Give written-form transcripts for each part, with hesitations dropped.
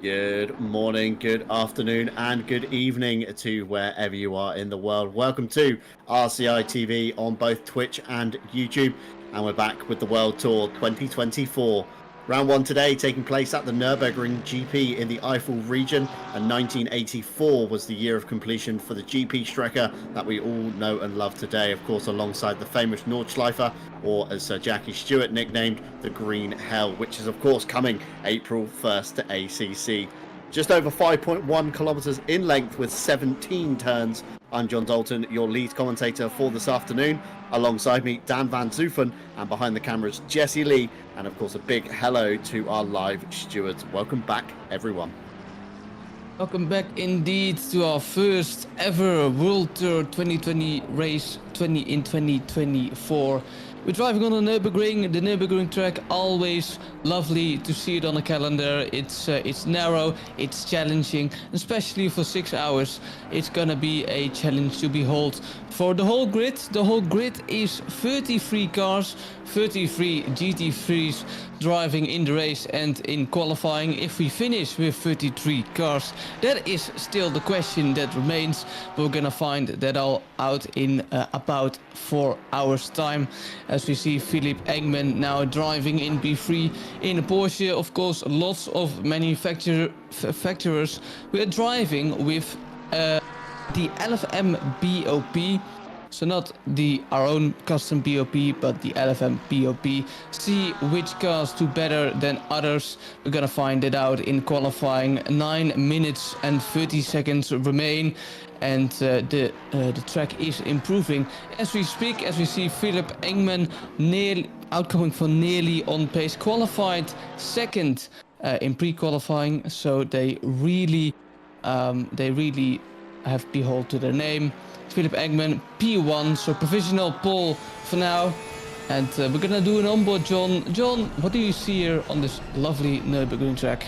Good morning, good afternoon, and good evening to wherever you are in the world. Welcome to RCI TV on both Twitch and YouTube, and we're back with the World Tour 2024. Round one today taking place at the Nurburgring GP in the Eifel region, and 1984 was the year of completion for the GP Strecker that we all know and love today, of course, alongside the famous Nordschleife, or as Sir Jackie Stewart nicknamed, the Green Hell, which is of course coming April 1st to ACC. Just over 5.1 kilometers in length with 17 turns. I'm John Dalton, your lead commentator for this afternoon. Alongside me, Dan Van Zoofen, and behind the cameras, Jesse Lee, and of course a big hello to our live stewards. Welcome back, everyone. Welcome back indeed to our first ever World Tour 2020 race 2024. We're driving on the Nurburgring track, always lovely to see it on the calendar. It's narrow, it's challenging, especially for 6 hours. It's gonna be a challenge to behold. For the whole grid is 33 cars, 33 GT3s driving in the race and in qualifying. If we finish with 33 cars, that is still the question that remains. We're gonna find that all out in about 4 hours time. As we see Philipp Engman now driving in B3 in a Porsche. Of course, lots of manufacturers. We are driving with the LFM BOP. So not our own custom BOP, but the LFM BOP. See which cars do better than others. We're gonna find it out in qualifying. 9 minutes and 30 seconds remain, and the track is improving as we speak. As we see Philipp Engman outcoming for nearly on pace, qualified second in pre-qualifying. So they really have behold to their name. Philipp Engman, P1, so provisional pole for now. And we're gonna do an onboard, John. John, what do you see here on this lovely Nürburgring track?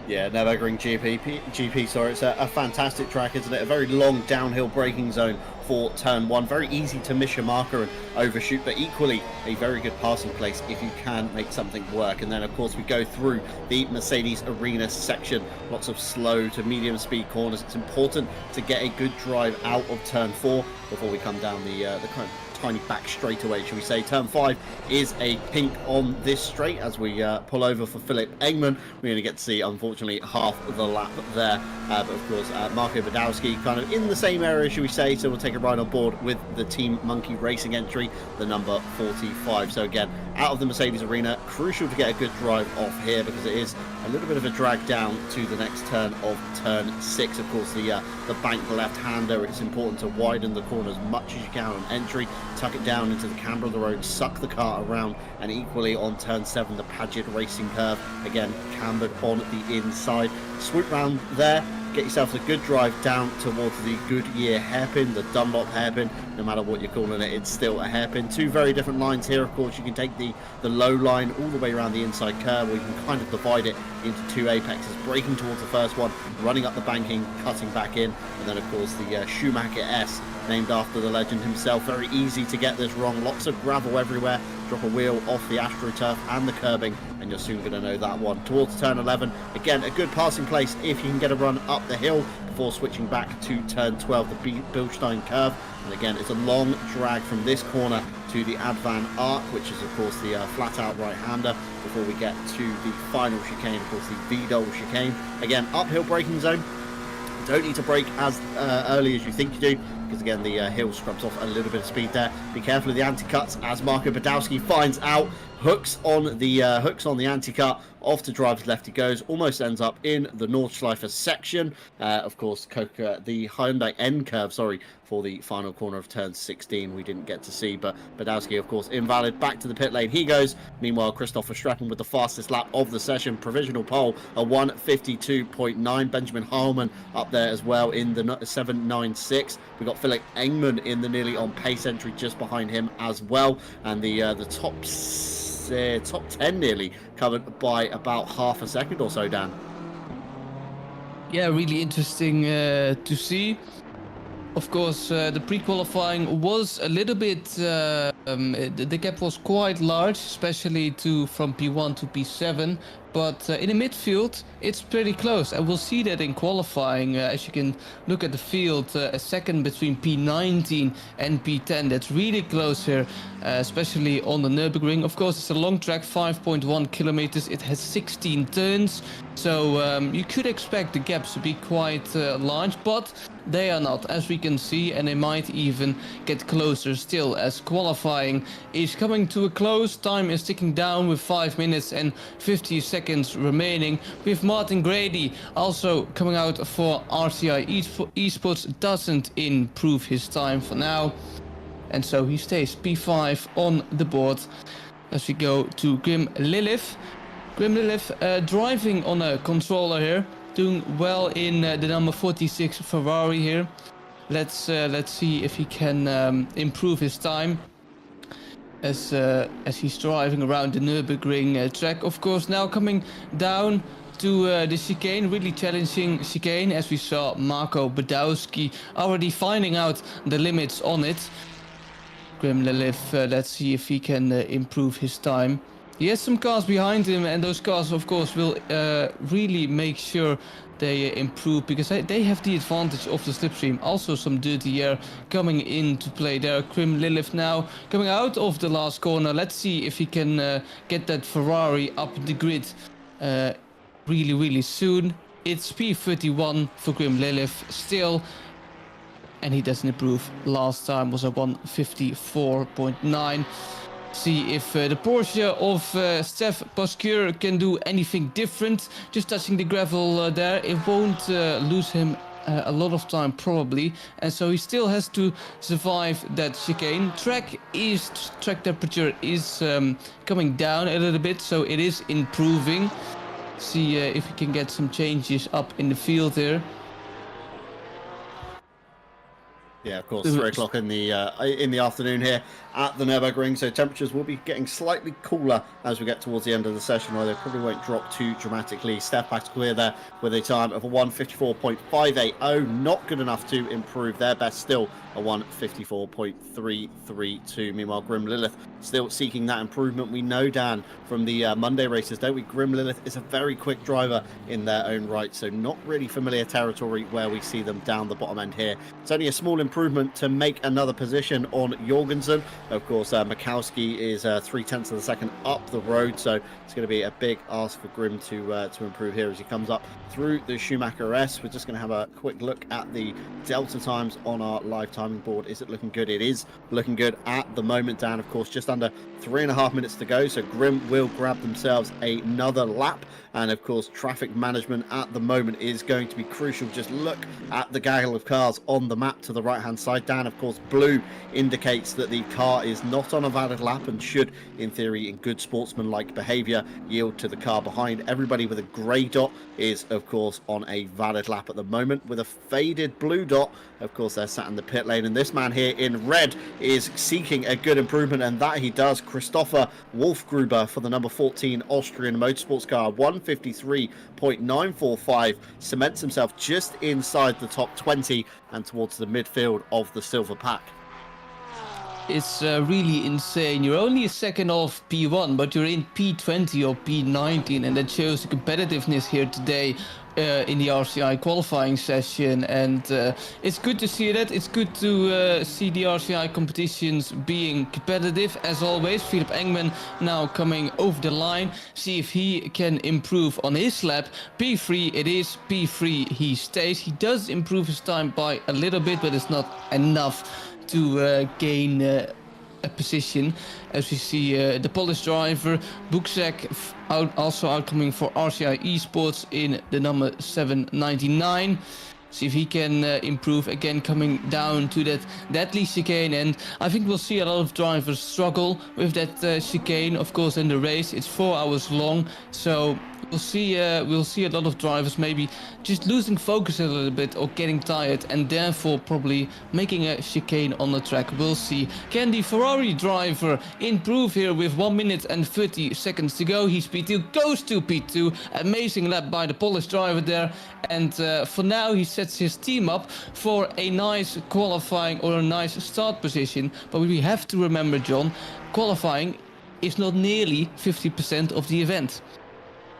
Yeah, Nürburgring GP, sorry, it's a fantastic track, isn't it? A very long downhill braking zone for turn one. Very easy to miss your marker and overshoot, but equally a very good passing place if you can make something work. And then, of course, we go through the Mercedes Arena section. Lots of slow to medium speed corners. It's important to get a good drive out of turn four before we come down the kind of tiny back straightaway, shall we say. Turn 5 is a pink on this straight as we pull over for Philipp Engman. We only get to see, unfortunately, half of the lap there, but of course Marco Badowski kind of in the same area, shall we say, so we'll take a ride on board with the Team Monkey Racing entry, the number 45. So again, out of the Mercedes Arena, crucial to get a good drive off here because it is a little bit of a drag down to the next turn of turn 6. Of course, the bank left-hander, it's important to widen the corner as much as you can on entry, tuck it down into the camber of the road, suck the car around, and equally on turn 7, the Paget Racing curve, again cambered on the inside. Swoop round there, get yourself a good drive down towards the Goodyear hairpin, the Dunlop hairpin. No matter what you're calling it, it's still a hairpin. Two very different lines here. Of course, you can take the low line all the way around the inside curve, or you can kind of divide it into two apexes, braking towards the first one, running up the banking, cutting back in, and then of course the Schumacher S, named after the legend himself. Very easy to get this wrong. Lots of gravel everywhere. Drop a wheel off the AstroTurf and the curbing, and you're soon going to know that one. Towards turn 11, again, a good passing place if you can get a run up the hill before switching back to turn 12, the Bilstein curve. And again, it's a long drag from this corner to the Advan Arc, which is, of course, the flat-out right-hander, before we get to the final chicane, of course, the Vidal chicane. Again, uphill braking zone. Don't need to brake as early as you think you do, because again the hill scrubs off a little bit of speed there. Be careful of the anti-cuts as Marco Badowski finds out. Hooks on the anti-cut, off to driver's left he goes, almost ends up in the Nordschleife section. Of course, the Hyundai N curve, for the final corner of turn 16 we didn't get to see, but Badowski, of course, invalid. Back to the pit lane he goes. Meanwhile, Christopher Streppen with the fastest lap of the session, provisional pole, a 1:52.9. Benjamin Harman up there as well in the 7:96. We got Philipp Engman in the nearly on pace entry just behind him as well, and the top 10 nearly covered by about half a second or so, Dan. Yeah, really interesting to see. Of course, the pre-qualifying was a little bit, the gap was quite large, especially from P1 to P7. But in the midfield, it's pretty close, and we'll see that in qualifying. As you can look at the field, a second between P19 and P10. That's really close here, especially on the Nurburgring. Of course, it's a long track, 5.1 kilometers. It has 16 turns, so you could expect the gaps to be quite large, but they are not, as we can see, and they might even get closer still as qualifying is coming to a close. Time is ticking down with 5 minutes and 50 seconds remaining, with Martin Grady also coming out for RCI Esports. Doesn't improve his time for now, and so he stays P5 on the board as we go to Grim Lilith. Grim Lilith driving on a controller here, doing well in the number 46 Ferrari here. Let's see if he can improve his time as he's driving around the Nurburgring track. Of course, now coming down to the chicane, really challenging chicane, as we saw Marco Badowski already finding out the limits on it. Grim Lilith, let's see if he can improve his time. He has some cars behind him, and those cars, of course, will really make sure they improve, because they have the advantage of the slipstream. Also some dirty air coming into play there. Grim Lilith now coming out of the last corner. Let's see if he can get that Ferrari up the grid really soon. It's P31 for Grim Lilith still, and he doesn't improve. Last time was a 154.9. See if the Porsche of Steph Pascure can do anything different. Just touching the gravel there, it won't lose him a lot of time probably, and so he still has to survive that chicane. Track temperature is coming down a little bit, so it is improving. See if we can get some changes up in the field here. Yeah, of course, 3 o'clock in the afternoon here at the Nurburgring, so temperatures will be getting slightly cooler as we get towards the end of the session, where they probably won't drop too dramatically. Steph Pasquale there with a time of a 154.580, not good enough to improve their best, still a 154.332. Meanwhile, Grim Lilith still seeking that improvement. We know, Dan, from the Monday races, don't we? Grim Lilith is a very quick driver in their own right, so not really familiar territory where we see them down the bottom end here. It's only a small improvement to make another position on Jorgensen. Of course, Mikowski is 0.3 of a second up the road, so it's going to be a big ask for Grim to improve here as he comes up through the Schumacher S. We're just going to have a quick look at the Delta times on our live timing board. Is it looking good? It is looking good at the moment, Dan. Of course, just under 3.5 minutes to go, so Grim will grab themselves another lap. And of course, traffic management at the moment is going to be crucial. Just look at the gaggle of cars on the map to the right hand side, Dan. Of course, blue indicates that the car is not on a valid lap and should, in theory, in good sportsman-like behavior, yield to the car behind. Everybody with a grey dot is, of course, on a valid lap at the moment. With a faded blue dot, of course, they're sat in the pit lane, and this man here in red is seeking a good improvement, and that he does. Christopher Wolfgruber for the number 14 Austrian motorsports car, 153.945, cements himself just inside the top 20 and towards the midfield of the silver pack. It's really insane. You're only a second off P1, but you're in P20 or P19, and that shows the competitiveness here today in the RCI qualifying session. And it's good to see that. It's good to see the RCI competitions being competitive as always. Philip Engman now coming over the line. See if he can improve on his lap. P3 it is. P3 he stays. He does improve his time by a little bit, but it's not enough to gain a position. As we see the Polish driver Buczek also outcoming for RCI Esports in the number 799. See if he can improve again, coming down to that deadly chicane, and I think we'll see a lot of drivers struggle with that chicane. Of course, in the race it's 4 hours long, so we'll see a lot of drivers maybe just losing focus a little bit or getting tired, and therefore probably making a chicane on the track. We'll see. Can the Ferrari driver improve here with 1 minute and 30 seconds to go? He's P2, goes to P2. Amazing lap by the Polish driver there, and for now he sets his team up for a nice qualifying or a nice start position. But we have to remember, John, qualifying is not nearly 50% of the event.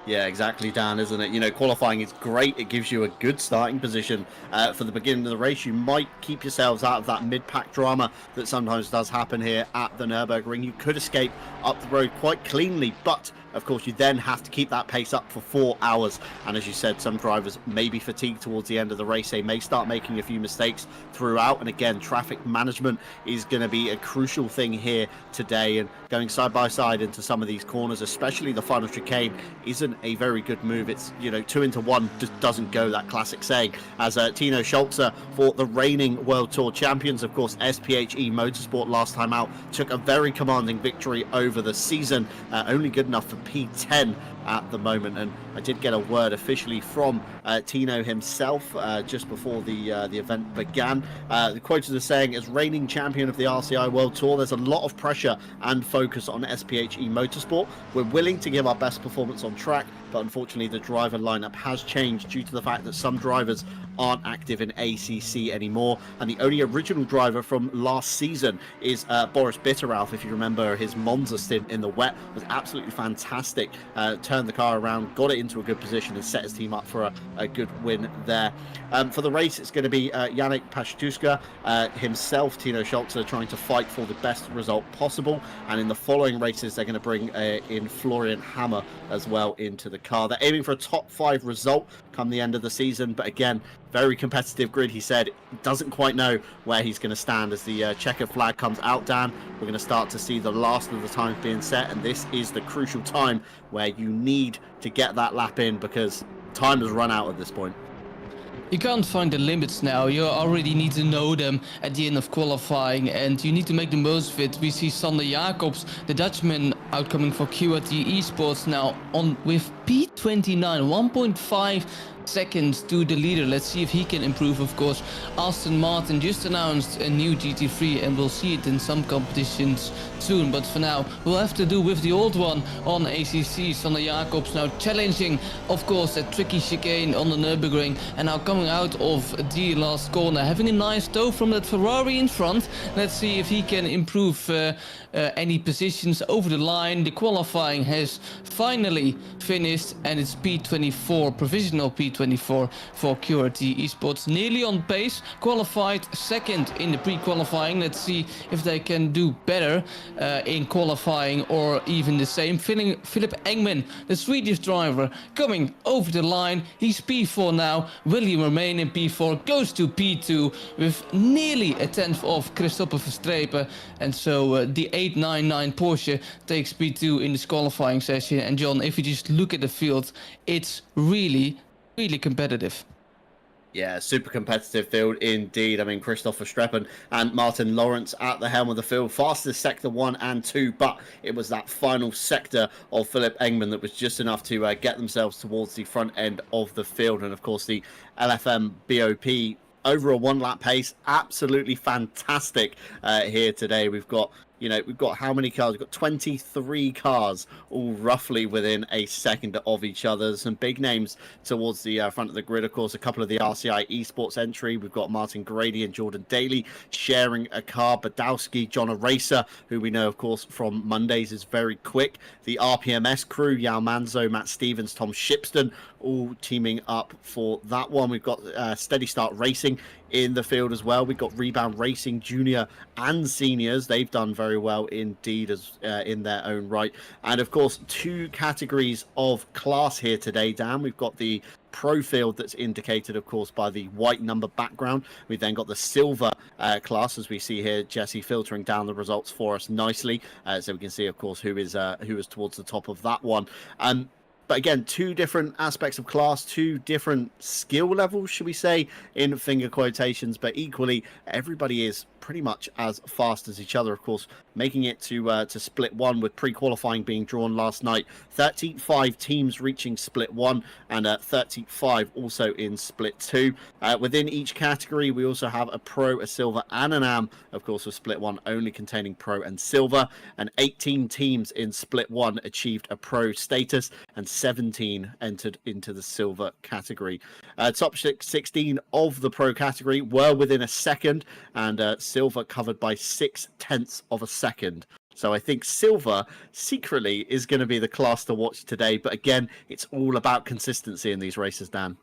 Yeah, exactly, Dan, isn't it? You know, qualifying is great. It gives you a good starting position for the beginning of the race. You might keep yourselves out of that mid-pack drama that sometimes does happen here at the Nurburgring. You could escape up the road quite cleanly, but of course you then have to keep that pace up for 4 hours. And as you said, some drivers may be fatigued towards the end of the race. They may start making a few mistakes throughout. And again, traffic management is going to be a crucial thing here today. And going side by side into some of these corners, especially the final chicane, isn't a very good move. It's, you know, 2 into 1 just doesn't go, that classic saying. As Tino Schulze, for the reigning World Tour champions, of course, SPHE Motorsport last time out, took a very commanding victory over the season, only good enough for P10 at the moment. And I did get a word officially from Tino himself just before the event began. The quoted as saying, as reigning champion of the RCI World Tour, there's a lot of pressure and focus on SPHE Motorsport. We're willing to give our best performance on track, but unfortunately the driver lineup has changed due to the fact that some drivers aren't active in ACC anymore, and the only original driver from last season is Boris Bitteralf. If you remember, his Monza stint in the wet was absolutely fantastic. Turned the car around, got it into a good position, and set his team up for a good win there. For the race, it's going to be Yannick Pashtuska himself, Tino Schulze, trying to fight for the best result possible, and in the following races they're going to bring in Florian Hammer as well into the car. They're aiming for a top 5 result come the end of the season, but again, very competitive grid. He said he doesn't quite know where he's going to stand as the checkered flag comes out, Dan. We're going to start to see the last of the times being set, and this is the crucial time where you need to get that lap in because time has run out at this point. You can't find the limits now. You already need to know them at the end of qualifying, and you need to make the most of it. We see Sander Jacobs, the Dutchman, outcoming for QRT Esports now on with P29, 1.5 seconds to the leader. Let's see if he can improve. Of course, Aston Martin just announced a new GT3 and we'll see it in some competitions soon, but for now we'll have to do with the old one on ACC. Sander Jacobs now challenging, of course, a tricky chicane on the Nürburgring, and now coming out of the last corner, having a nice tow from that Ferrari in front. Let's see if he can improve any positions over the line. The qualifying has finally finished and it's P24, provisional P24 for QRT Esports, nearly on pace, qualified second in the pre-qualifying. Let's see if they can do better in qualifying or even the same. Philip Engman, the Swedish driver, coming over the line. He's P4 now. Will he remain in P4? Goes to P2 with nearly a tenth of Christopher Verstrepen, and so the 899 Porsche takes P2 in this qualifying session. And John, if you just look at the field, it's really competitive. Yeah, super competitive field indeed. I mean, Christopher Streppen and Martin Lawrence at the helm of the field, fastest sector 1 and 2, but it was that final sector of Philip Engman that was just enough to get themselves towards the front end of the field. And of course, the LFM BOP over a 1-lap pace, absolutely fantastic here today. We've got how many cars? We've got 23 cars, all roughly within a second of each other. Some big names towards the front of the grid, of course. A couple of the RCI Esports entry. We've got Martin Grady and Jordan Daly sharing a car. Badowski, John Eraser, who we know, of course, from Mondays is very quick. The RPMS crew, Yao Manzo, Matt Stevens, Tom Shipston, all teaming up for that one. We've got Steady Start Racing in the field as well. We've got Rebound Racing Junior and Seniors. They've done very well indeed as in their own right. And of course, 2 categories of class here today, Dan. We've got the pro field that's indicated, of course, by the white number background. We've then got the silver class, as we see here, Jesse filtering down the results for us nicely, so we can see, of course, who is towards the top of that one. But again, 2 different aspects of class, 2 different skill levels, should we say, in finger quotations, but equally, everybody is pretty much as fast as each other, of course, making it to split 1 with pre-qualifying being drawn last night. 35 teams reaching split 1 and 35 also in split 2. Within each category, we also have a pro, a silver, and an am, of course, with split 1 only containing pro and silver. And 18 teams in split 1 achieved a pro status, and 17 entered into the silver category. Top 16 of the pro category were within a second, and silver covered by 0.6 of a second. So I think silver secretly is going to be the class to watch today. But again, it's all about consistency in these races, Dan.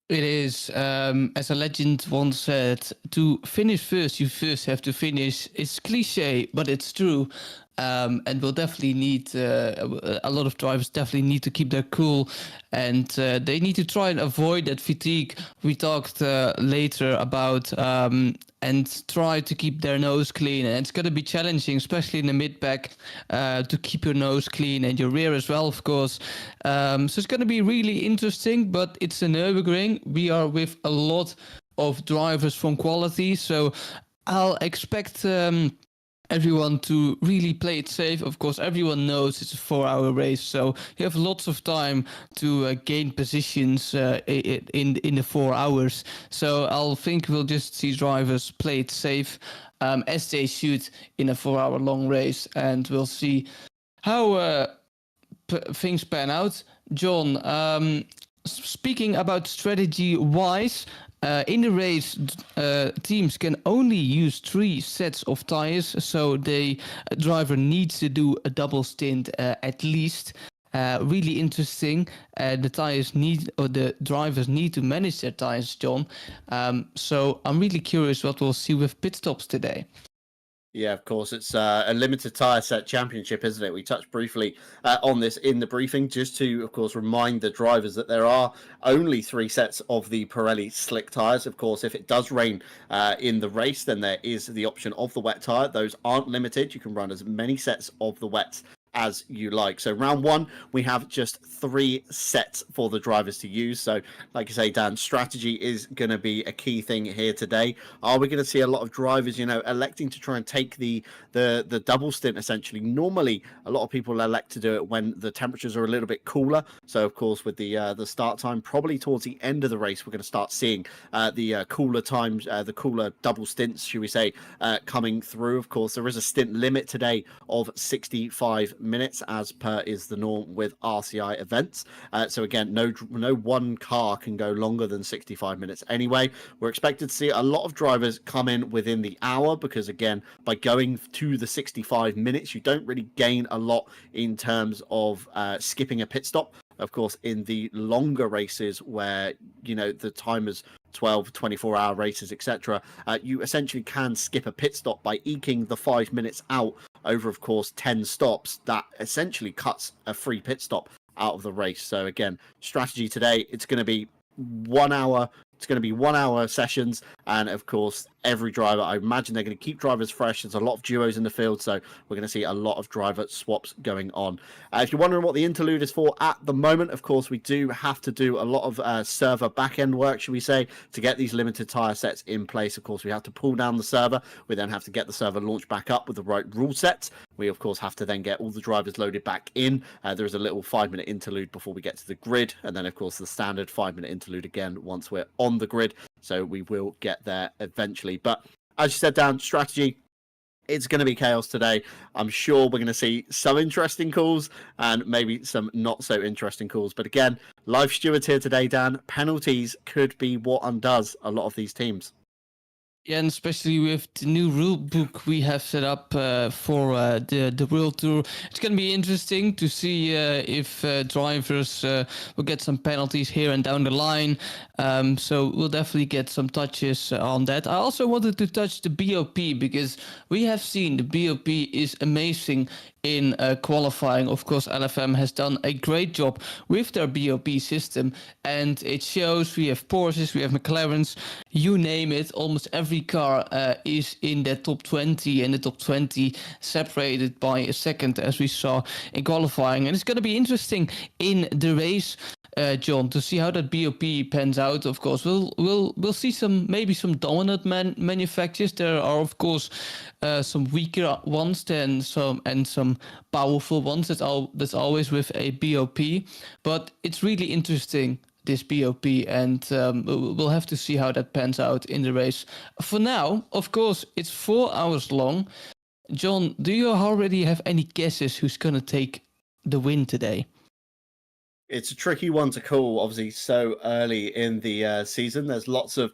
It is, as a legend once said, to finish first, you first have to finish. It's cliche, but it's true. And we'll definitely need, a lot of drivers definitely need to keep their cool, and they need to try and avoid that fatigue we talked later about, and try to keep their nose clean. And it's going to be challenging, especially in the mid-pack, to keep your nose clean and your rear as well, of course. So it's going to be really interesting, but it's a Nurburgring. We are with a lot of drivers from quality, so I'll expect everyone to really play it safe. Of course, everyone knows it's a 4-hour race, so you have lots of time to gain positions in the 4 hours. So I'll think we'll just see drivers play it safe, as they should in a 4-hour long race, and we'll see how things pan out. John, speaking about strategy wise, in the race, teams can only use 3 sets of tires, so the driver needs to do a double stint at least. Really interesting. The tires need, or the drivers need to manage their tires, John. So I'm really curious what we'll see with pit stops today. Yeah, of course. It's a limited tyre set championship, isn't it? We touched briefly on this in the briefing, just to, of course, remind the drivers that there are only 3 sets of the Pirelli slick tyres. Of course, if it does rain in the race, then there is the option of the wet tyre. Those aren't limited. You can run as many sets of the wets as you like. So round 1, we have just 3 sets for the drivers to use. So like I say, Dan, strategy is going to be a key thing here today. Are we going to see a lot of drivers, electing to try and take the double stint essentially? Normally, a lot of people elect to do it when the temperatures are a little bit cooler. So of course, with the start time, probably towards the end of the race, we're going to start seeing the cooler times, the cooler double stints, should we say, coming through. Of course, there is a stint limit today of 65 minutes, as per is the norm with RCI events. So again, no one car can go longer than 65 minutes anyway. We're expected to see a lot of drivers come in within the hour, because again, by going to the 65 minutes, you don't really gain a lot in terms of skipping a pit stop. Of course, in the longer races where, the time is 12, 24-hour races, etc., you essentially can skip a pit stop by eking the 5 minutes out over, of course, 10 stops. That essentially cuts a free pit stop out of the race. So again, strategy today, it's going to be 1 hour. It's going to be 1 hour sessions, and of course, every driver, I imagine they're going to keep drivers fresh. There's a lot of duos in the field, so we're going to see a lot of driver swaps going on. If you're wondering what the interlude is for at the moment, of course, we do have to do a lot of server back-end work, should we say, to get these limited tyre sets in place. Of course, we have to pull down the server. We then have to get the server launched back up with the right rule sets. We, of course, have to then get all the drivers loaded back in. There is a little 5-minute interlude before we get to the grid, and then, of course, the standard 5-minute interlude again once we're on the grid. So we will get there eventually. But as you said, Dan, strategy, it's going to be chaos today. I'm sure we're going to see some interesting calls and maybe some not so interesting calls. But again, live stewards here today, Dan. Penalties could be what undoes a lot of these teams. Yeah, and especially with the new rule book we have set up for the World Tour, it's going to be interesting to see if drivers will get some penalties here and down the line. So we'll definitely get some touches on that. I also wanted to touch the BOP, because we have seen the BOP is amazing in qualifying. Of course, LFM has done a great job with their BOP system, and it shows. We have Porsches, we have McLarens, you name it. Almost every car is in the top 20, and the top 20 separated by a second, as we saw in qualifying. And it's going to be interesting in the race, John, to see how that BOP pans out. Of course, we'll see maybe some dominant manufacturers. There are, of course, some weaker ones than some powerful ones. That's always with a BOP, but it's really interesting, this BOP, and we'll have to see how that pans out in the race. For now, of course, it's 4 hours long. John, do you already have any guesses who's gonna take the win today? It's a tricky one to call, obviously, so early in the season. There's lots of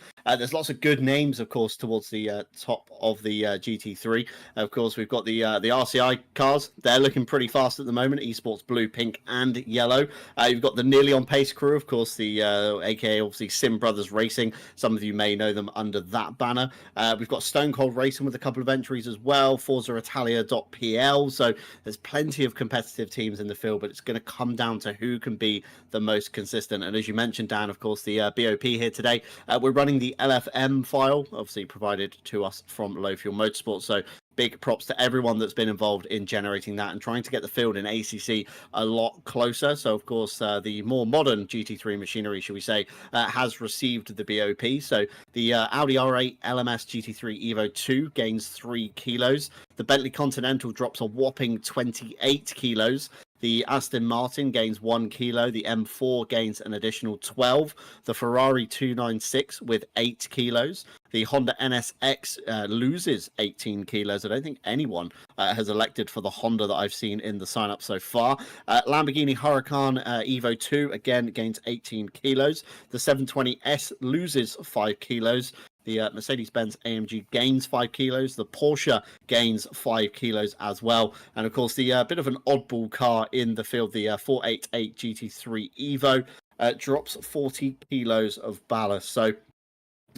good names, of course, towards the top of the GT3. Of course, we've got the RCI cars. They're looking pretty fast at the moment. Esports blue, pink, and yellow. You've got the nearly on pace crew, of course, the aka obviously Sim Brothers Racing. Some of you may know them under that banner. We've got Stone Cold Racing with a couple of entries as well. Forza Italia.pl. So there's plenty of competitive teams in the field, but it's going to come down to who can be the most consistent. And as you mentioned, Dan, of course, the BOP here today, we're running the LFM file, obviously provided to us from Low Fuel Motorsport. So big props to everyone that's been involved in generating that and trying to get the field in ACC a lot closer. So, of course, the more modern GT3 machinery, should we say, has received the BOP. So the Audi R8 LMS GT3 Evo 2 gains 3 kilos. The Bentley Continental drops a whopping 28 kilos. The Aston Martin gains 1 kilo. The M4 gains an additional 12. The Ferrari 296 with 8 kilos. The Honda NSX loses 18 kilos. I don't think anyone has elected for the Honda that I've seen in the sign-up so far. Lamborghini Huracan Evo 2 again gains 18 kilos. The 720S loses 5 kilos. The Mercedes-Benz AMG gains 5 kilos. The Porsche gains 5 kilos as well. And, of course, the bit of an oddball car in the field, the 488 GT3 Evo, drops 40 kilos of ballast. So,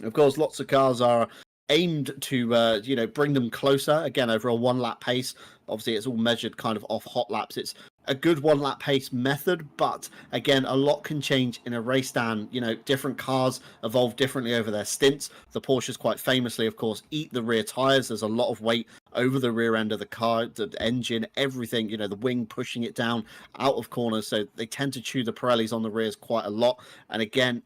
of course, lots of cars are aimed to, bring them closer, again, over a one-lap pace. Obviously, it's all measured kind of off hot laps. It's a good one-lap pace method, but again, a lot can change in a race, Dan. Different cars evolve differently over their stints. The Porsches quite famously, of course, eat the rear tires. There's a lot of weight over the rear end of the car, the engine, everything, the wing pushing it down out of corners. So they tend to chew the Pirellis on the rears quite a lot. And again,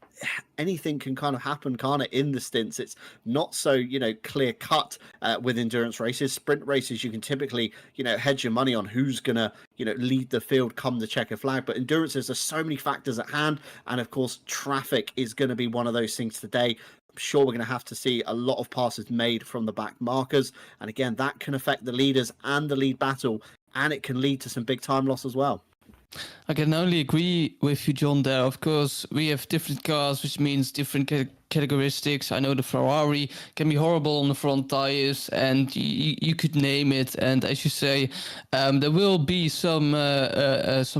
anything can kind of happen, can't it, in the stints? It's not so, clear cut with endurance races. Sprint races, you can typically, hedge your money on who's going to, lead the field come the checker flag. But endurances, there's so many factors at hand. And of course, traffic is going to be one of those things today. I'm sure we're going to have to see a lot of passes made from the back markers. And again, that can affect the leaders and the lead battle. And it can lead to some big time loss as well. I can only agree with you, John, there. Of course, we have different cars, which means different characteristics. I know the Ferrari can be horrible on the front tires, and you could name it. And as you say, there will be some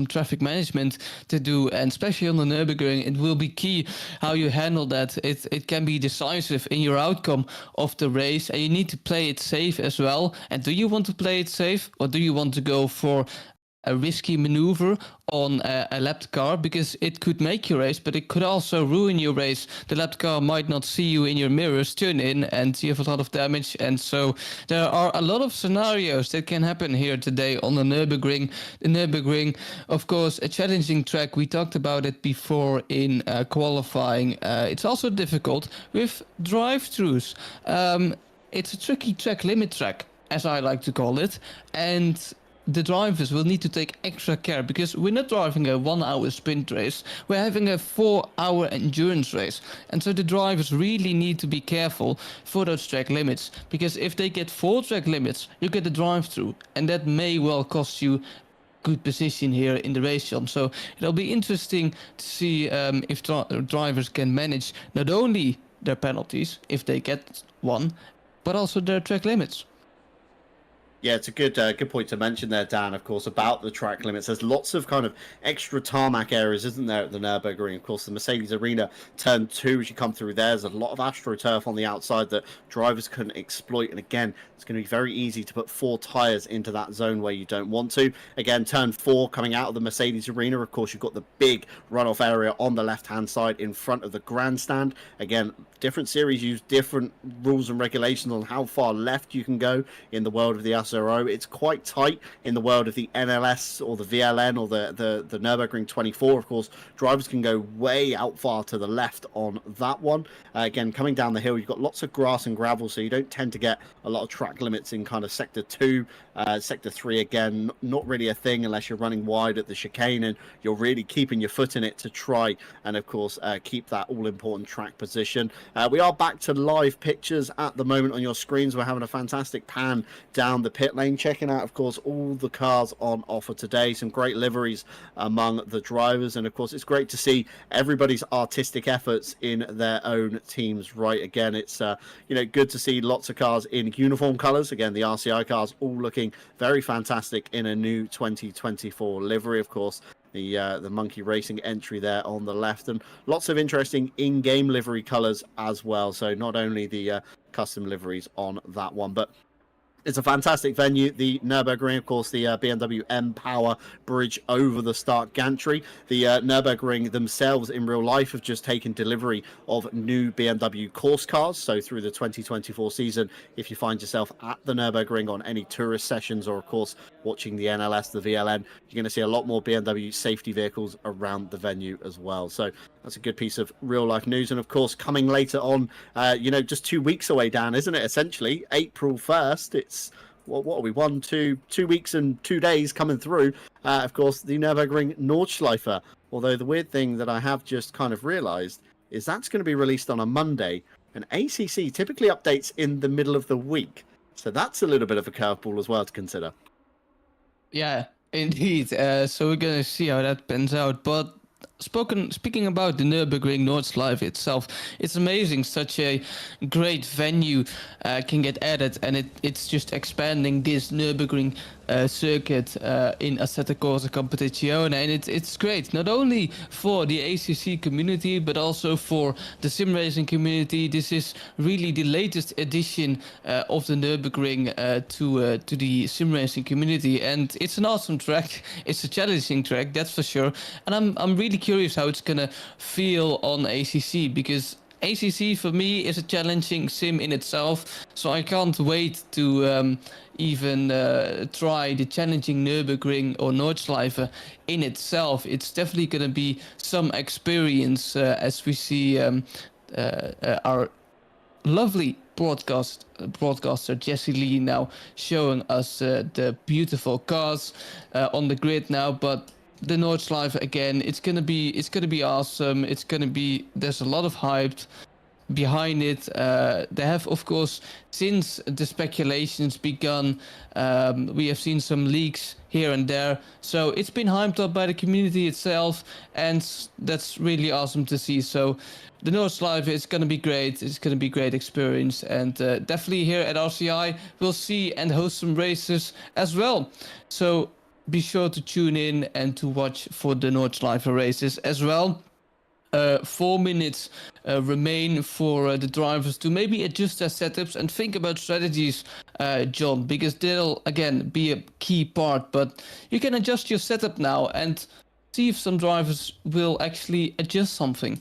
traffic management to do, and especially on the Nurburgring, it will be key how you handle that. It can be decisive in your outcome of the race, and you need to play it safe as well. And do you want to play it safe, or do you want to go for a risky maneuver on a lapped car, because it could make your race, but it could also ruin your race. The lapped car might not see you in your mirrors turn in, and you have a lot of damage. And so there are a lot of scenarios that can happen here today on the Nurburgring. The Nurburgring, of course, a challenging track. We talked about it before in qualifying. It's also difficult with drive-thrus. It's a tricky track, limit track, as I like to call it, and the drivers will need to take extra care, because we're not driving a 1 hour sprint race, we're having a 4 hour endurance race. And so the drivers really need to be careful for those track limits, because if they get 4 track limits, you get a drive-through, and that may well cost you good position here in the race, John. So it'll be interesting to see if drivers can manage not only their penalties, if they get one, but also their track limits. Yeah, it's a good point to mention there, Dan, of course, about the track limits. There's lots of kind of extra tarmac areas, isn't there, at the Nürburgring? Of course, the Mercedes Arena turn 2, as you come through there's a lot of AstroTurf on the outside that drivers couldn't exploit. And again, it's going to be very easy to put 4 tyres into that zone where you don't want to. Again, turn 4 coming out of the Mercedes Arena. Of course, you've got the big runoff area on the left-hand side in front of the grandstand. Again, different series use different rules and regulations on how far left you can go in the world of the SRO. It's quite tight in the world of the NLS or the VLN or the Nürburgring 24. Of course, drivers can go way out far to the left on that one. Again, coming down the hill, you've got lots of grass and gravel, so you don't tend to get a lot of track limits in kind of Sector 2. Sector 3, again, not really a thing unless you're running wide at the chicane and you're really keeping your foot in it to try and, of course, keep that all-important track position. We are back to live pictures at the moment on your screens. We're having a fantastic pan down the pit lane, checking out, of course, all the cars on offer today. Some great liveries among the drivers, and of course, it's great to see everybody's artistic efforts in their own teams. Right, again, it's good to see lots of cars in uniform colours. Again, the RCI cars all looking very fantastic in a new 2024 livery, of course. The Monkey Racing entry there on the left, and lots of interesting in-game livery colours as well. So not only the custom liveries on that one, but it's a fantastic venue, the Nurburgring, of course, the BMW M Power bridge over the Stark Gantry. The Nurburgring themselves in real life have just taken delivery of new BMW course cars. So through the 2024 season, if you find yourself at the Nurburgring on any tourist sessions or, of course, watching the NLS, the VLN, you're going to see a lot more BMW safety vehicles around the venue as well. So that's a good piece of real-life news. And, of course, coming later on, just 2 weeks away, Dan, isn't it, essentially? April 1st, it's, what are we, 2 weeks and 2 days coming through. Of course, the Nürburgring Nordschleife. Although the weird thing that I have just kind of realised is that's going to be released on a Monday, and ACC typically updates in the middle of the week. So that's a little bit of a curveball as well to consider. Yeah, indeed. So we're gonna see how that pans out. But speaking about the Nürburgring Nordschleife itself, it's amazing such a great venue can get added, and it's just expanding this Nürburgring circuit in Assetto Corsa Competizione, and it's great not only for the ACC community but also for the sim racing community. This is really the latest edition of the Nürburgring to the sim racing community, and it's an awesome track. It's a challenging track, that's for sure, and I'm really curious how it's gonna feel on ACC, because ACC for me is a challenging sim in itself, so I can't wait to even try the challenging Nürburgring or Nordschleife in itself. It's definitely going to be some experience as we see our lovely broadcaster Jesse Lee now showing us the beautiful cars on the grid now. But the Nordschleife again, it's gonna be awesome. There's a lot of hype behind it. They have, of course, since the speculations begun, we have seen some leaks here and there, so it's been hyped up by the community itself, and that's really awesome to see. So the Nordschleife is going to be great. It's going to be a great experience, and definitely here at RCI we'll see and host some races as well. So be sure to tune in and to watch for the Nordschleife races as well. 4 minutes remain for the drivers to maybe adjust their setups and think about strategies, John, because they'll again be a key part. But you can adjust your setup now and see if some drivers will actually adjust something.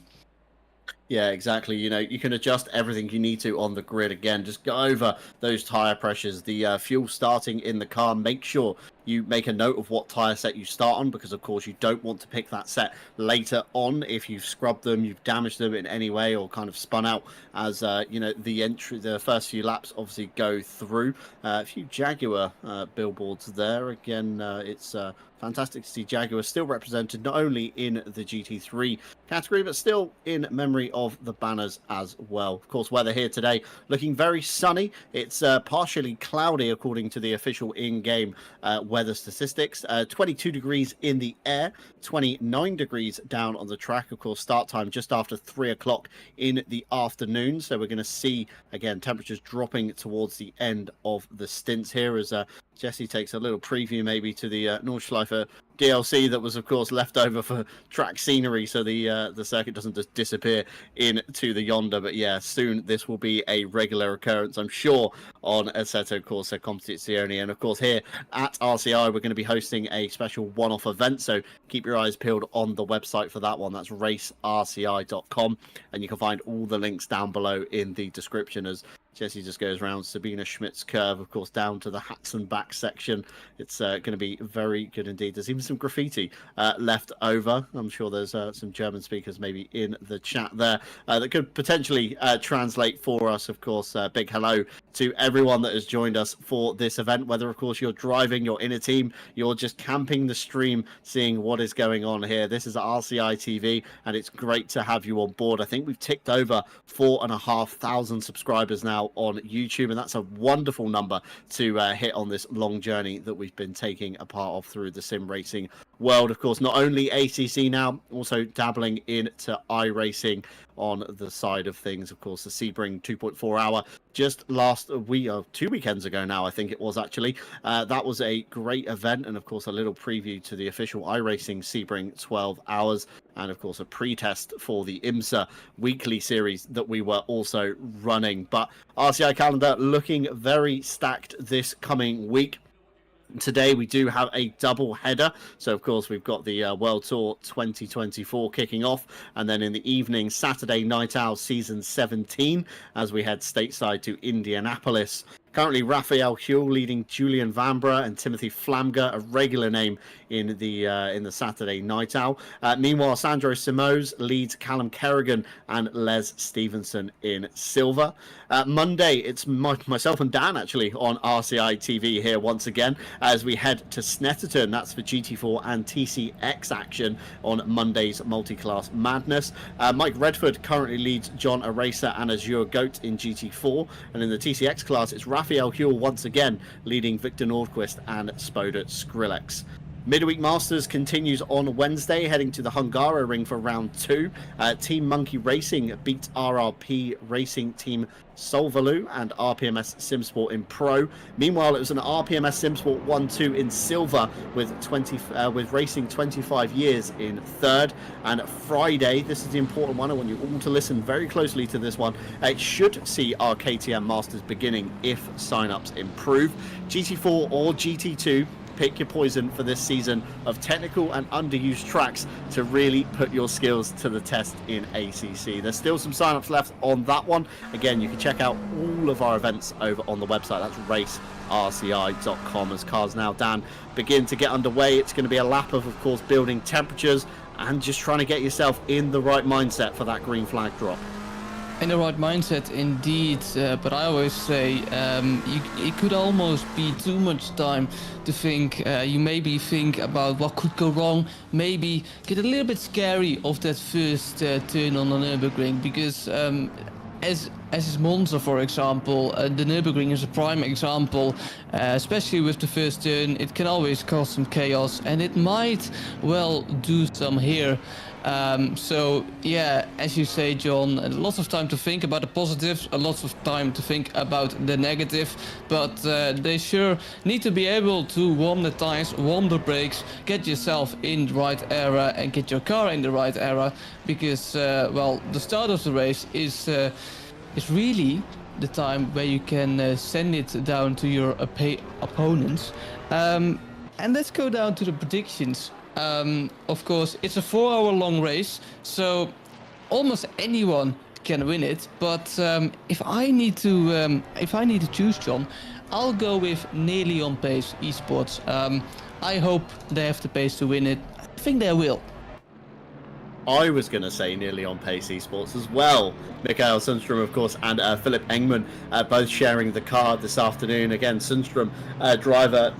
Yeah, exactly. You can adjust everything you need to on the grid. Again, just go over those tire pressures, the fuel starting in the car. Make sure you make a note of what tire set you start on, because of course you don't want to pick that set later on if you've scrubbed them, you've damaged them in any way, or kind of spun out as the first few laps obviously go through. A few Jaguar billboards there. Again, it's fantastic to see Jaguar still represented not only in the GT3 category, but still in memory of the banners as well. Of course, weather here today looking very sunny. It's partially cloudy according to the official in-game weather statistics. 22 degrees in the air, 29 degrees down on the track. Of course, start time just after 3 o'clock in the afternoon. So we're going to see, again, temperatures dropping towards the end of the stints here as Jesse takes a little preview maybe to the Nordschleife DLC that was, of course, left over for track scenery, so the circuit doesn't just disappear into the yonder. But yeah, soon this will be a regular occurrence, I'm sure, on Assetto Corsa Competizione. And of course, here at RCI, we're going to be hosting a special one-off event, so keep your eyes peeled on the website for that one. That's racerci.com, and you can find all the links down below in the description as Jesse just goes around Sabina Schmidt's curve, of course, down to the hats and back section. It's going to be very good indeed. There's even some graffiti left over. I'm sure there's some German speakers maybe in the chat there that could potentially translate for us. Of course, big hello to everyone that has joined us for this event, whether, of course, you're driving, you're in a team, you're just camping the stream, seeing what is going on here. This is RCI TV, and it's great to have you on board. I think we've ticked over 4,500 subscribers now now on YouTube, and that's a wonderful number to hit on this long journey that we've been taking a part of through the sim racing world. Of course, not only ACC now, also dabbling into iRacing on the side of things. Of course, the Sebring 2.4 hour just last week, 2 weekends ago now, I think it was actually. That was a great event, and of course, a little preview to the official iRacing Sebring 12 hours, and of course, a pre-test for the IMSA weekly series that we were also running. But RCI calendar looking very stacked this coming week. Today we do have a double header, so of course we've got the World Tour 2024 kicking off, and then in the evening Saturday Night Owl Season 17 as we head stateside to Indianapolis. Currently Raphael Huell leading Julian Vanbrugh and Timothy Flamger, a regular name in the Saturday Night Owl. Meanwhile, Sandro Simoes leads Callum Kerrigan and Les Stevenson in silver. Monday, it's myself and Dan actually on RCI TV here once again as we head to Snetterton. That's for GT4 and TCX action on Monday's multi-class madness. Mike Redford currently leads John Aracer and Azure Goat in GT4, and in the TCX class, it's Raphael Huell once again leading Victor Nordquist and Spoda Skrillex. Midweek Masters continues on Wednesday, heading to the Hungaroring for round 2. Team Monkey Racing beat RRP Racing Team Solvalu and RPMS Simsport in Pro. Meanwhile, it was an RPMS Simsport 1-2 in silver with Racing 25 years in third. And Friday, this is the important one. I want you all to listen very closely to this one. It should see our KTM Masters beginning if sign-ups improve. GT4 or GT2, pick your poison for this season of technical and underused tracks to really put your skills to the test in ACC. There's still some sign-ups left on that one. Again, you can check out all of our events over on the website. That's racerci.com. As cars now, Dan, begin to get underway. It's going to be a lap of course, building temperatures and just trying to get yourself in the right mindset for that green flag drop. In the right mindset, indeed. But I always say it could almost be too much time to think. You maybe think about what could go wrong. Maybe get a little bit scary of that first turn on the Nurburgring, because as is Monza, for example, the Nurburgring is a prime example. Especially with the first turn, it can always cause some chaos, and it might well do some here. So yeah, as you say, John, lots of time to think about the positives, a lot of time to think about the negative, but they sure need to be able to warm the tires, warm the brakes, get yourself in the right era and get your car in the right era, because well, the start of the race is really the time where you can send it down to your opponents. And let's go down to the predictions. Of course, it's a 4-hour long race, so almost anyone can win it. But if I need to choose, John, I'll go with nearly on pace esports. I hope they have the pace to win it. I think they will. I was going to say nearly on pace esports as well. Mikael Sundström, of course, and Philip Engman both sharing the car this afternoon. Again, Sundström, driver,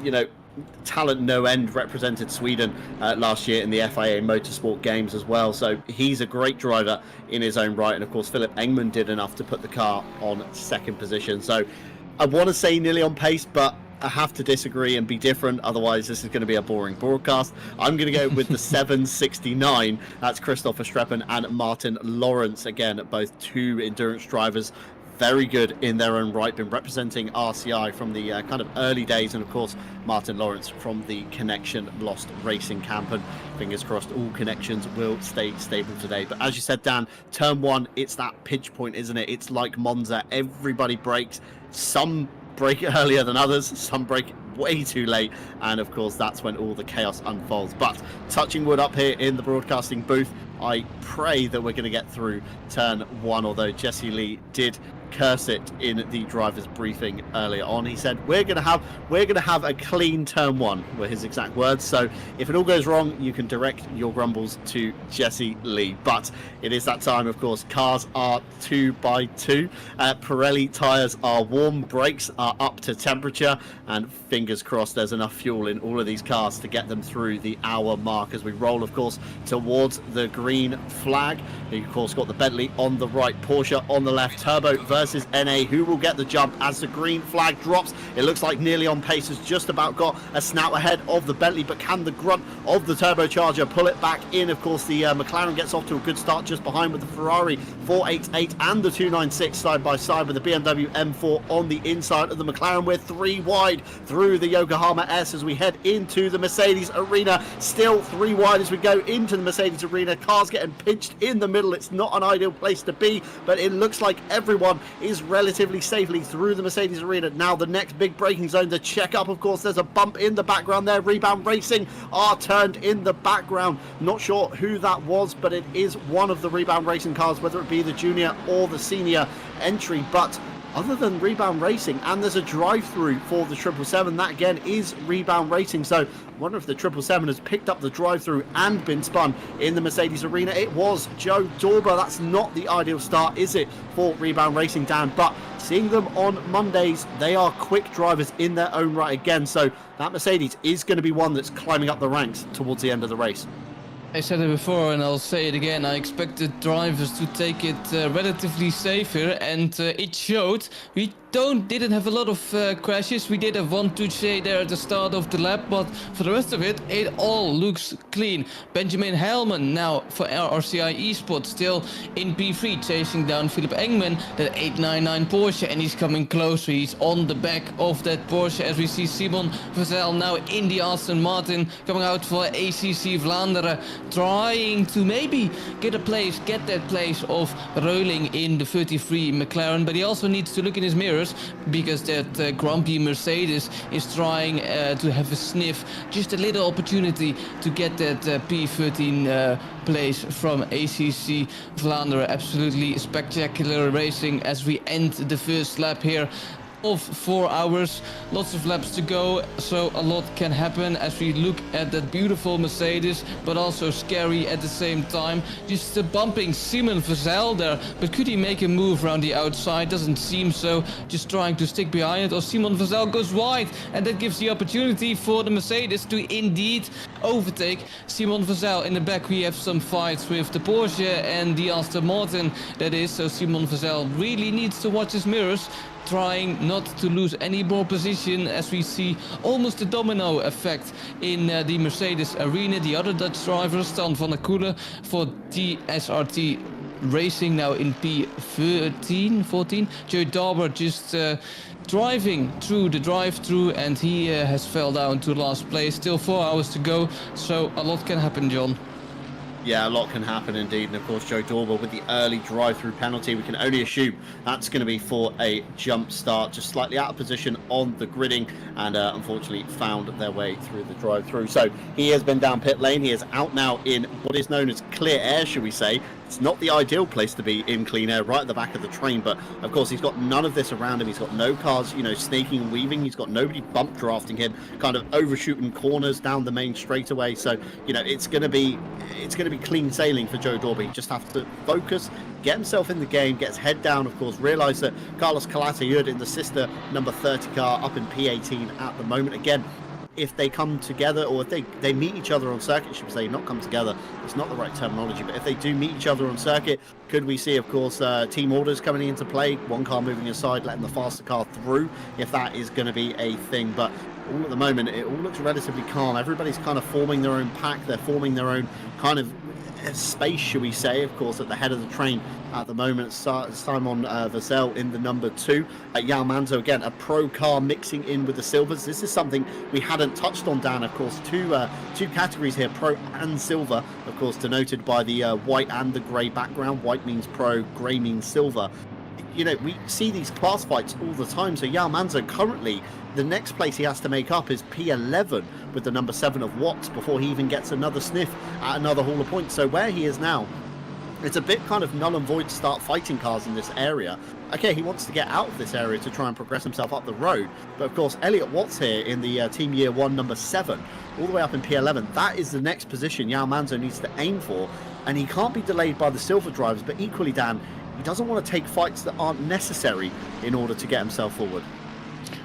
talent no end, represented Sweden last year in the FIA Motorsport Games as well, so he's a great driver in his own right. And of course Philip Engman did enough to put the car on second position, so I want to say nearly on pace, but I have to disagree and be different, otherwise this is going to be a boring broadcast. I'm going to go with the 769. That's Christopher Streppen and Martin Lawrence, again both two endurance drivers, very good in their own right, been representing RCI from the kind of early days, and of course Martin Lawrence from the Connection Lost Racing camp, and fingers crossed all connections will stay stable today. But as you said, Dan, turn one, it's that pinch point, isn't it? It's like Monza, everybody breaks. Some break it earlier than others, some break it way too late, and of course that's when all the chaos unfolds. But touching wood up here in the broadcasting booth, I pray that we're going to get through turn one, although Jesse Lee did curse it in the driver's briefing earlier on. He said we're going to have a clean turn one, were his exact words. So if it all goes wrong, you can direct your grumbles to Jesse Lee. But it is that time, of course. Cars are 2x2. Pirelli tyres are warm, brakes are up to temperature, and fingers crossed there's enough fuel in all of these cars to get them through the hour mark as we roll, of course, towards the green flag. You, of course, got the Bentley on the right, Porsche on the left, turbo versus NA. Who will get the jump as the green flag drops? It looks like Nearly On Pace has just about got a snout ahead of the Bentley, but can the grunt of the turbocharger pull it back in? Of course, the McLaren gets off to a good start just behind with the Ferrari 488 and the 296 side by side with the BMW M4 on the inside of the McLaren. We're 3 wide through the Yokohama S as we head into the Mercedes arena. Still 3 wide as we go into the Mercedes arena. Cars getting pinched in the middle. It's not an ideal place to be, but it looks like everyone is relatively safely through the Mercedes arena. Now the next big braking zone to check up. Of course, there's a bump in the background there. Rebound Racing are turned in the background. Not sure who that was, but it is one of the Rebound Racing cars, whether it be the junior or the senior entry. But other than Rebound Racing, and there's a drive-through for the 777, that again is Rebound Racing. So I wonder if the 777 has picked up the drive-through and been spun in the Mercedes arena. It was Joe Dorber. That's not the ideal start, is it, for Rebound Racing, Dan? But seeing them on Mondays, they are quick drivers in their own right again. So that Mercedes is going to be one that's climbing up the ranks towards the end of the race. I said it before and I'll say it again. I expected drivers to take it relatively safer, and it showed. We didn't have a lot of crashes. We did have one touche there at the start of the lap, but for the rest of it, it all looks clean. Benjamin Hellman now for our RCI eSport still in P3, chasing down Philip Engman, that 899 Porsche, and he's coming closer. He's on the back of that Porsche as we see Simon Vazel now in the Aston Martin coming out for ACC Vlaanderen, trying to maybe get that place of Reuling in the 33 McLaren, but he also needs to look in his mirrors because that grumpy Mercedes is trying to have a sniff, just a little opportunity to get that P13 place from ACC Vlaanderen. Absolutely spectacular racing as we end the first lap here of 4 hours. Lots of laps to go, so a lot can happen as we look at that beautiful Mercedes, but also scary at the same time. Just bumping Simon Vazel there, but could he make a move around the outside? Doesn't seem so. Just trying to stick behind it, or Simon Vazel goes wide, and that gives the opportunity for the Mercedes to indeed overtake Simon Vazel. In the back we have some fights with the Porsche and the Aston Martin, that is, so Simon Vazel really needs to watch his mirrors, trying not to lose any more position as we see almost a domino effect in the Mercedes arena. The other Dutch driver, Stan van der Koelen for DSRT Racing, now in P14. Joe Dauber just driving through the drive-through, and he has fell down to last place. Still 4 hours to go, so a lot can happen, John. Yeah, a lot can happen indeed, and of course Joe Dorber with the early drive-through penalty. We can only assume that's going to be for a jump start, just slightly out of position on the gridding, and unfortunately found their way through the drive-through. So he has been down pit lane. He is out now in what is known as clear air, shall we say. It's not the ideal place to be in clean air, right at the back of the train, but of course he's got none of this around him. He's got no cars, snaking and weaving. He's got nobody bump drafting him, kind of overshooting corners down the main straightaway. So it's going to be clean sailing for Joe Dorby. He just has to focus, get himself in the game, get his head down, of course, realise that Carlos Calatayud in the sister number 30 car up in P18 at the moment. Again, if they come together, or if they meet each other on circuit, should we say, not come together, it's not the right terminology, but if they do meet each other on circuit, could we see, of course, team orders coming into play, one car moving aside, letting the faster car through, if that is going to be a thing. But all at the moment, it all looks relatively calm. Everybody's kind of forming their own pack, they're forming their own kind of space, shall we say, of course, at the head of the train at the moment. Simon Vazel in the number 2. Yao Manzo, again, a pro car mixing in with the silvers. This is something we hadn't touched on, Dan. Of course, two categories here, pro and silver, of course, denoted by the white and the grey background. White means pro, grey means silver. We see these class fights all the time. So Yao Manzo currently, the next place he has to make up is P11 with the number 7 of Watts before he even gets another sniff at another haul of points. So where he is now, it's a bit kind of null and void to start fighting cars in this area. Okay, he wants to get out of this area to try and progress himself up the road. But of course, Elliot Watts here in the Team Year 1 number 7, all the way up in P11. That is the next position Yao Manzo needs to aim for. And he can't be delayed by the silver drivers. But equally, Dan, he doesn't want to take fights that aren't necessary in order to get himself forward.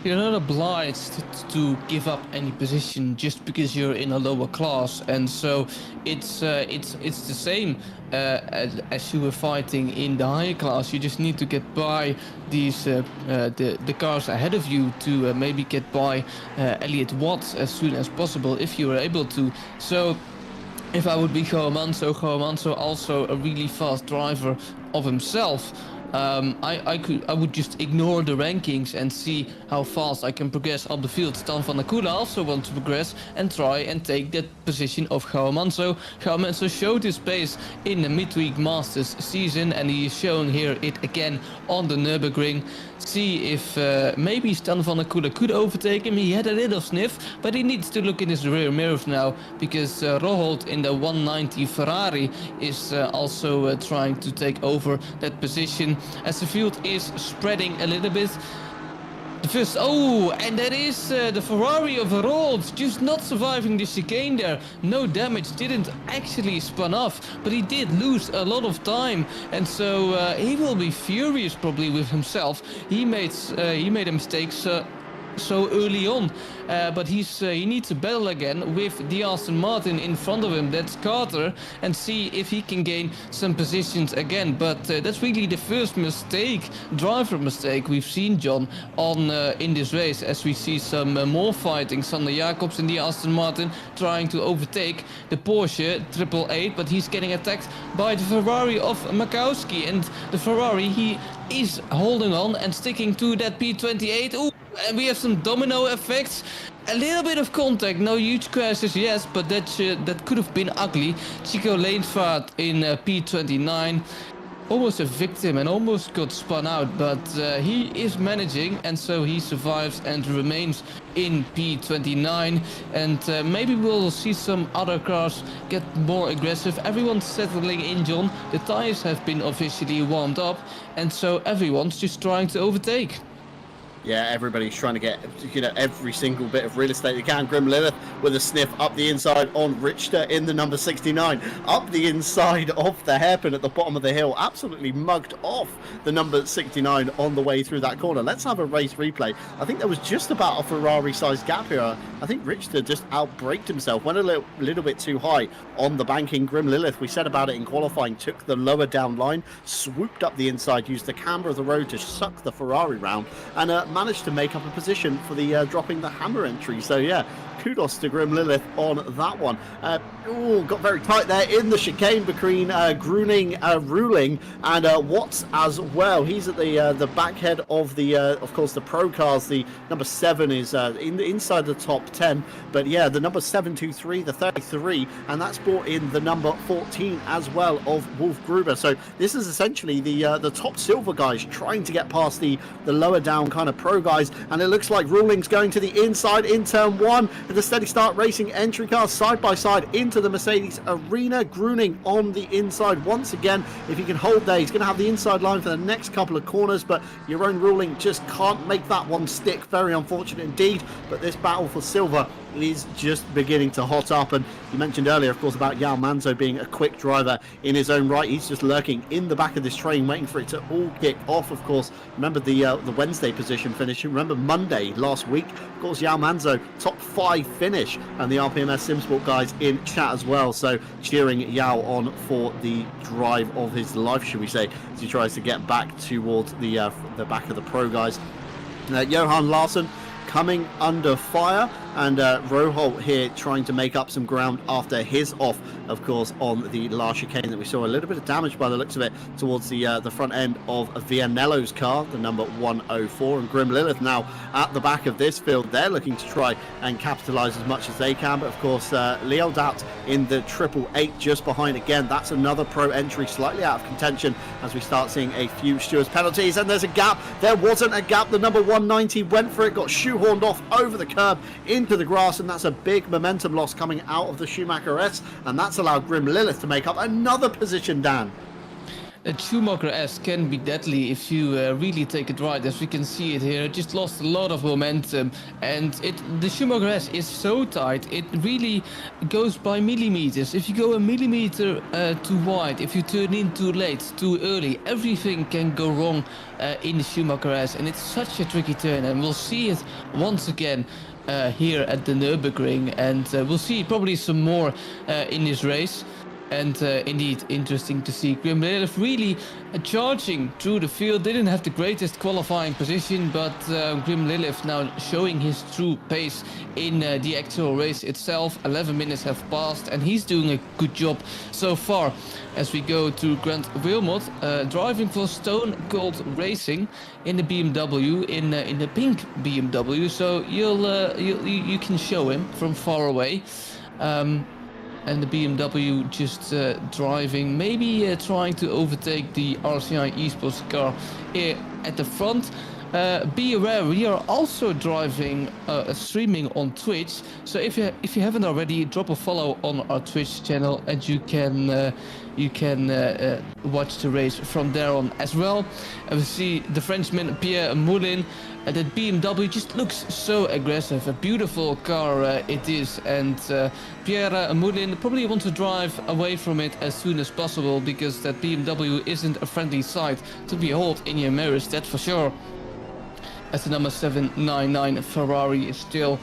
you're not obliged to give up any position just because you're in a lower class, and so it's the same as you were fighting in the higher class. You just need to get by these the cars ahead of you to maybe get by Elliott Watts as soon as possible if you were able to. So if I would be João also a really fast driver of himself, I would just ignore the rankings and see how fast I can progress up the field. Stan van der Kuele also wants to progress and try and take that position of João Manso. João Manso showed his pace in the midweek Masters season, and he is showing here it again on the Nurburgring. See if maybe Stan van der Kuele could overtake him. He had a little sniff, but he needs to look in his rear mirrors now, because Roholt in the 190 Ferrari is also trying to take over that position as the field is spreading a little bit. The first, and that is the Ferrari of Roholt, just not surviving the chicane there. No damage, didn't actually spun off, but he did lose a lot of time, and so he will be furious probably with himself. He made a mistake so early on, but he needs to battle again with the Aston Martin in front of him. That's Carter, and see if he can gain some positions again. But that's really the first driver mistake we've seen, John, on in this race, as we see some more fighting. Sander Jacobs in the Aston Martin trying to overtake the Porsche 888, but he's getting attacked by the Ferrari of Makowski, and the Ferrari, he is holding on and sticking to that P28. Ooh, and we have some domino effects. A little bit of contact, no huge crashes, yes, but that could have been ugly. Chico Leenvaart in P29, almost a victim and almost got spun out, but he is managing, and so he survives and remains in P29. And maybe we'll see some other cars get more aggressive. Everyone's settling in, John. The tires have been officially warmed up, and so everyone's just trying to overtake. Yeah, everybody's trying to get, every single bit of real estate they can. Grim Lilith with a sniff up the inside on Richter in the number 69. Up the inside of the hairpin at the bottom of the hill. Absolutely mugged off the number 69 on the way through that corner. Let's have a race replay. I think there was just about a Ferrari-sized gap here. I think Richter just outbraked himself. Went a little bit too high on the banking. Grim Lilith, we said about it in qualifying, took the lower down line, swooped up the inside, used the camber of the road to suck the Ferrari round, and managed to make up a position for the dropping the hammer entry. So yeah, kudos to Grim Lilith on that one. Got very tight there in the chicane between Gruning, Ruling, and Watts as well. He's at the back head of the, of course, the pro cars. The number 7 is inside the top 10, but yeah, the number 723, the 33, and that's brought in the number 14 as well of Wolf Gruber. So this is essentially the top silver guys trying to get past the lower down kind of pro guys, and it looks like Ruling's going to the inside in turn 1. The Steady Start Racing entry cars side by side into the Mercedes arena. Gruning on the inside once again. If he can hold there, he's going to have the inside line for the next couple of corners, but your own Ruling just can't make that one stick. Very unfortunate indeed, but this battle for silver is just beginning to hot up. And you mentioned earlier, of course, about João Manso being a quick driver in his own right. He's just lurking in the back of this train, waiting for it to all kick off. Of course, remember the Wednesday position finish. Remember Monday last week, of course, João Manso top 5 finish, and the RPMS Simsport guys in chat as well. So cheering João on for the drive of his life, should we say, as he tries to get back towards the back of the pro guys. Johan Larsson coming under fire, and Roholt here trying to make up some ground after his off, of course, on the last chicane that we saw. A little bit of damage by the looks of it towards the front end of Vianello's car, the number 104, and Grim Lilith now at the back of this field. They're looking to try and capitalise as much as they can, but of course Leo Dat in the 888 just behind again. That's another pro entry slightly out of contention as we start seeing a few stewards penalties, and there's a gap. There wasn't a gap. The number 190 went for it, got shoehorned off over the curb into the grass, and that's a big momentum loss coming out of the Schumacher S, and that's allowed Grim Lilith to make up another position, Dan. That Schumacher S can be deadly if you really take it right, as we can see it here. It just lost a lot of momentum, and the Schumacher S is so tight, it really goes by millimeters. If you go a millimeter too wide, if you turn in too late, too early, everything can go wrong in the Schumacher S, and it's such a tricky turn, and we'll see it once again here at the Nurburgring, and we'll see probably some more in this race. And indeed, interesting to see Grim Lilith really charging through the field. Didn't have the greatest qualifying position, but Grim Lilith now showing his true pace in the actual race itself. 11 minutes have passed, and he's doing a good job so far. As we go to Grant Wilmot, driving for Stone Cold Racing in the BMW, in the pink BMW. So you can show him from far away. And the BMW just driving, maybe trying to overtake the RCI esports car here at the front. Be aware, we are also driving streaming on Twitch, so if you haven't already, drop a follow on our Twitch channel, and you can watch the race from there on as well. And we see the Frenchman Pierre Moulin. That BMW just looks so aggressive. A beautiful car it is, and Pierre Moulin probably wants to drive away from it as soon as possible, because that BMW isn't a friendly sight to behold in your mirrors, that's for sure. As the number 799 Ferrari is still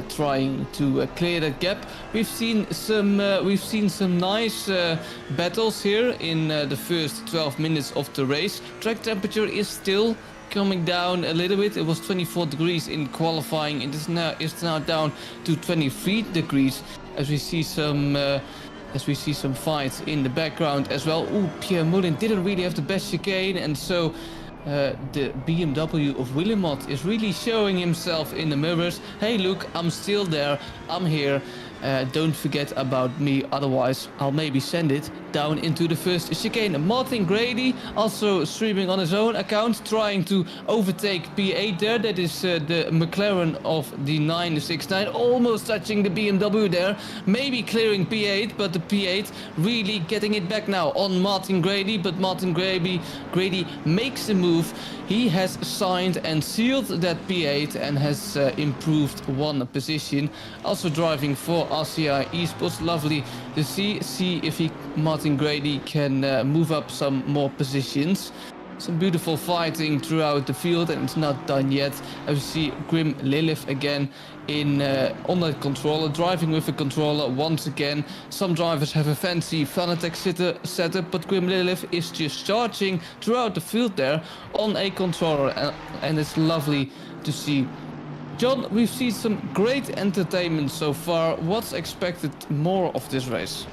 trying to clear that gap. We've seen some nice battles here in the first 12 minutes of the race. Track temperature is still coming down a little bit. It was 24 degrees in qualifying. It's now down to 23 degrees, as we see some fights in the background as well. Ooh, Pierre Moulin didn't really have the best chicane, and so the BMW of Willemot is really showing himself in the mirrors. Hey, look, I'm still there. I'm here. Don't forget about me, otherwise I'll maybe send it down into the first chicane. Martin Grady also streaming on his own account, trying to overtake P8 there. That is the McLaren of the 969, almost touching the BMW there, maybe clearing P8, but the P8 really getting it back now on Martin Grady. But Martin Grady makes the move. He has signed and sealed that P8 and has improved one position. Also driving for RCI esports. Lovely to see if Martin Grady can move up some more positions. Some beautiful fighting throughout the field, and it's not done yet. As we see Grim Lilith again on that controller, driving with a controller once again. Some drivers have a fancy Fanatec setup, but Grim Lilith is just charging throughout the field there on a controller, and it's lovely to see. John, we've seen some great entertainment so far. What's expected more of this race?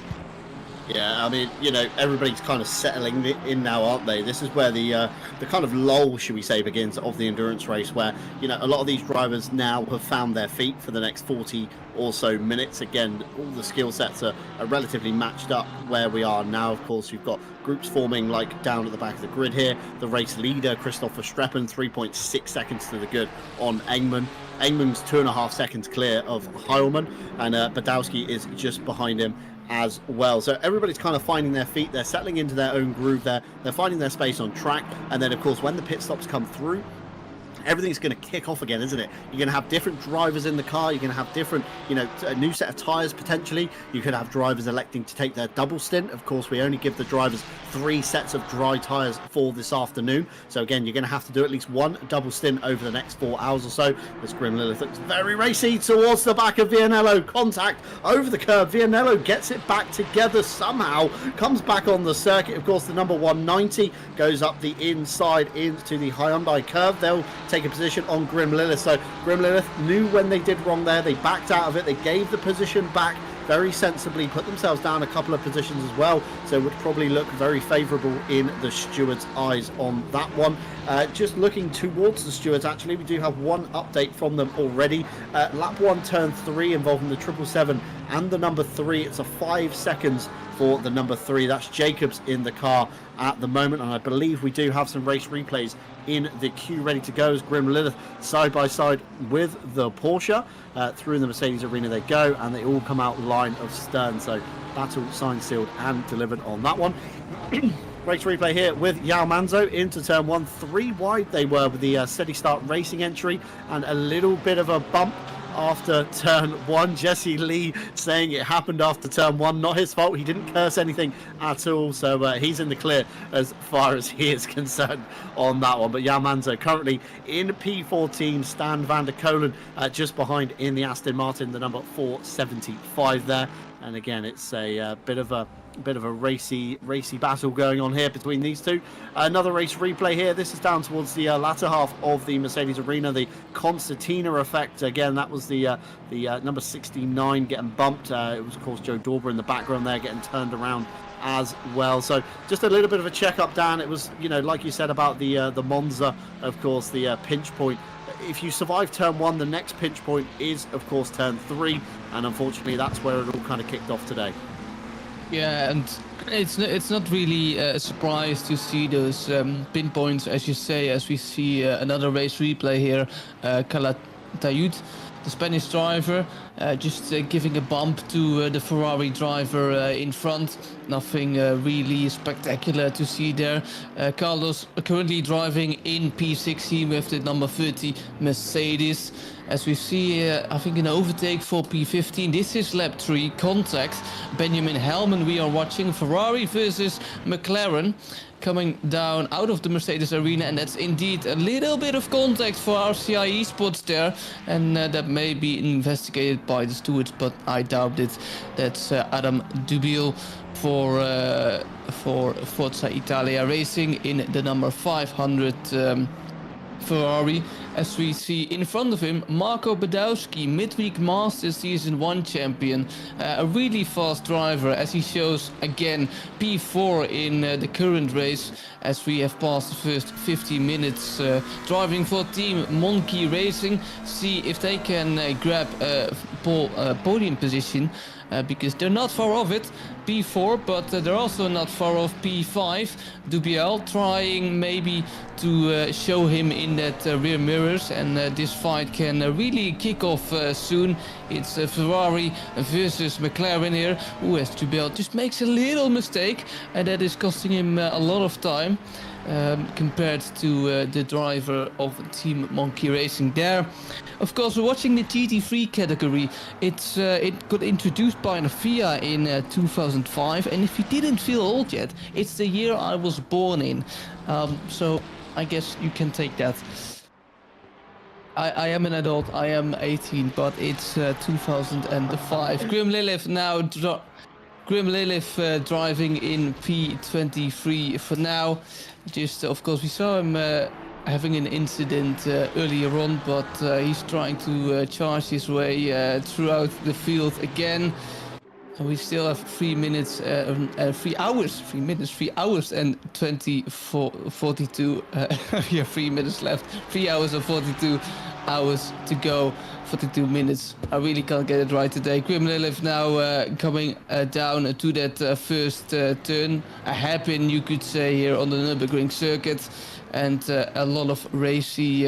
Yeah, I mean, you know, everybody's kind of settling in now, aren't they? This is where the kind of lull, should we say, begins of the endurance race, where, you know, a lot of these drivers now have found their feet for the next 40 or so minutes. Again, all the skill sets are relatively matched up where we are now. Of course, you've got groups forming like down at the back of the grid here. The race leader, Christopher Streppen, 3.6 seconds to the good on Engman. Engman's 2.5 seconds clear of Heilman, and Badowski is just behind him as well. So everybody's kind of finding their feet. They're settling into their own groove. They're finding their space on track. And then, of course, when the pit stops come through, everything's going to kick off again, isn't it? You're going to have different drivers in the car. You're going to have different, you know, a new set of tyres potentially. You could have drivers electing to take their double stint. Of course, we only give the drivers 3 sets of dry tyres for this afternoon. So again, you're going to have to do at least 1 double stint over the next 4 hours or so. This Grim Lilith looks very racy towards the back of Vianello. Contact over the curb. Vianello gets it back together somehow. Comes back on the circuit. Of course, the number 190 goes up the inside into the Hyundai curve. They'll take a position on Grim Lilith. So Grim Lilith knew when they did wrong there. They backed out of it. They gave the position back very sensibly, put themselves down a couple of positions as well. So it would probably look very favourable in the stewards' eyes on that one. Just looking towards the stewards, actually, we do have one update from them already. Lap 1, turn 3, involving the 777 and the number 3. It's a 5 seconds for the number 3. That's Jacobs in the car at the moment, and I believe we do have some race replays in the queue ready to go as Grim Lilith side by side with the Porsche. Through the Mercedes arena they go, and they all come out line of stern. So battle signed, sealed and delivered on that one. Race replay here with Yao Manzo into turn 1. 3 wide they were with the Steady Start Racing entry, and a little bit of a bump after turn 1. Jesse Lee saying it happened after turn 1. Not his fault. He didn't curse anything at all. So he's in the clear as far as he is concerned on that one. But Yao Manzo currently in P14. Stan van der Kolen just behind in the Aston Martin, the number 475 there. And again, it's a bit of a racy battle going on here between these two. Another race replay here. This is down towards the latter half of the Mercedes arena. The Concertina effect again. That was the number 69 getting bumped. It was of course Joe Dorber in the background there getting turned around as well. So just a little bit of a check up, Dan. It was, you know, like you said about the Monza, of course, the pinch point. If you survive turn 1, the next pinch point is of course turn 3, and unfortunately that's where it all kind of kicked off today. Yeah, and it's not really a surprise to see those pinpoints, as you say, as we see another race replay here. Calatayud, the Spanish driver, just giving a bump to the Ferrari driver in front. Nothing really spectacular to see there. Carlos currently driving in P16 with the number 30 Mercedes. As we see, I think an overtake for P15. This is lap 3, contact. Benjamin Hellman we are watching. Ferrari versus McLaren coming down out of the Mercedes arena, and that's indeed a little bit of contact for RCI Esports there, and that may be investigated by the stewards, but I doubt it. That's Adam Dubil for Forza Italia Racing in the number 500 Ferrari. As we see in front of him, Marco Badowski, midweek Masters Season 1 champion, a really fast driver, as he shows again P4 in the current race, as we have passed the first 50 minutes driving for Team Monkey Racing. See if they can grab a podium position, because they're not far off it, P4, but they're also not far off P5. Dubiel trying maybe to show him in that rear mirrors, and this fight can really kick off soon. It's Ferrari versus McLaren here. Ooh, as Dubiel just makes a little mistake, and that is costing him a lot of time. Compared to the driver of Team Monkey Racing there. Of course, we're watching the GT3 category. It got introduced by FIA in 2005, and if you didn't feel old yet, it's the year I was born in. So I guess you can take that. I am an adult, I am 18, but it's 2005. Grim Lilith now driving in P23 for now. Just, of course, we saw him having an incident earlier on, but he's trying to charge his way throughout the field again. And we still have 3 minutes, 3 hours and 42. Yeah, 3 minutes left. 3 hours and 42 hours to go. 42 minutes. I really can't get it right today. Grim Lilith now coming down to that first turn. A hairpin, you could say, here on the Nurburgring circuit. And a lot of racy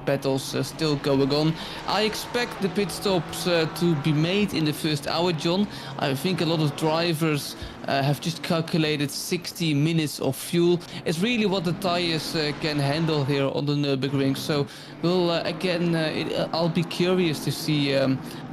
battles still going on. I expect the pit stops to be made in the first hour, John. I think a lot of drivers have just calculated 60 minutes of fuel. It's really what the tires can handle here on the Nürburgring. So we'll I'll be curious to see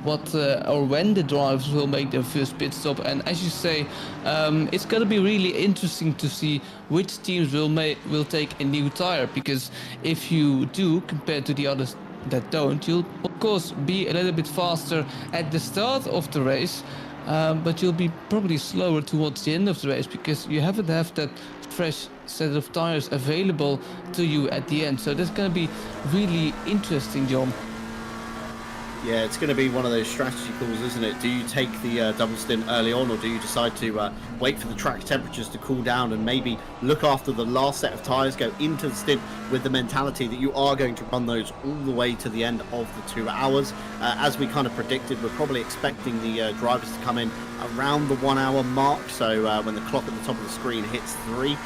what or when the drivers will make their first pit stop. And as you say, it's going to be really interesting to see which teams will take a new tire, because if you do, compared to the others that don't, you'll of course be a little bit faster at the start of the race, but you'll be probably slower towards the end of the race, because you haven't have that fresh set of tires available to you at the end. So that's going to be really interesting, John. Yeah, it's going to be one of those strategy calls, isn't it? Do you take the double stint early on, or do you decide to wait for the track temperatures to cool down and maybe look after the last set of tyres, go into the stint with the mentality that you are going to run those all the way to the end of the 2 hours? As we kind of predicted, we're probably expecting the drivers to come in around the 1 hour mark. So when the clock at the top of the screen hits 3,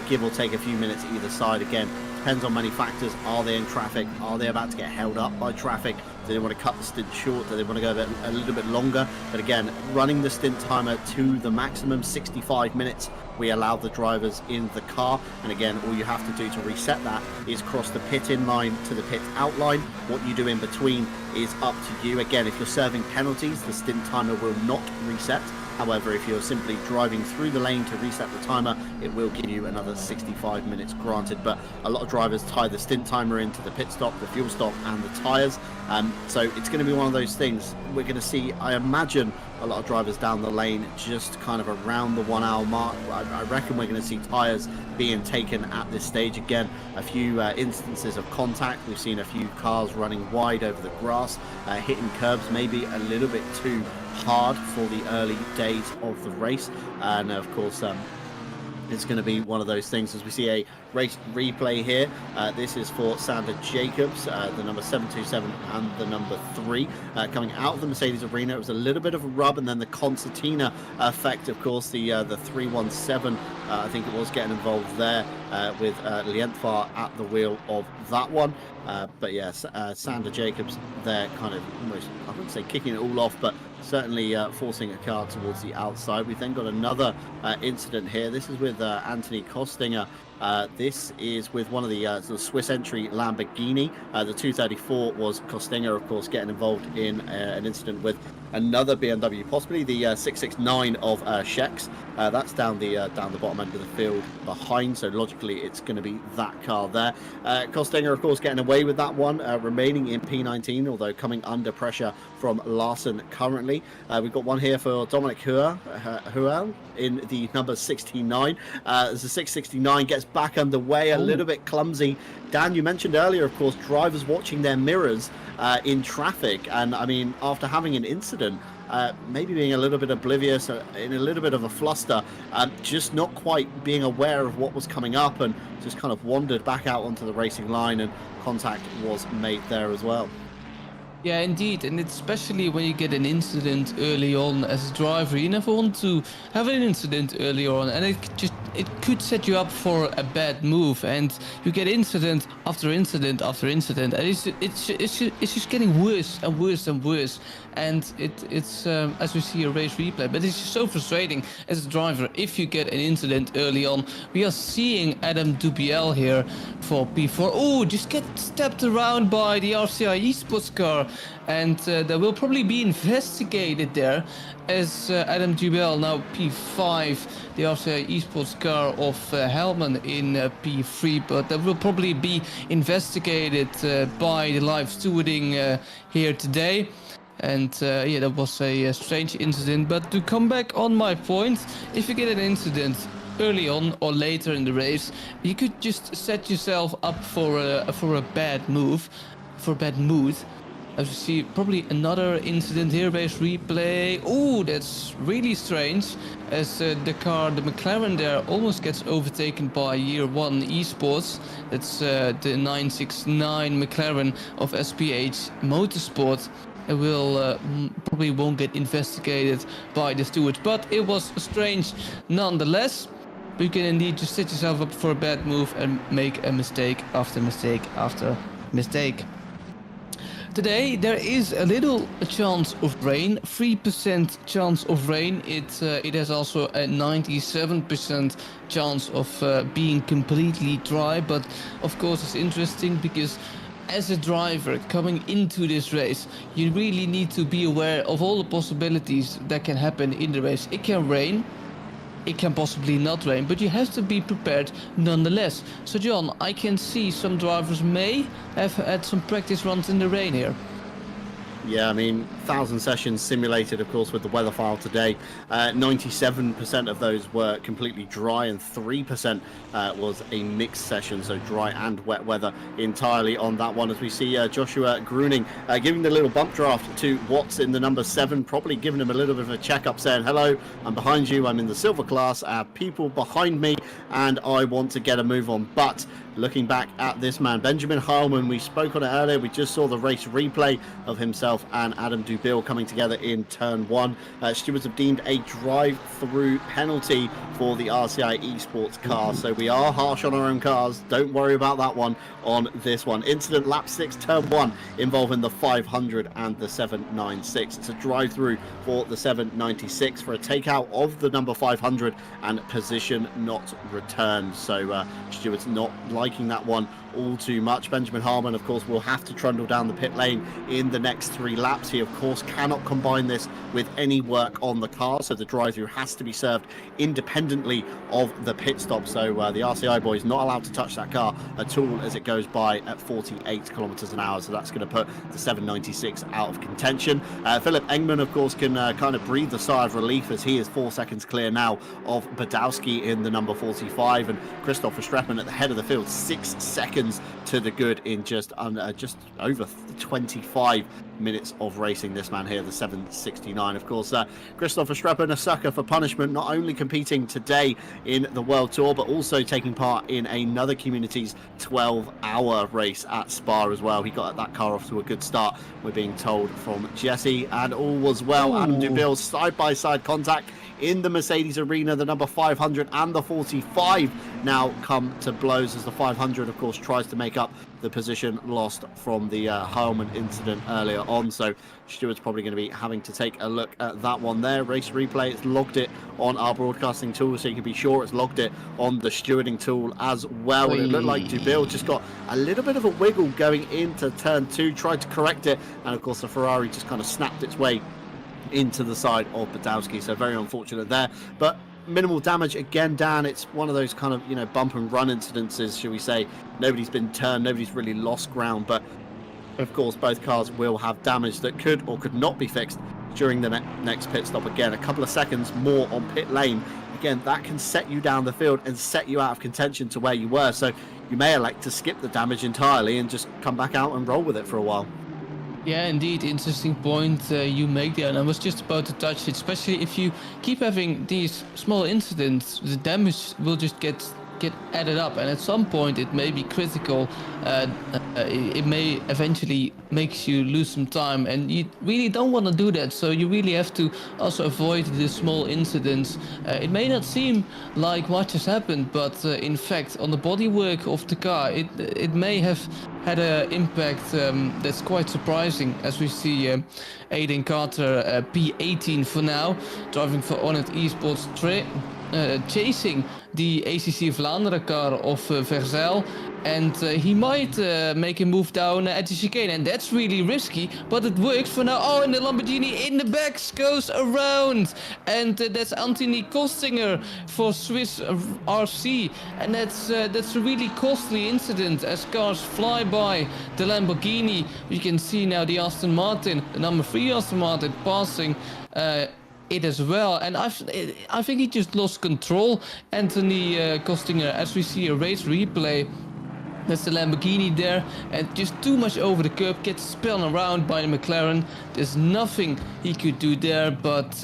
give or take a few minutes either side again. depends on many factors. Are they in traffic? Are they about to get held up by traffic? Do they want to cut the stint short? Do they want to go a little bit longer? But again, running the stint timer to the maximum 65 minutes, we allow the drivers in the car. And again, all you have to do to reset that is cross the pit in line to the pit out line. What you do in between is up to you. Again, if you're serving penalties, the stint timer will not reset. However, if you're simply driving through the lane to reset the timer, it will give you another 65 minutes granted. But a lot of drivers tie the stint timer into the pit stop, the fuel stop and the tyres. So it's going to be one of those things. We're going to see, I imagine, a lot of drivers down the lane just kind of around the 1 hour mark. I reckon we're going to see tyres being taken at this stage. Again, a few instances of contact. We've seen a few cars running wide over the grass, hitting curbs maybe a little bit too hard for the early days of the race. And of course, it's going to be one of those things as we see a race replay here. This is for Sander Jacobs, the number 727 and the number 3 coming out of the Mercedes arena. It was a little bit of a rub, and then the concertina effect, of course, the 317 I think it was getting involved there with Lienthal at the wheel of that one. But yes, Sander Jacobs there kind of almost, I wouldn't say kicking it all off, but certainly forcing a car towards the outside. We've then got another incident here. This is with Anthony Kostinger. This is with one of the sort of Swiss entry Lamborghini. The 234 was Kostinger, of course, getting involved in an incident with another BMW, possibly the 669 of Scheck's. That's down the bottom end of the field behind, so logically it's going to be that car there. Kostinger, of course, getting away with that one, remaining in P19, although coming under pressure from Larson currently. We've got one here for Dominic Huel in the number 69. As the 669 gets back underway, a little bit clumsy. Dan, you mentioned earlier, of course, drivers watching their mirrors in traffic, and I mean, after having an incident, maybe being a little bit oblivious, in a little bit of a fluster, just not quite being aware of what was coming up, and just kind of wandered back out onto the racing line, and contact was made there as well. Yeah, indeed, and especially when you get an incident early on as a driver, you never want to have an incident early on, and it could set you up for a bad move, and you get incident after incident after incident, and it's just getting worse and worse and worse, and it's as we see a race replay, but it's just so frustrating as a driver if you get an incident early on. We are seeing Adam Dubiel here for P4. Oh, just get stepped around by the RCI esports car, and that will probably be investigated there as Adam Dubiel now P5, the RCI esports car of Hellman in P3, but that will probably be investigated by the live stewarding here today. And yeah, that was a strange incident. But to come back on my point, if you get an incident early on or later in the race, you could just set yourself up for a bad move, for a bad mood. As you see, probably another incident here, race replay. Oh, that's really strange, as the McLaren there almost gets overtaken by Year 1 Esports. That's the 969 McLaren of SPH Motorsport. It will probably won't get investigated by the stewards, but it was strange nonetheless. You can indeed just set yourself up for a bad move and make a mistake after mistake after mistake. Today there is a little chance of rain, 3% chance of rain. It has also a 97% chance of being completely dry, but of course it's interesting because as a driver coming into this race, you really need to be aware of all the possibilities that can happen in the race. It can rain, it can possibly not rain, but you have to be prepared nonetheless. So John, I can see some drivers may have had some practice runs in the rain here. Yeah, I mean, 1,000 sessions simulated, of course, with the weather file today. 97% of those were completely dry, and 3% was a mixed session, so dry and wet weather entirely on that one. As we see Joshua Gruning giving the little bump draft to Watts in the number 7, probably giving him a little bit of a check-up, saying, hello, I'm behind you, I'm in the silver class, people behind me, and I want to get a move on. But looking back at this man, Benjamin Heilman, we spoke on it earlier, we just saw the race replay of himself and Adam Dubil coming together in turn 1. Stewards have deemed a drive-through penalty for the RCI Esports car, so we are harsh on our own cars. Don't worry about that one on this one. Incident lap 6, turn 1, involving the 500 and the 796. It's a drive-through for the 796 for a takeout of the number 500 and position not returned. So Stewards not liking that one all too much. Benjamin Harmon, of course, will have to trundle down the pit lane in the next 3 laps. He, of course, cannot combine this with any work on the car, so the drive-through has to be served independently of the pit stop. So the RCI boys not allowed to touch that car at all as it goes by at 48 kilometers an hour. So that's going to put the 796 out of contention. Philip Engman, of course, can kind of breathe a sigh of relief as he is 4 seconds clear now of Badowski in the number 45, and Christopher Streppman at the head of the field, 6 seconds to the good in just over 25 minutes of racing. This man here, the 769. Of course, Christopher Streppman, a sucker for punishment, not only competing today in the World Tour, but also taking part in another community's 12-hour race at Spa as well. He got that car off to a good start, we're being told from Jesse, and all was well. Adam Dubil, side-by-side contact in the Mercedes arena. The number 500 and the 45 now come to blows as the 500, of course, tries to make up the position lost from the Heilmann incident earlier on. So Stewart's probably going to be having to take a look at that one there. Race replay, it's logged it on our broadcasting tool, so you can be sure it's logged it on the stewarding tool as well. And it looked like Dubil just got a little bit of a wiggle going into turn 2, tried to correct it, and of course the Ferrari just kind of snapped its way into the side of Badowski. So very unfortunate there, but minimal damage again, Dan. It's one of those kind of, you know, bump and run incidences, shall we say. Nobody's been turned, nobody's really lost ground, but of course both cars will have damage that could or could not be fixed during the next pit stop. Again, a couple of seconds more on pit lane, again, that can set you down the field and set you out of contention to where you were. So you may elect to skip the damage entirely and just come back out and roll with it for a while. Yeah, indeed, interesting point you make there, and I was just about to touch it. Especially if you keep having these small incidents, the damage will just get added up, and at some point it may be critical. It may eventually makes you lose some time, and you really don't want to do that. So you really have to also avoid the small incidents. It may not seem like much has happened, but in fact, on the bodywork of the car, it may have had an impact that's quite surprising, as we see Aiden Carter, P18 for now, driving for Honest Esports, chasing the ACC Vlaanderen car of Verzeil, and he might make a move down at the chicane, and that's really risky, but it works for now. Oh, and the Lamborghini in the back goes around, and that's Anthony Kostinger for Swiss RC, and that's a really costly incident as cars fly by the Lamborghini. You can see now the Aston Martin, the number 3 Aston Martin, passing it as well, and I think he just lost control, Anthony Kostinger, as we see a race replay. That's the Lamborghini there, and just too much over the curb, gets spun around by the McLaren. There's nothing he could do there, but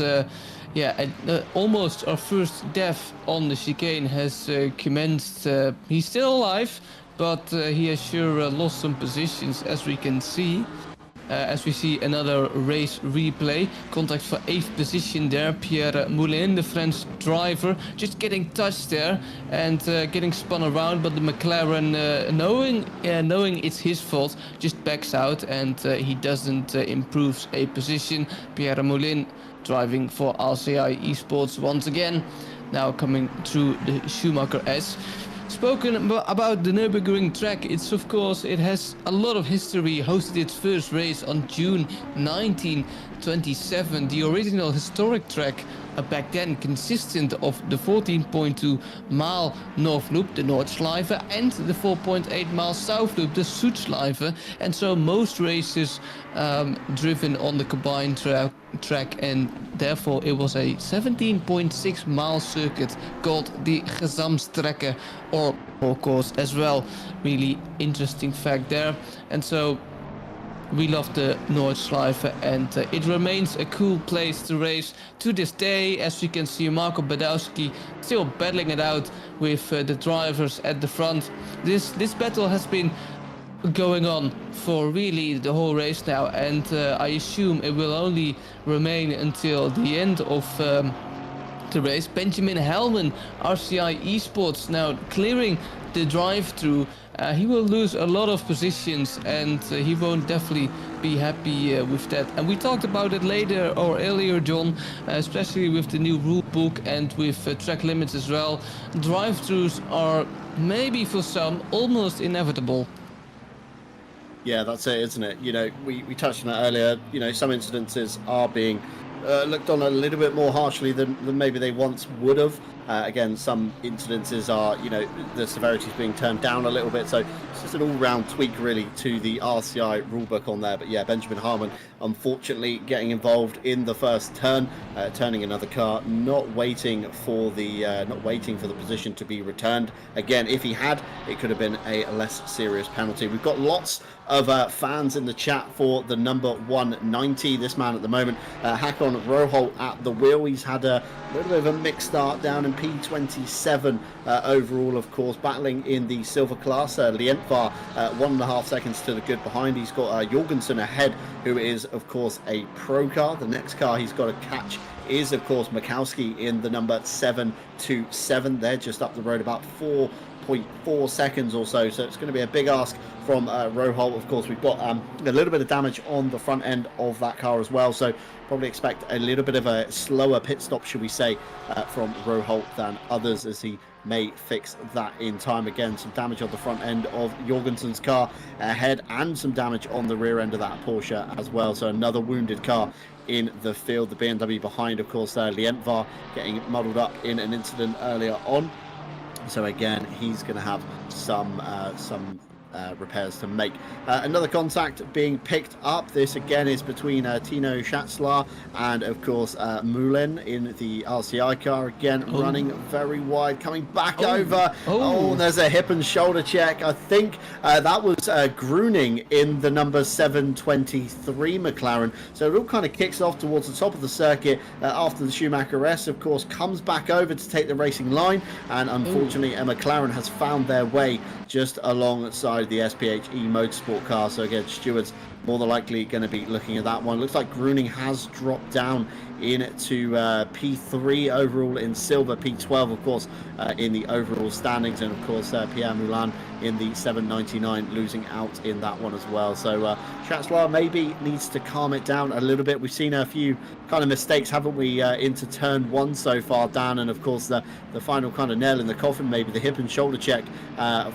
yeah, almost our first death on the chicane has commenced. He's still alive, but he has sure lost some positions, as we can see. As we see another race replay, contact for 8th position there, Pierre Moulin, the French driver, just getting touched there and getting spun around, but the McLaren, knowing it's his fault, just backs out, and he doesn't improve a position. Pierre Moulin driving for RCI Esports once again, now coming through the Schumacher S. Spoken about the Nurburgring track, it has a lot of history. Hosted its first race on June 1927. The original historic track back then consisted of the 14.2 mile North Loop, the Nordschleife, and the 4.8 mile South Loop, the Südschleife. And so most races driven on the combined track, and therefore it was a 17.6 mile circuit called the Gesamtstrecke, or course as well. Really interesting fact there. And so we love the Nordschleife, and it remains a cool place to race to this day. As you can see, Marco Badowski still battling it out with the drivers at the front. This battle has been going on for really the whole race now, and I assume it will only remain until the end of the race. Benjamin Hellman, RCI Esports, now clearing the drive-through. He will lose a lot of positions, and he won't definitely be happy with that. And we talked about it later or earlier, John, especially with the new rule book and with track limits as well. Drive-throughs are maybe for some almost inevitable. Yeah, that's it, isn't it? You know, we touched on that earlier. You know, some incidences are being looked on a little bit more harshly than maybe they once would have. Again, some incidences are, you know, the severity is being turned down a little bit. So it's just an all-round tweak, really, to the RCI rulebook on there. But yeah, Benjamin Harmon, unfortunately, getting involved in the first turn, turning another car, not waiting for the position to be returned. Again, if he had, it could have been a less serious penalty. We've got lots of fans in the chat for the number 190. This man at the moment, Hakon Roholt at the wheel. He's had a little bit of a mixed start down in P27 overall, of course, battling in the silver class. Lientvar 1.5 seconds to the good behind. He's got Jorgensen ahead, who is, of course, a pro car. The next car he's got to catch is, of course, Mikowski in the number 727. They're just up the road about 4.4 seconds or so. So it's going to be a big ask from Roholt. Of course, we've got a little bit of damage on the front end of that car as well. So probably expect a little bit of a slower pit stop, should we say, from Roholt than others, as he may fix that in time. Again, some damage on the front end of Jorgensen's car ahead, and some damage on the rear end of that Porsche as well. So another wounded car in the field. The BMW behind, of course, Lientvar getting muddled up in an incident earlier on. So again, he's going to have some repairs to make. Another contact being picked up. This again is between Tino Schatzlar and, of course, Moulin in the RCI car. Again, running very wide, coming back over. There's a hip and shoulder check. I think that was Gruning in the number 723 McLaren. So it all kind of kicks off towards the top of the circuit after the Schumacher S, of course, comes back over to take the racing line, and unfortunately a McLaren has found their way just alongside the SPHE Motorsport car. So again, stewards more than likely going to be looking at that one. Looks like Gruning has dropped down into P3 overall in silver, P12 of course in the overall standings, and of course Pierre Moulin in the 799 losing out in that one as well. So Schatzlar maybe needs to calm it down a little bit. We've seen a few kind of mistakes, haven't we, into turn one so far, Dan, and of course the final kind of nail in the coffin, maybe the hip and shoulder check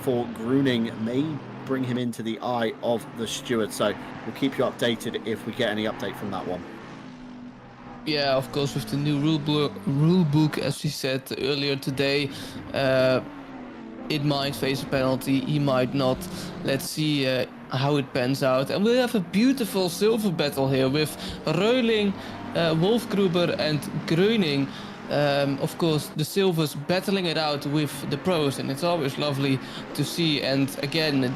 for Gruning may bring him into the eye of the steward. So we'll keep you updated if we get any update from that one. Yeah, of course, with the new rule book, as we said earlier today, it might face a penalty, he might not. Let's see how it pans out. And we'll have a beautiful silver battle here with Reuling, Wolfgruber and Gröning. Of course, the silvers battling it out with the pros, and it's always lovely to see. And again,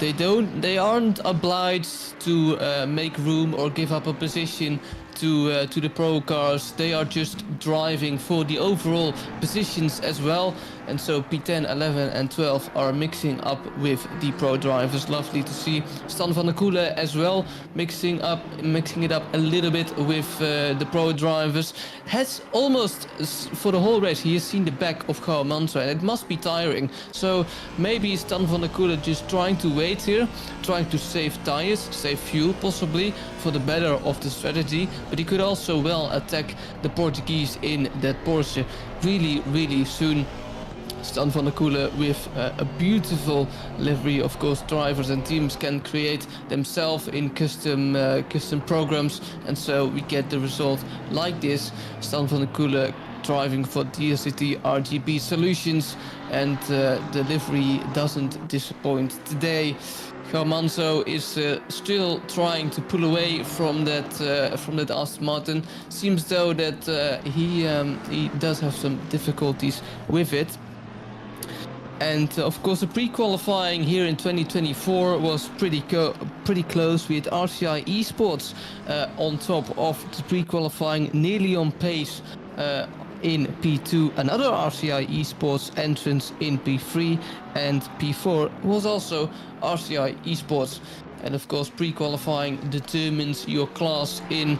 they aren't obliged to make room or give up a position to the pro cars. They are just driving for the overall positions as well. And so P10, 11 and 12 are mixing up with the pro drivers. Lovely to see. Stan van der Koelen as well mixing it up a little bit with the pro drivers. Has almost, for the whole race, he has seen the back of João Manso, and it must be tiring. So maybe Stan van der Koelen just trying to wait here, trying to save tires, save fuel possibly, for the better of the strategy. But he could also well attack the Portuguese in that Porsche really soon. Stan van der Koelen with a beautiful livery. Of course, drivers and teams can create themselves in custom programs, and so we get the result like this. Stan van der Koelen driving for DSCT RGB Solutions, and the livery doesn't disappoint today. João Manso is still trying to pull away from that Aston Martin. Seems though that he does have some difficulties with it. And of course, the pre-qualifying here in 2024 was pretty close. We had RCI Esports on top of the pre-qualifying, nearly on pace in P2, another RCI Esports entrance in P3, and P4 was also RCI Esports. And of course, pre-qualifying determines your class in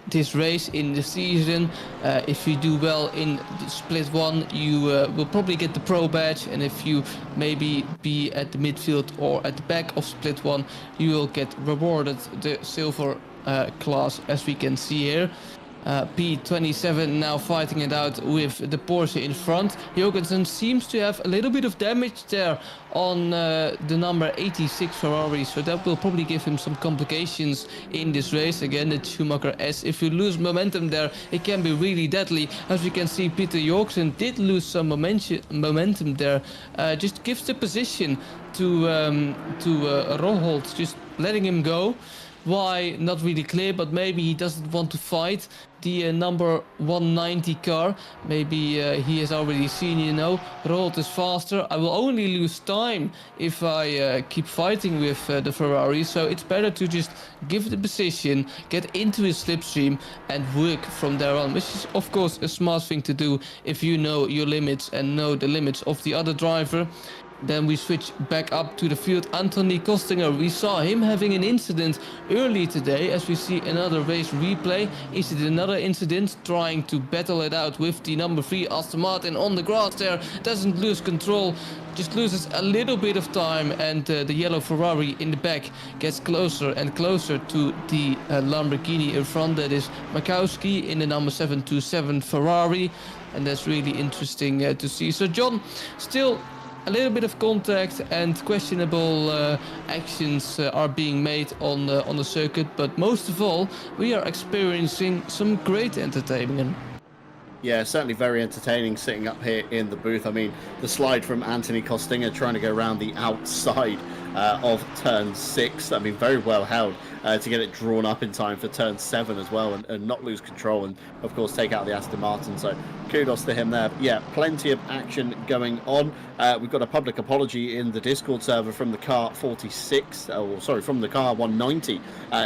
this race, in the season. If you do well in split 1, you will probably get the pro badge, and if you maybe be at the midfield or at the back of split 1, you will get rewarded the silver class, as we can see here. P27 now fighting it out with the Porsche in front. Jorgensen seems to have a little bit of damage there on the number 86 Ferrari, so that will probably give him some complications in this race. Again, the Schumacher S, if you lose momentum there, it can be really deadly. As we can see, Peter Jorgensen did lose some momentum there. Just gives the position to Roholt, just letting him go. Why, not really clear, but maybe he doesn't want to fight the number 190 car. Maybe he has already seen, you know, Roholt is faster. I will only lose time if I keep fighting with the Ferrari, so it's better to just give the position, get into his slipstream and work from there on, which is of course a smart thing to do if you know your limits and know the limits of the other driver. Then we switch back up to the field. Anthony Kostinger, we saw him having an incident early today. As we see another race replay, is it another incident? Trying to battle it out with the number 3 Aston Martin on the grass there. Doesn't lose control, just loses a little bit of time, and the yellow Ferrari in the back gets closer and closer to the Lamborghini in front. That is Makowski in the number 727 Ferrari, and that's really interesting to see. So John, still a little bit of contact and questionable actions are being made on the circuit, but most of all, we are experiencing some great entertainment. Yeah, certainly very entertaining sitting up here in the booth. I mean, the slide from Anthony Kostinger trying to go around the outside of turn 6. I mean, very well held to get it drawn up in time for turn 7 as well, and not lose control, and of course take out the Aston Martin. So kudos to him there. But yeah, plenty of action going on. We've got a public apology in the Discord server from the car 46, from the car 190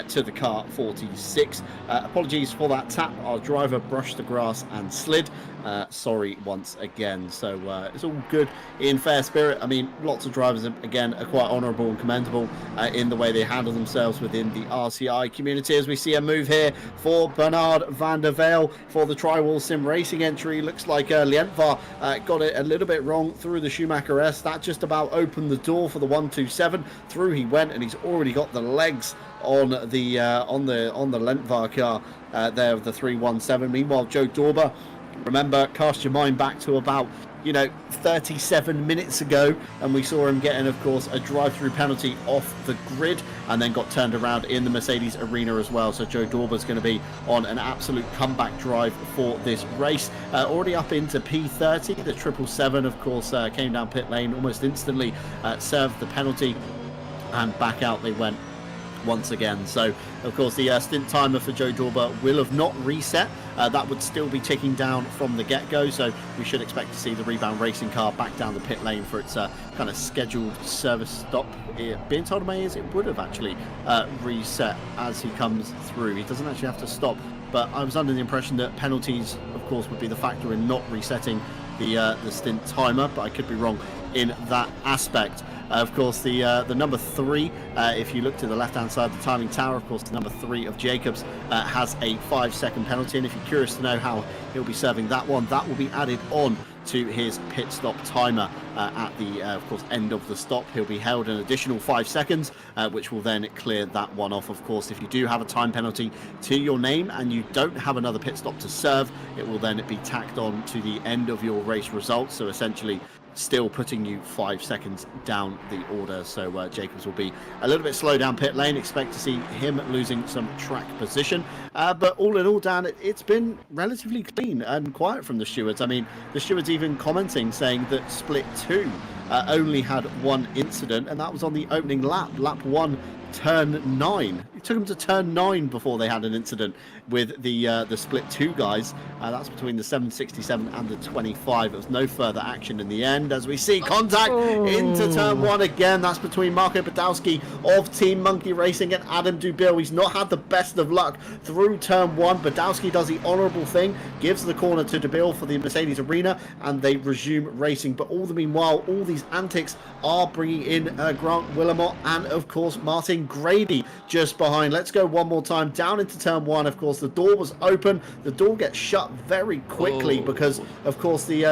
to the car 46. Apologies for that tap. Our driver brushed the grass and slid. Sorry once again. So it's all good in fair spirit. I mean, lots of drivers, again, are quite honourable and commendable in the way they handle themselves within the RCI community. As we see a move here for Bernard van der Velde for the Tri-Wall Sim Racing entry. Looks like Lientvar got it a little bit wrong through the Schumacher S. That just about opened the door for the 127. Through he went, and he's already got the legs on the Lientvar car there of the 317. Meanwhile, Joe Dorber, remember, cast your mind back to about 37 minutes ago, and we saw him getting, of course, a drive-through penalty off the grid, and then got turned around in the Mercedes arena as well. So Joe Dorber's going to be on an absolute comeback drive for this race. Already up into P30, the 777, of course, came down pit lane almost instantly, served the penalty, and back out they went once again. So of course the stint timer for Joe Dorber will have not reset. That would still be ticking down from the get-go, so we should expect to see the Rebound racing car back down the pit lane for its kind of scheduled service stop. Being told in my ears it would have actually reset as he comes through. He doesn't actually have to stop, but I was under the impression that penalties, of course, would be the factor in not resetting the stint timer, but I could be wrong in that aspect. Of course, the number 3, if you look to the left-hand side of the timing tower, of course, the number 3 of Jacobs has a 5-second penalty. And if you're curious to know how he'll be serving that one, that will be added on to his pit stop timer at the, of course, end of the stop. He'll be held an additional 5 seconds, which will then clear that one off. Of course, if you do have a time penalty to your name and you don't have another pit stop to serve, it will then be tacked on to the end of your race results. So essentially, still putting you 5 seconds down the order. So Jacobs will be a little bit slow down pit lane. Expect to see him losing some track position. But all in all, Dan, it's been relatively clean and quiet from the stewards. I mean, the stewards even commenting, saying that split 2 only had one incident, and that was on the opening lap, lap 1, turn 9. It took them to turn 9 before they had an incident with the split 2 guys. That's between the 767 and the 25. It was no further action in the end, as we see contact into turn 1 again. That's between Marco Badowski of Team Monkey Racing and Adam Dubil. He's not had the best of luck through turn 1. Badowski does the honourable thing, gives the corner to Dubil for the Mercedes Arena, and they resume racing. But all the meanwhile, all these antics are bringing in Grant Willamot and, of course, Martin Grady just behind. Let's go one more time down into turn 1. Of course, the door was open. The door gets shut very quickly because, of course, the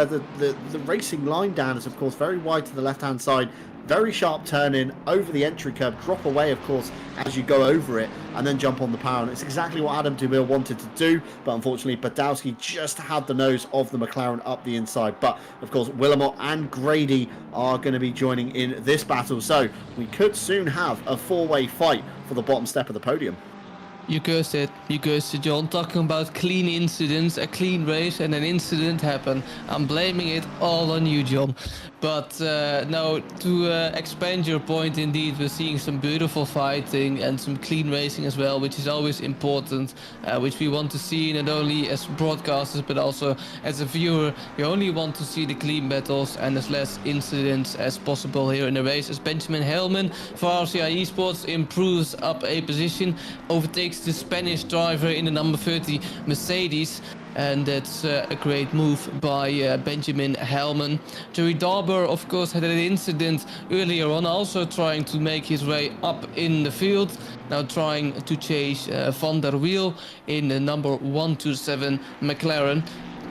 racing line down is, of course, very wide to the left-hand side. Very sharp turn in over the entry curb, drop away, of course, as you go over it, and then jump on the power. And it's exactly what Adam Dubil wanted to do, but unfortunately, Badowski just had the nose of the McLaren up the inside. But, of course, Willamot and Grady are going to be joining in this battle. So we could soon have a 4-way fight for the bottom step of the podium. You cursed it, John. Talking about clean incidents, a clean race and an incident happened. I'm blaming it all on you, John. But now, to expand your point, indeed, we're seeing some beautiful fighting and some clean racing as well, which is always important, which we want to see not only as broadcasters, but also as a viewer. We only want to see the clean battles and as less incidents as possible here in the race. As Benjamin Hellman for RCI Esports improves up a position, overtakes the Spanish driver in the number 30 Mercedes, and that's a great move by Benjamin Hellman. Joey Darber, of course, had an incident earlier on, also trying to make his way up in the field, now trying to chase Van der Wiel in the number 127 McLaren,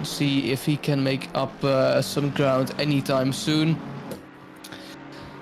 see if he can make up some ground anytime soon.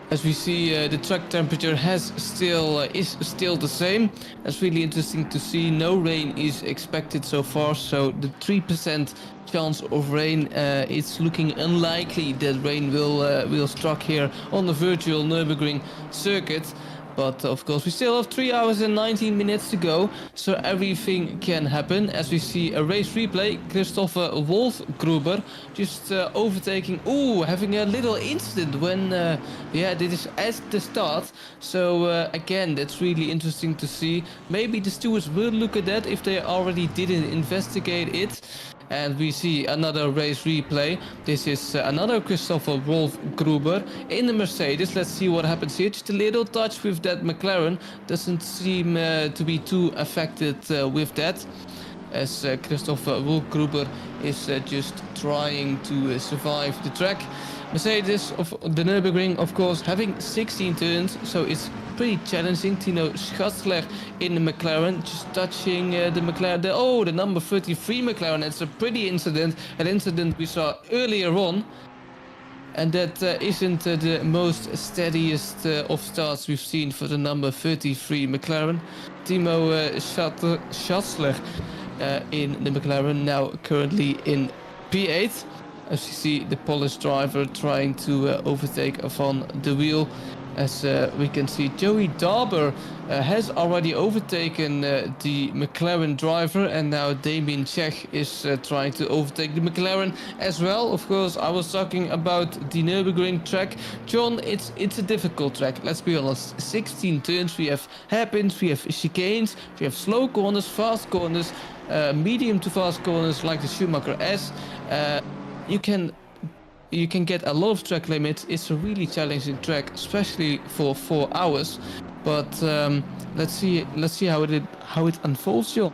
As we see, the track temperature is still the same. That's really interesting to see. No rain is expected so far, so the 3% chance of rain, it's looking unlikely that rain will strike here on the virtual Nurburgring circuit. But of course, we still have 3 hours and 19 minutes to go, so everything can happen. As we see a race replay, Christopher Wolfgruber just overtaking, having a little incident when, this is at the start. So again, that's really interesting to see. Maybe the stewards will look at that if they already didn't investigate it. And we see another race replay. This is another Christopher Wolfgruber in the Mercedes. Let's see what happens here. Just a little touch with that McLaren. Doesn't seem to be too affected with that, as Christopher Wolfgruber is just trying to survive the track. Mercedes of the Nürburgring, of course, having 16 turns, so it's pretty challenging. Tino Schatzler in the McLaren, just touching the McLaren. The number 33 McLaren. It's a pretty incident, an incident we saw earlier on. And that isn't the most steadiest of starts we've seen for the number 33 McLaren. Timo Schatzler in the McLaren, now currently in P8. As you see, the Polish driver trying to overtake Van der Wiel. As we can see, Joey Darber has already overtaken the McLaren driver, and now Damien Czech is trying to overtake the McLaren as well. Of course, I was talking about the Nürburgring track. John, it's a difficult track, let's be honest. 16 turns, we have hairpins, we have chicanes, we have slow corners, fast corners, medium to fast corners like the Schumacher S. You can get a lot of track limits. It's a really challenging track, especially for 4 hours. But let's see how it unfolds, John.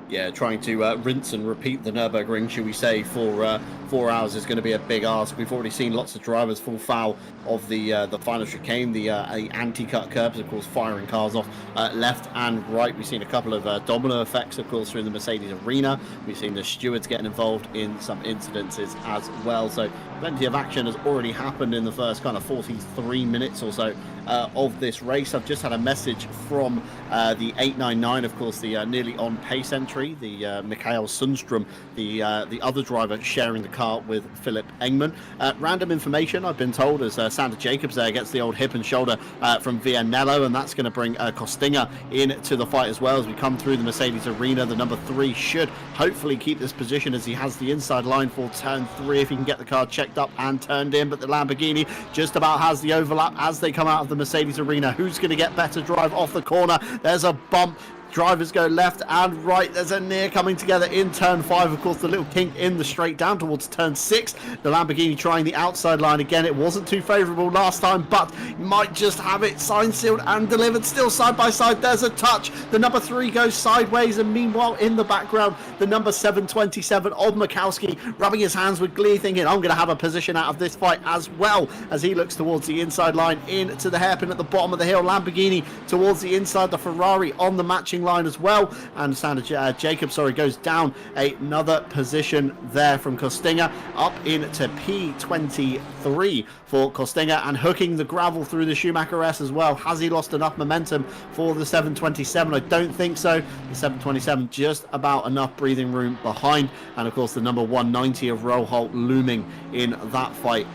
Yeah, trying to rinse and repeat the Nürburgring, should we say, for 4 hours is going to be a big ask. We've already seen lots of drivers fall foul of the final chicane, the anti-cut curbs, of course, firing cars off left and right. We've seen a couple of domino effects, of course, through the Mercedes Arena. We've seen the stewards getting involved in some incidences as well. So plenty of action has already happened in the first kind of 43 minutes or so of this race. I've just had a message from the 899, of course, the nearly on pace entry. entry, the Mikael Sundström, the other driver sharing the car with Philip Engman. Random information I've been told is Sander Jacobs there gets the old hip and shoulder from Vianello, and that's going to bring Costinger into the fight as well as we come through the Mercedes arena. The number 3 should hopefully keep this position as he has the inside line for turn 3 if he can get the car checked up and turned in, but the Lamborghini just about has the overlap as they come out of the Mercedes arena. Who's going to get better drive off the corner? There's a bump. Drivers go left and right. There's a near coming together in turn 5. Of course, the little kink in the straight down towards turn 6. The Lamborghini trying the outside line again. It wasn't too favourable last time, but might just have it signed, sealed and delivered. Still side by side. There's a touch. The number 3 goes sideways, and meanwhile in the background, the number 727 of Mikowski rubbing his hands with glee, thinking, I'm going to have a position out of this fight as well, as he looks towards the inside line into the hairpin at the bottom of the hill. Lamborghini towards the inside. The Ferrari on the matching line as well, and Sander Jacobs goes down another position there from Costinger up into P23 for Costinger, and hooking the gravel through the Schumacher S as well. Has he lost enough momentum for the 727? I don't think so. The 727 just about enough breathing room behind, and of course the number 190 of Roholt looming in that fight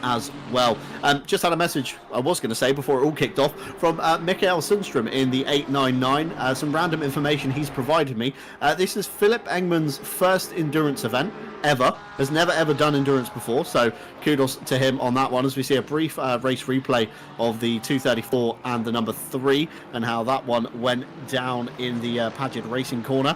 as well. Just had a message, I was going to say before it all kicked off, from Mikael Sundström in the 899. Some random information he's provided me. This is Philip Engman's first endurance event ever. Has never ever done endurance before, so kudos to him on that one, as we see a brief race replay of the 234 and the number 3 and how that one went down in the Paget Racing corner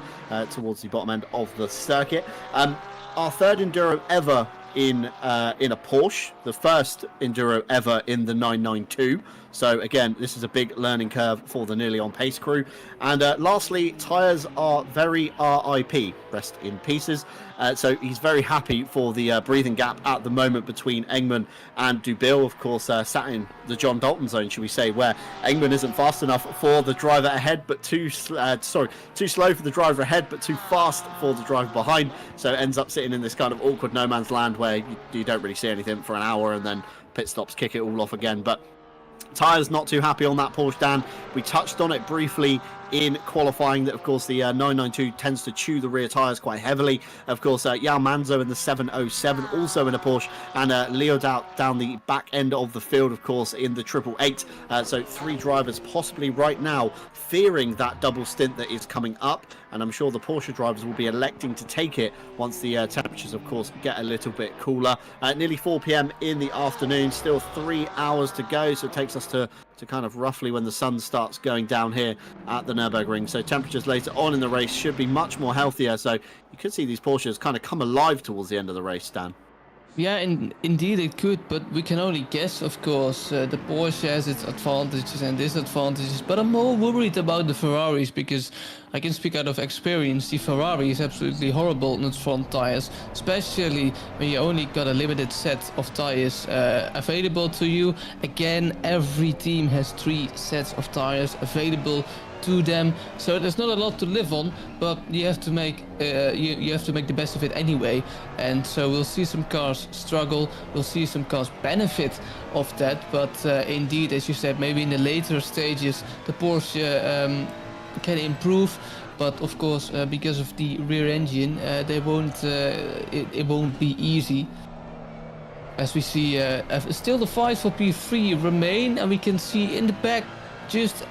towards the bottom end of the circuit. Our third enduro ever in a Porsche, the first enduro ever in the 992. So again, this is a big learning curve for the Nearly On Pace crew. And lastly, tyres are very RIP, rest in pieces. So he's very happy for the breathing gap at the moment between Engman and Dubil. Of course, sat in the John Dalton zone, should we say, where Engman isn't fast enough for the driver ahead, but too slow for the driver ahead, but too fast for the driver behind. So ends up sitting in this kind of awkward no man's land where you don't really see anything for an hour, and then pit stops kick it all off again. But tyres not too happy on that Porsche, Dan. We touched on it briefly in qualifying that, of course, the 992 tends to chew the rear tyres quite heavily. Of course, Yao Manzo in the 707 also in a Porsche, and Leo down the back end of the field, of course, in the 888. So 3 drivers possibly right now fearing that double stint that is coming up, and I'm sure the Porsche drivers will be electing to take it once the temperatures, of course, get a little bit cooler. Nearly 4 p.m. in the afternoon, still 3 hours to go, so it takes us to kind of roughly when the sun starts going down here at the Nurburgring. So temperatures later on in the race should be much more healthier, so you could see these Porsches kind of come alive towards the end of the race, Dan. Yeah, indeed it could, but we can only guess, of course. The Porsche has its advantages and disadvantages, but I'm more worried about the Ferraris, because I can speak out of experience. The Ferrari is absolutely horrible on its front tires, especially when you only got a limited set of tires available to you. Again, every team has 3 sets of tires available to them, so there's not a lot to live on, but you have to make you have to make the best of it anyway. And so we'll see some cars struggle, we'll see some cars benefit of that, but indeed, as you said, maybe in the later stages the Porsche can improve, but of course because of the rear engine they won't it won't be easy. As we see still the fight for P3 remain, and we can see in the back, just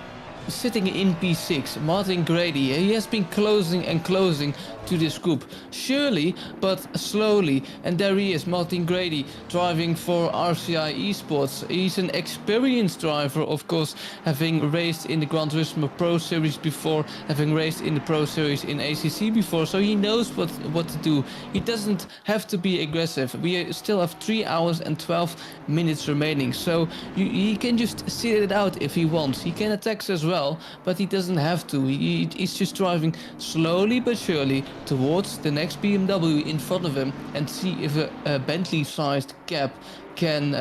sitting in P6, Martin Grady. He has been closing and closing to this group, surely but slowly, and there he is, Martin Grady, driving for RCI Esports. He's an experienced driver, of course, having raced in the Gran Turismo Pro Series before, having raced in the Pro Series in ACC before, so he knows what to do. He doesn't have to be aggressive. We still have 3 hours and 12 minutes remaining, so he can just sit it out if he wants. He can attack as well, but he doesn't have to. He's just driving slowly but surely towards the next BMW in front of him, and see if a Bentley-sized gap can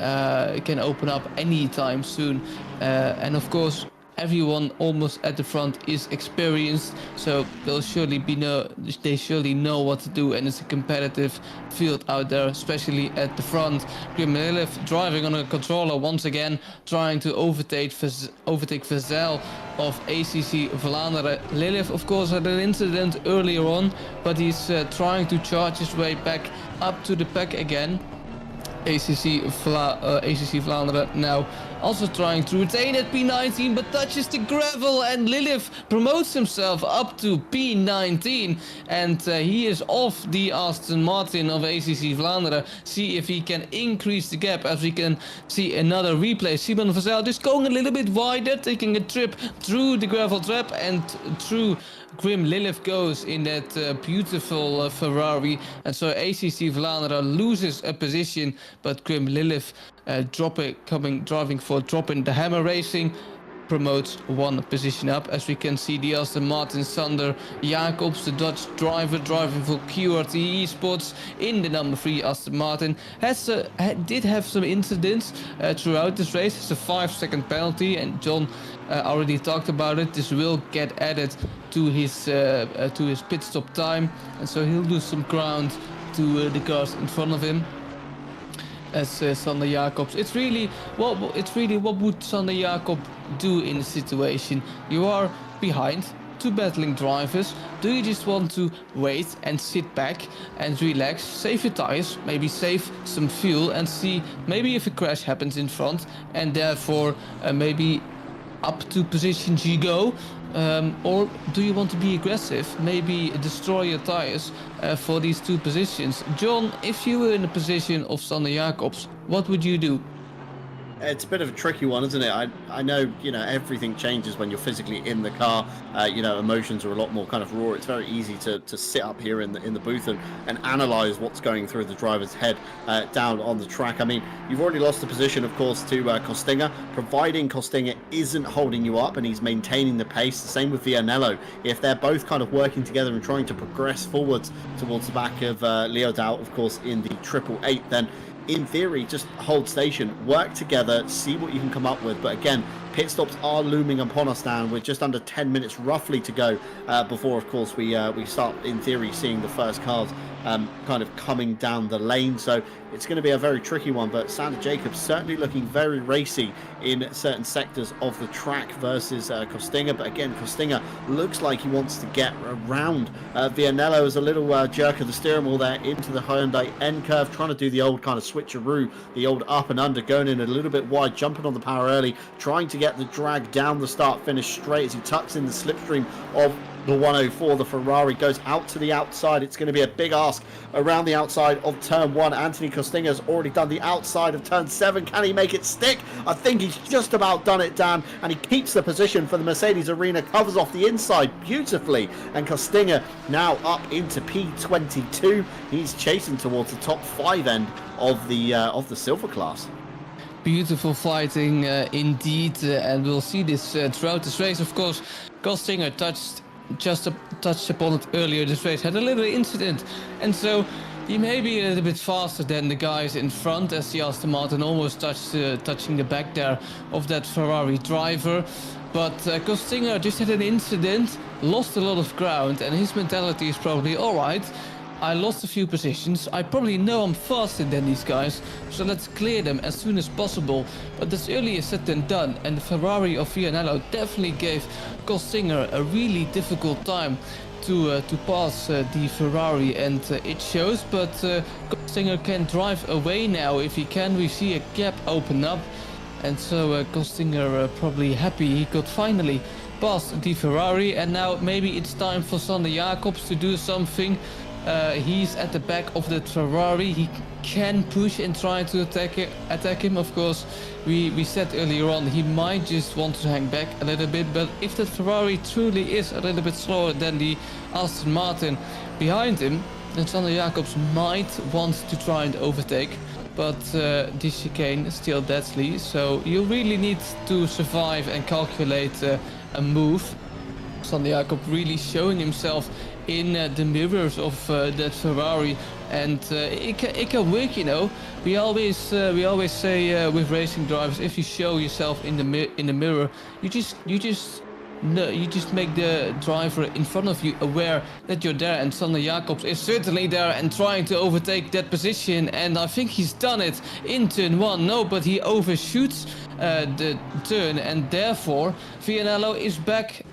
open up anytime soon. And of course, everyone almost at the front is experienced, so they surely know what to do, and it's a competitive field out there, especially at the front. Grim Lilith driving on a controller once again, trying to overtake Vazel of ACC Vlaanderen. Lilith, of course, had an incident earlier on, but he's trying to charge his way back up to the pack again. ACC Vlaanderen now also trying to retain at P19, but touches the gravel, and Lilith promotes himself up to P19, and he is off the Aston Martin of ACC Vlaanderen. See if he can increase the gap, as we can see another replay. Simon Vazel just going a little bit wider, taking a trip through the gravel trap, and through Grim Lilith goes in that beautiful Ferrari, and so ACC Vlaanderen loses a position, but Grim Lilith driving for dropping the Hammer Racing promotes one position up. As we can see, the Aston Martin Sander Jacobs, the Dutch driver driving for QRT Esports in the number 3 Aston Martin, did have some incidents throughout this race. It's a 5-second penalty, and John already talked about it. This will get added to his pit stop time, and so he'll lose some ground to the cars in front of him. As Sander Jacobs, it's really what would Sander Jacob do in a situation? You are behind two battling drivers. Do you just want to wait and sit back and relax, save your tires, maybe save some fuel, and see maybe if a crash happens in front, and therefore maybe up to positions you go? Or do you want to be aggressive, maybe destroy your tires for these two positions? John, if you were in the position of Sander Jacobs, what would you do? It's a bit of a tricky one, isn't it? I know, everything changes when you're physically in the car. Emotions are a lot more kind of raw. It's very easy to sit up here in the booth and analyze what's going through the driver's head down on the track. I mean, you've already lost the position, of course, to Costinger. Providing Costinger isn't holding you up and he's maintaining the pace. The same with Vianello. If they're both kind of working together and trying to progress forwards towards the back of Leo Dow, of course, in the 888, then in theory, just hold station, work together, see what you can come up with. But again, pit stops are looming upon us now. We're just under 10 minutes roughly to go before, of course, we start, in theory, seeing the first cars kind of coming down the lane. So it's going to be a very tricky one, but Sander Jacobs certainly looking very racy in certain sectors of the track versus Costinger. But again, Costinger looks like he wants to get around Vianello as a little jerk of the steering wheel there into the Hyundai N curve, trying to do the old kind of switcheroo, the old up and under, going in a little bit wide, jumping on the power early, trying to get the drag down the start finish straight as he tucks in the slipstream of the 104. The Ferrari goes out to the outside. It's going to be a big ask around the outside of turn 1. Anthony Costinger's already done the outside of turn 7. Can he make it stick? I think he's just about done it, Dan, and he keeps the position for the Mercedes Arena, covers off the inside beautifully, and Costinger now up into P22. He's chasing towards the top 5 end of the silver class. Beautiful fighting indeed, and we'll see this throughout this race. Of course, Costinger touched upon it earlier this race, had a little incident, and so he may be a little bit faster than the guys in front, as the Aston Martin almost touching the back there of that Ferrari driver. But Costinger just had an incident, lost a lot of ground, and his mentality is probably, alright, I lost a few positions, I probably know I'm faster than these guys, so let's clear them as soon as possible. But that's earlier said than done, and the Ferrari of Vianello definitely gave Costinger a really difficult time to pass the Ferrari, and it shows. But Costinger can drive away now if he can. We see a gap open up, and so Costinger probably happy he could finally pass the Ferrari, and now maybe it's time for Sander Jacobs to do something. He's at the back of the Ferrari. He can push and try to attack him. Of course, we said earlier on he might just want to hang back a little bit, but if the Ferrari truly is a little bit slower than the Aston Martin behind him, then Sander Jacobs might want to try and overtake. But this chicane is still deadly, so you really need to survive and calculate a move. Sander Jacob really showing himself in the mirrors of that Ferrari and it can work. We always say with racing drivers, if you show yourself in the mirror, you just make the driver in front of you aware that you're there, and Sander Jacobs is certainly there and trying to overtake that position, and I think he's done it in turn 1. No, but he overshoots the turn, and therefore Vianello is back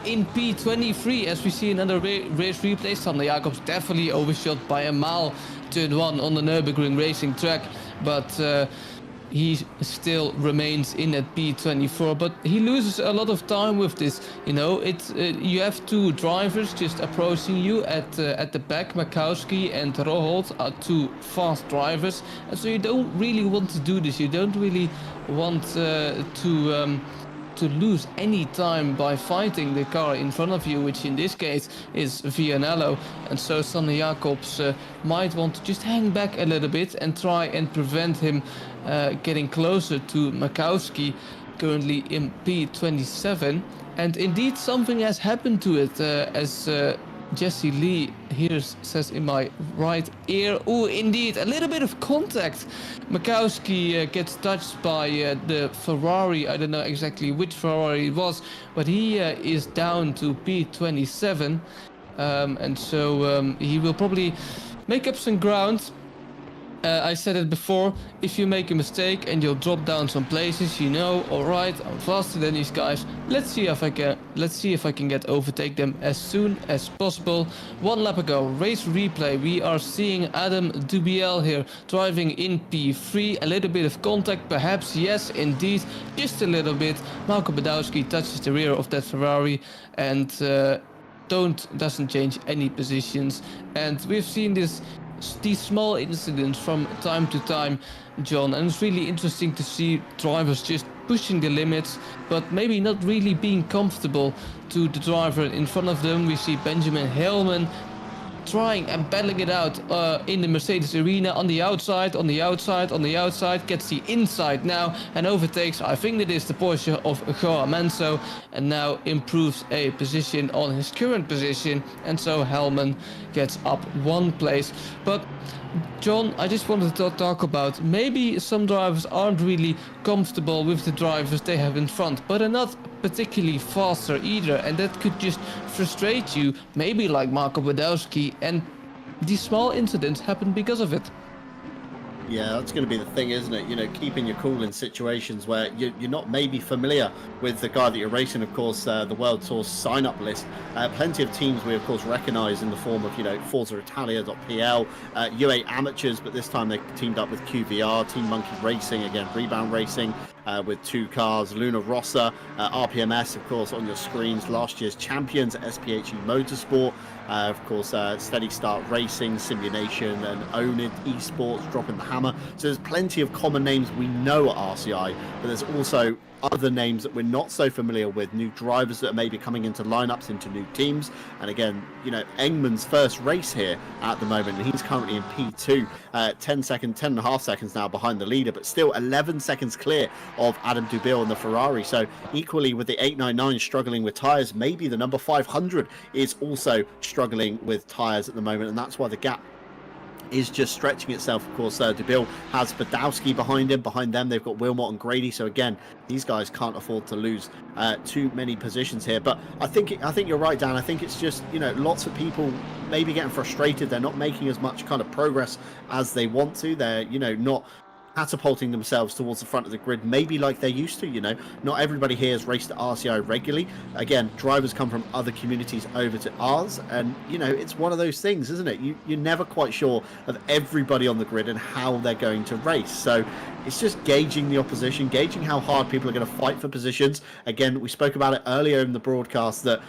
in P23. As we see another race replay, Sander Jacobs definitely overshot by a mile turn 1 on the Nurburgring racing track, but he still remains in at P24, but he loses a lot of time with this. You have two drivers just approaching you at the back. Makowski and Roholt are two fast drivers, and so you don't really want to do this. You don't really want to lose any time by fighting the car in front of you, which in this case is Vianello. And so Sander Jacobs might want to just hang back a little bit and try and prevent him getting closer to Makowski, currently in P27. And indeed something has happened to it, as Jesse Lee here says in my right ear. Oh, indeed, a little bit of contact. Makowski gets touched by the Ferrari. I don't know exactly which Ferrari it was, but he is down to P27. And so he will probably make up some ground. I said it before, if you make a mistake and you'll drop down some places, alright, I'm faster than these guys. Let's see if I can overtake them as soon as possible. 1 lap ago, race replay. We are seeing Adam Dubiel here driving in P3. A little bit of contact, perhaps. Yes, indeed, just a little bit. Marco Badowski touches the rear of that Ferrari and doesn't change any positions. And we've seen these small incidents from time to time, John, and it's really interesting to see drivers just pushing the limits, but maybe not really being comfortable to the driver in front of them. We see Benjamin Hellman trying and battling it out in the Mercedes arena on the outside, gets the inside now and overtakes, I think that is the Porsche of Joao Manso, and now improves a position on his current position, and so Hellman gets up 1 place. But John, I just wanted to talk about maybe some drivers aren't really comfortable with the drivers they have in front, but are not particularly faster either, and that could just frustrate you, maybe like Marco Badowski, and these small incidents happen because of it. Yeah, that's going to be the thing, isn't it? Keeping your cool in situations where you're not maybe familiar with the guy that you're racing. Of course, the World Tour sign-up list. Plenty of teams we, of course, recognise in the form of, Forza Italia.pl, UA Amateurs, but this time they teamed up with QVR, Team Monkey Racing, again, Rebound Racing, with 2 cars, Luna Rossa, RPMS, of course, on your screens, last year's champions, SPHE Motorsport, of course, Steady Start Racing, Simulation, and Own It Esports, Dropping the Hammer. So there's plenty of common names we know at RCI, but there's also other names that we're not so familiar with, new drivers that are maybe coming into lineups, into new teams. And again, Engman's first race here at the moment, and he's currently in P2, 10.5 seconds now behind the leader, but still 11 seconds clear of Adam Dubiel and the Ferrari. So equally with the 899 struggling with tyres, maybe the number 500 is also struggling with tyres at the moment, and that's why the gap is just stretching itself. Of course, Dubiel has Badowski behind him. Behind them, they've got Wilmot and Grady. So again, these guys can't afford to lose too many positions here. But I think you're right, Dan. I think it's just lots of people maybe getting frustrated. They're not making as much kind of progress as they want to. They're not catapulting themselves towards the front of the grid, maybe like they used to. Not everybody here has raced at RCI regularly. Again, drivers come from other communities over to ours, and it's one of those things, isn't it? You're never quite sure of everybody on the grid and how they're going to race. So it's just gauging the opposition, gauging how hard people are going to fight for positions. Again, we spoke about it earlier in the broadcast that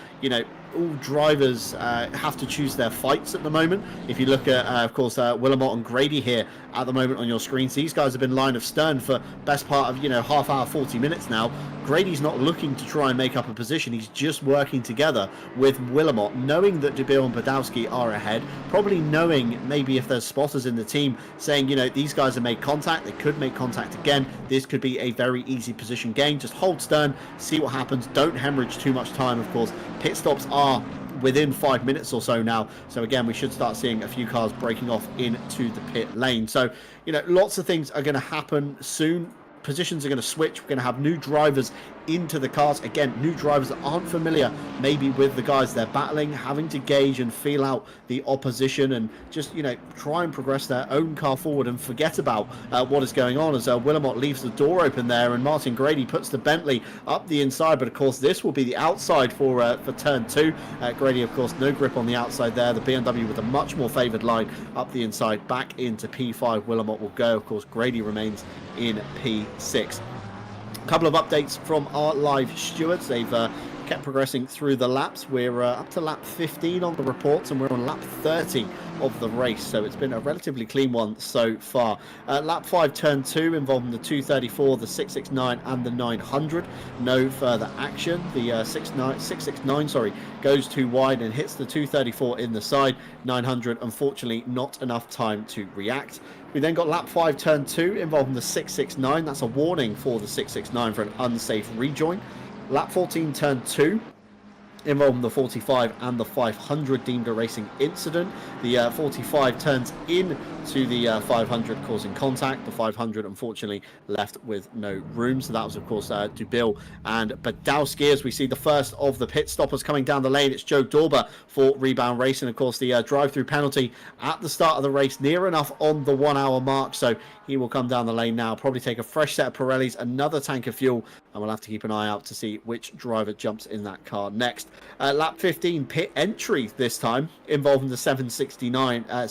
all drivers have to choose their fights at the moment. If you look at, of course, Willamot and Grady here at the moment on your screens, these guys have been line of stern for best part of, half hour, 40 minutes now. Grady's not looking to try and make up a position. He's just working together with Willamot, knowing that Dubiel and Badowski are ahead, probably knowing maybe if there's spotters in the team saying, these guys have made contact, they could make contact again. This could be a very easy position gain. Just hold stern, see what happens. Don't hemorrhage too much time, of course. Pit stops are within 5 minutes or so now. So again, we should start seeing a few cars breaking off into the pit lane. So, you know, lots of things are going to happen soon. Positions are going to switch. We're going to have new drivers into the cars. Again, new drivers that aren't familiar maybe with the guys they're battling, having to gauge and feel out the opposition and just, you know, try and progress their own car forward and forget about what is going on as Willamot leaves the door open there and Martin Grady puts the Bentley up the inside. But of course, this will be the outside for turn 2. Grady, of course, no grip on the outside there. The BMW with a much more favoured line up the inside back into P5. Willamot will go. Of course, Grady remains in P6. A couple of updates from our live stewards. They've kept progressing through the laps. We're up to lap 15 on the reports and we're on lap 30 of the race, so it's been a relatively clean one so far. Lap 5 turn 2 involving the 234, the 669 and the 900. No further action. The 669 goes too wide and hits the 234 in the side. 900 unfortunately not enough time to react. We then got lap 5 turn 2 involving the 669. That's a warning for the 669 for an unsafe rejoin. Lap 14 turn 2 involving the 45 and the 500 deemed a racing incident. The 45 turns in to the 500 causing contact. The 500 unfortunately left with no room. So that was of course Dubil and Badowski. As we see the first of the pit stoppers coming down the lane, it's Joe Dorber for Rebound Racing. Of course the drive-through penalty at the start of the race near enough on the 1 hour mark, so he will come down the lane now, probably take a fresh set of Pirellis, another tank of fuel, and we'll have to keep an eye out to see which driver jumps in that car next. Lap 15 pit entry this time involving the 769, the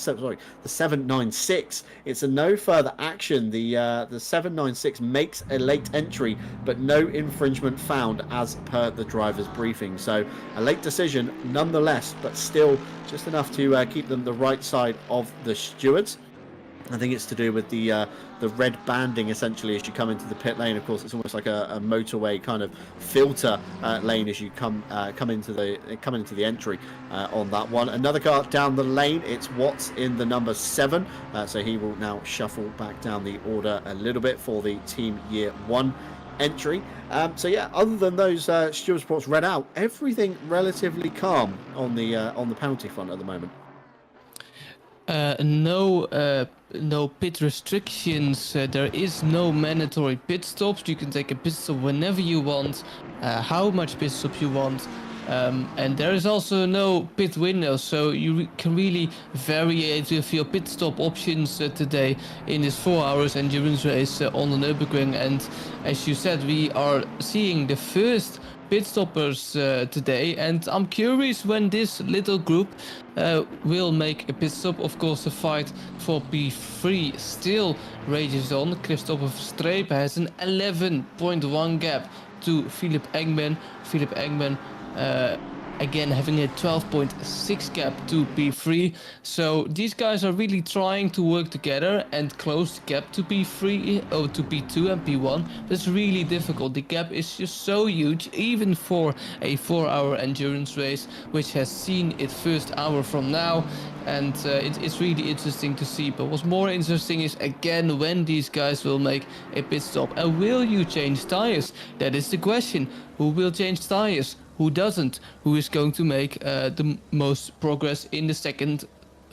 796. It's a no further action. The 796 makes a late entry, but no infringement found as per the driver's briefing. So a late decision nonetheless, but still just enough to keep them the right side of the stewards. I think it's to do with the red banding essentially as you come into the pit lane. Of course, it's almost like a motorway kind of filter lane as you come into the entry on that one. Another car down the lane. It's Watts in the number 7, so he will now shuffle back down the order a little bit for the team year 1 entry. So yeah, other than those steward reports read out, everything relatively calm on the penalty front at the moment. No pit restrictions. There is no mandatory pit stops. You can take a pit stop whenever you want, how much pit stop you want, and there is also no pit window, so you can really vary with your pit stop options today in this 4 hours endurance race on the Nurburgring. And as you said, we are seeing the first pit stoppers today, and I'm curious when this little group will make a pit stop. Of course, the fight for P3 still rages on. Christopher Streep has an 11.1 gap to Philip Engman. Philip Engman again having a 12.6 gap to P3. So these guys are really trying to work together and close the gap to P3 or to P2 and P1. That's really difficult. The gap is just so huge, even for a 4-hour endurance race, which has seen its first hour from now. And it's really interesting to see. But what's more interesting is again when these guys will make a pit stop. And will you change tires? That is the question. Who will change tires? Who doesn't? Who is going to make the most progress in the second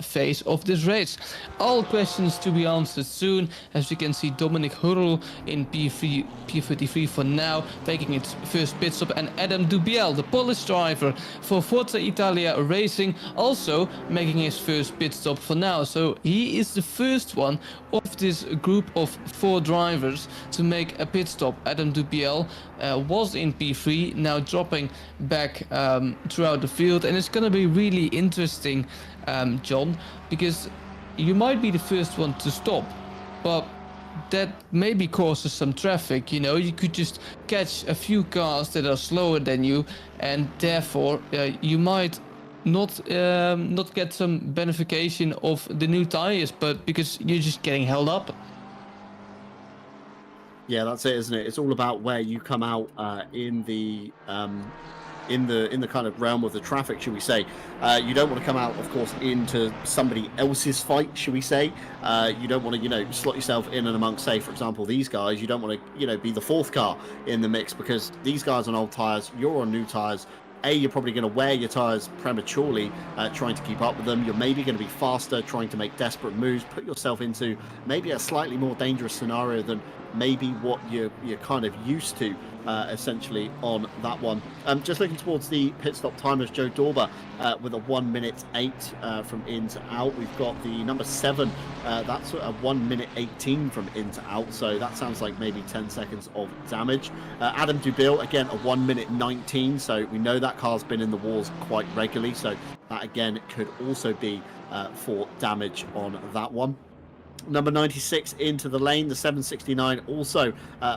phase of this race? All questions to be answered soon. As you can see, Dominic Hurl in P33 for now, making its first pit stop, and Adam Dubiel, the Polish driver for Forza Italia Racing, also making his first pit stop for now. So he is the first one of this group of 4 drivers to make a pit stop. Adam Dubiel was in P3, now dropping back throughout the field, and it's going to be really interesting, John, because you might be the first one to stop, but that maybe causes some traffic. You know, you could just catch a few cars that are slower than you, and therefore you might not get some benefication of the new tires, but because you're just getting held up. Yeah, that's it, isn't it? It's all about where you come out in the kind of realm of the traffic, should we say. You don't want to come out, of course, into somebody else's fight, should we say. You don't want to, you know, slot yourself in and amongst, say, for example, these guys. You don't want to, you know, be the 4th car in the mix, because these guys on old tyres, you're on new tyres. you're probably going to wear your tyres prematurely, trying to keep up with them. You're maybe going to be faster, trying to make desperate moves, put yourself into maybe a slightly more dangerous scenario than maybe what you're kind of used to, essentially, on that one. Just looking towards the pit stop timers, Joe Dorber with a 1 minute 8 from in to out. We've got the number 7, that's a 1 minute 18 from in to out, so that sounds like maybe 10 seconds of damage. Adam Dubil, again, a 1 minute 19, so we know that car's been in the wars quite regularly, so that again could also be for damage on that one. Number 96 into the lane. The 769 also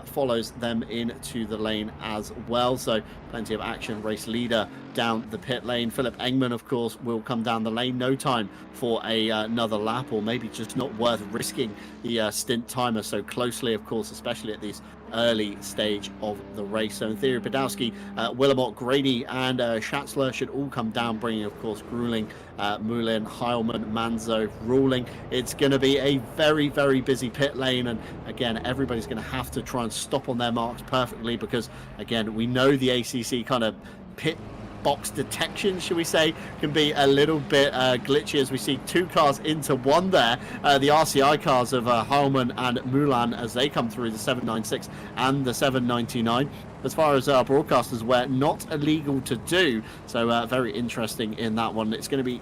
follows them into the lane as well. So plenty of action. Race leader down the pit lane. Philip Engman, of course, will come down the lane. No time for another lap, or maybe just not worth risking the stint timer so closely, of course, especially at these early stage of the race. So in theory, Podolsky, Willamot, Grady and Schatzler should all come down, bringing, of course, Grueling, Moulin, Heilman, Manzo, Ruling. It's going to be a very, very busy pit lane, and again, everybody's going to have to try and stop on their marks perfectly, because again, we know the ACC kind of pit box detection, should we say, can be a little bit glitchy, as we see 2 cars into one there. The RCI cars of Heilman and Mulan as they come through, the 796 and the 799. As far as our broadcasters aware, not illegal to do, so very interesting in that one. It's going to be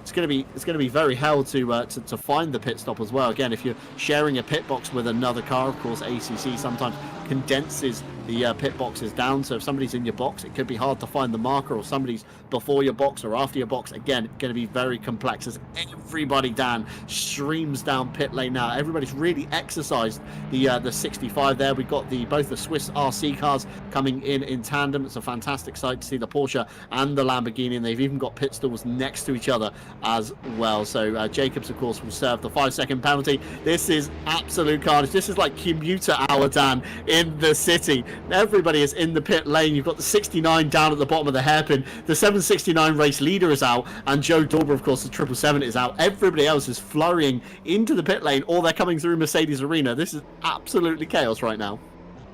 it's going to be very hell to find the pit stop as well. Again, if you're sharing a pit box with another car, of course, ACC sometimes condenses the pit boxes down, so if somebody's in your box, it could be hard to find the marker, or somebody's before your box or after your box. Again, going to be very complex, as everybody, Dan, streams down pit lane now. Everybody's really exercised the 65 there. We've got both the Swiss RC cars coming in tandem. It's a fantastic sight to see the Porsche and the Lamborghini, and they've even got pit stalls next to each other as well. So Jacobs, of course, will serve the 5-second penalty. This is absolute carnage. This is like commuter hour, Dan, in the city. Everybody is in the pit lane. You've got the 69 down at the bottom of the hairpin. The 769 race leader is out, and Joe Dorber, of course, the 777 is out. Everybody else is flurrying into the pit lane, or they're coming through Mercedes Arena. This is absolutely chaos right now.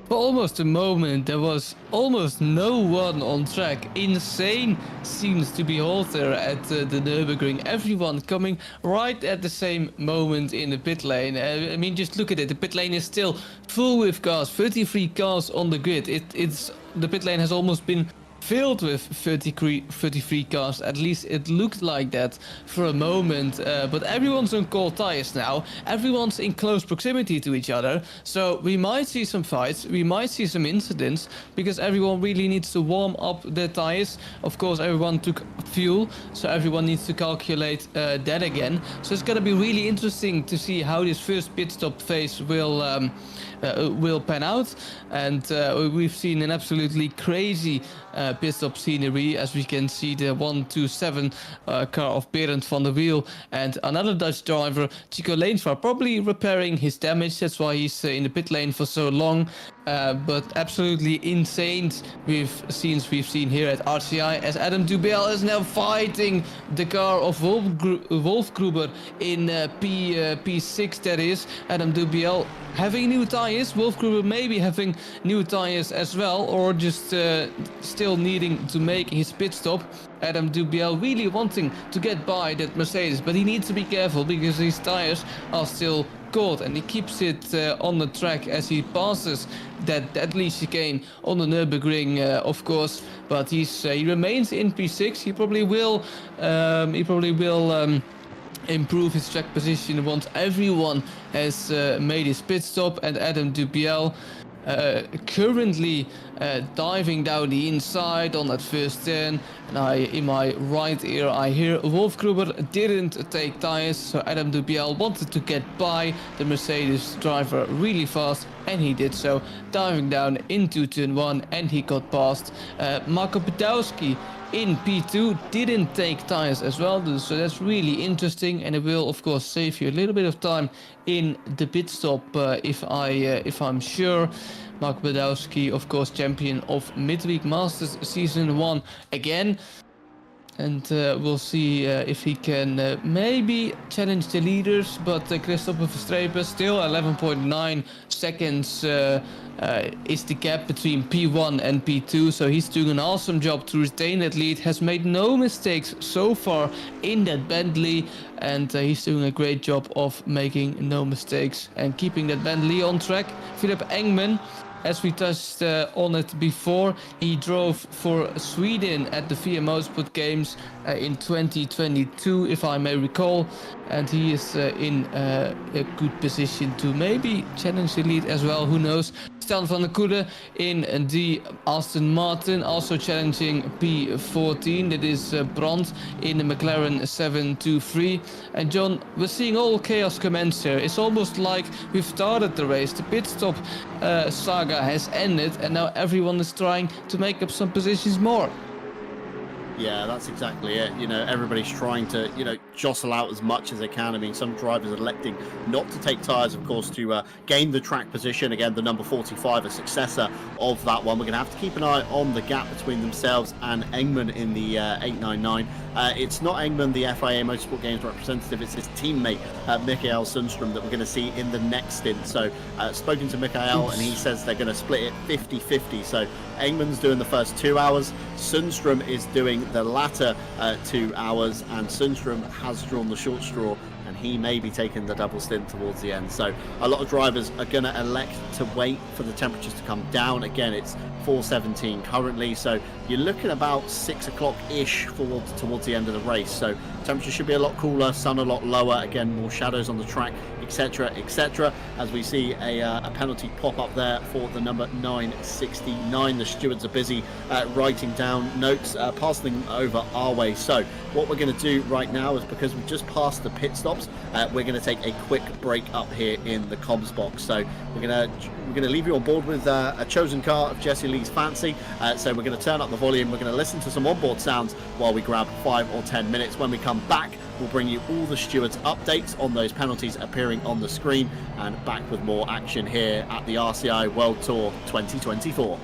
For almost a moment, there was almost no one on track. Insane seems to behold there at the Nurburgring. Everyone coming right at the same moment in the pit lane. I mean, just look at it. The pit lane is still full with cars. 33 cars on the grid. The pit lane has almost been filled with 33 cars. At least it looked like that for a moment, but everyone's on cold tires now. Everyone's in close proximity to each other, so we might see some fights, we might see some incidents, because everyone really needs to warm up their tires. Of course, everyone took fuel, so everyone needs to calculate that again. So it's gonna be really interesting to see how this first pit stop phase will pan out. And we've seen an absolutely crazy pit stop scenery, as we can see the 127 car of Berend van der Wiel and another Dutch driver, Chico Leensvaart, probably repairing his damage. That's why he's in the pit lane for so long. But absolutely insane we've seen here at RCI, as Adam Dubiel is now fighting the car of Wolfgruber in P6, that is. Adam Dubiel having new tires, Wolfgruber maybe having new tires as well, or just still needing to make his pit stop. Adam Dubiel really wanting to get by that Mercedes, but he needs to be careful because his tires are still cold, and he keeps it on the track as he passes that deadly chicane on the Nurburgring, of course. But he remains in P6. He probably will improve his track position once everyone has made his pit stop. And Adam Dubiel currently diving down the inside on that first turn, and in my right ear I hear Wolfgruber didn't take tires, so Adam Dubiel wanted to get by the Mercedes driver really fast, and he did so, diving down into turn 1, and he got past. Marco Podolsky in P2 didn't take tires as well, so that's really interesting, and it will of course save you a little bit of time in the pit stop, if I'm sure. Marco Podolsky, of course, champion of Midweek Masters Season 1 again. And we'll see if he can maybe challenge the leaders. But Christopher Verstappen still 11.9 seconds is the gap between P1 and P2. So he's doing an awesome job to retain that lead. Has made no mistakes so far in that Bentley. And he's doing a great job of making no mistakes and keeping that Bentley on track. Philip Engman, as we touched on it before, he drove for Sweden at the VM Motorsport Games in 2022, if I may recall, and he is in a good position to maybe challenge the lead as well, who knows. Stan van der Koede in the Aston Martin, also challenging P14, that is Brandt in the McLaren 723. And John, we're seeing all chaos commence here. It's almost like we've started the race, the pit stop saga has ended, and now everyone is trying to make up some positions more. Yeah, that's exactly it. You know, everybody's trying to, you know, jostle out as much as they can. I mean, some drivers are electing not to take tyres, of course, to gain the track position. Again, the number 45, a successor of that one. We're going to have to keep an eye on the gap between themselves and Engman in the 899. It's not Engman, the FIA Motorsport Games representative. It's his teammate, Mikael Sundstrom, that we're going to see in the next stint. So, spoken to Mikael, and he says they're going to split it 50-50. So, Engman's doing the first 2 hours. Sundstrom is doing the latter 2 hours, and Sundstrom has drawn the short straw, and he may be taking the double stint towards the end. So a lot of drivers are going to elect to wait for the temperatures to come down. Again, it's 4:17 currently, so you're looking about 6 o'clock-ish towards the end of the race. So temperature should be a lot cooler, sun a lot lower, again more shadows on the track, etc, etc, as we see a penalty pop up there for the number 969. The stewards are busy writing down notes, passing them over our way. So what we're going to do right now is, because we've just passed the pit stops, we're going to take a quick break up here in the comms box. So we're going to leave you on board with a chosen car of Jesse Lee's fancy. So we're going to turn up the volume, we're going to listen to some onboard sounds while we grab 5 or 10 minutes. When we come back, we'll bring you all the stewards' updates on those penalties appearing on the screen, and back with more action here at the RCI World Tour 2024.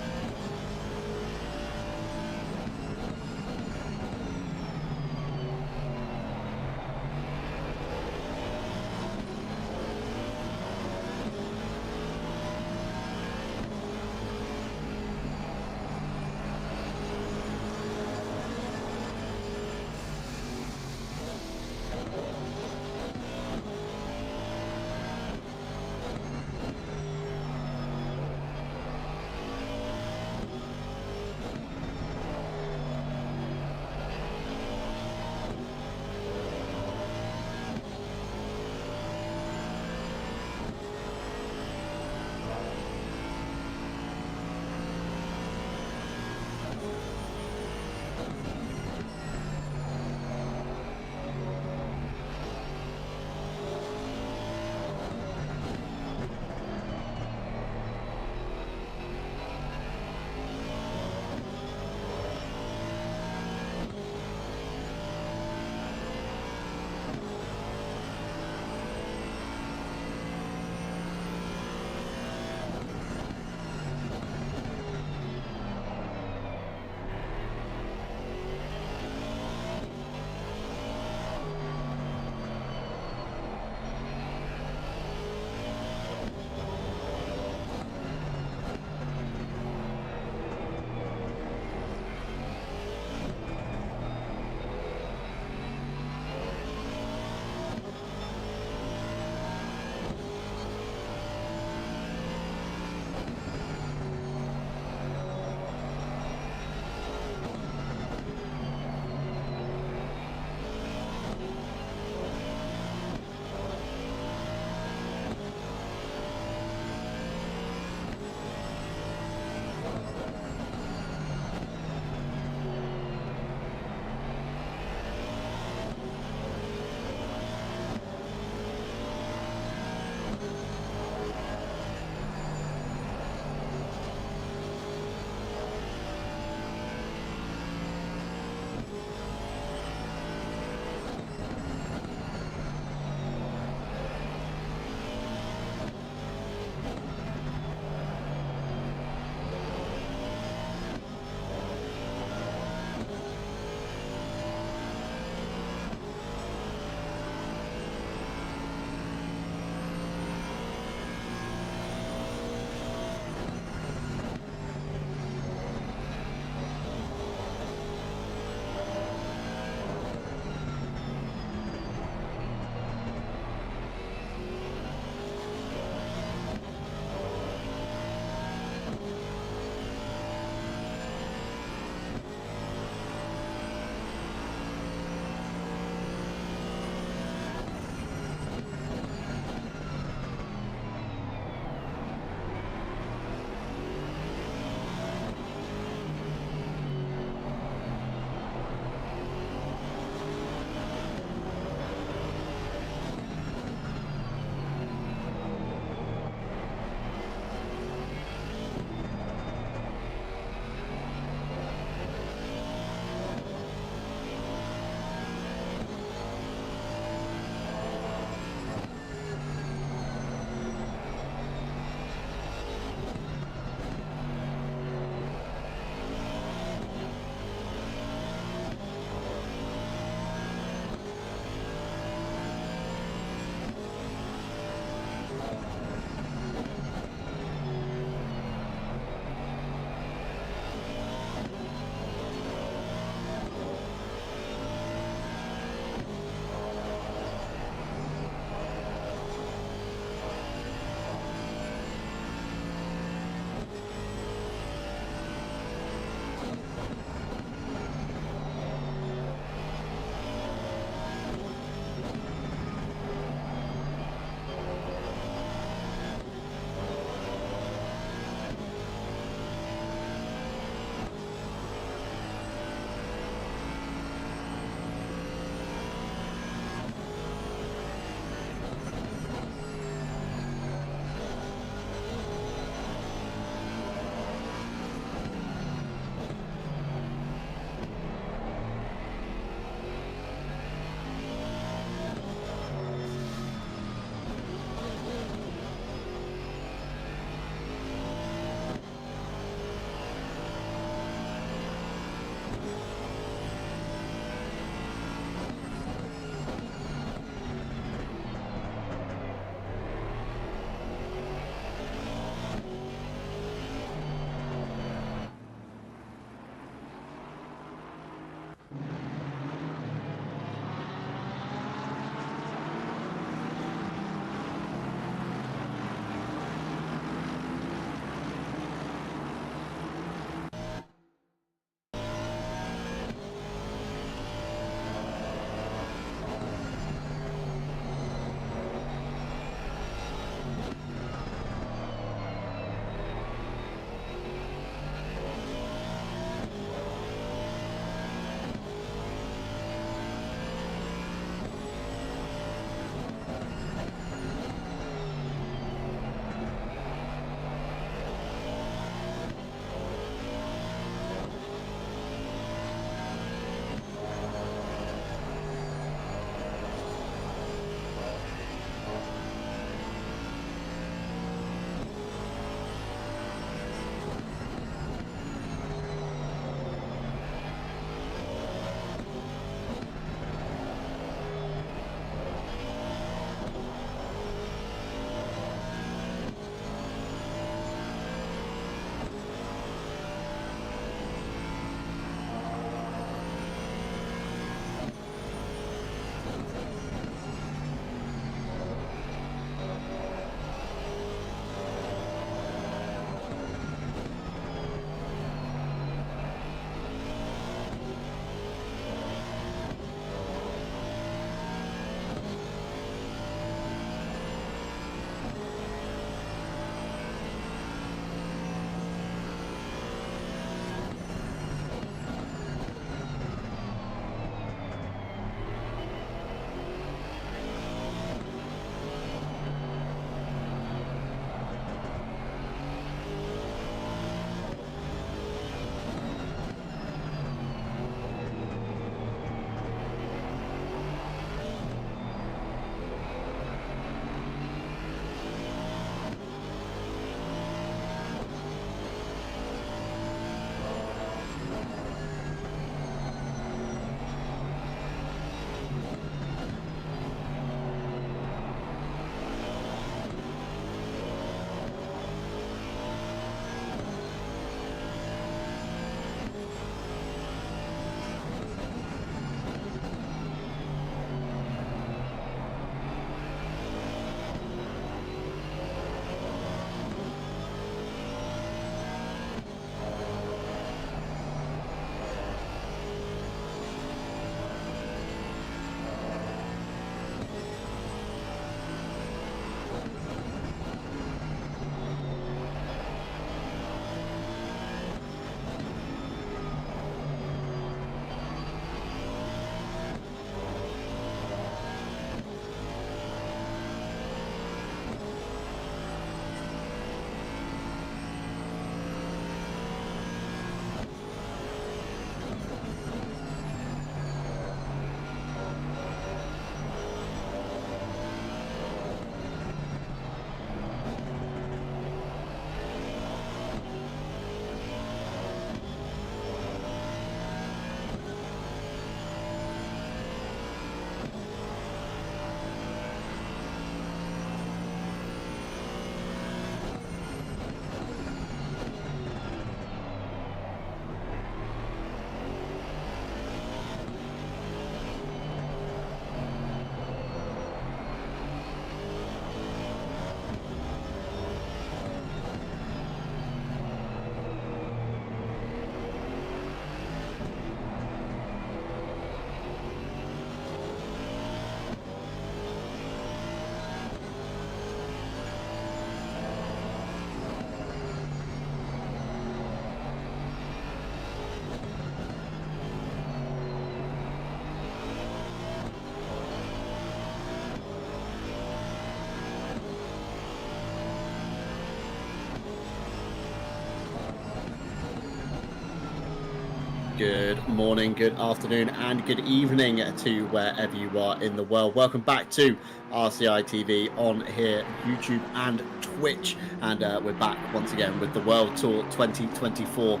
Good morning, good afternoon, and good evening to wherever you are in the world. Welcome back to RCI TV on here, YouTube and Twitch. And we're back once again with the World Tour 2024.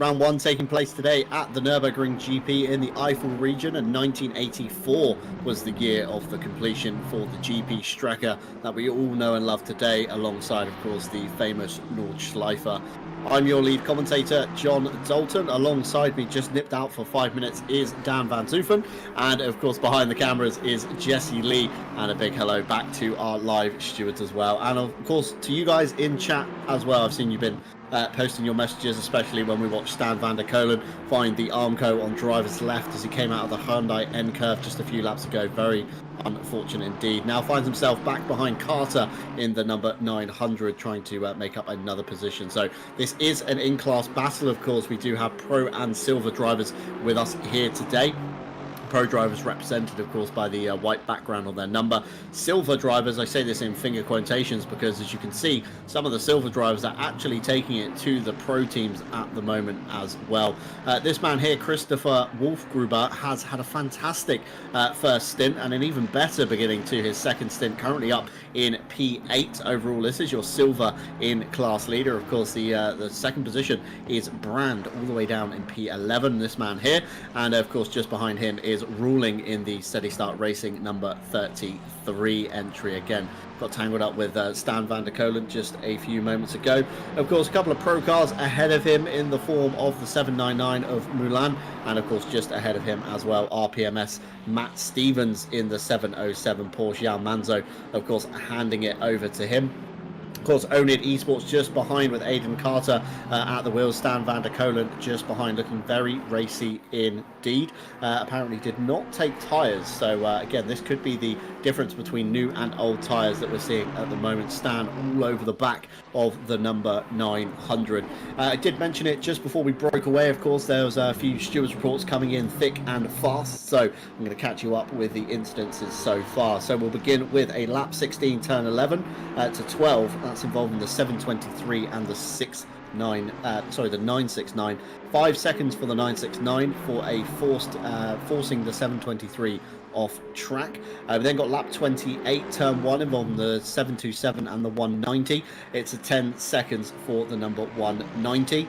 Round 1 taking place today at the Nurburgring GP in the Eifel region, and 1984 was the year of the completion for the GP Strecker that we all know and love today, alongside, of course, the famous Nordschleife. I'm your lead commentator, John Dalton. Alongside me, just nipped out for 5 minutes, is Dan Van Zoofen. And of course, behind the cameras is Jesse Lee. And a big hello back to our live stewards as well. And of course, to you guys in chat as well. I've seen you've been posting your messages, especially when we watched Stan van der Kolen find the Armco on driver's left as he came out of the Hyundai N curve just a few laps ago. Very unfortunate indeed. Now finds himself back behind Carter in the number 900, trying to make up another position. So this is an in-class battle. Of course, we do have pro and silver drivers with us here today. Pro drivers represented, of course, by the white background on their number. Silver drivers, I say this in finger quotations because, as you can see, some of the silver drivers are actually taking it to the pro teams at the moment as well. This man here, Christopher Wolfgruber, has had a fantastic first stint and an even better beginning to his second stint, currently up in P8 overall. This is your silver in class leader. Of course, the second position is Brand, all the way down in P11, this man here. And of course, just behind him is ruling in the steady start racing number 33 entry. Again, got tangled up with Stan van der Kolen just a few moments ago. Of course, a couple of pro cars ahead of him in the form of the 799 of Mulan, and of course just ahead of him as well, RPMS Matt Stevens in the 707 Porsche. Jan Manzo, of course, handing it over to him. Of course, Onid Esports just behind with Aidan Carter at the wheels. Stan van der Kolen just behind, looking very racy indeed. Apparently did not take tyres, so again, this could be the difference between new and old tyres that we're seeing at the moment. Stan all over the back of the number 900. I did mention it just before we broke away. Of course, there was a few stewards reports coming in thick and fast, so I'm going to catch you up with the incidences so far. So we'll begin with a lap 16, turn 11 to 12. That's involving the 723 and the 969. 5 seconds for the 969 for a forcing the 723 off track. We then got lap 28, turn 1, involving the 727 and the 190. It's a 10 seconds for the number 190.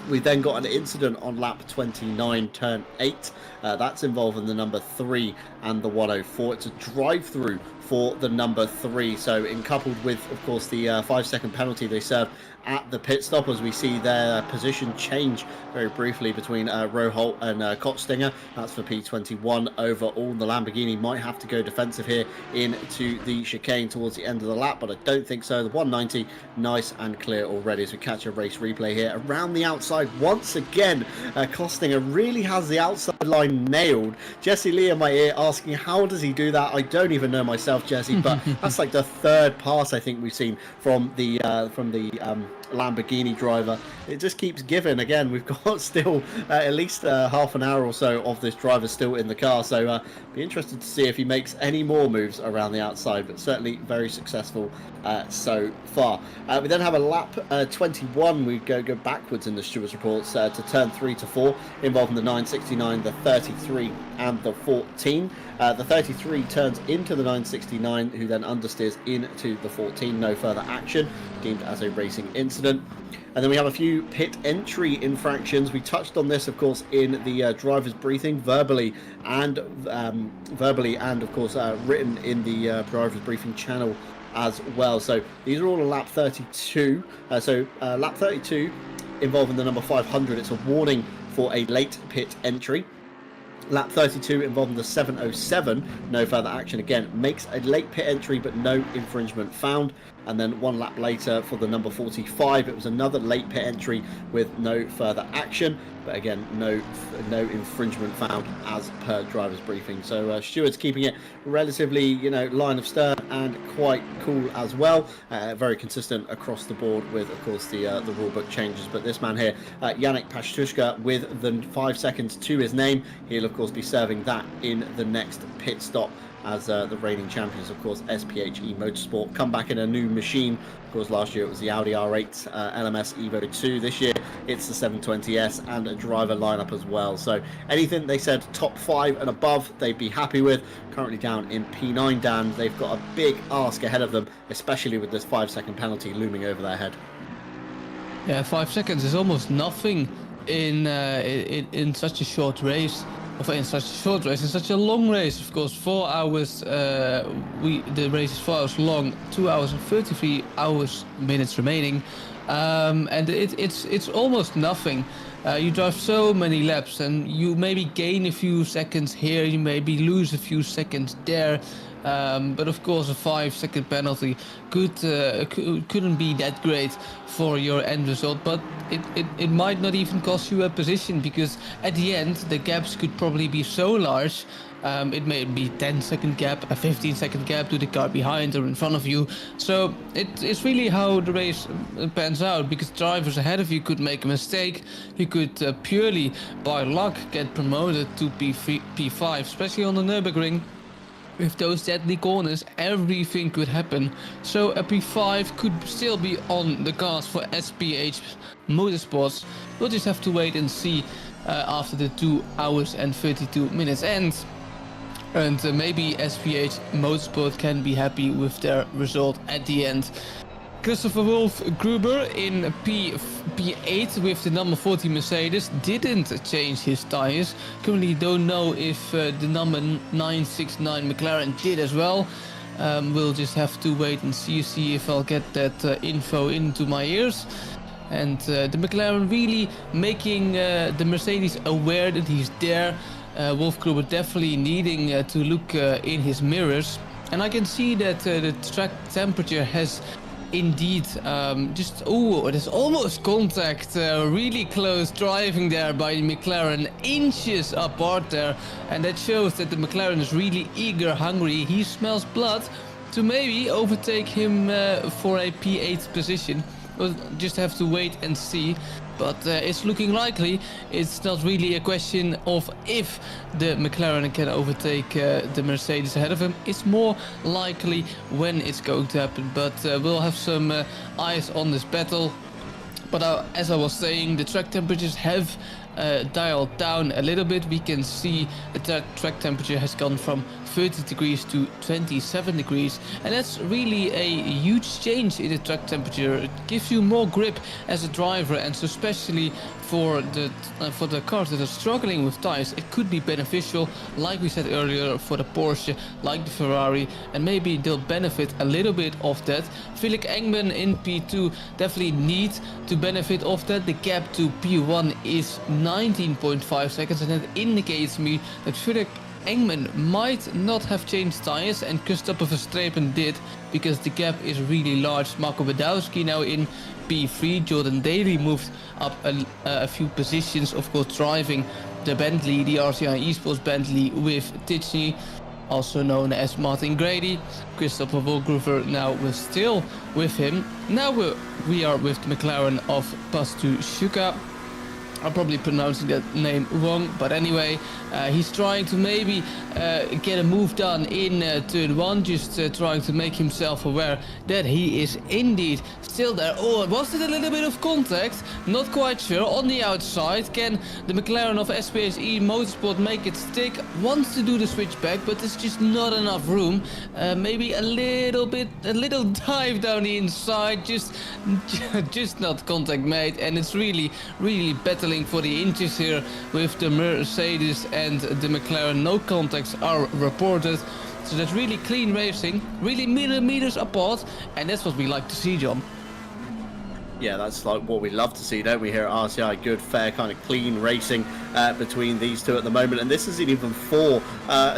We then got an incident on lap 29, turn 8. That's involving the number 3 and the 104. It's a drive-through for the number 3. So, in coupled with, of course, the 5-second penalty they served at the pit stop, as we see their position change very briefly between Roholt and Kotztinger. That's for P21 overall. The Lamborghini might have to go defensive here into the chicane towards the end of the lap, but I don't think so. The 190, nice and clear already as we catch a race replay here. Around the outside once again, Kotztinger really has the outside line nailed. Jesse Lee in my ear asking, how does he do that? I don't even know myself, Jesse, but that's like the third pass I think we've seen from the Lamborghini driver. It just keeps giving. Again, we've got still at least half an hour or so of this driver still in the car, so be interested to see if he makes any more moves around the outside, but certainly very successful so far. We then have a lap 21. We go backwards in the stewards reports to turn 3 to 4, involving the 969, the 33 and the 14. The 33 turns into the 969, who then understeers into the 14. No further action, deemed as a racing incident. And then we have a few pit entry infractions. We touched on this, of course, in the driver's briefing, verbally and of course written in the driver's briefing channel as well. So these are all on lap 32. Lap 32 involving the number 500. It's a warning for a late pit entry. Lap 32 involving the 707, no further action. Again, makes a late pit entry but no infringement found. And then one lap later for the number 45, it was another late pit entry with no further action, but again, no infringement found as per driver's briefing. So stewards keeping it relatively, line of stern and quite cool as well. Very consistent across the board with, of course, the rulebook changes. But this man here, Yannick Pashtushka, with the 5 seconds to his name, he'll of course be serving that in the next pit stop as the reigning champions, of course, SPHE Motorsport, come back in a new machine. Of course, last year it was the Audi R8 LMS Evo 2. This year it's the 720S and a driver lineup as well. So anything they said top 5 and above, they'd be happy with. Currently down in P9, Dan, they've got a big ask ahead of them, especially with this 5-second penalty looming over their head. Yeah, 5 seconds is almost nothing in such a short race. In such a short race, in such a long race, of course, 4 hours. The race is 4 hours long, 2 hours and 33 minutes remaining, and it's almost nothing. You drive so many laps, and you maybe gain a few seconds here, you maybe lose a few seconds there. But of course, a 5-second penalty couldn't be that great for your end result. But it might not even cost you a position, because at the end the gaps could probably be so large. It may be 10-second gap, a 15-second gap to the car behind or in front of you. So it's really how the race pans out, because drivers ahead of you could make a mistake. You could purely by luck get promoted to P5, especially on the Nurburgring. With those deadly corners, everything could happen. So a P5 could still be on the cards for SPH Motorsports. We'll just have to wait and see after the 2 hours and 32 minutes end. And maybe SPH Motorsport can be happy with their result at the end. Christopher Wolf Gruber in P8 with the number 40 Mercedes didn't change his tires. Currently don't know if the number 969 McLaren did as well. We'll just have to wait and see if I'll get that info into my ears. And the McLaren really making the Mercedes aware that he's there. Wolf Gruber definitely needing to look in his mirrors. And I can see that the track temperature has indeed there's almost contact, really close driving there by the McLaren, inches apart there, and that shows that the McLaren is really eager, hungry. He smells blood to maybe overtake him for a P8 position. We'll just have to wait and see. But it's looking likely. It's not really a question of if the McLaren can overtake the Mercedes ahead of him. It's more likely when it's going to happen. But we'll have some eyes on this battle. But as I was saying, the track temperatures have dialed down a little bit. We can see the track temperature has gone from 30 degrees to 27 degrees, and that's really a huge change in the track temperature. It gives you more grip as a driver, and so especially for the cars that are struggling with tires, it could be beneficial, like we said earlier, for the Porsche, like the Ferrari, and maybe they'll benefit a little bit of that. Felix Engman in P2 definitely need to benefit of that. The gap to P1 is 19.5 seconds, and that indicates me that Felix Engman might not have changed tires, and Christopher Verstappen did, because the gap is really large. Marco Badowski now in P3. Jordan Daly moved up a few positions, of course driving the Bentley, the RCI Esports Bentley with Titchney, also known as Martin Grady. Christopher Wolfgruber now was still with him. Now we are with the McLaren of Pastu Shuka. I'm probably pronouncing that name wrong, but anyway, he's trying to maybe get a move done in turn 1, just trying to make himself aware that he is indeed still there. Oh, was it a little bit of contact? Not quite sure. On the outside, can the McLaren of SPHE Motorsport make it stick? Wants to do the switchback, but there's just not enough room. Maybe a little dive down the inside, just not contact made, and it's really battling for the inches here with the Mercedes and the McLaren. No contacts are reported, so that's really clean racing, really millimeters apart, and that's what we like to see, John. Yeah, that's like what we love to see, don't we, here at RCI? Good, fair, kind of clean racing between these two at the moment. And this isn't even for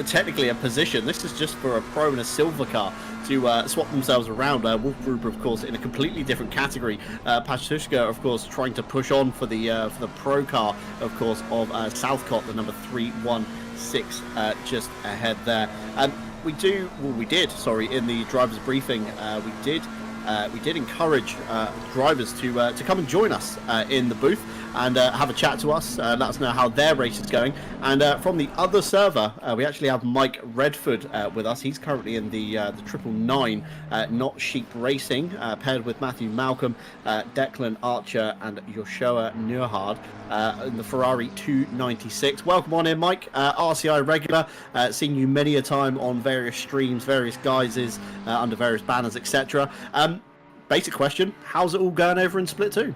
technically a position. This is just for a pro and a silver car to swap themselves around. Wolf Gruber, of course, in a completely different category. Pashtushka, of course, trying to push on for the pro car, of course, of Southcott, the number 316, just ahead there. And we did, in the driver's briefing, we did encourage drivers to come and join us in the booth. and have a chat to us, let us know how their race is going. And from the other server, we actually have Mike Redford with us. He's currently in the 999 Not Sheep Racing, paired with Matthew Malcolm, Declan Archer, and Joshua Nurhard in the Ferrari 296. Welcome on in, Mike. RCI regular, seen you many a time on various streams, various guises, under various banners, etc. Basic question, how's it all going over in Split 2?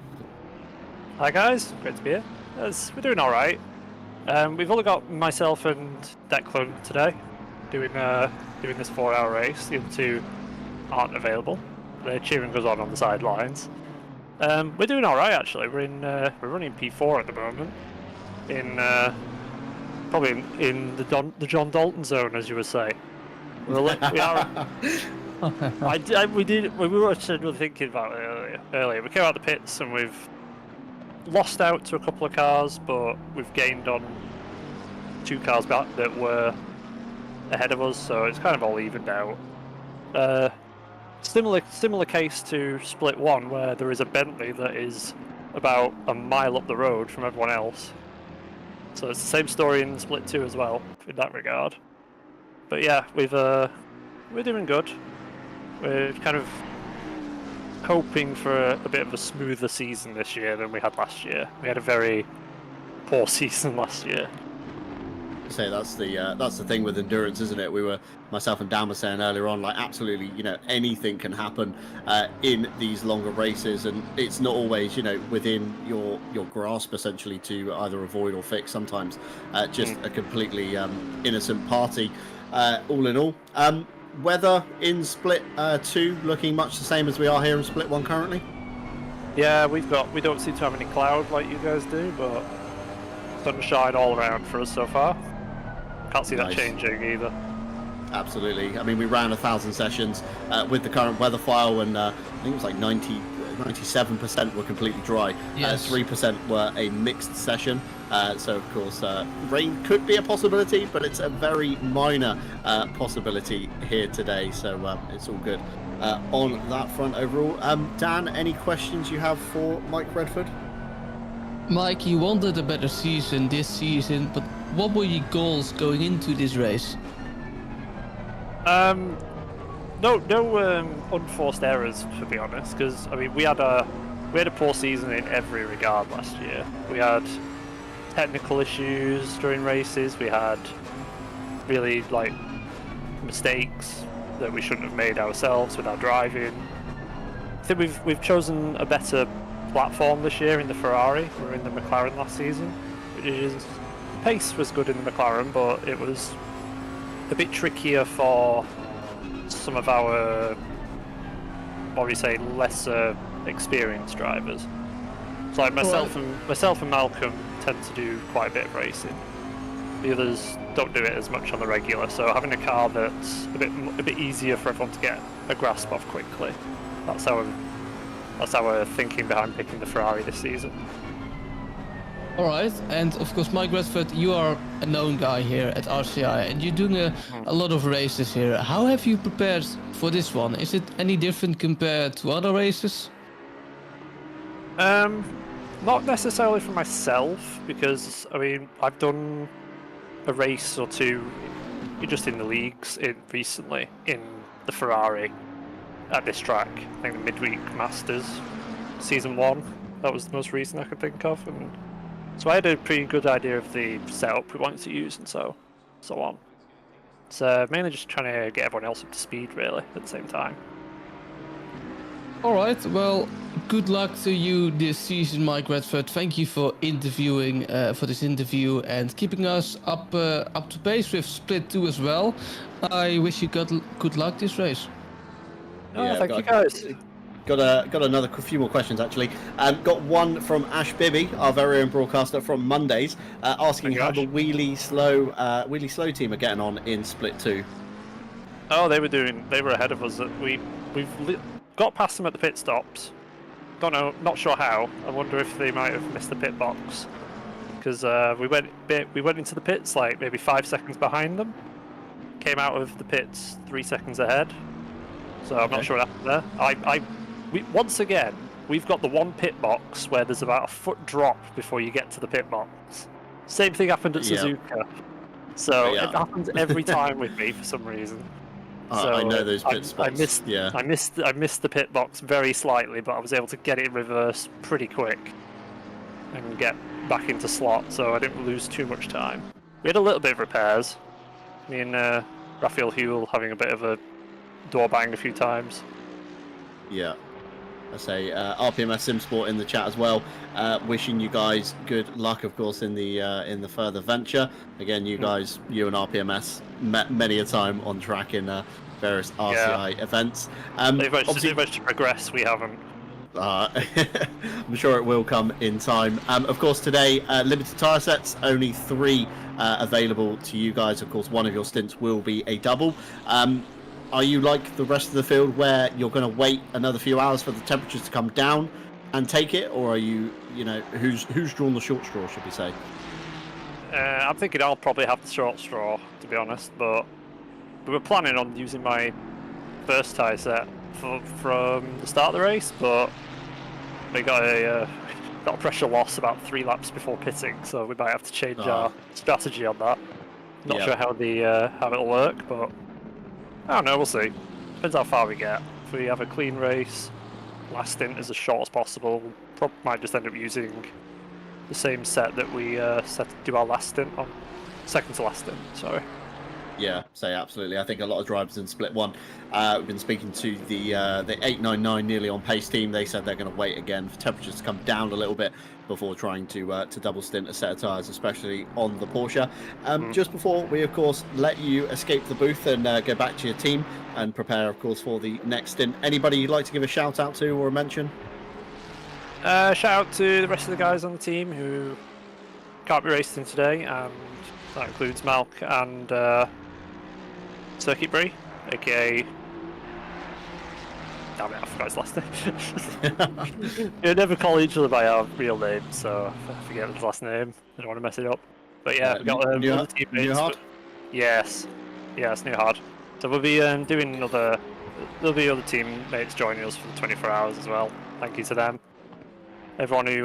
Hi guys, great to be here. We're doing alright. We've only got myself and Declan today doing this 4-hour race. The other two aren't available. They're cheering us on the sidelines. We're doing alright actually. We're running P4 at the moment. Probably in the John Dalton zone, as you would say. We are. We were actually thinking about it earlier. We came out of the pits and we've lost out to a couple of cars, but we've gained on 2 cars back that were ahead of us, so it's kind of all evened out. Similar case to Split 1, where there is a Bentley that is about a mile up the road from everyone else. So it's the same story in Split 2 as well, in that regard. But yeah, we're doing good. We're kind of hoping for a bit of a smoother season this year than we had last year. We had a very poor season last year. Say that's the thing with endurance, isn't it? Myself and Dan were saying earlier on, like absolutely, anything can happen in these longer races, and it's not always, within your grasp essentially to either avoid or fix. Sometimes just a completely innocent party. All in all, weather in Split 2 looking much the same as we are here in Split 1 currently. Yeah, we don't seem to have any cloud like you guys do, but sunshine all around for us so far. Can't see that changing either. Absolutely. I mean, we ran 1,000 sessions with the current weather file, and I think it was like 97% were completely dry. Yes. 3% were a mixed session. So, of course, rain could be a possibility, but it's a very minor possibility here today. So it's all good on that front overall. Dan, any questions you have for Mike Redford? Mike, you wanted a better season this season, but what were your goals going into this race? No unforced errors, to be honest. Because I mean, we had a poor season in every regard last year. We had technical issues during races. We had really mistakes that we shouldn't have made ourselves with our driving. I think we've chosen a better platform this year in the Ferrari. We were in the McLaren last season, which is pace was good in the McLaren, but it was a bit trickier for some of our, lesser experienced drivers. So like myself and Malcolm tend to do quite a bit of racing. The others don't do it as much on the regular, so having a car that's a bit easier for everyone to get a grasp of quickly. That's our thinking behind picking the Ferrari this season. Alright, and of course, Mike Redford, you are a known guy here at RCI, and you're doing a lot of races here. How have you prepared for this one? Is it any different compared to other races? Not necessarily for myself, because I mean I've done a race or two just in the leagues recently in the Ferrari at this track. I think the Midweek Masters Season 1. That was the most recent I could think of, and so I had a pretty good idea of the setup we wanted to use and so on. So mainly just trying to get everyone else up to speed really at the same time. Alright, well, good luck to you this season, Mike Redford. Thank you for interviewing, for this interview, and keeping us up to pace with Split 2 as well. I wish you good luck this race. Thank you guys. Got another few more questions actually. Got one from Ash Bibby, our very own broadcaster from Mondays, asking how the Wheelie Slow team are getting on in Split 2. Oh, they were ahead of us. We've got past them at the pit stops. Not sure how. I wonder if they might have missed the pit box, because we went into the pits like maybe 5 seconds behind them. Came out of the pits 3 seconds ahead. So I'm not sure what happened there. Once again, we've got the one pit box where there's about a foot drop before you get to the pit box. Same thing happened at Suzuka. So it happens every time with me for some reason. So I know those pit spots. I missed the pit box very slightly, but I was able to get it in reverse pretty quick and get back into slot, so I didn't lose too much time. We had a little bit of repairs. Me and Raphael Huel having a bit of a door bang a few times. Yeah. I say RPMS SimSport in the chat as well. Wishing you guys good luck, of course, in the further venture. Again, you guys, you and RPMS met many a time on track in various RCI events. They've managed to progress. We haven't. I'm sure it will come in time. Of course, today limited tyre sets, only 3 available to you guys. Of course, one of your stints will be a double. Are you like the rest of the field where you're going to wait another few hours for the temperatures to come down and take it, or are you, who's drawn the short straw, should we say? I'm thinking I'll probably have the short straw, to be honest, but we were planning on using my first tyre set from the start of the race, but we got a pressure loss about 3 laps before pitting, so we might have to change our strategy on that. Not sure how it'll work, but I don't know, we'll see. Depends how far we get. If we have a clean race, last stint as short as possible, we might just end up using the same set that we set to do our last stint on. Second to last stint, sorry. Yeah, absolutely. I think a lot of drivers in Split 1. We've been speaking to the 899 nearly on pace team. They said they're going to wait again for temperatures to come down a little bit before trying to double stint a set of tyres, especially on the Porsche. Just before we, of course, let you escape the booth and go back to your team and prepare, of course, for the next stint. Anybody you'd like to give a shout out to or a mention? Shout out to the rest of the guys on the team who can't be racing today, and that includes Malk and Circuit Brie, aka... Damn it, I forgot his last name. We never call each other by our real name, so I forget his last name. I don't want to mess it up. But yeah, we've got other teammates. Newhard? Yes, Newhard. So we'll be doing another... There'll be other teammates joining us for the 24 hours as well. Thank you to them. Everyone who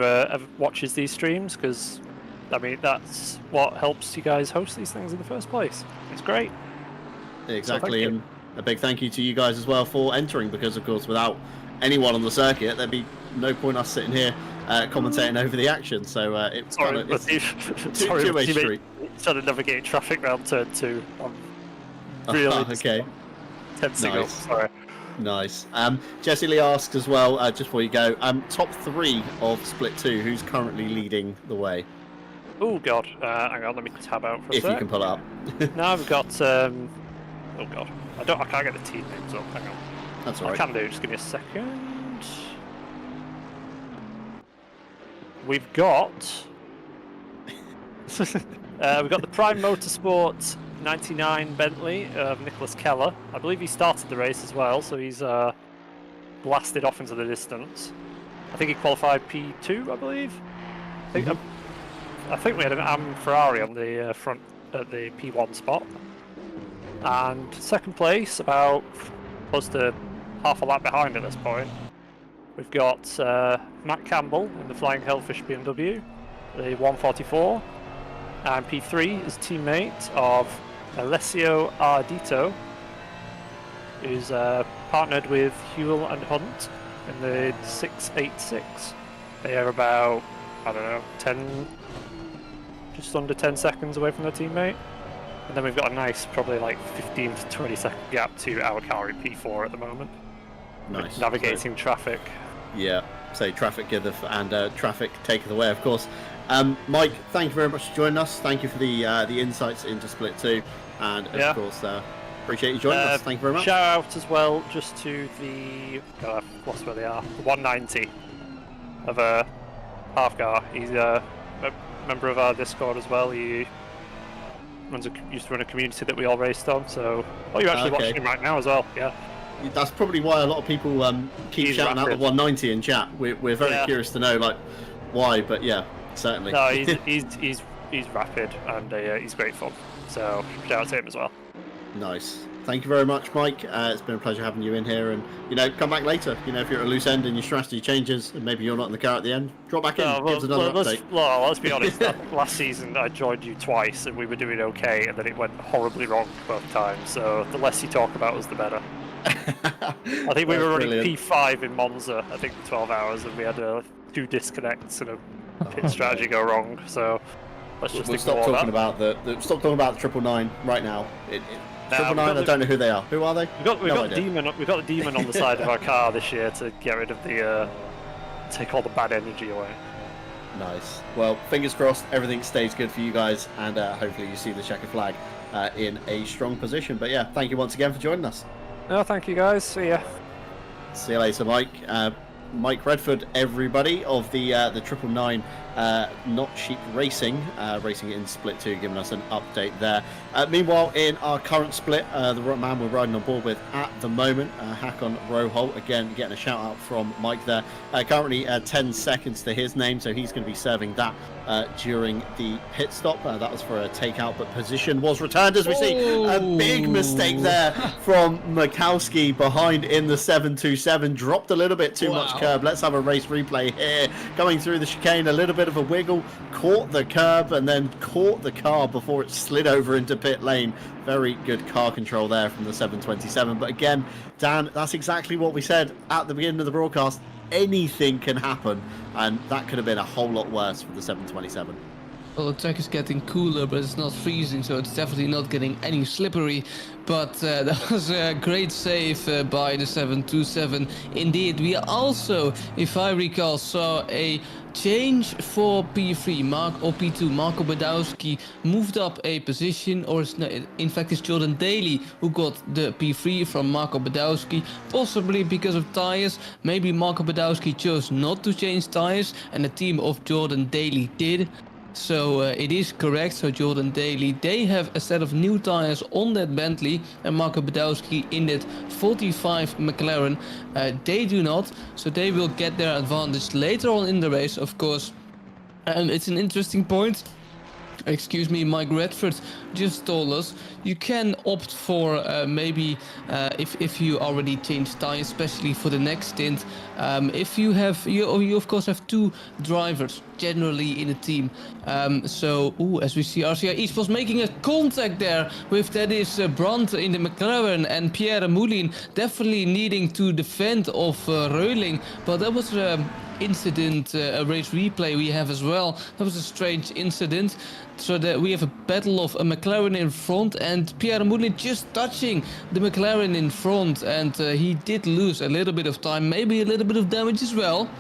watches these streams, because, I mean, that's what helps you guys host these things in the first place. It's great. Exactly, and a big thank you to you guys as well for entering, because of course without anyone on the circuit there'd be no point us sitting here commentating over the action, so it's two-way street. Trying to navigate traffic round turn 2. Really okay. tensing up, sorry. Nice. Jesse Lee asks as well, just before you go, top 3 of Split 2, who's currently leading the way? Oh god, hang on, let me tab out for a sec. If you can pull up. Now we've got oh god, I can't get the team names up. Hang on. That's alright. I can do. Just give me a second. We've got the Prime Motorsport 99 Bentley of Nicholas Keller. I believe he started the race as well, so he's blasted off into the distance. I think he qualified P2, I believe. I think we had an Am Ferrari on the front at the P1 spot. And second place, about close to half a lap behind at this point, we've got Matt Campbell in the Flying Hellfish BMW, the 144, and P3 is teammate of Alessio Ardito, who's partnered with Huel and Hunt in the 686. They are about, I don't know, just under 10 seconds away from their teammate. And then we've got a nice, probably like 15 to 20 second gap to our car in P4 at the moment. Nice. Navigating traffic. Yeah, say traffic giveth and traffic taketh away, of course. Mike, thank you very much for joining us. Thank you for the insights into Split 2. And of course, appreciate you joining us. Thank you very much. Shout out as well just to the, I've lost where they are, the 190 of Halfgar. He's a member of our Discord as well. He used to run a community that we all raced on, so you're actually watching him right now as well. Yeah, that's probably why a lot of people keep shouting out the 190 in chat. We're very curious to know like why, but yeah, certainly. No, he's rapid and he's great fun, so shout out to him as well. Nice. Thank you very much, Mike. It's been a pleasure having you in here, and come back later. If you're at a loose end and your strategy changes, and maybe you're not in the car at the end, drop back in. Give us another update. Let's be honest. Last season, I joined you twice, and we were doing okay, and then it went horribly wrong both times. So the less you talk about us, the better. I think we were running P5 in Monza. I think for 12 hours, and we had 2 disconnects and a pit strategy go wrong. So let's just stop talking about the 999 right now. 999, I don't know who they are. Who are they? We've got the demon on the side of our car this year to get rid of the take all the bad energy away. Nice. Well, fingers crossed everything stays good for you guys, and hopefully you see the checkered flag in a strong position. But yeah, thank you once again for joining us. No, thank you guys. See ya. See you later, Mike. Mike Redford, everybody, of the 999 Not Sheep Racing, racing in Split 2, giving us an update there. Meanwhile, in our current split, the man we're riding on board with at the moment, Hakon Roholt, again getting a shout out from Mike there. Currently 10 seconds to his name, so he's going to be serving that during the pit stop. That was for a takeout, but position was returned, as we see. A big mistake there from Mikowski behind in the 727. Dropped a little bit too much curb. Let's have a race replay here. Going through the chicane, a little bit of a wiggle, caught the curb and then caught the car before it slid over into pit lane. Very good car control there from the 727. But again, Dan, that's exactly what we said at the beginning of the broadcast. Anything can happen, and that could have been a whole lot worse for the 727. Well, the track is getting cooler, but it's not freezing, so it's definitely not getting any slippery. But that was a great save by the 727. Indeed, we also, if I recall, saw a change for P3. P2, Marco Badowski moved up a position, or in fact it's Jordan Daly who got the P3 from Marco Badowski, possibly because of tires. Maybe Marco Badowski chose not to change tires, and the team of Jordan Daly did. So it is correct. So Jordan Daly, they have a set of new tires on that Bentley, and Marco Badowski in that 45 McLaren, they do not. So they will get their advantage later on in the race, of course. And it's an interesting point. Excuse me, Mike Redford just told us you can opt for maybe if you already changed tires, especially for the next stint. If you have, you of course have 2 drivers generally in a team. So as we see, RCI East was making a contact there with, that is Brandt in the McLaren, and Pierre Moulin definitely needing to defend of Reuling, but that was incident, a race replay we have as well. That was a strange incident. So that we have a battle of a McLaren in front, and Pierre Moulin just touching the McLaren in front, and he did lose a little bit of time, maybe a little bit of damage as well.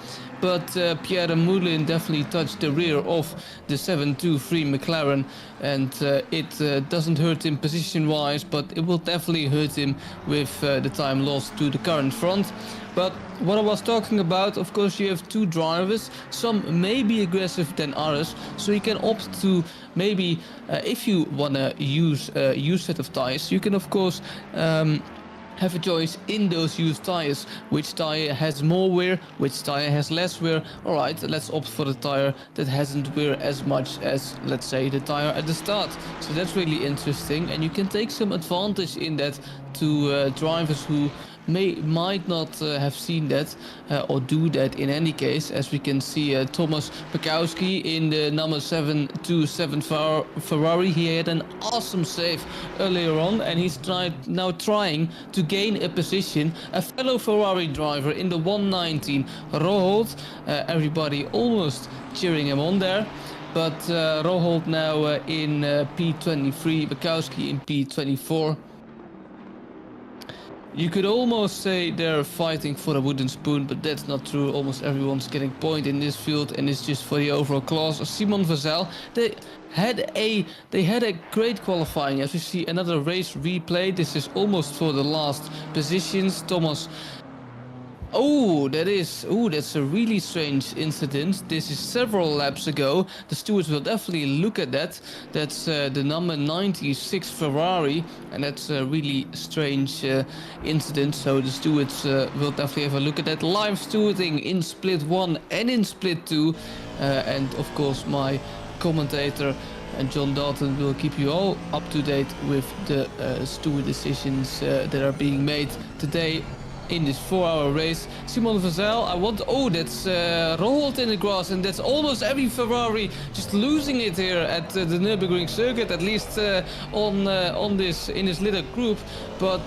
But Pierre Moulin definitely touched the rear of the 723 McLaren, and it doesn't hurt him position-wise, but it will definitely hurt him with the time lost to the car in front. But what I was talking about, of course, you have 2 drivers. Some may be aggressive than others, so you can opt to maybe, if you want to use a used set of tires, you can of course have a choice in those used tires. Which tire has more wear, which tire has less wear. Alright, let's opt for the tire that hasn't wear as much as, let's say, the tire at the start. So that's really interesting, and you can take some advantage in that to drivers who might not have seen that or do that in any case. As we can see, Thomas Pikowski in the number 727 Ferrari, he had an awesome save earlier on, and he's now trying to gain a position. A fellow Ferrari driver in the 119, Roholt, everybody almost cheering him on there. But Roholt now in P23, Pikowski in P24. You could almost say they're fighting for a wooden spoon, but that's not true. Almost everyone's getting point in this field, and it's just for the overall class. Simon Vazel, they had a great qualifying. As we see another race replay, this is almost for the last positions. Thomas. That's a really strange incident. This is several laps ago. The stewards will definitely look at that. That's the number 96 Ferrari, and that's a really strange incident. So the stewards will definitely have a look at that. Live stewarding in split 1 and in split 2, and of course my commentator and John Dalton will keep you all up to date with the steward decisions that are being made today in this 4-hour race. Simon Vazel, that's Roholt in the grass, and that's almost every Ferrari just losing it here at the Nurburgring circuit, at least in this little group. But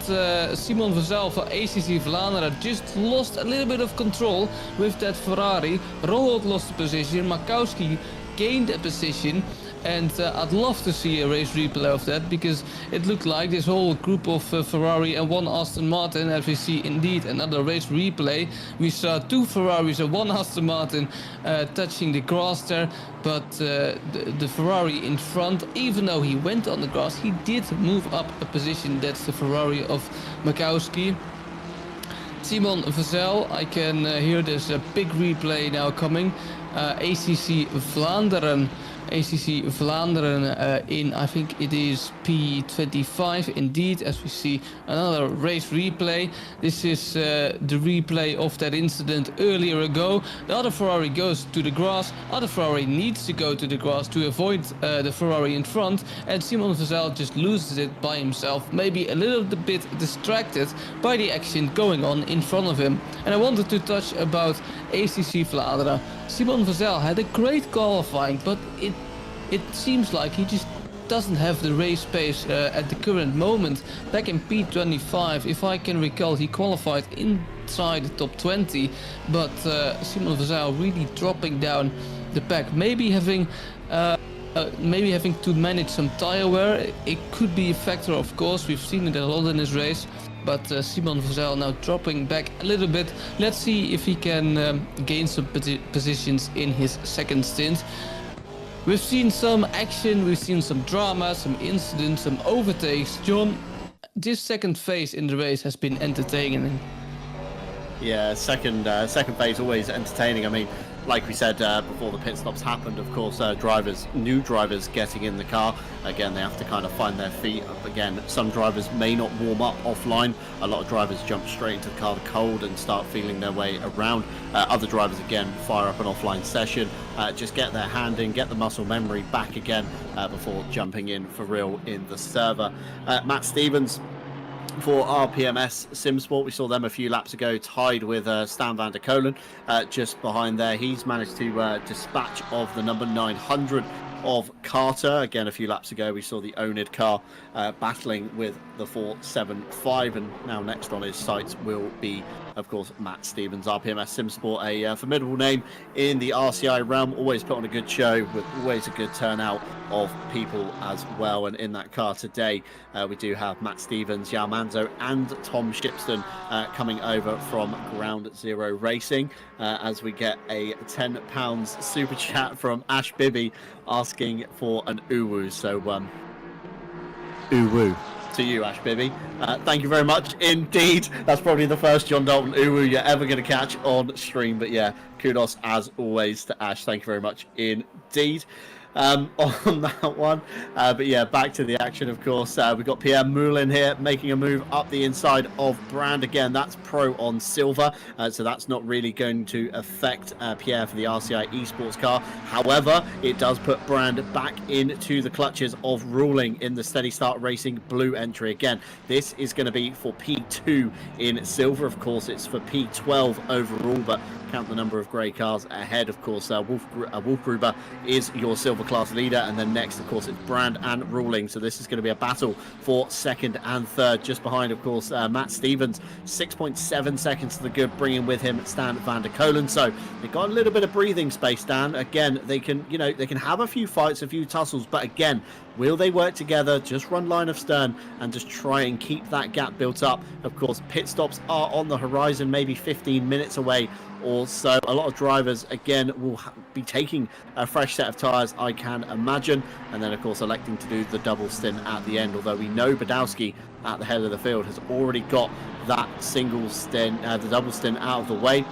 Simon Vazel for ACC Vlaanderen just lost a little bit of control with that Ferrari. Roholt lost the position, Makowski gained a position, and I'd love to see a race replay of that, because it looked like this whole group of Ferrari and one Aston Martin, as we see indeed another race replay. We saw 2 Ferraris and 1 Aston Martin touching the grass there, but the Ferrari in front, even though he went on the grass, he did move up a position. That's the Ferrari of Makowski. Simon Vazel, I can hear there's a big replay now coming. ACC Vlaanderen in, I think it is P25 indeed, as we see another race replay. This is the replay of that incident earlier ago. The other Ferrari goes to the grass, other Ferrari needs to go to the grass to avoid the Ferrari in front, and Simon Vazel just loses it by himself, maybe a little bit distracted by the action going on in front of him. And I wanted to touch about ACC Vlaanderen. Simon Vazel had a great qualifying, but it seems like he just doesn't have the race pace at the current moment. Back in P25, if I can recall, he qualified inside the top 20, but Simon Vazel really dropping down the pack. Maybe having to manage some tire wear. It could be a factor, of course. We've seen it a lot in this race. But Simon Vazel now dropping back a little bit. Let's see if he can gain some positions in his second stint. We've seen some action, we've seen some drama, some incidents, some overtakes. John, this second phase in the race has been entertaining. Yeah, second phase always entertaining. I mean, like we said before the pit stops happened, of course, new drivers getting in the car. Again, they have to kind of find their feet. Again, some drivers may not warm up offline. A lot of drivers jump straight into the car cold and start feeling their way around. Other drivers, again, fire up an offline session, just get their hand in, get the muscle memory back again before jumping in for real in the server. Matt Stevens for RPMS SimSport, we saw them a few laps ago, tied with Stan van der Kolen just behind there. He's managed to dispatch of the number 900 of Carter. Again, a few laps ago, we saw the Onid car battling with the 475, and now next on his sights will be, of course, Matt Stevens. RPMS SimSport, a formidable name in the RCI realm, always put on a good show with always a good turnout of people as well. And in that car today, we do have Matt Stevens, Yao Manzo and Tom Shipston coming over from Ground Zero Racing, as we get a £10 super chat from Ash Bibby asking for an uwu. So uwu to you, Ash Bibby. Thank you very much indeed. That's probably the first John Dalton uwu you're ever going to catch on stream, but yeah, kudos as always to Ash. Thank you very much indeed on that one. But yeah, back to the action, of course. We've got Pierre Moulin here making a move up the inside of Brand. Again, that's pro on silver, so that's not really going to affect Pierre for the RCI esports car. However, it does put Brand back into the clutches of Ruling in the Steady Start Racing blue entry. Again, this is going to be for P2 in silver. Of course, it's for P12 overall, but count the number of grey cars ahead. Of course, Wolf Gruber is your silver class leader, and then next, of course, it's Brand and Ruling. So this is going to be a battle for second and third. Just behind, of course, Matt Stevens, 6.7 seconds to the good, bringing with him Stan van der Kolen. So they've got a little bit of breathing space, Stan. Again, they can have a few fights, a few tussles, but again, will they work together, just run line of stern and just try and keep that gap built up? Of course, pit stops are on the horizon, maybe 15 minutes away or so. A lot of drivers, again, will be taking a fresh set of tyres, I can imagine, and then, of course, electing to do the double stint at the end, although we know Badowski at the head of the field has already got that single stint, the double stint out of the way.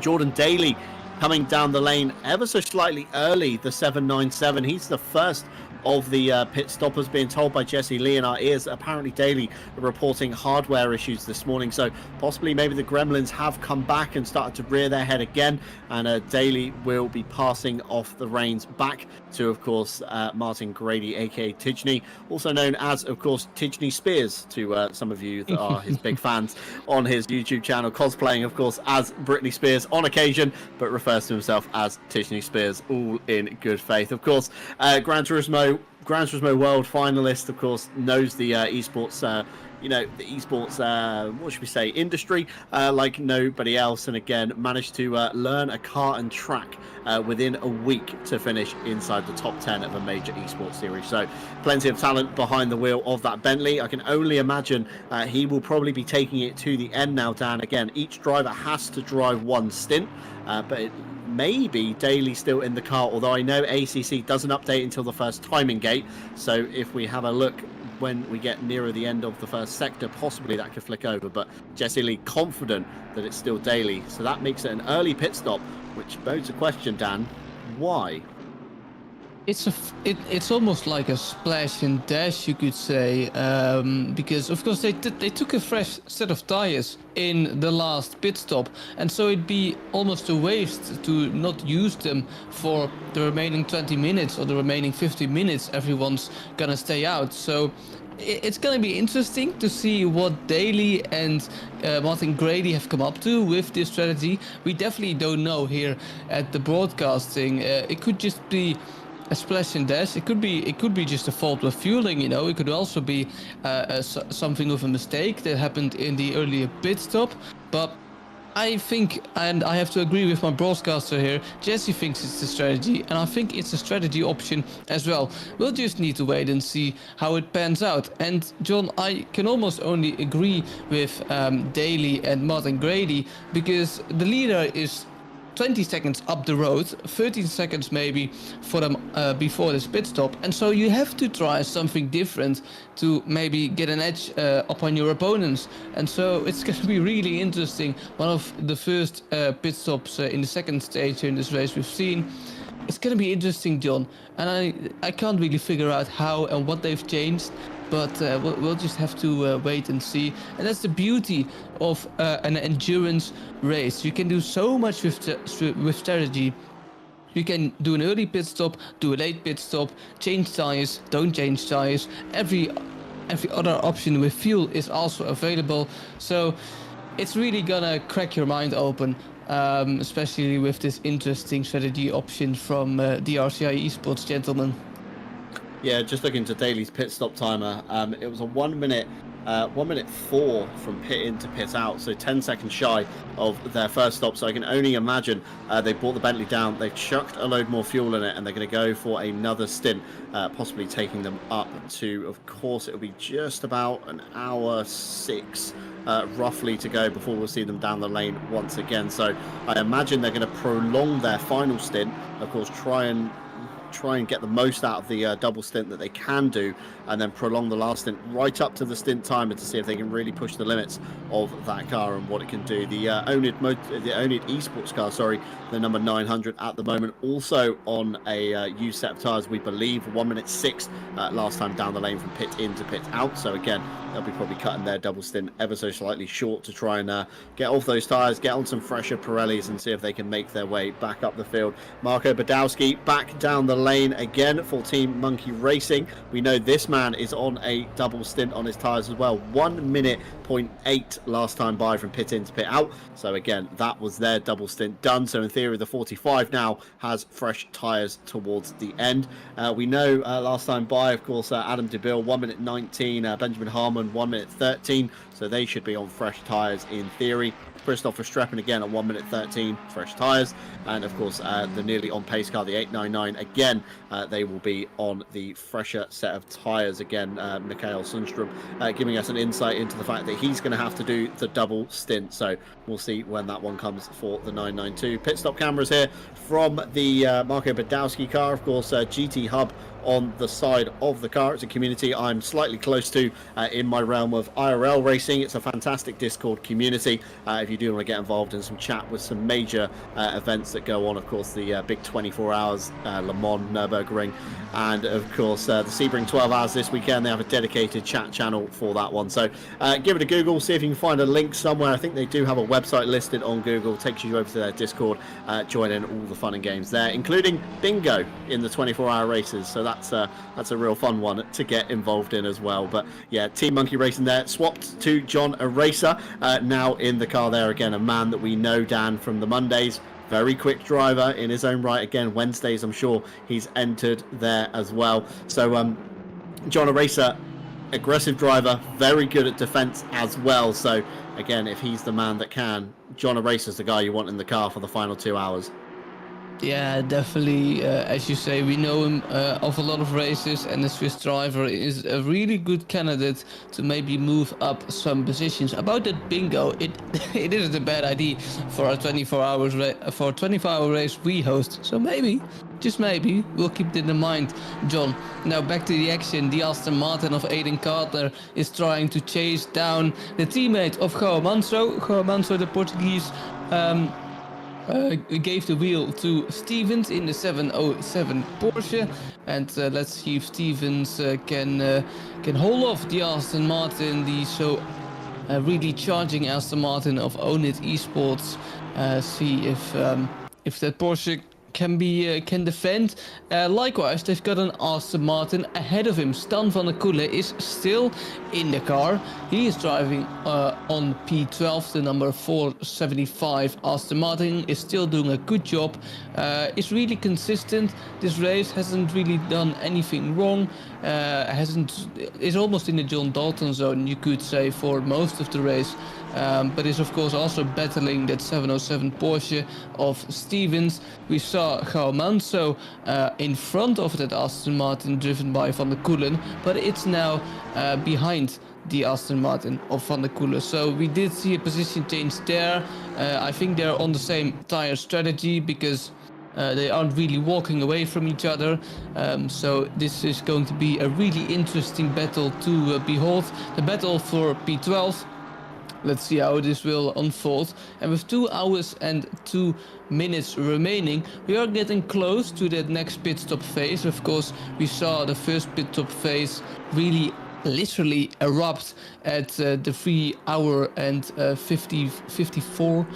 Jordan Daly coming down the lane ever so slightly early, the 797. He's the first of the pit stoppers, being told by Jesse Lee in our ears that apparently Daly are reporting hardware issues this morning, so possibly maybe the Gremlins have come back and started to rear their head again, and Daly will be passing off the reins back to, of course, Martin Grady, aka Tidgney, also known as, of course, Tidgney Spears to some of you that are his big fans on his YouTube channel, cosplaying, of course, as Britney Spears on occasion, but refers to himself as Tidgney Spears, all in good faith. Of course, Gran Turismo World finalist, of course, knows the esports the esports, what should we say, industry like nobody else, and again managed to learn a car and track within a week to finish inside the top 10 of a major esports series. So plenty of talent behind the wheel of that Bentley. I can only imagine he will probably be taking it to the end now, Dan. Again, each driver has to drive one stint, but it may be Daly still in the car, although I know ACC doesn't update until the first timing gate, so if we have a look when we get nearer the end of the first sector, possibly that could flick over, but Jesse Lee confident that it's still Daly, so that makes it an early pit stop, which begs a question, Dan, why? It's almost like a splash and dash, you could say, because of course they took a fresh set of tires in the last pit stop, and so it'd be almost a waste to not use them for the remaining 20 minutes or the remaining 50 minutes everyone's gonna stay out. So it's going to be interesting to see what Daly and Martin Grady have come up to with this strategy. We definitely don't know here at the broadcasting. It could just be a splash and dash. It could be just a fault with fueling, you know. It could also be something with a mistake that happened in the earlier pit stop. But I think, and I have to agree with my broadcaster here, Jesse thinks it's a strategy, and I think it's a strategy option as well. We'll just need to wait and see how it pans out. And John, I can almost only agree with Daly and Martin Grady, because the leader is 20 seconds up the road, 13 seconds maybe for them before this pit stop, and so you have to try something different to maybe get an edge upon your opponents. And so it's going to be really interesting. One of the first pit stops in the second stage here in this race we've seen. It's going to be interesting, John, and I can't really figure out how and what they've changed, but we'll just have to wait and see. And that's the beauty of an endurance race. You can do so much with strategy. You can do an early pit stop, do a late pit stop, change tires, don't change tires. Every other option with fuel is also available. So it's really gonna crack your mind open, especially with this interesting strategy option from the RCI Esports gentlemen. Yeah, just looking to Daly's pit stop timer, it was a 1 minute 1:04 from pit in to pit out, so 10 seconds shy of their first stop. So I can only imagine they brought the Bentley down, they've chucked a load more fuel in it, and they're going to go for another stint, possibly taking them up to, of course, it'll be just about an hour 6 roughly to go before we'll see them down the lane once again. So I imagine they're going to prolong their final stint, of course, try and get the most out of the double stint that they can do, and then prolong the last stint right up to the stint timer to see if they can really push the limits of that car and what it can do. The Onid esports car, sorry, the number 900 at the moment, also on a used set of tires, we believe 1:06 last time down the lane from pit in to pit out. So again, they'll be probably cutting their double stint ever so slightly short to try and get off those tires, get on some fresher Pirellis, and see if they can make their way back up the field. Marco Badowski back down the lane again for Team Monkey Racing. We know this man is on a double stint on his tires as well. 1:08 last time by from pit in to pit out. So again, that was their double stint done. So in theory, the 45 now has fresh tires towards the end. We know last time by, of course, Adam DeBille 1:19, Benjamin Harmon 1:13. So they should be on fresh tires in theory. Christopher Streppen again at 1:13, fresh tyres, and of course the nearly on pace car, the 899, again they will be on the fresher set of tyres again. Mikael Sundström giving us an insight into the fact that he's going to have to do the double stint, so we'll see when that one comes for the 992. Pit stop cameras here from the Marco Badowski car, of course. GT Hub on the side of the car. It's a community I'm slightly close to in my realm of IRL racing. It's a fantastic Discord community if you do want to get involved in some chat with some major events that go on. Of course, the big 24 hours, Le Mans, Nurburgring, and of course the Sebring 12 hours this weekend. They have a dedicated chat channel for that one. So give it a Google, see if you can find a link somewhere. I think they do have a website listed on Google. Takes you over to their Discord. Join in all the fun and games there, including bingo in the 24-hour races. So that's a real fun one to get involved in as well. But yeah, Team Monkey Racing there, swapped to John Eraser, now in the car there again, a man that we know, Dan, from the Mondays. Very quick driver in his own right. Again, Wednesdays, I'm sure he's entered there as well. So John Eraser, aggressive driver, very good at defense as well. So again, if he's the man that can, John Eraser's the guy you want in the car for the final 2 hours. Yeah, definitely. As you say, we know him of a lot of races, and the Swiss driver is a really good candidate to maybe move up some positions. About that bingo, it isn't a bad idea for a 24-hour race we host. So maybe, just maybe, we'll keep that in mind, John. Now back to the action. The Aston Martin of Aiden Carter is trying to chase down the teammate of João Manso. João Manso, the Portuguese. Gave the wheel to Stevens in the 707 Porsche, and let's see if Stevens can hold off the Aston Martin, the so really charging Aston Martin of Own It Esports. See if that Porsche can defend. Likewise, they've got an Aston Martin ahead of him. Stan van der Koele is still in the car. He is driving on P12, the number 475. Aston Martin is still doing a good job. It's really consistent. This race hasn't really done anything wrong. Is almost in the John Dalton zone, you could say, for most of the race. But is of course also battling that 707 Porsche of Stevens. We saw João Manso in front of that Aston Martin driven by Van der Koelen, but it's now behind the Aston Martin of Van der Koelen. So we did see a position change there. I think they're on the same tire strategy because they aren't really walking away from each other. So this is going to be a really interesting battle to behold. The battle for P12. Let's see how this will unfold. And with 2 hours and 2 minutes remaining, we are getting close to that next pit stop phase. Of course, we saw the first pit stop phase really literally erupt at the 3 hour and 54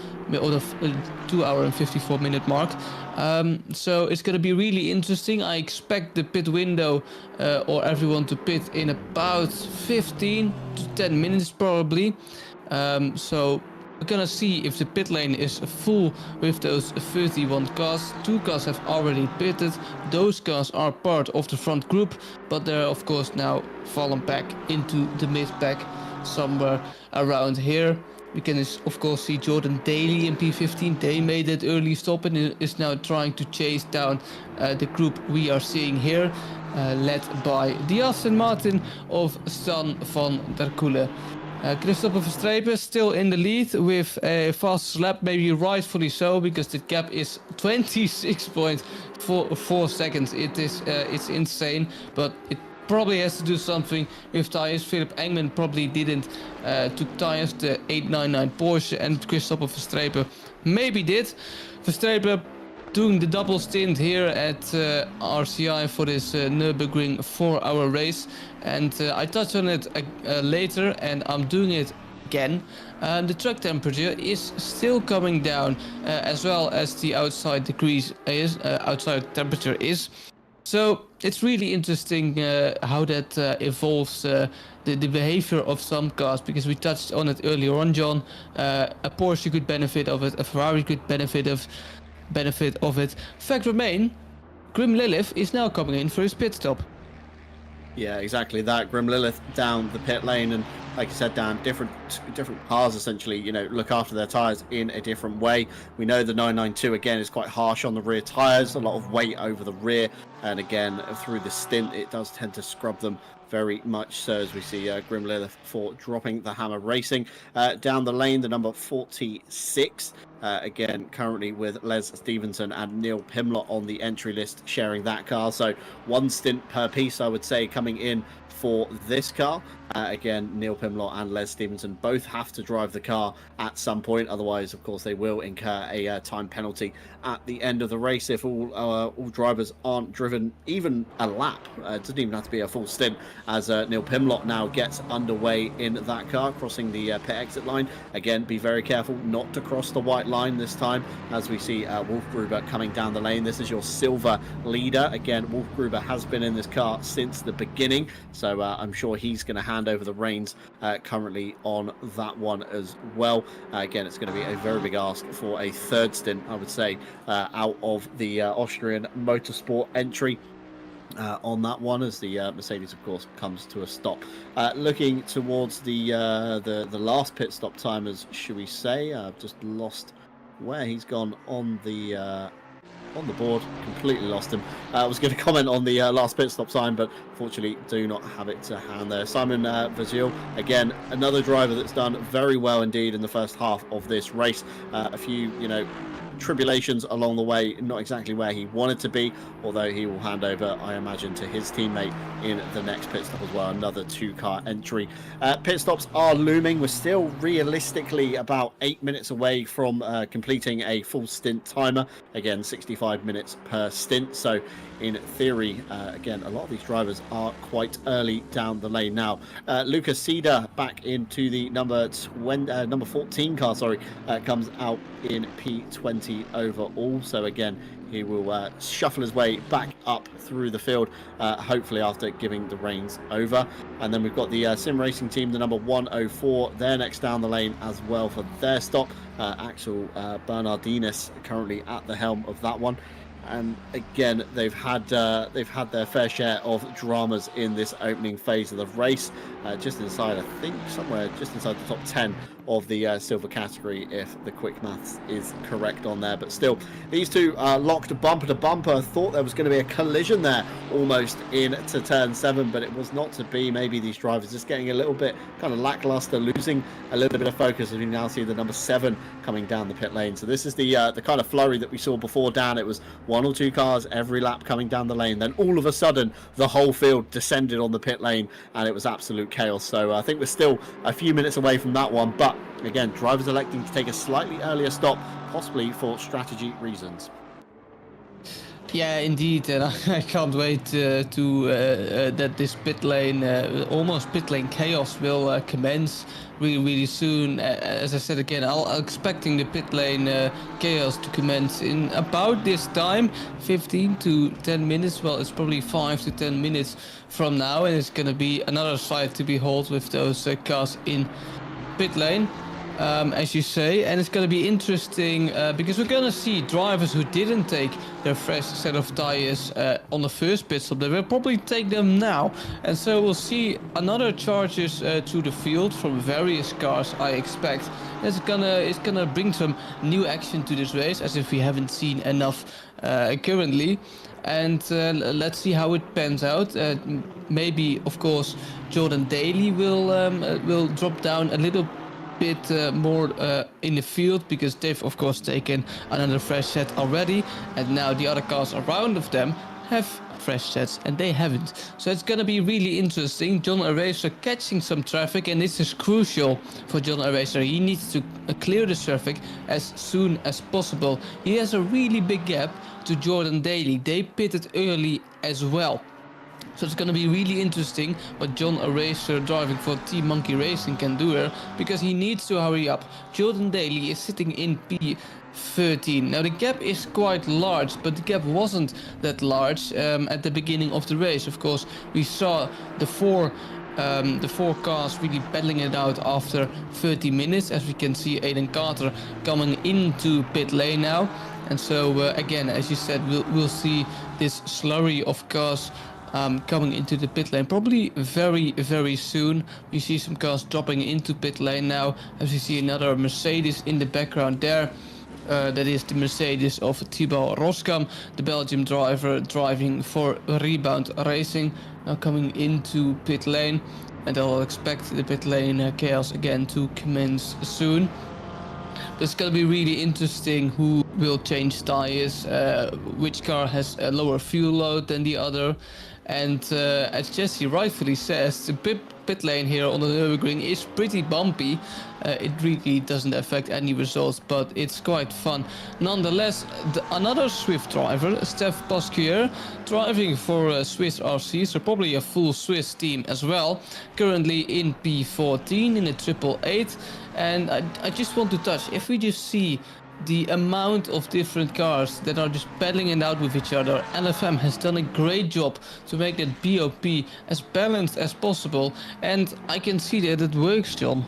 or the 2 hour and 54 minute mark. So it's going to be really interesting. I expect the pit window or everyone to pit in about 15 to 10 minutes probably. So we're gonna see if the pit lane is full with those 31 cars. 2 cars have already pitted. Those cars are part of the front group, but they're of course now fallen back into the mid pack somewhere around here. We can of course see Jordan Daly in P15. They made that early stop and is now trying to chase down the group we are seeing here, led by the Aston Martin of Stan van der Koele. Christopher Verstappen still in the lead with a fast lap, maybe rightfully so, because the gap is 26.4 seconds. It's insane, but it probably has to do something with tires. Philip Engman probably didn't took tires, the 899 Porsche, and Christopher Verstappen maybe did. Verstappen doing the double stint here at RCI for this Nurburgring 4-hour race, and I touched on it later, and I'm doing it again. The track temperature is still coming down, as well as the outside temperature is. So it's really interesting how that evolves the behavior of some cars, because we touched on it earlier on, John. A Porsche could benefit of it, a Ferrari could benefit of it. Fact remain, Grim Lilith is now coming in for his pit stop. Yeah, exactly that. Grim Lilith down the pit lane, and like I said, Dan, different cars essentially, you know, look after their tyres in a different way. We know the 992 again is quite harsh on the rear tyres, a lot of weight over the rear, and again through the stint it does tend to scrub them very much so, as we see Grim Lilith for dropping the hammer racing. Down the lane, the number 46, again currently with Les Stevenson and Neil Pimlott on the entry list sharing that car, so one stint per piece I would say coming in for this car. Again, Neil Pimlott and Les Stevenson both have to drive the car at some point, otherwise of course they will incur a time penalty at the end of the race if all drivers aren't driven even a lap. It doesn't even have to be a full stint, as Neil Pimlott now gets underway in that car, crossing the pit exit line. Again, be very careful not to cross the white line this time, as we see Wolfgruber coming down the lane. This is your silver leader. Again, Wolfgruber has been in this car since the beginning, so I'm sure he's going to hand over the reins currently on that one as well. Again, it's going to be a very big ask for a third stint, I would say, out of the Austrian motorsport entry on that one, as the Mercedes of course comes to a stop. Looking towards the last pit stop timers, should we say. I've just lost where he's gone on the board, completely lost him. I was going to comment on the last pit stop time, but fortunately do not have it to hand there. Simon Vazil, again, another driver that's done very well indeed in the first half of this race. A few, you know, tribulations along the way, not exactly where he wanted to be, although he will hand over, I imagine, to his teammate in the next pit stop as well. Another 2-car entry. Pit stops are looming. We're still realistically about 8 minutes away from completing a full stint timer. Again, 65 minutes per stint, so in theory, again, a lot of these drivers are quite early down the lane now. Lucas Cedar back into the number 14 car, comes out in P20 overall. So again, he will shuffle his way back up through the field, hopefully after giving the reins over. And then we've got the Sim Racing team, the number 104. They're next down the lane as well for their stop. Axel Bernardinis currently at the helm of that one. And again, they've had their fair share of dramas in this opening phase of the race. Just inside, I think, somewhere just inside the top 10 of the silver category, if the quick maths is correct on there. But still, these two are locked bumper to bumper. Thought there was going to be a collision there almost into turn 7, but it was not to be. Maybe these drivers just getting a little bit kind of lackluster, losing a little bit of focus, as we now see the number 7 coming down the pit lane. So this is the kind of flurry that we saw before, Dan. It was 1 or 2 cars every lap coming down the lane. Then all of a sudden, the whole field descended on the pit lane, and it was absolute chaos. So I think we're still a few minutes away from that one. But again, drivers electing to take a slightly earlier stop, possibly for strategy reasons. Yeah, indeed, and I can't wait that this pit lane, almost pit lane chaos, will commence really soon. As I said again, I'm expecting the pit lane chaos to commence in about this time, 15 to 10 minutes. Well, it's probably 5 to 10 minutes from now, and it's going to be another sight to behold with those cars in pit lane. As you say, and it's going to be interesting because we're going to see drivers who didn't take their fresh set of tires on the first pit stop. They will probably take them now, and so we'll see another charges to the field from various cars, I expect. It's gonna bring some new action to this race, as if we haven't seen enough currently. And let's see how it pans out. Maybe, of course, Jordan Daly will drop down a little bit more in the field, because they've of course taken another fresh set already, and now the other cars around of them have fresh sets and they haven't. So it's gonna be really interesting. John Eraser catching some traffic, and this is crucial for John Eraser. He needs to clear the traffic as soon as possible. He has a really big gap to Jordan Daly. They pitted early as well. So it's going to be really interesting what John Eraser, driving for Team Monkey Racing, can do here, because he needs to hurry up. Jordan Daly is sitting in P13. Now the gap is quite large, but the gap wasn't that large at the beginning of the race. Of course, we saw the four cars really battling it out after 30 minutes, as we can see Aiden Carter coming into pit lane now. And so again, as you said, we'll see this slurry of cars coming into the pit lane, probably very soon. You see some cars dropping into pit lane now, as you see another Mercedes in the background there. That is the Mercedes of Thibaut Roskam, the Belgium driver driving for Rebound Racing, now coming into pit lane, and I'll expect the pit lane chaos again to commence soon. It's going to be really interesting who will change tires, which car has a lower fuel load than the other. And as Jesse rightfully says, the pit lane here on the Nurburgring is pretty bumpy. It really doesn't affect any results, but it's quite fun. Nonetheless, another Swift driver, Steph Pasquier, driving for Swiss RC, so probably a full Swiss team as well, currently in P14 in a 888. And I just want to touch, if we just see the amount of different cars that are just battling it out with each other, LFM has done a great job to make that BOP as balanced as possible, and I can see that it works, John.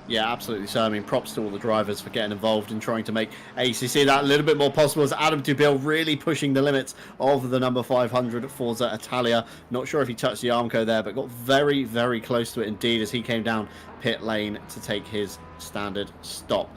Yeah, absolutely. So, I mean, props to all the drivers for getting involved and trying to make ACC that a little bit more possible. As Adam Dubil really pushing the limits of the number 500 Forza Italia. Not sure if he touched the Armco there, but got very close to it indeed as he came down pit lane to take his standard stop.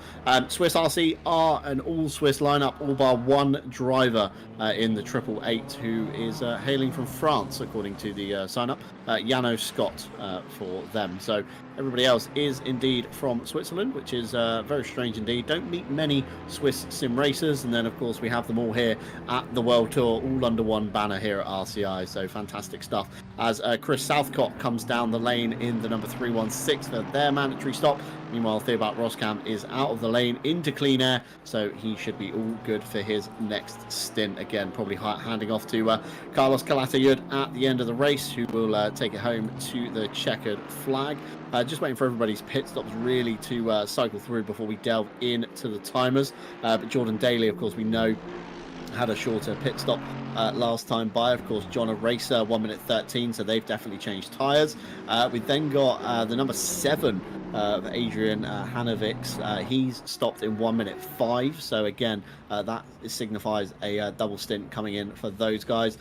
Swiss RC are an all-Swiss lineup, all bar one driver in the 888 who is hailing from France, according to the sign-up, Jano Scott for them. So everybody else is indeed from Switzerland, which is very strange indeed. Don't meet many Swiss sim racers, and then of course we have them all here at the World Tour, all under one banner here at RCI. So fantastic stuff. As Chris Southcott comes down the lane in the number 316 for their mandatory stop. Meanwhile, Thibaut Roskam is out of the lane into clean air, so he should be all good for his next stint. Again, probably handing off to Carlos Calatayud at the end of the race, who will take it home to the checkered flag. Just waiting for everybody's pit stops really to cycle through before we delve into the timers. But Jordan Daly, of course, we know had a shorter pit stop last time by. Of course, John O'Racer 1 minute 13, so they've definitely changed tyres. We then got the number 7 Adrian Hanovics. He's stopped in 1 minute 5, so again that signifies a double stint coming in for those guys.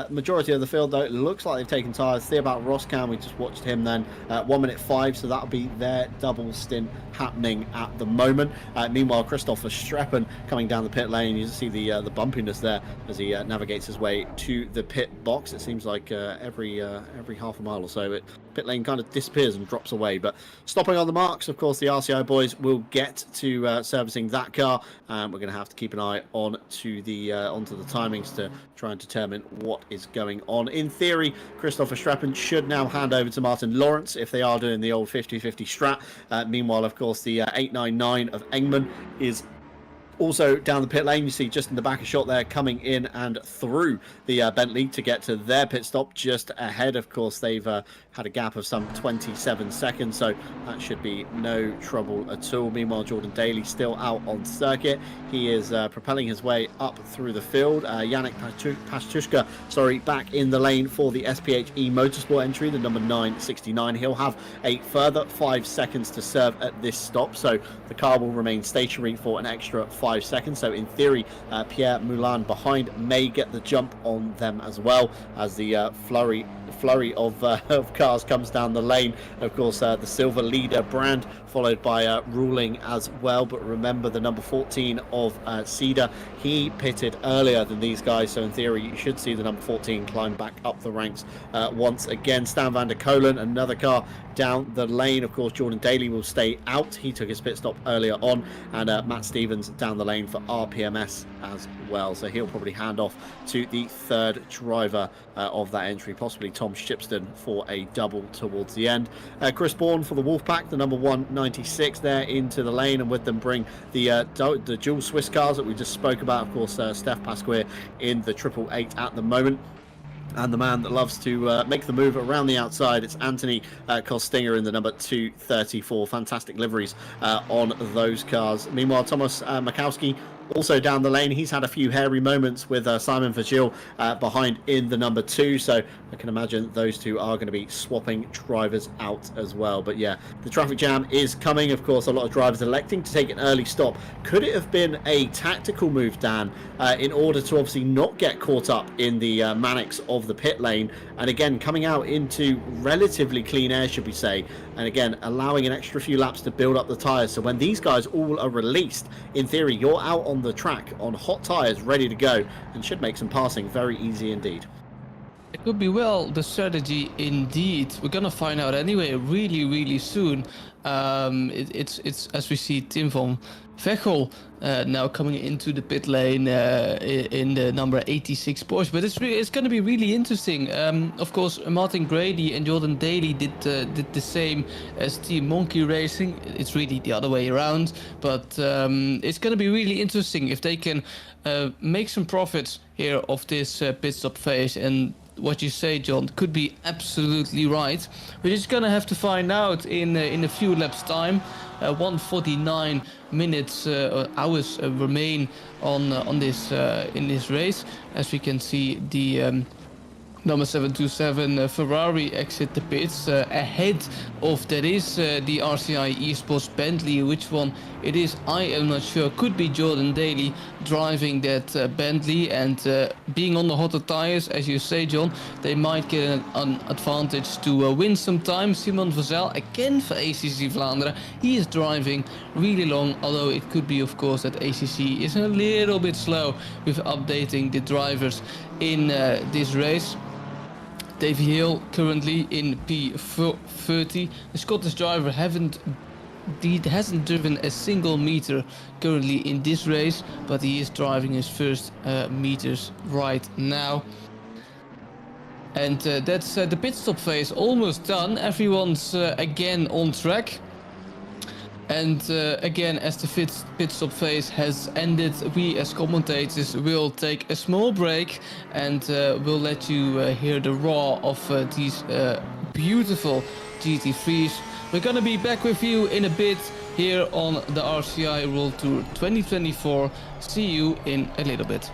Majority of the field though, it looks like they've taken tyres. Thibaut Roskam, we just watched him then, 1 minute 5, so that'll be their double stint happening at the moment. Meanwhile, Christopher Streppen coming down the pit lane. You see the bumpiness there as he navigates his way to the pit box. It seems like every half a mile or so, pit lane kind of disappears and drops away. But stopping on the marks, of course, the RCI boys will get to servicing that car, and we're going to have to keep an eye on to the onto the timings to try and determine what is going on. In theory, Christopher Streppen should now hand over to Martin Lawrence if they are doing the old 50-50 strat. Meanwhile, of course, the 899 of Engman is also down the pit lane. You see just in the back of shot there, coming in and through the Bentley to get to their pit stop just ahead. Of course, they've had a gap of some 27 seconds, so that should be no trouble at all. Meanwhile, Jordan Daly still out on circuit. He is propelling his way up through the field. Yannick Pastushka, back in the lane for the SPHE Motorsport entry, the number 969. He'll have a further 5 seconds to serve at this stop, so the car will remain stationary for an extra 5 seconds. So in theory, Pierre Moulin behind may get the jump on them as well, as the flurry of cars comes down the lane. Of course, the silver leader brand, followed by Ruling as well. But remember, the number 14 of Cedar, he pitted earlier than these guys, so in theory you should see the number 14 climb back up the ranks once again. Stan van der Kolen, another car down the lane. Of course, Jordan Daly will stay out. He took his pit stop earlier on, and Matt Stevens down the lane for RPMS as well. So he'll probably hand off to the third driver of that entry, possibly Tom Shipston for a double towards the end. Chris Bourne for the Wolfpack, the number 196 there into the lane, and with them bring the dual Swiss cars that we just spoke about. Of course, Steph Pasquier in the 888 at the moment. And the man that loves to make the move around the outside, it's Anthony Kostinger in the number 234. Fantastic liveries on those cars. Meanwhile, Thomas Makowski Also down the lane, he's had a few hairy moments with Simon Vigil behind in the number 2, so I can imagine those two are going to be swapping drivers out as well. But yeah, the traffic jam is coming. Of course, a lot of drivers electing to take an early stop. Could it have been a tactical move, Dan, in order to obviously not get caught up in the manics of the pit lane, and again coming out into relatively clean air, should we say, and again allowing an extra few laps to build up the tyres, so when these guys all are released, in theory you're out on the track on hot tyres ready to go and should make some passing very easy indeed. It could be well the strategy indeed. We're gonna find out anyway really soon. It's as we see Tim van Vechel now coming into the pit lane in the number 86 Porsche, but it's gonna be really interesting. Of course, Martin Grady and Jordan Daly did the same as Team Monkey Racing. It's really the other way around, but it's gonna be really interesting if they can make some profits here of this pit stop phase. And what you say, John, could be absolutely right. We're just gonna have to find out in a few laps time. 149 minutes hours remain on this in this race. As we can see, the number 727 Ferrari exit the pits ahead of that is the RCI Esports Bentley. Which one it is, I am not sure. Could be Jordan Daly driving that Bentley, and being on the hotter tires, as you say, John, they might get an advantage to win some time. Simon Vazel again for ACC Vlaanderen. He is driving really long, although it could be, of course, that ACC is a little bit slow with updating the drivers in this race. Davy Hill currently in P30. The Scottish driver hasn't driven a single meter currently in this race, but he is driving his first meters right now. And that's the pit stop phase almost done. Everyone's again on track. And again, as the pit stop phase has ended, we as commentators will take a small break, and we'll let you hear the roar of these beautiful GT3s. We're gonna be back with you in a bit here on the RCI World Tour 2024. See you in a little bit.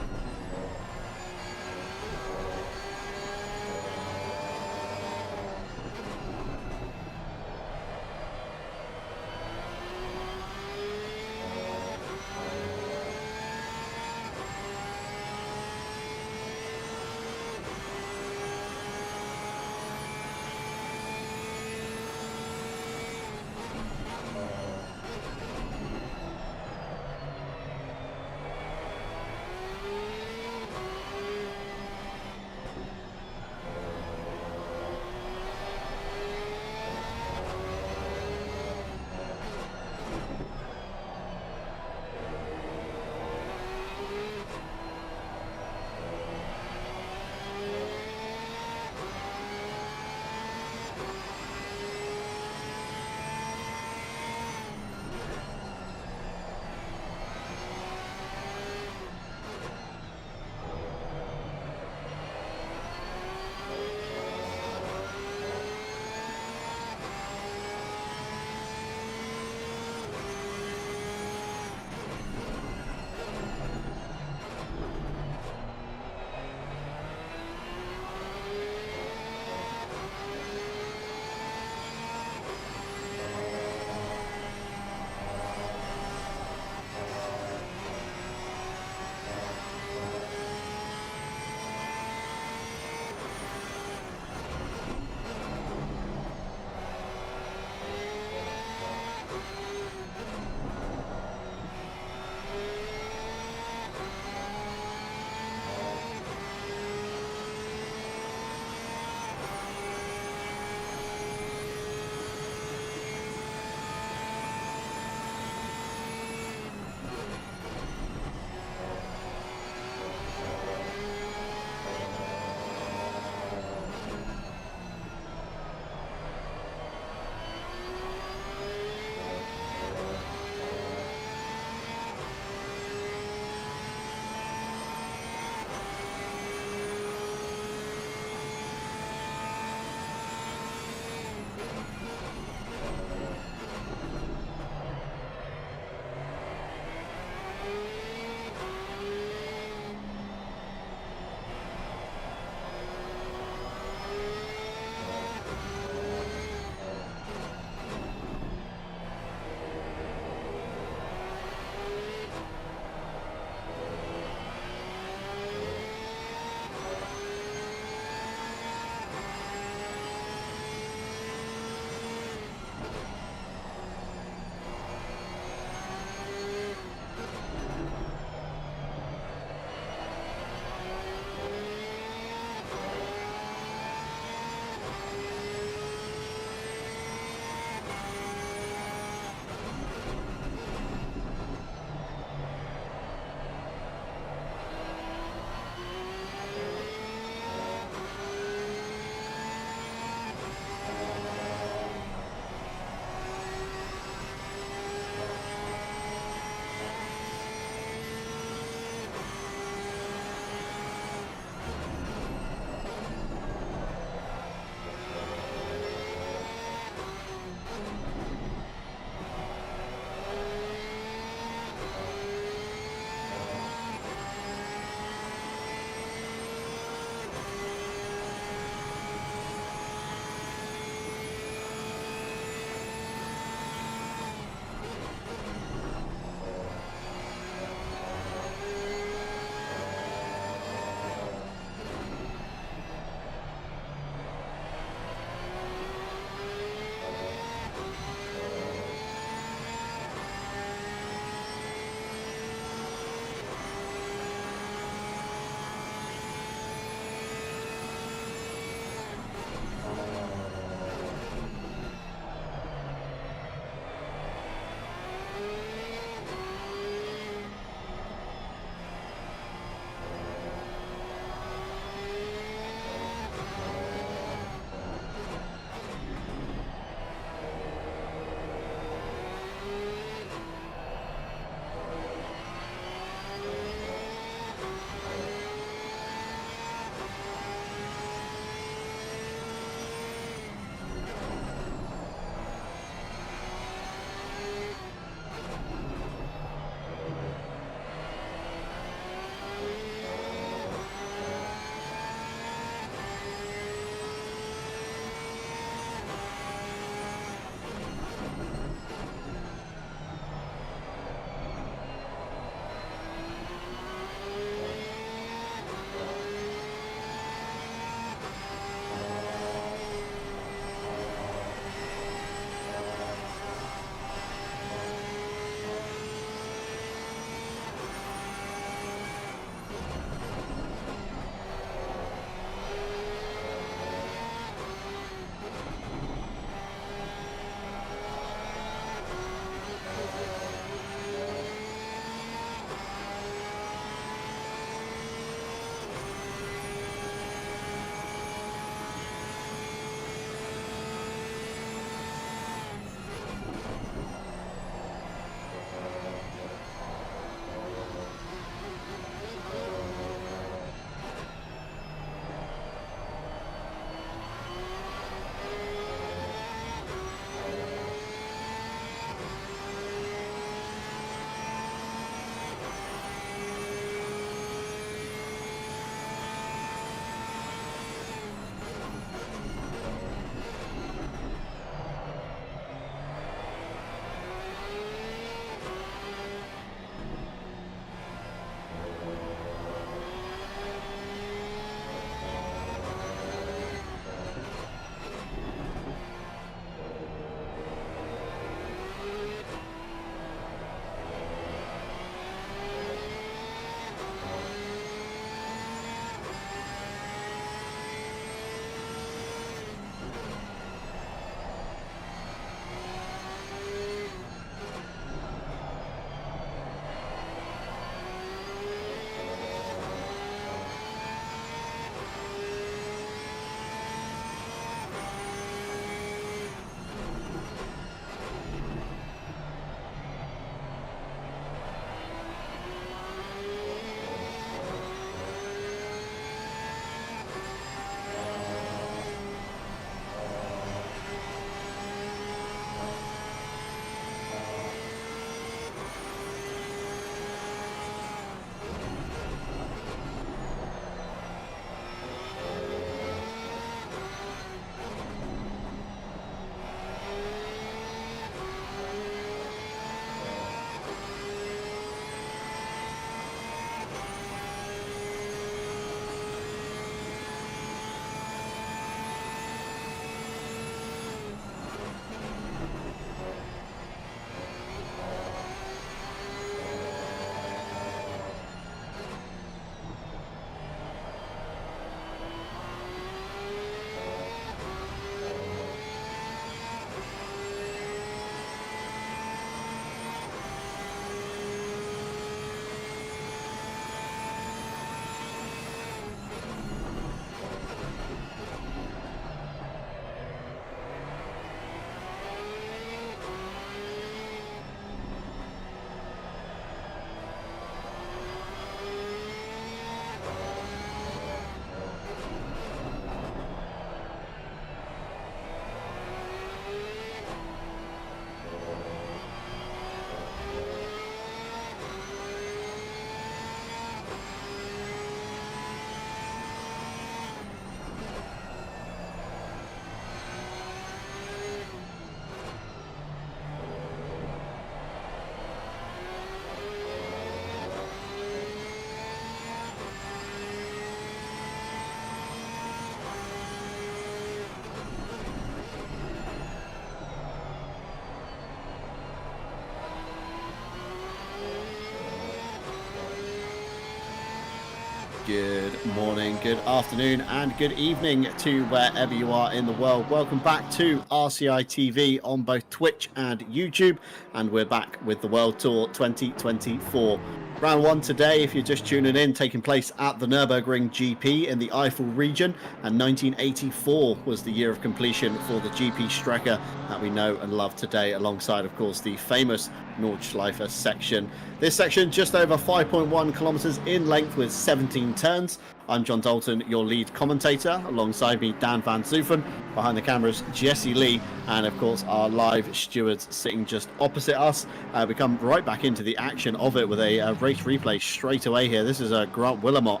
Good morning, good afternoon, and good evening to wherever you are in the world. Welcome back to RCI TV on both Twitch and YouTube, and we're back with the World Tour 2024. Round 1 today, if you're just tuning in, taking place at the Nurburgring GP in the Eifel region, and 1984 was the year of completion for the GP Strecke that we know and love today, alongside, of course, the famous Nordschleife section. This section just over 5.1 kilometers in length with 17 turns. I'm John Dalton, your lead commentator. Alongside me, Dan Van Zoofen. Behind the cameras, Jesse Lee. And of course, our live stewards sitting just opposite us. We come right back into the action of it with a race replay straight away here. This is Grant Willamot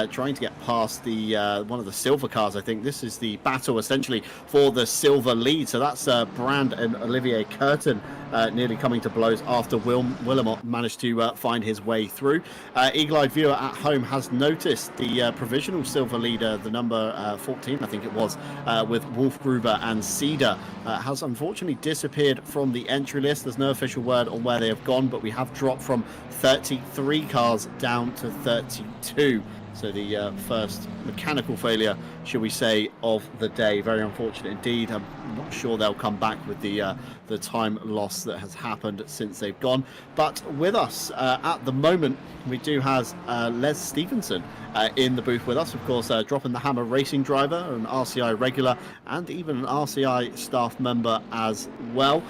trying to get past the one of the silver cars. I think this is the battle essentially for the silver lead. So that's Brand and Olivier Curtin nearly coming to blows after Willamot managed to find his way through. Eagle-eyed viewer at home has noticed the provisional silver leader, the number 14, I think it was, with Wolfgruber and Cedar, has unfortunately disappeared from the entry list. There's no official word on where they have gone, but we have dropped from 33 cars down to 32. So the first mechanical failure, shall we say, of the day. Very unfortunate indeed. I'm not sure they'll come back with the time loss that has happened since they've gone. But with us at the moment, we do have Les Stevenson in the booth with us. Of course, Dropping the Hammer racing driver, an RCI regular, and even an RCI staff member as well.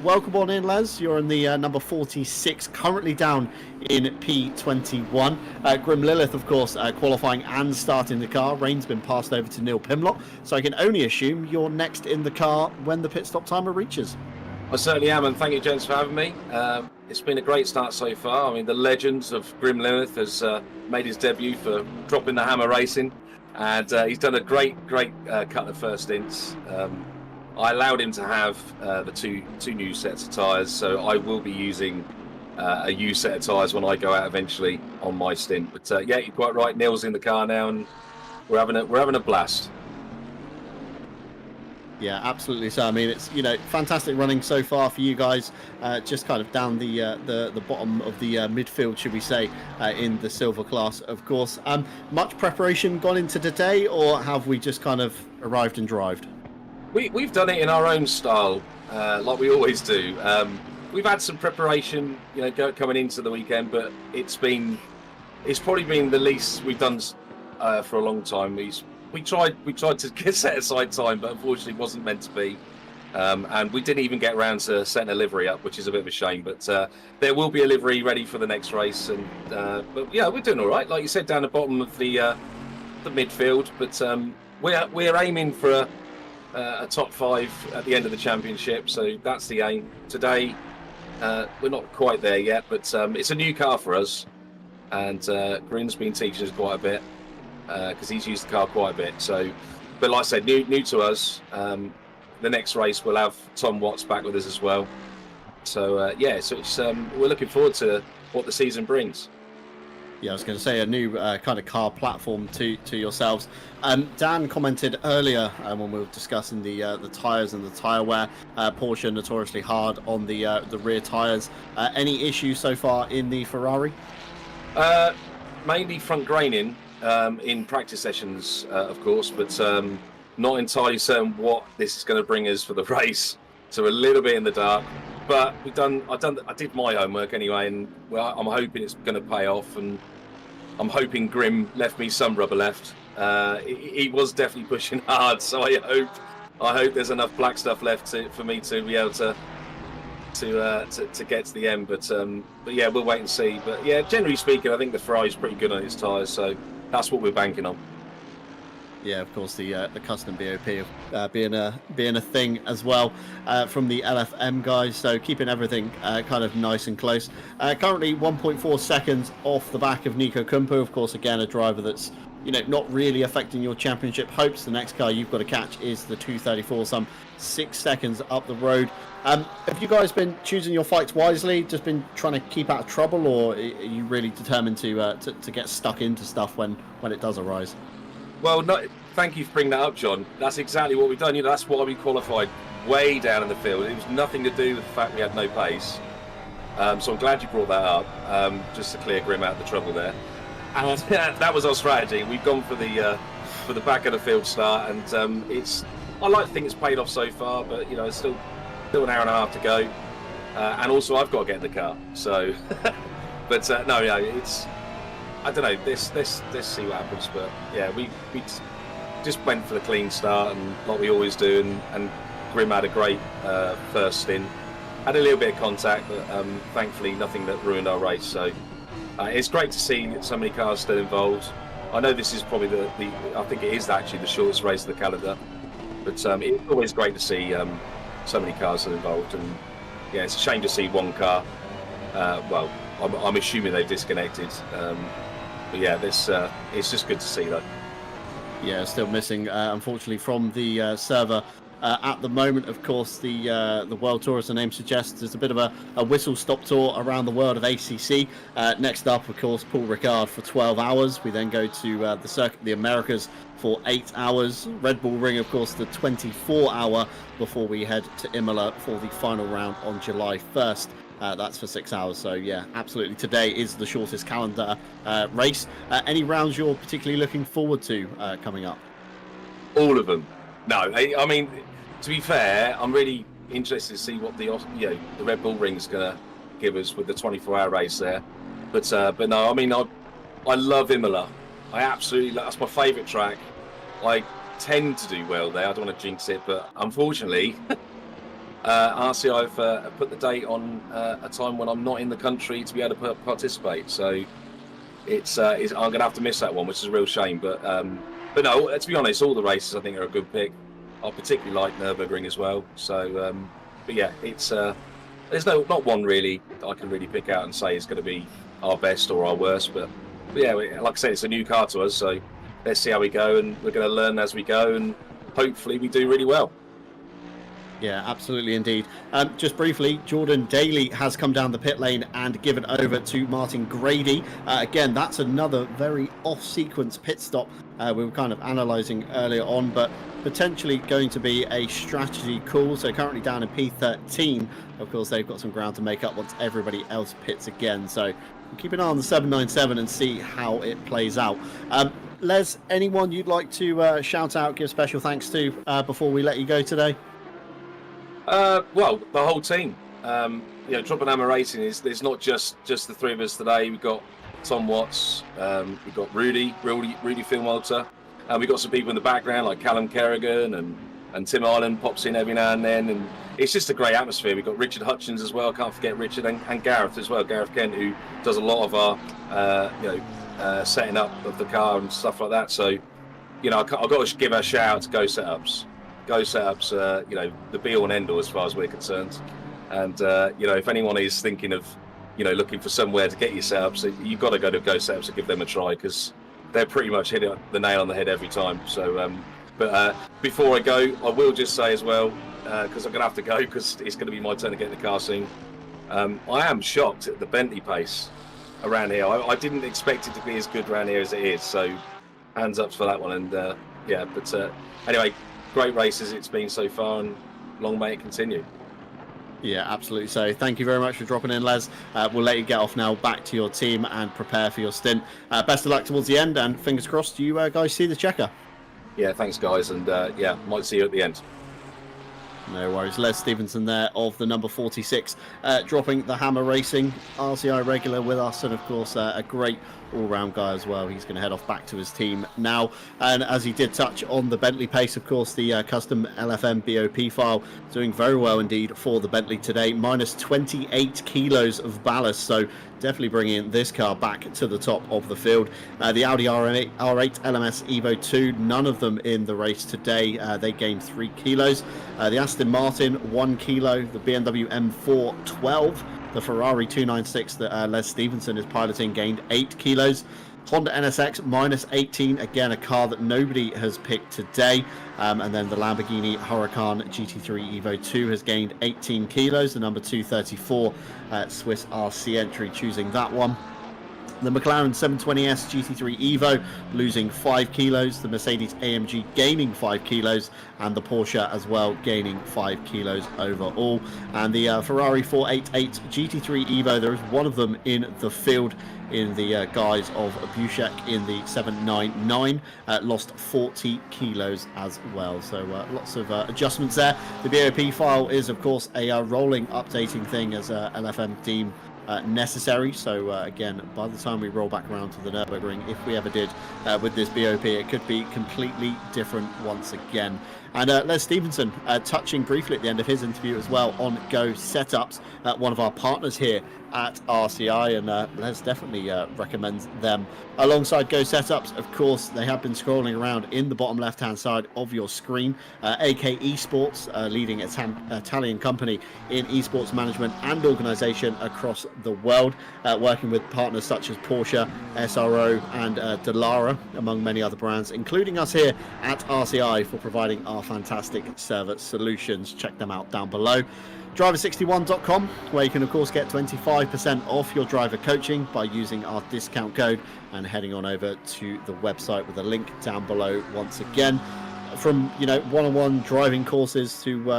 Welcome on in, Les. You're in the number 46, currently down in P21. Grim Lilith, of course, qualifying and starting the car. Rain's been passed over to Neil Pimlott, so I can only assume you're next in the car when the pit stop timer reaches. I certainly am, and thank you, gents, for having me. It's been a great start so far. I mean, the legend of Grim Lilith has made his debut for Dropping the Hammer Racing, and he's done a great cut of first stints. I allowed him to have the two new sets of tyres, so I will be using a used set of tyres when I go out eventually on my stint. But yeah, you're quite right. Neil's in the car now, and we're having a blast. Yeah, absolutely. So I mean, it's fantastic running so far for you guys. Just kind of down the bottom of the midfield, should we say, in the silver class, of course. Much preparation gone into today, or have we just kind of arrived and drived? We've done it in our own style, like we always do. We've had some preparation, coming into the weekend, but it's probably been the least we've done for a long time. We tried to get set aside time, but unfortunately it wasn't meant to be. And we didn't even get around to setting a livery up, which is a bit of a shame. But there will be a livery ready for the next race. And but yeah, we're doing all right. Like you said, down the bottom of the midfield. But we're aiming for a top 5 at the end of the championship. So that's the aim. Today, we're not quite there yet, but it's a new car for us. And Grin's been teaching us quite a bit, because he's used the car quite a bit. So, but like I said, new to us. The next race we'll have Tom Watts back with us as well. So yeah, so it's we're looking forward to what the season brings. Yeah, I was going to say a new kind of car platform to yourselves. Dan commented earlier when we were discussing the tyres and the tyre wear. Porsche notoriously hard on the rear tyres. Any issues so far in the Ferrari? Mainly front graining in practice sessions, of course, but not entirely certain what this is going to bring us for the race. So a little bit in the dark. But I did my homework anyway, and well, I'm hoping it's going to pay off, and I'm hoping Grim left me some rubber left. He was definitely pushing hard, so I hope there's enough black stuff left for me to be able to get to the end. But yeah, we'll wait and see. But yeah, generally speaking, I think the Ferrari's pretty good on its tyres, so that's what we're banking on. Yeah, of course, the custom BOP being a thing as well from the LFM guys. So keeping everything kind of nice and close. Currently 1.4 seconds off the back of Nico Kumpu. Of course, again, a driver that's not really affecting your championship hopes. The next car you've got to catch is the 234, some 6 seconds up the road. Have you guys been choosing your fights wisely? Just been trying to keep out of trouble, or are you really determined to get stuck into stuff when it does arise? Well, no, thank you for bringing that up, John. That's exactly what we've done. That's why we qualified way down in the field. It was nothing to do with the fact we had no pace. So I'm glad you brought that up, just to clear Grim out of the trouble there. And that was our strategy. We've gone for the back of the field start, and I like to think it's paid off so far, but it's still an hour and a half to go, and also I've got to get in the car. So, but no, it's I don't know. Let's see what happens. But yeah, we just went for the clean start, and like we always do, and Grim had a great first stint. Had a little bit of contact, but thankfully nothing that ruined our race. So. It's great to see so many cars still involved. I know this is probably I think it is actually the shortest race of the calendar, but it's always great to see so many cars still involved. And yeah, it's a shame to see one car. Well, I'm assuming they've disconnected, but yeah, it's just good to see that. Yeah, still missing, unfortunately, from the server. At the moment, of course, the World Tour, as the name suggests, is a bit of a whistle-stop tour around the world of ACC. Next up, of course, Paul Ricard for 12 hours. We then go to the Circuit of the Americas for 8 hours. Red Bull Ring, of course, the 24-hour before we head to Imola for the final round on July 1st. That's for 6 hours. So, yeah, absolutely. Today is the shortest calendar race. Any rounds you're particularly looking forward to coming up? All of them. No, I mean, to be fair, I'm really interested to see what the Red Bull Ring's going to give us with the 24-hour race there. But no, I mean, I love Imola. I absolutely, that's my favourite track. I tend to do well there. I don't want to jinx it, but unfortunately, RCI have put the date on a time when I'm not in the country to be able to participate. So I'm going to have to miss that one, which is a real shame. But no, to be honest, all the races I think are a good pick. I particularly like Nurburgring as well. So, but yeah, it's there's not one really that I can really pick out and say is going to be our best or our worst. But yeah, like I said, it's a new car to us, so let's see how we go, and we're going to learn as we go, and hopefully we do really well. Yeah, absolutely indeed. Just briefly, Jordan Daly has come down the pit lane and given over to Martin Grady. Again, that's another very off-sequence pit stop we were kind of analysing earlier on, but potentially going to be a strategy call. So currently down in P13, of course, they've got some ground to make up once everybody else pits again. So keep an eye on the 797 and see how it plays out. Les, anyone you'd like to shout out, give special thanks to before we let you go today? Well, the whole team. Drop and Hammer Racing there's not just the three of us today. We've got Tom Watts, we've got Rudy Filmwalter, and we've got some people in the background like Callum Kerrigan and Tim Ireland pops in every now and then, and it's just a great atmosphere. We've got Richard Hutchins as well, can't forget Richard, and Gareth as well, Gareth Kent, who does a lot of our setting up of the car and stuff like that. So, I've got to give a shout out to Go Setups. Go Setups, the be all and end all as far as we're concerned. And if anyone is thinking of looking for somewhere to get your setups, you've got to go to Go Setups and give them a try, because they're pretty much hitting the nail on the head every time. So but before I go, I will just say as well, because I'm gonna have to go because it's going to be my turn to get in the car soon. I am shocked at the Bentley pace around here. I didn't expect it to be as good around here as it is, so hands up for that one. And but anyway, great races it's been so far, and long may it continue. Yeah, absolutely. So thank you very much for dropping in, Les. We'll let you get off now, back to your team and prepare for your stint. Best of luck towards the end, and fingers crossed you guys see the checker. Yeah, thanks guys, and might see you at the end. No worries. Les Stevenson there of the number 46, dropping the Hammer Racing, RCI regular with us, and of course a great all-round guy as well. He's going to head off back to his team now, and as he did touch on the Bentley pace, of course, the custom LFM BOP file doing very well indeed for the Bentley today, minus 28 kilos of ballast, so definitely bringing this car back to the top of the field. The Audi R8 LMS Evo 2, none of them in the race today. They gained 3 kilos. The Aston Martin, 1 kilo. The BMW M4, 12. The Ferrari 296 that Les Stevenson is piloting gained 8 kilos. Honda NSX, minus 18. Again, a car that nobody has picked today. And then the Lamborghini Huracan GT3 Evo 2 has gained 18 kilos. The number 234 Swiss RC entry choosing that one. The McLaren 720S GT3 Evo losing 5 kilos, the Mercedes AMG gaining 5 kilos, and the Porsche as well gaining 5 kilos overall. And the Ferrari 488 GT3 Evo, there is one of them in the field in the guise of Bushek in the 799, lost 40 kilos as well. So lots of adjustments there. The BOP file is of course a rolling updating thing as LFM deem necessary. So again, by the time we roll back around to the Nurburgring, if we ever did with this BOP, it could be completely different once again. And Les Stevenson touching briefly at the end of his interview as well on Go Setups, one of our partners here at RCI, and Les definitely recommends them. Alongside Go Setups, of course, they have been scrolling around in the bottom left-hand side of your screen. AK Esports, leading Italian company in esports management and organisation across the world, working with partners such as Porsche, SRO, and Delara, among many other brands, including us here at RCI for providing our fantastic server solutions. Check them out down below. Driver61.com, where you can of course get 25% off your driver coaching by using our discount code and heading on over to the website with a link down below once again. From one-on-one driving courses to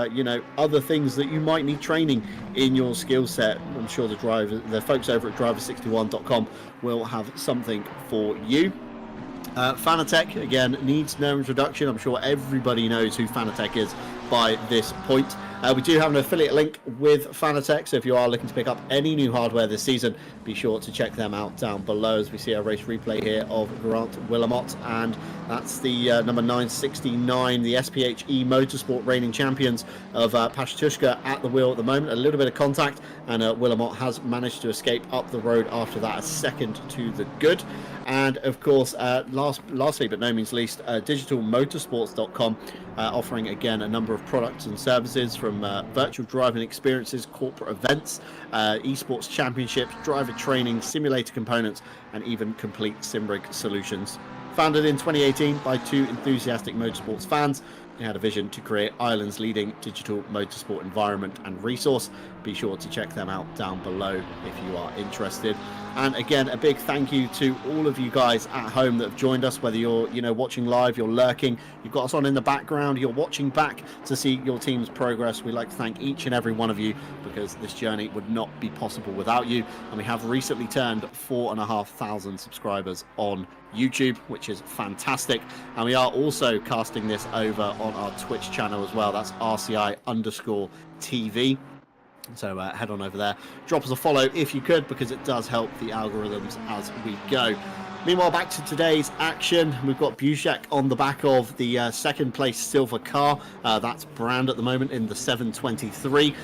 other things that you might need training in your skill set, I'm sure the folks over at Driver61.com will have something for you. Fanatec, again, needs no introduction. I'm sure everybody knows who Fanatec is by this point. We do have an affiliate link with Fanatec, so if you are looking to pick up any new hardware this season, be sure to check them out down below, as we see a race replay here of Grant Willamot, and that's the number 969, the SPHE Motorsport reigning champions of Pashtushka at the wheel at the moment. A little bit of contact, and Willamot has managed to escape up the road after that, a second to the good. And of course, lastly but no means least, digitalmotorsports.com, offering again a number of products and services from virtual driving experiences, corporate events, esports championships, driver training, simulator components, and even complete SimRig solutions. Founded in 2018 by two enthusiastic motorsports fans, they had a vision to create Ireland's leading digital motorsport environment and resource. Be sure to check them out down below if you are interested. And again, a big thank you to all of you guys at home that have joined us, whether you're watching live, you're lurking, you've got us on in the background, you're watching back to see your team's progress. We'd like to thank each and every one of you, because this journey would not be possible without you. And we have recently turned 4,500 subscribers on YouTube, which is fantastic. And we are also casting this over on our Twitch channel as well. That's RCI_TV. So head on over there, drop us a follow if you could, because it does help the algorithms as we go. Meanwhile, back to today's action. We've got Bushek on the back of the second place silver car. That's Brand at the moment in the 723.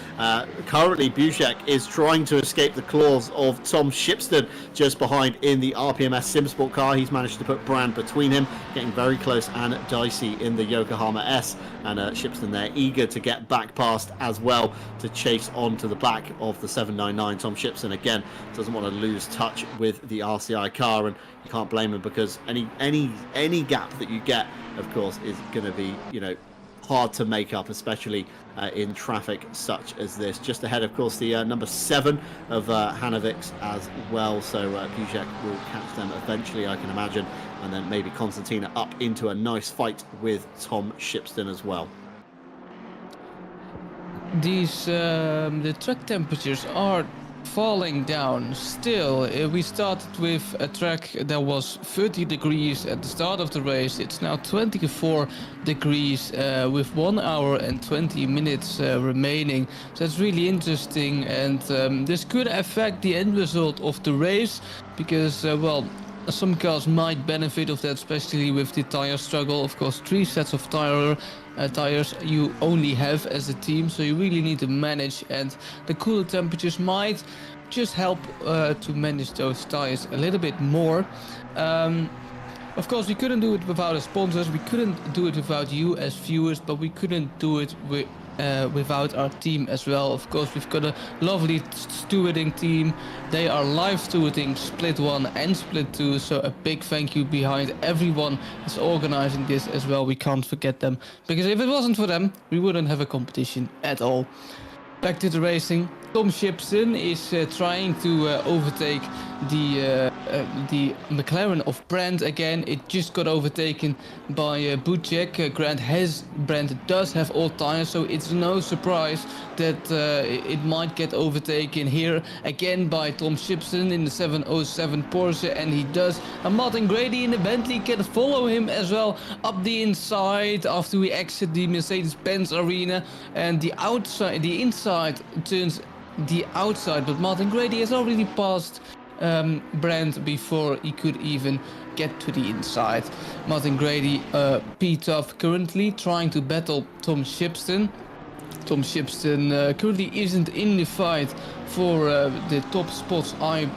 Currently, Bushek is trying to escape the claws of Tom Shipston just behind in the RPMS Simsport car. He's managed to put Brand between him, getting very close and dicey in the Yokohama S. And Shipston there eager to get back past as well to chase on to the back of the 799. Tom Shipston again doesn't want to lose touch with the RCI car, and you can't blame him, because any gap that you get, of course, is going to be hard to make up, especially in traffic such as this. Just ahead, of course, the number 7 of Hanovics as well. So Bushek will catch them eventually, I can imagine, and then maybe Constantina up into a nice fight with Tom Shipston as well. These the track temperatures are falling down still. We started with a track that was 30 degrees at the start of the race. It's now 24 degrees with 1 hour and 20 minutes remaining. So that's really interesting, and this could affect the end result of the race, because well, some cars might benefit of that, especially with the tire struggle. Of course, 3 sets of tires you only have as a team, so you really need to manage, and the cooler temperatures might just help to manage those tires a little bit more. Of course, we couldn't do it without our sponsors, we couldn't do it without you as viewers, but we couldn't do it without our team as well. Of course, we've got a lovely stewarding team. They are live stewarding Split 1 and Split 2, so a big thank you behind everyone that's organizing this as well. We can't forget them, because if it wasn't for them, we wouldn't have a competition at all. back to the racing. Tom Shipson is trying to overtake the McLaren of Brand again. It just got overtaken by Bucek. Brand does have old tires, so it's no surprise that it might get overtaken here again by Tom Shipson in the 707 Porsche, and he does. And Martin Grady in the Bentley can follow him as well up the inside after we exit the Mercedes-Benz arena, and the inside turns the outside, but Martin Grady has already passed Brand before he could even get to the inside. Martin Grady P-Tough currently trying to battle Tom Shipson. Tom Shipson currently isn't in the fight for the top spots. I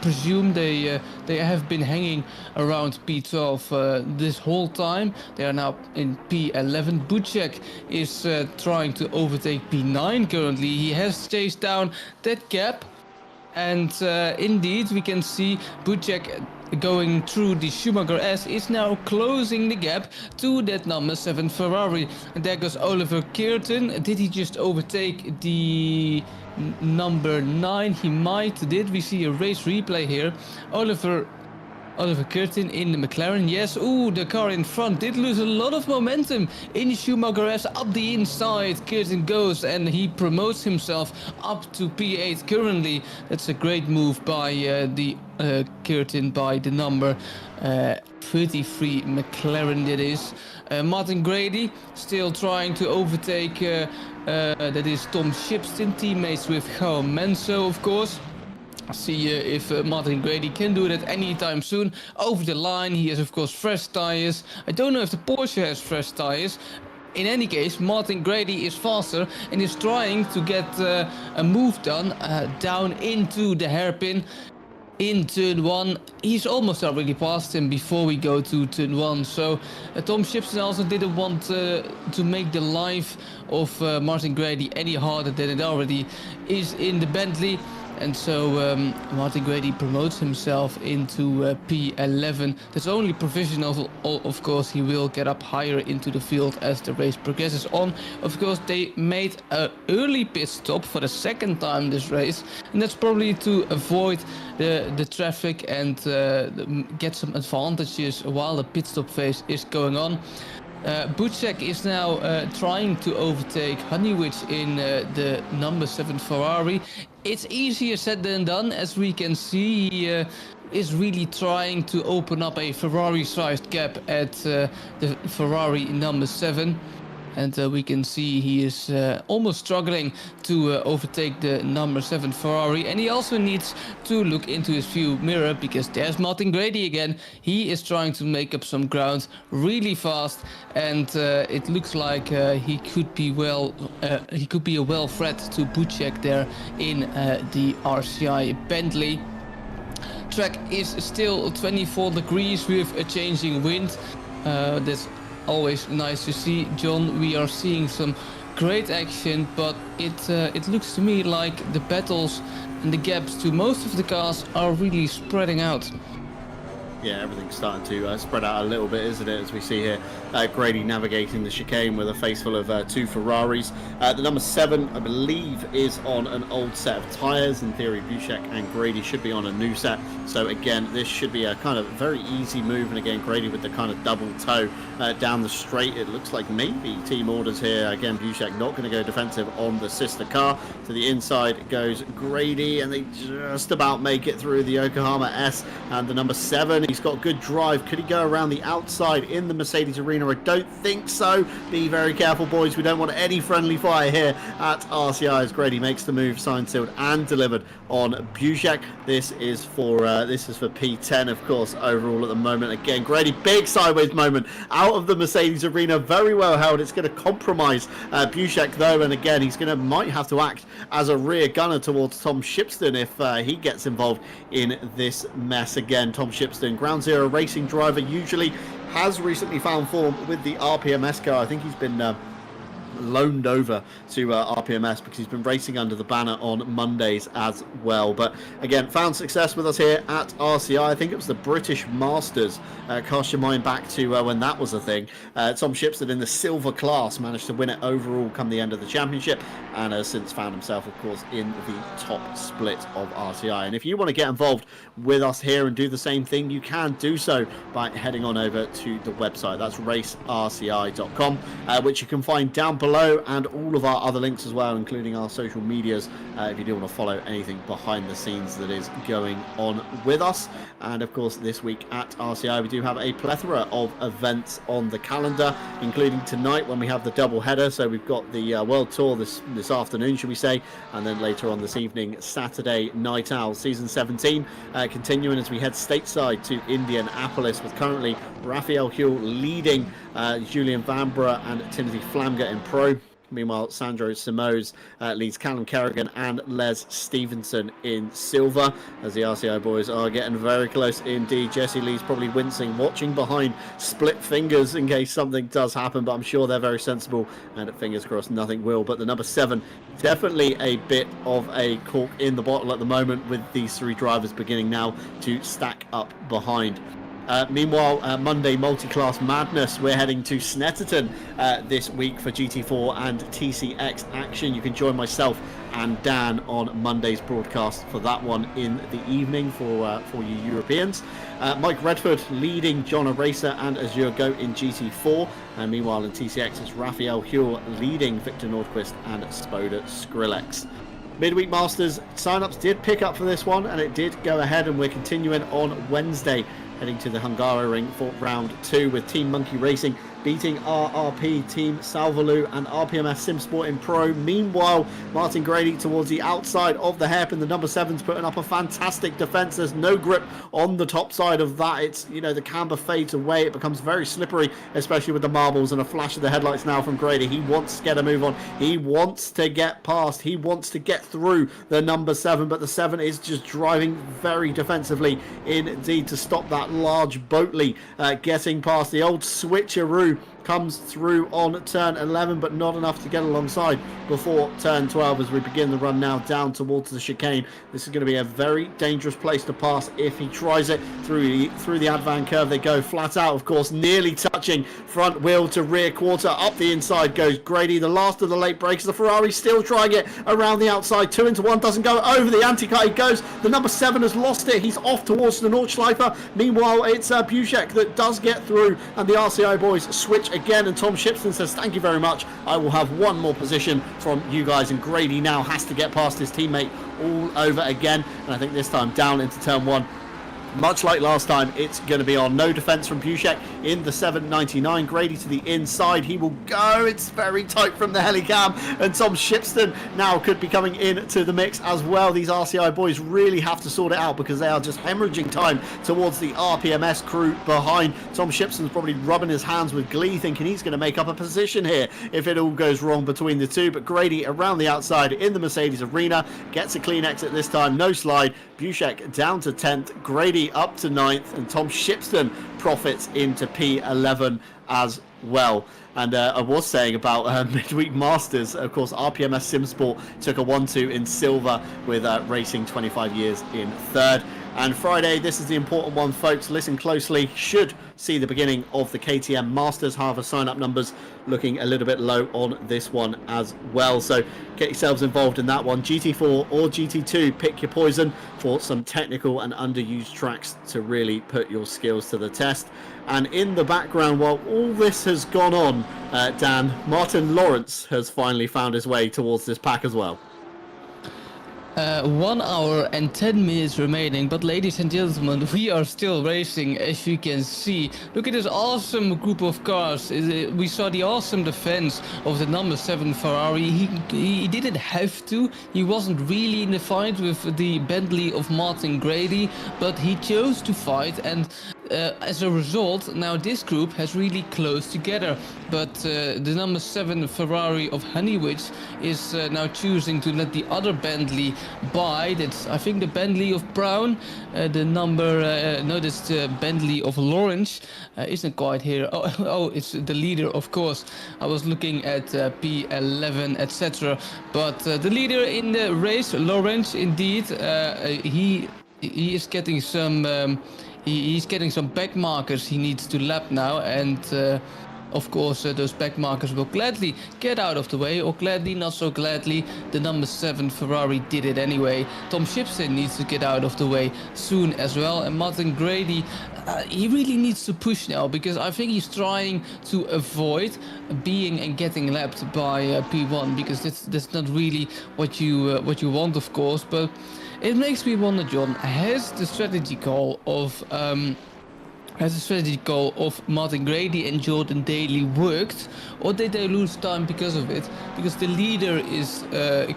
presume they have been hanging around P12 this whole time. They are now in P11. Bucek is trying to overtake P9 currently. He has chased down that gap, and indeed we can see Bucek going through the Schumacher S is now closing the gap to that number 7 Ferrari. And there goes Oliver Kearton. Did he just overtake the number 9? He might did. We see a race replay here. Oliver Kearton in the McLaren. Yes, the car in front did lose a lot of momentum in Schumacher S. Up the inside, Kearton goes and he promotes himself up to P8 currently. That's a great move by the Kearton by the number 33 McLaren that is. Martin Grady still trying to overtake, that is Tom Shipson, teammates with Gao Menso of course. See if Martin Grady can do that anytime soon. Over the line, he has of course fresh tires. I don't know if the Porsche has fresh tires. In any case, Martin Grady is faster and is trying to get a move done down into the hairpin in turn 1. He's almost already past him before we go to turn 1. So Tom Shipson also didn't want to make the life of Martin Grady any harder than it already is in the Bentley. And so Martin Grady promotes himself into P11. That's only provisional, of course. He will get up higher into the field as the race progresses on. Of course, they made an early pit stop for the second time this race, and that's probably to avoid the traffic and get some advantages while the pit stop phase is going on. Bucek is now trying to overtake Honeywick in the number 7 Ferrari. It's easier said than done, as we can see. He is really trying to open up a Ferrari-sized gap at the Ferrari number 7. And we can see he is almost struggling to overtake the number 7 Ferrari. And he also needs to look into his view mirror, because there's Martin Grady again. He is trying to make up some ground really fast, and it looks like he could be a well threat to Bucek there in the RCI Bentley. Track is still 24 degrees with a changing wind. That's always nice to see, John. We are seeing some great action, but it looks to me like the battles and the gaps to most of the cars are really spreading out. Yeah, everything's starting to spread out a little bit, isn't it, as we see here. Grady navigating the chicane with a face full of 2 Ferraris. The number 7, I believe, is on an old set of tyres. In theory, Bucek and Grady should be on a new set. So again, this should be a kind of very easy move. And again, Grady with the kind of double toe down the straight. It looks like maybe team orders here. Again, Bucek not going to go defensive on the sister car. To the inside goes Grady, and they just about make it through the Yokohama S. And the number 7, he's got good drive. Could he go around the outside in the Mercedes arena? I don't think so. Be very careful, boys. We don't want any friendly fire here at RCI as Grady makes the move, signed, sealed and delivered on Bucek. This is for P10, of course, overall at the moment. Again, Grady, big sideways moment out of the Mercedes arena. Very well held. It's going to compromise Bucek, though, and again, he's might have to act as a rear gunner towards Tom Shipson if he gets involved in this mess again. Tom Shipson, Ground Zero racing driver, usually has recently found form with the RPMS car. I think he's been loaned over to RPMS because he's been racing under the banner on Mondays as well. But again, found success with us here at RCI. I think it was the British Masters. Cast your mind back to when that was a thing. Tom Shipstead in the silver class managed to win it overall come the end of the championship, and has since found himself, of course, in the top split of RCI. And if you want to get involved with us here and do the same thing, you can do so by heading on over to the website. That's racerci.com, which you can find down below, and all of our other links as well, including our social medias, if you do want to follow anything behind the scenes that is going on with us. And of course, this week at RCI, we do have a plethora of events on the calendar, including tonight when we have the double header. So we've got the World Tour this afternoon, should we say, and then later on this evening, Saturday Night Owl Season 17, continuing as we head stateside to Indianapolis, with currently Raphael Huell leading Julian Vanbrugh and Timothy Flamger in pro. Meanwhile, Sandro Simoes leads Callum Kerrigan and Les Stevenson in silver, as the RCI boys are getting very close indeed. Jesse Lee's probably wincing, watching behind split fingers in case something does happen, but I'm sure they're very sensible, and fingers crossed nothing will. But the number 7, definitely a bit of a cork in the bottle at the moment, with these 3 drivers beginning now to stack up behind. Meanwhile, Monday multi-class madness, we're heading to Snetterton this week for GT4 and TCX action. You can join myself and Dan on Monday's broadcast for that one in the evening for you Europeans. Mike Redford leading John Aracer and Azure Goat in GT4, and meanwhile in TCX it's Raphael Huell leading Victor Nordquist and Spoda Skrillex. Midweek Masters sign-ups did pick up for this one, and it did go ahead, and we're continuing on Wednesday, heading to the Hungaroring for round 2, with Team Monkey Racing beating RRP, Team Salvaloo and RPMS SimSport in pro. Meanwhile, Martin Grady towards the outside of the hairpin. The number 7's putting up a fantastic defence. There's no grip on the top side of that. It's, you know, the camber fades away. It becomes very slippery, especially with the marbles, and a flash of the headlights now from Grady. He wants to get a move on. He wants to get past. He wants to get through the number 7, but the 7 is just driving very defensively indeed to stop that large Boatley getting past. The old switcheroo comes through on turn 11, but not enough to get alongside before turn 12 as we begin the run now down towards the chicane. This is going to be a very dangerous place to pass if he tries it. Through the Advan curve they go, flat out of course, nearly touching front wheel to rear quarter. Up the inside goes Grady, the last of the late breakers. The Ferrari still trying it around the outside, 2 into 1, doesn't go over the anti-cut. He goes, the number 7 has lost it. He's off towards the Nordschleifer. Meanwhile it's Buszek that does get through, and the RCI boys switch again, and Tom Shipstead says thank you very much, I will have one more position from you guys. And Grady now has to get past his teammate all over again, and I think this time down into turn 1. Much like last time, it's going to be on. No defence from Buszek in the 799. Grady to the inside. He will go. It's very tight from the helicam. And Tom Shipstead now could be coming into the mix as well. These RCI boys really have to sort it out because they are just hemorrhaging time towards the RPMS crew behind. Tom Shipstead's probably rubbing his hands with glee, thinking he's going to make up a position here if it all goes wrong between the two. But Grady around the outside in the Mercedes arena gets a clean exit this time. No slide. Buszek down to 10th. Grady up to 9th, and Tom Shipstead profits into P11 as well. And I was saying about Midweek Masters, of course, RPMS SimSport took a 1-2 in silver with Racing 25 years in 3rd. And Friday, this is the important one, folks. Listen closely. Should see the beginning of the KTM Masters. However, sign-up numbers looking a little bit low on this one as well. So get yourselves involved in that one. GT4 or GT2, pick your poison for some technical and underused tracks to really put your skills to the test. And in the background, while all this has gone on, Dan, Martin Lawrence has finally found his way towards this pack as well. 1 hour and 10 minutes remaining, but ladies and gentlemen, we are still racing, as you can see. Look at this awesome group of cars. We saw the awesome defense of the number 7 Ferrari. He didn't have to. He wasn't really in the fight with the Bentley of Martin Grady, but he chose to fight, and as a result, now this group has really closed together. But the number 7 Ferrari of Honeywich is now choosing to let the other Bentley by. That's, I think, the Bentley of Brown. The number, no, that's the Bentley of Lawrence. Isn't quite here. Oh, it's the leader, of course. I was looking at P11, etc. But the leader in the race, Lawrence, indeed, he is getting some. He's getting some back markers he needs to lap now, and of course those back markers will gladly get out of the way, or gladly, not so gladly. The number 7 Ferrari did it anyway. Tom Shipson needs to get out of the way soon as well, and Martin Grady, he really needs to push now, because I think he's trying to avoid being and getting lapped by P1, because that's not really what you want, of course. But it makes me wonder, John, has the strategy call of Martin Grady and Jordan Daly worked, or did they lose time because of it? Because the leader is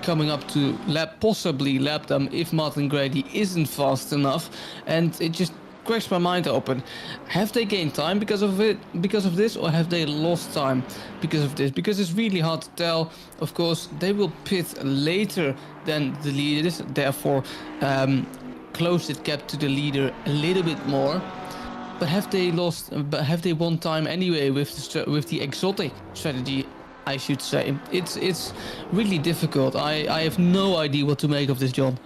coming up to possibly lap them if Martin Grady isn't fast enough, and it just cracks my mind open. Have they gained time because of this, or have they lost time because of this? Because it's really hard to tell. Of course, they will pit later than the leaders, therefore close the gap to the leader a little bit more. But have they lost? But have they won time anyway with the exotic strategy? I should say it's really difficult. I have no idea what to make of this, John.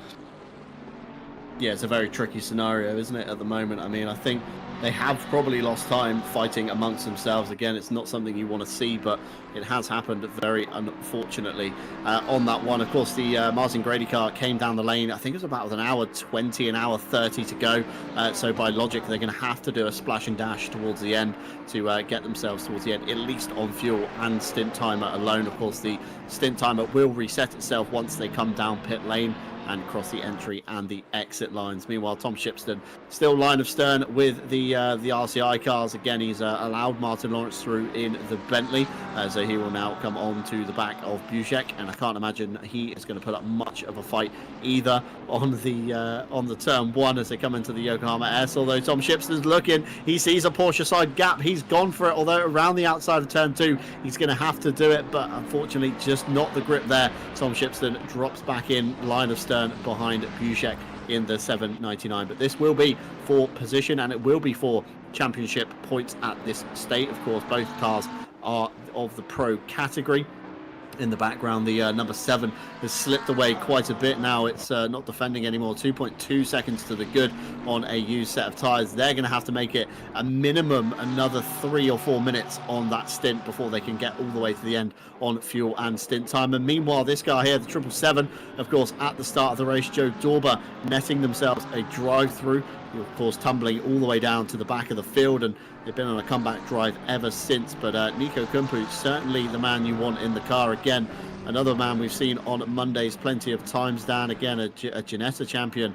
Yeah, it's a very tricky scenario, isn't it, at the moment? I mean, I think they have probably lost time fighting amongst themselves. Again, it's not something you want to see, but it has happened very unfortunately on that one. Of course, the Martin Grady car came down the lane. I think it was about an hour 20, an hour 30 to go. So by logic, they're going to have to do a splash and dash towards the end to get themselves towards the end, at least on fuel and stint timer alone. Of course, the stint timer will reset itself once they come down pit lane and cross the entry and the exit lines. Meanwhile, Tom Shipston still line of stern with the RCI cars. Again, he's allowed Martin Lawrence through in the Bentley, so he will now come on to the back of Buszek, and I can't imagine he is going to put up much of a fight either on the turn 1 as they come into the Yokohama S. Although Tom Shipston's looking, he sees a Porsche side gap, he's gone for it. Although around the outside of turn 2, he's going to have to do it, but unfortunately, just not the grip there. Tom Shipston drops back in line of stern behind Buszek in the 799, but this will be for position and it will be for championship points at this state. Of course, both cars are of the pro category. In the background, the number 7 has slipped away quite a bit now. It's not defending anymore. 2.2 seconds to the good on a used set of tyres. They're going to have to make it a minimum another 3 or 4 minutes on that stint before they can get all the way to the end on fuel and stint time. And meanwhile, this car here, the 777, of course, at the start of the race, Joe Dorber netting themselves a drive-through. Of course, tumbling all the way down to the back of the field, and they've been on a comeback drive ever since. But Nico Kumpu, certainly the man you want in the car. Again, another man we've seen on Mondays plenty of times. Dan, again, a Ginetta champion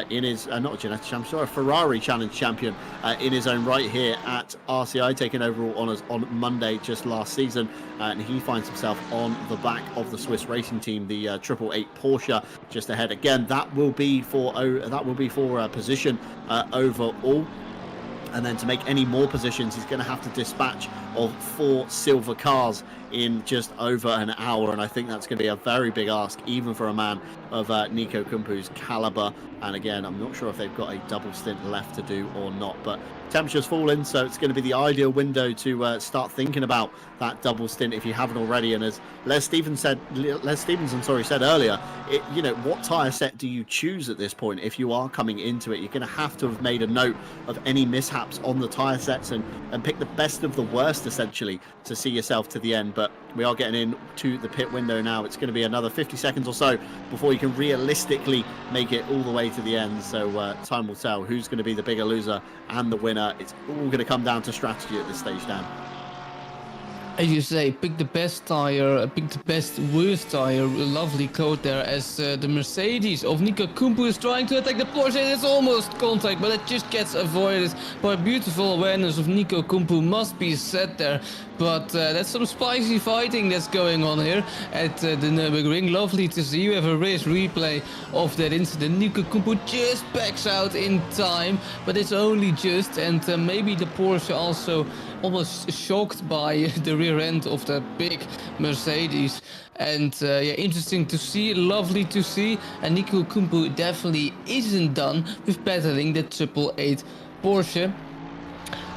in his not a Ginetta champion, sorry, a Ferrari Challenge champion in his own right here at RCI, taking overall honours on Monday just last season, and he finds himself on the back of the Swiss racing team, the 888 Porsche, just ahead. Again, that will be for position overall. And then to make any more positions, he's going to have to dispatch of 4 silver cars in just over an hour. And I think that's going to be a very big ask, even for a man of Nico Kumpu's caliber. And again, I'm not sure if they've got a double stint left to do or not. But temperature's falling, so it's going to be the ideal window to start thinking about that double stint if you haven't already. And as Les Stevenson said earlier, what tyre set do you choose at this point if you are coming into it? You're going to have made a note of any mishaps on the tyre sets and pick the best of the worst, essentially, to see yourself to the end. But we are getting into the pit window now. It's going to be another 50 seconds or so before you can realistically make it all the way to the end. So time will tell who's going to be the bigger loser and the winner. It's all going to come down to strategy at this stage, Dan. as you say, pick the best tire, pick the best worst tire. Lovely quote there as the Mercedes of Nico Kumpu is trying to attack the Porsche. It's almost contact, but it just gets avoided by beautiful awareness of Nico Kumpu, must be said there. But that's some spicy fighting that's going on here at the Nurburgring. Lovely to see. You have a race replay of that incident. Nico Kumpu just backs out in time, but it's only just, and maybe the Porsche also almost shocked by the rear end of that big Mercedes. And yeah, interesting to see, lovely to see. And Nico Kumpu definitely isn't done with battling the 888 Porsche.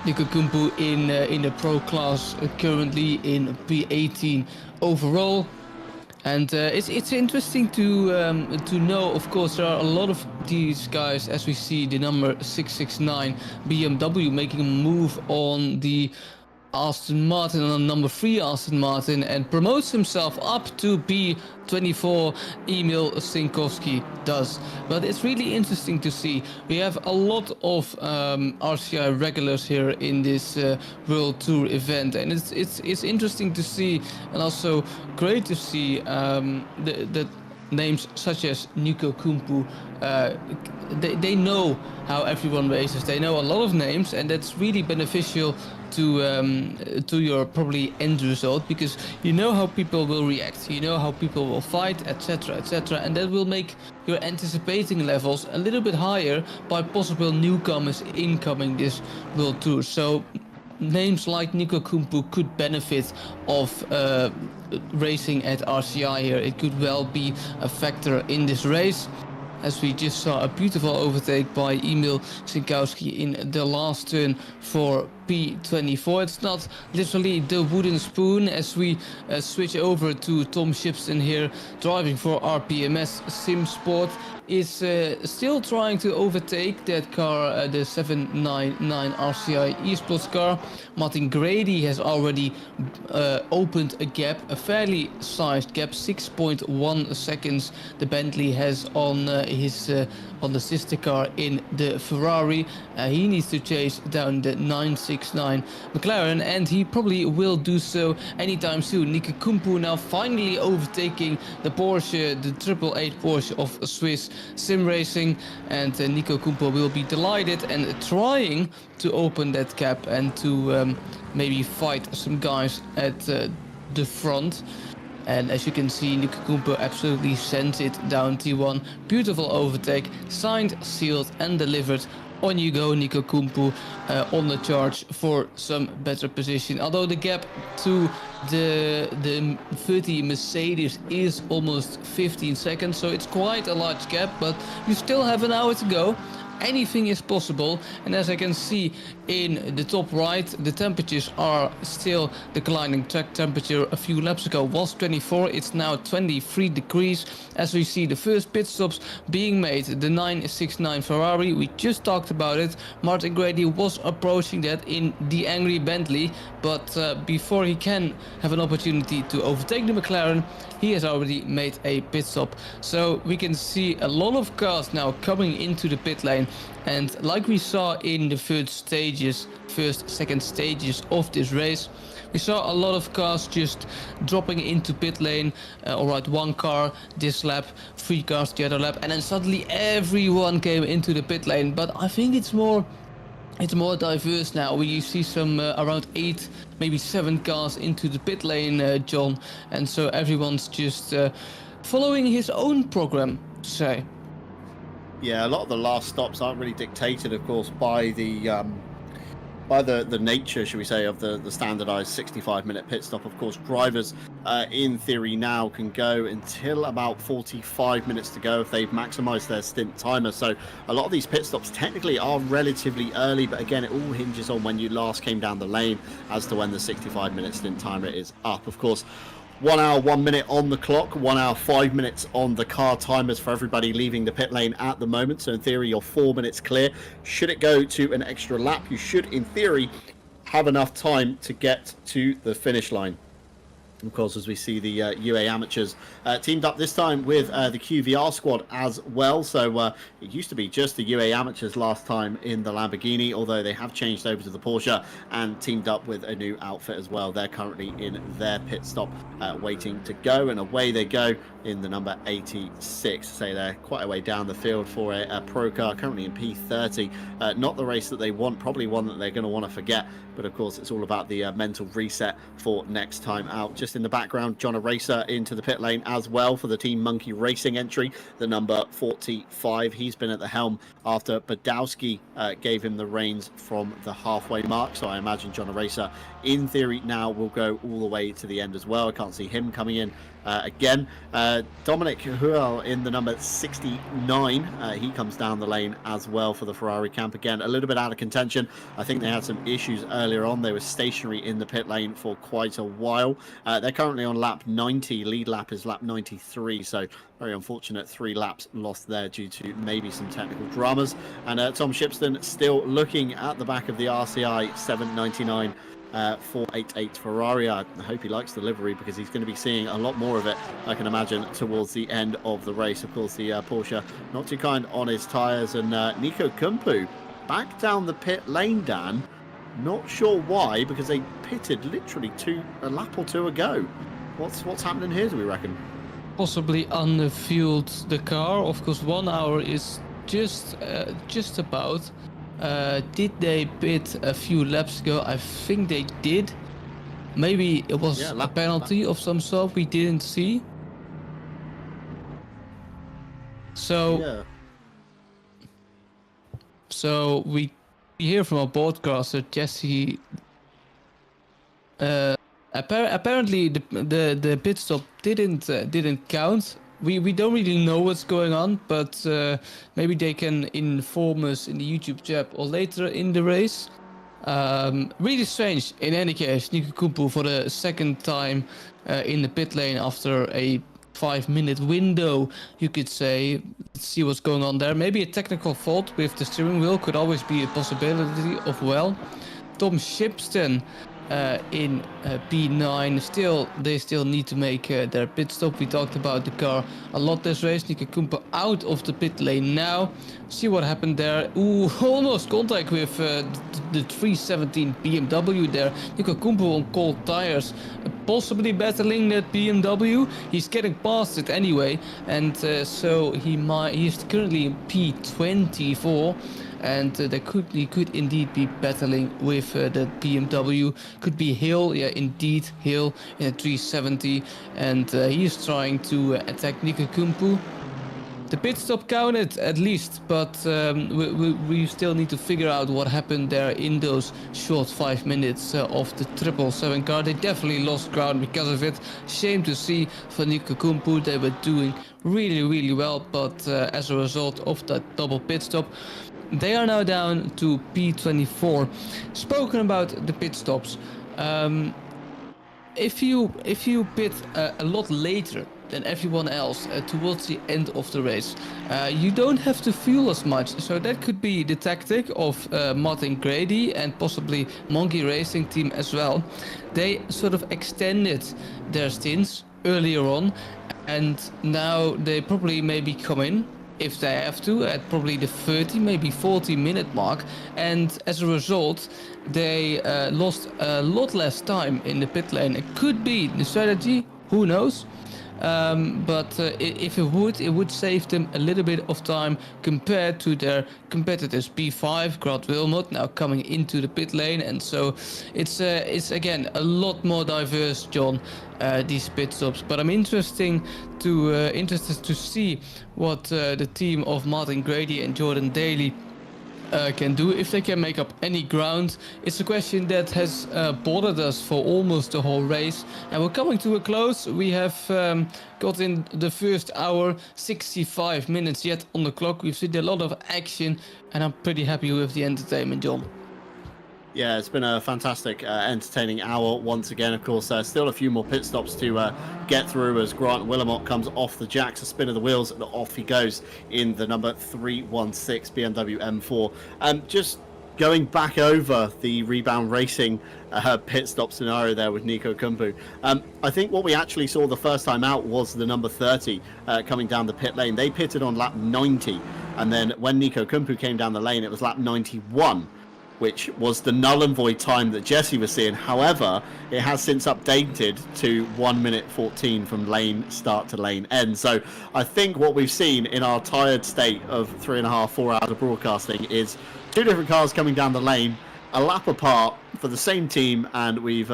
Nico Kumpu in the pro class, currently in P18 overall. And it's interesting to know, of course, there are a lot of these guys, as we see the number 669 BMW making a move on the Aston Martin, on number 3 Aston Martin, and promotes himself up to P24. Emil Sinkowski does. But it's really interesting to see. We have a lot of RCI regulars here in this World Tour event, and it's interesting to see, and also great to see the names such as Nico Kumpu. They know how everyone races. They know a lot of names, and that's really beneficial to your probably end result, because you know how people will react, you know how people will fight, etc, etc, and that will make your anticipating levels a little bit higher by possible newcomers incoming this World Tour. So names like Nico Kumpu could benefit of racing at RCI here. It could well be a factor in this race, as we just saw a beautiful overtake by Emil Sinkowski in the last turn for P24. It's not literally the wooden spoon, as we switch over to Tom Shipston here, driving for RPMS Sim Sport. Is still trying to overtake that car, the 799 RCI eSports car. Martin Grady has already opened a gap, a fairly sized gap, 6.1 seconds the Bentley has on on the sister car in the Ferrari. He needs to chase down the 969 McLaren, and he probably will do so anytime soon. Nico Kumpu now finally overtaking the Porsche, the 888 Porsche of Swiss Sim Racing, and Nico Kumpu will be delighted and trying to open that gap and to maybe fight some guys at the front. And as you can see, Nico Kumpu absolutely sends it down T1. Beautiful overtake, signed, sealed and delivered. On you go, Nico Kumpu, on the charge for some better position. Although the gap to the 30 Mercedes is almost 15 seconds, so it's quite a large gap, but you still have an hour to go. Anything is possible, and as I can see in the top right, the temperatures are still declining. Track temperature a few laps ago was 24, it's now 23 degrees. As we see the first pit stops being made, the 969 Ferrari, we just talked about it. Martin Grady was approaching that in the angry Bentley, but before he can have an opportunity to overtake the McLaren, he has already made a pit stop. So we can see a lot of cars now coming into the pit lane, and like we saw in the second stages of this race, we saw a lot of cars just dropping into pit lane. Alright, one car this lap, 3 cars the other lap, and then suddenly everyone came into the pit lane. But I think it's more diverse now. We see some around 8, maybe 7 cars into the pit lane, John, and so everyone's just following his own program, to say. Yeah, a lot of the last stops aren't really dictated, of course, by the nature, should we say, of the standardized 65-minute pit stop. Of course, drivers in theory now can go until about 45 minutes to go if they've maximized their stint timer. So a lot of these pit stops technically are relatively early, but again, it all hinges on when you last came down the lane as to when the 65-minute stint timer is up. Of course, 1 hour, 1 minute on the clock, 1 hour, 5 minutes on the car timers for everybody leaving the pit lane at the moment. So in theory, you're 4 minutes clear. Should it go to an extra lap, you should, in theory, have enough time to get to the finish line. Of course, as we see the UA amateurs teamed up this time with the QVR squad as well. So it used to be just the UA amateurs last time in the Lamborghini, although they have changed over to the Porsche and teamed up with a new outfit as well. They're currently in their pit stop waiting to go, and away they go in the number 86. So they're quite a way down the field for a pro car, currently in P30. Not the race that they want, probably one that they're going to want to forget, but of course it's all about the mental reset for next time out. Just in the background, John Aracer into the pit lane as well for the Team Monkey Racing entry, the number 45. He's been at the helm after Badowski gave him the reins from the halfway mark, so I imagine John Aracer in theory now will go all the way to the end as well. I can't see him coming in again. Dominic Huel in the number 69, he comes down the lane as well for the Ferrari camp. Again, a little bit out of contention. I think they had some issues earlier on. They were stationary in the pit lane for quite a while. They're currently on lap 90. Lead lap is lap 93, so very unfortunate 3 laps lost there due to maybe some technical dramas. And Tom Shipston still looking at the back of the RCI 799 488 Ferrari. I hope he likes the livery, because he's going to be seeing a lot more of it, I can imagine, towards the end of the race. Of course, the Porsche not too kind on his tyres, and Nico Kumpu back down the pit lane, Dan. Not sure why, because they pitted literally a lap or two ago. What's happening here, do we reckon? Possibly unfueled the car. Of course, 1 hour is just about. Did they pit a few laps ago? I think they did. Maybe it was a penalty of some sort we didn't see. So, so we hear from our broadcaster Jesse. Apparently the pit stop didn't count. We don't really know what's going on, but maybe they can inform us in the YouTube chat or later in the race. Really strange. In any case, Nico Kumpu for the second time in the pit lane after a 5-minute window, you could say. Let's see what's going on there. Maybe a technical fault with the steering wheel could always be a possibility of well. Tom Shipston in P9. They still need to make their pit stop. We talked about the car a lot this race. Nico Kumpu out of the pit lane now. See what happened there. Ooh, almost contact with the 317 BMW there. Nico Kumpu on cold tires, possibly battling that BMW. He's getting past it anyway, and so he's currently in P24. And he could indeed be battling with the BMW. Could be Hill, yeah, indeed Hill in a 370, and he's trying to attack Nico Kumpu. The pit stop counted at least, but we still need to figure out what happened there in those short 5 minutes of the 777 car. They definitely lost ground because of it. Shame to see for Nico Kumpu. They were doing really well, but as a result of that double pit stop, they are now down to P24. Spoken about the pit stops, if you pit a lot later than everyone else towards the end of the race, you don't have to fuel as much. So that could be the tactic of Martin Grady and possibly Monkey Racing Team as well. They sort of extended their stints earlier on, and now they probably maybe come in, if they have to, at probably the 30, maybe 40-minute mark, and as a result, they lost a lot less time in the pit lane. It could be the strategy, who knows? But if it would save them a little bit of time compared to their competitors. P5, Grant Wilmot now coming into the pit lane, and so it's again a lot more diverse, John, these pit stops. But I'm interested to see what the team of Martin Grady and Jordan Daly can do, if they can make up any ground. It's a question that has bothered us for almost the whole race, and we're coming to a close. We have got in the first hour, 65 minutes yet on the clock. We've seen a lot of action, and I'm pretty happy with the entertainment, John. Yeah, it's been a fantastic, entertaining hour once again. Of course, still a few more pit stops to get through as Grant Willamot comes off the jacks, a spin of the wheels, and off he goes in the number 316 BMW M4. Just going back over the rebound racing pit stop scenario there with Nico Kumpu, I think what we actually saw the first time out was the number 30 coming down the pit lane. They pitted on lap 90, and then when Nico Kumpu came down the lane, it was lap 91, which was the null and void time that Jesse was seeing. However, it has since updated to 1 minute 14 from lane start to lane end. So I think what we've seen in our tired state of 3.5, 4 hours of broadcasting is two different cars coming down the lane, a lap apart for the same team, and we've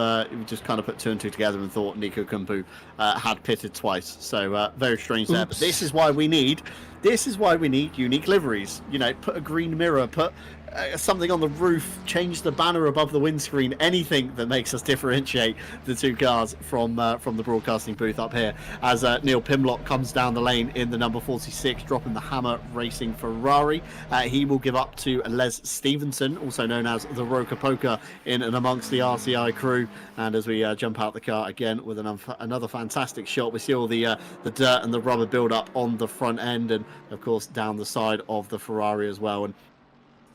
just kind of put two and two together and thought Nico Kumpu had pitted twice. So very strange there. But this is why we need unique liveries. You know, put a green mirror, put something on the roof, change the banner above the windscreen, anything that makes us differentiate the two cars from the broadcasting booth up here, as Neil Pimlock comes down the lane in the number 46, dropping the Hammer Racing Ferrari. He will give up to Les Stevenson, also known as the Roca Poker, in and amongst the RCI crew. And as we jump out the car again with another fantastic shot, we see all the dirt and the rubber build up on the front end, and of course down the side of the Ferrari as well. And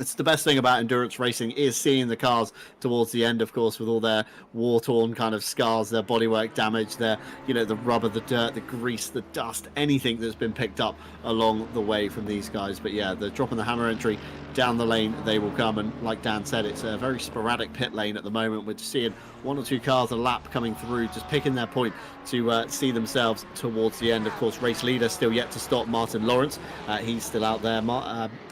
it's the best thing about endurance racing, is seeing the cars towards the end, of course, with all their war-torn kind of scars, their bodywork damage, their, you know, the rubber, the dirt, the grease, the dust, anything that's been picked up along the way from these guys. But yeah, the drop in the Hammer entry down the lane, they will come. And like Dan said, it's a very sporadic pit lane at the moment. We're seeing one or two cars a lap coming through, just picking their point to see themselves towards the end. Of course, race leader still yet to stop, Martin Lawrence. He's still out there.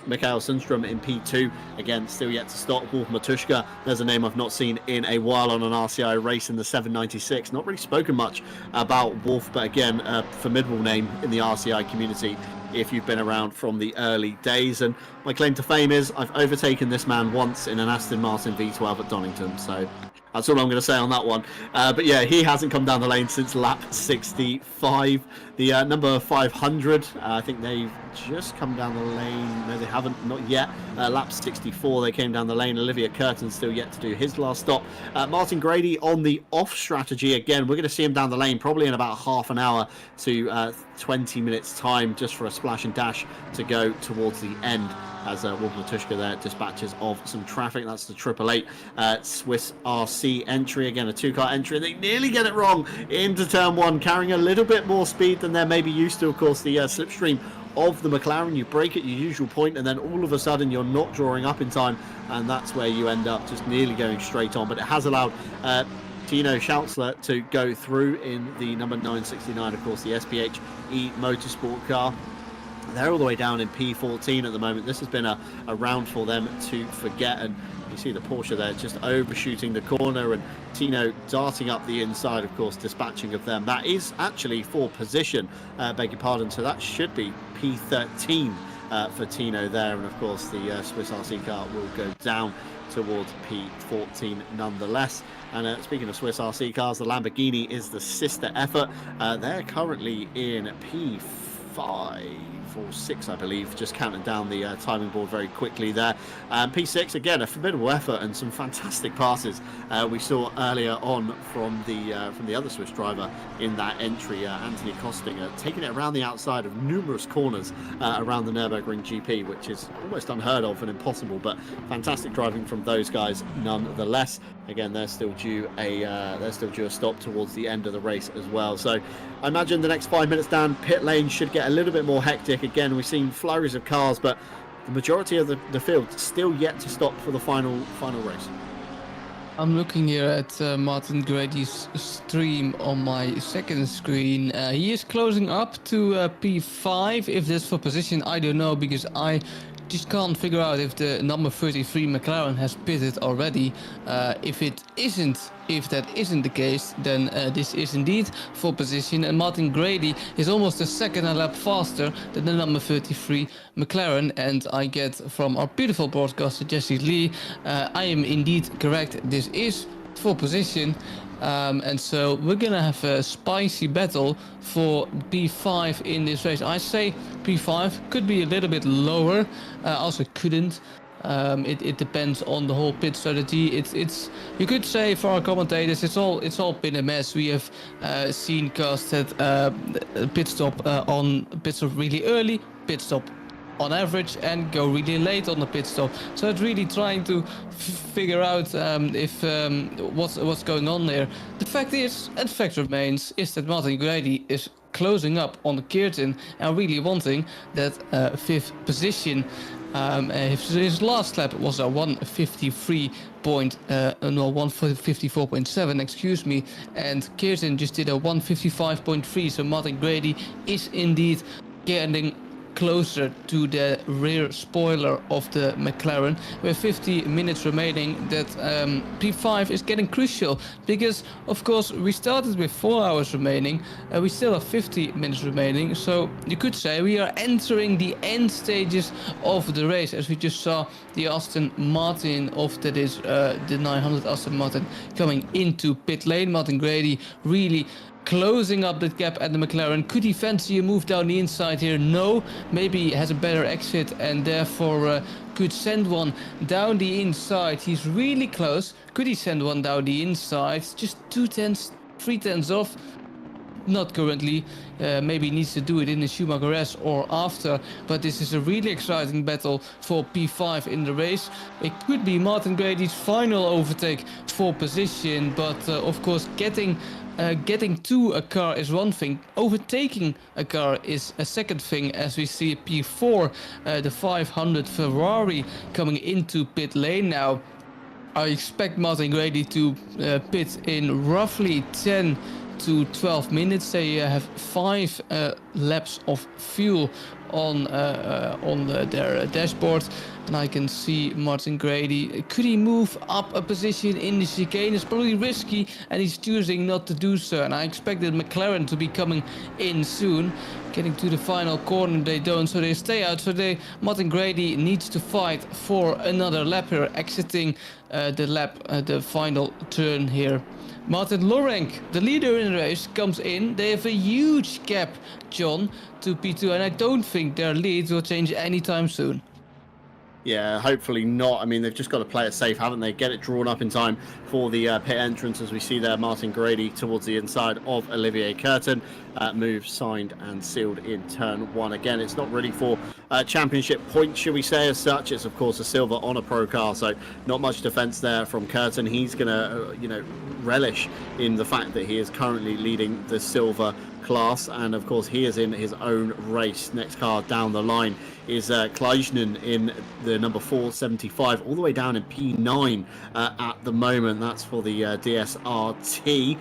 Mikhail Sundstrom in P2, again, still yet to stop. Wolf Matushka, there's a name I've not seen in a while on an RCI race in the 796. Not really spoken much about Wolf, but again, a formidable name in the RCI community if you've been around from the early days. And my claim to fame is I've overtaken this man once in an Aston Martin V12 at Donington, so that's all I'm going to say on that one. But yeah, he hasn't come down the lane since lap 65. The number 500, I think they've just come down the lane. No, they haven't, not yet. Lap 64, they came down the lane. Olivia Curtin still yet to do his last stop. Martin Grady on the off strategy. Again, we're going to see him down the lane probably in about half an hour to 20 minutes time, just for a splash and dash to go towards the end, as Wolf Matushka there dispatches of some traffic. That's the 888 Swiss RC entry. Again, a two-car entry. They nearly get it wrong into turn one, carrying a little bit more speed than they're maybe used to. Of course, the slipstream of the McLaren, you break at your usual point, and then all of a sudden you're not drawing up in time, and that's where you end up just nearly going straight on. But it has allowed Tino Schautzler to go through in the number 969, of course, the SPH E Motorsport car. They're all the way down in P14 at the moment. This has been a round for them to forget, and you see the Porsche there just overshooting the corner, and Tino darting up the inside, of course, dispatching of them. That is actually for position, beg your pardon, so that should be P13 for Tino there, and of course the Swiss RC car will go down towards P14 nonetheless. And speaking of Swiss RC cars, the Lamborghini is the sister effort. They're currently in P5 or 6, I believe, just counting down the timing board very quickly there. P6, again, a formidable effort and some fantastic passes we saw earlier on from the other Swiss driver in that entry, Anthony Costinger, taking it around the outside of numerous corners around the Nurburgring GP, which is almost unheard of and impossible, but fantastic driving from those guys nonetheless. Again, they're still due a stop towards the end of the race as well. So I imagine the next 5 minutes down, pit lane should get a little bit more hectic. Again, we've seen flurries of cars, but the majority of the field still yet to stop for the final race. I'm looking here at Martin Grady's stream on my second screen. He is closing up to P5. If that's for position, I don't know, because I just can't figure out if the number 33 McLaren has pitted already. If that isn't the case, then this is indeed for position, and Martin Grady is almost a second a lap faster than the number 33 McLaren. And I get from our beautiful broadcaster Jesse Lee, I am indeed correct, this is for position. And so we're gonna have a spicy battle for P5 in this race. I say P5 could be a little bit lower, also couldn't. It depends on the whole pit strategy. It's you could say for our commentators, it's all been a mess. We have seen cars that pit stop really early, pit stop on average and go really late on the pit stop. So it's really trying to figure out if what's going on there. The fact is, and the fact remains, is that Martin Grady is closing up on Kearton and really wanting that 5th position. His last lap was a 154.7, excuse me, and Kearton just did a 155.3. So Martin Grady is indeed getting closer to the rear spoiler of the McLaren. With 50 minutes remaining, that P5 is getting crucial, because of course we started with 4 hours remaining, we still have 50 minutes remaining, so you could say we are entering the end stages of the race, as we just saw the Aston Martin that is the 900 Aston Martin coming into pit lane. Martin Grady really closing up that gap at the McLaren. Could he fancy a move down the inside here? No. Maybe he has a better exit and therefore could send one down the inside. He's really close. Could he send one down the inside? Just 3 tenths off. Not currently. Maybe he needs to do it in the Schumacher S or after, but this is a really exciting battle for P5 in the race. It could be Martin Grady's final overtake for position, but of course getting to a car is one thing, overtaking a car is a second thing, as we see P4, the 500 Ferrari coming into pit lane now. I expect Martin Grady to pit in roughly 10 to 12 minutes. They have 5 laps of fuel on their dashboard, and I can see Martin Grady. Could he move up a position in the chicane? It's probably risky, and he's choosing not to do so. And I expected McLaren to be coming in soon. Getting to the final corner, they don't, so they stay out. So Martin Grady needs to fight for another lap here, exiting the final turn here. Martin Lorenk, the leader in the race, comes in. They have a huge gap, John, to P2, and I don't think their lead will change anytime soon. Yeah, hopefully not. I mean, they've just got to play it safe, haven't they? Get it drawn up in time for the pit entrance, as we see there. Martin Grady towards the inside of Olivier Curtin. Move signed and sealed in turn 1. Again, it's not really for championship points, should we say, as such. It's, of course, a silver on a pro car, so not much defence there from Curtin. He's going to, relish in the fact that he is currently leading the silver class, and of course he is in his own race. Next car down the line is Kleijnen in the number 475, all the way down in P9 at the moment. That's for the DSRT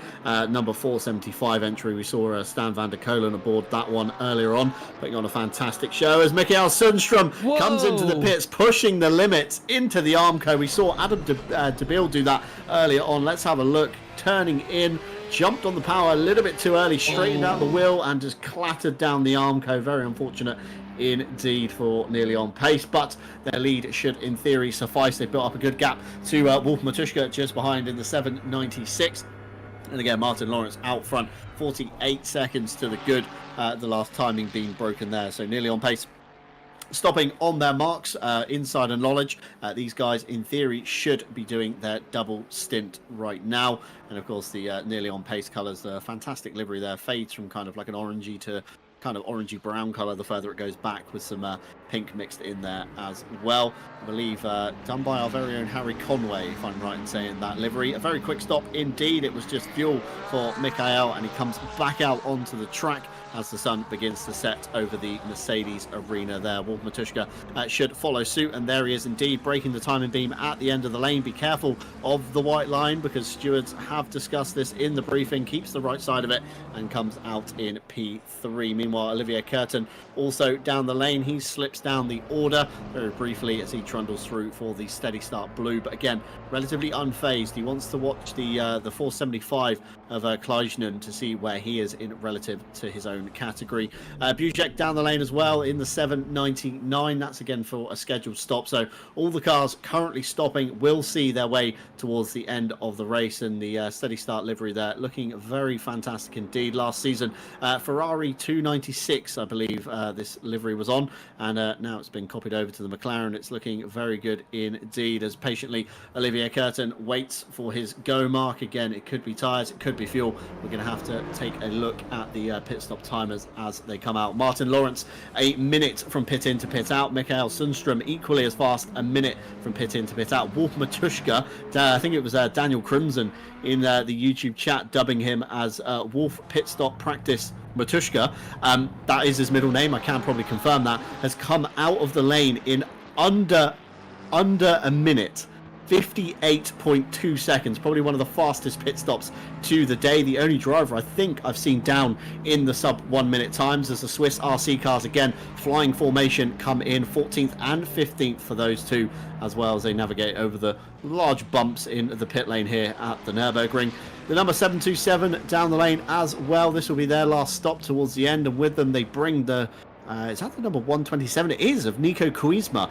number 475 entry. We saw Stan van der Kolen aboard that one earlier on, putting on a fantastic show as Mikael Sundstrom comes into the pits, pushing the limits into the Armco. We saw Adam de Beel do that earlier on. Let's have a look. Turning in, jumped on the power a little bit too early, straightened out the wheel and just clattered down the Armco. Very unfortunate indeed for Nearly On Pace, but their lead should in theory suffice. They built up a good gap to Wolf Matuszka just behind in the 796. And again, Martin Lawrence out front, 48 seconds to the good, the last timing being broken there. So Nearly On Pace stopping on their marks, insider knowledge. These guys, in theory, should be doing their double stint right now. And of course, the Nearly On Pace colours, the fantastic livery there, fades from kind of like an orangey to kind of orangey brown colour the further it goes back, with some pink mixed in there as well. I believe done by our very own Harry Conway, if I'm right in saying that livery. A very quick stop indeed. It was just fuel for Mikael, and he comes back out onto the track as the sun begins to set over the Mercedes arena there. Wolf Matuszka should follow suit, and there he is indeed, breaking the timing beam at the end of the lane. Be careful of the white line, because stewards have discussed this in the briefing. Keeps the right side of it and comes out in P3. Meanwhile, Olivier Curtin also down the lane. He slips down the order very briefly as he trundles through for the steady start blue, but again, relatively unfazed. He wants to watch the 475 of Kleijnen to see where he is in relative to his own category. Bujek down the lane as well in the 799. That's again for a scheduled stop. So all the cars currently stopping will see their way towards the end of the race, and the steady start livery there looking very fantastic indeed. Last season, Ferrari 296, I believe this livery was on, and now it's been copied over to the McLaren. It's looking very good indeed, as patiently Olivier Curtin waits for his go mark. Again, it could be tyres, it could be be fuel. We're going to have to take a look at the pit stop timers as they come out. Martin Lawrence, a minute from pit in to pit out. Mikael Sundstrom, equally as fast, a minute from pit in to pit out. Wolf Matushka, I think it was Daniel Crimson in the YouTube chat dubbing him as Wolf Pit Stop Practice Matushka. That is his middle name. I can probably confirm that. Has come out of the lane in under a minute. 58.2 seconds, probably one of the fastest pit stops to the day. The only driver I think I've seen down in the sub 1 minute times as the Swiss RC cars again flying formation come in 14th and 15th for those two, as well as they navigate over the large bumps in the pit lane here at the Nurburgring. The number 727 down the lane as well. This will be their last stop towards the end, and with them they bring the is that the number 127? It is, of Nico Kuizma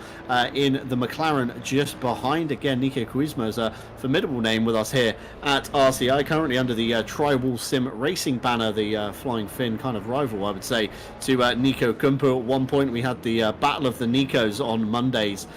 in the McLaren just behind. Again, Nico Kuizma is a formidable name with us here at RCI, currently under the Tri-Wall Sim Racing banner, the Flying Finn kind of rival, I would say, to Nico Kumpu. At one point, we had the Battle of the Nikos on Mondays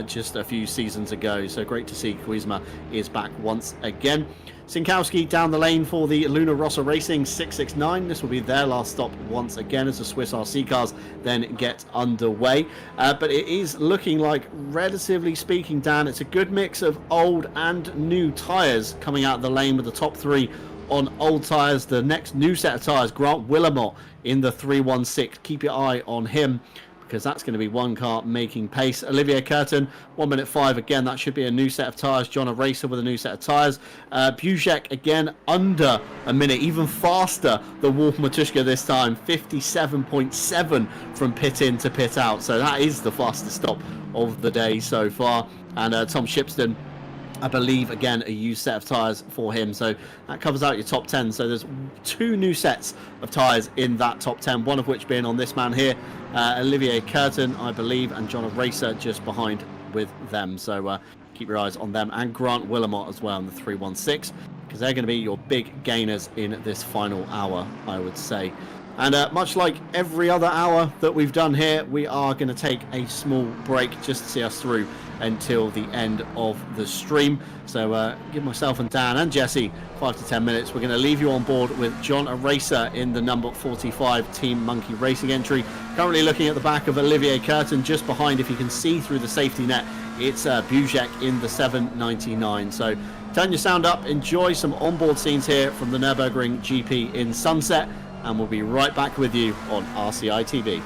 just a few seasons ago, so great to see Kuizma is back once again. Sinkowski down the lane for the Luna Rossa Racing 669. This will be their last stop once again as the Swiss RC cars then get underway. But it is looking like, relatively speaking, Dan, it's a good mix of old and new tyres coming out of the lane, with the top three on old tyres. The next new set of tyres, Grant Willamot in the 316. Keep your eye on him, because that's going to be one car making pace. Olivier Curtin, 1 minute 5. Again, that should be a new set of tyres. John Aracer with a new set of tyres. Buzek, again, under a minute, even faster than Wolf Matushka this time. 57.7 from pit in to pit out. So that is the fastest stop of the day so far. And Tom Shipston, I believe, again, a used set of tyres for him. So that covers out your top 10. So there's two new sets of tyres in that top 10, one of which being on this man here, Olivier Curtin, I believe, and John Racer just behind with them. So keep your eyes on them, and Grant Willamot as well in the 316, because they're going to be your big gainers in this final hour, I would say. And much like every other hour that we've done here, we are going to take a small break just to see us through until the end of the stream. So give myself and Dan and Jesse 5 to 10 minutes. We're going to leave you on board with John Aracer in the number 45 Team Monkey Racing entry. Currently looking at the back of Olivier Curtin, just behind, if you can see through the safety net, it's Buzek in the 799. So turn your sound up, enjoy some onboard scenes here from the Nurburgring GP in Sunset, and we'll be right back with you on RCI TV.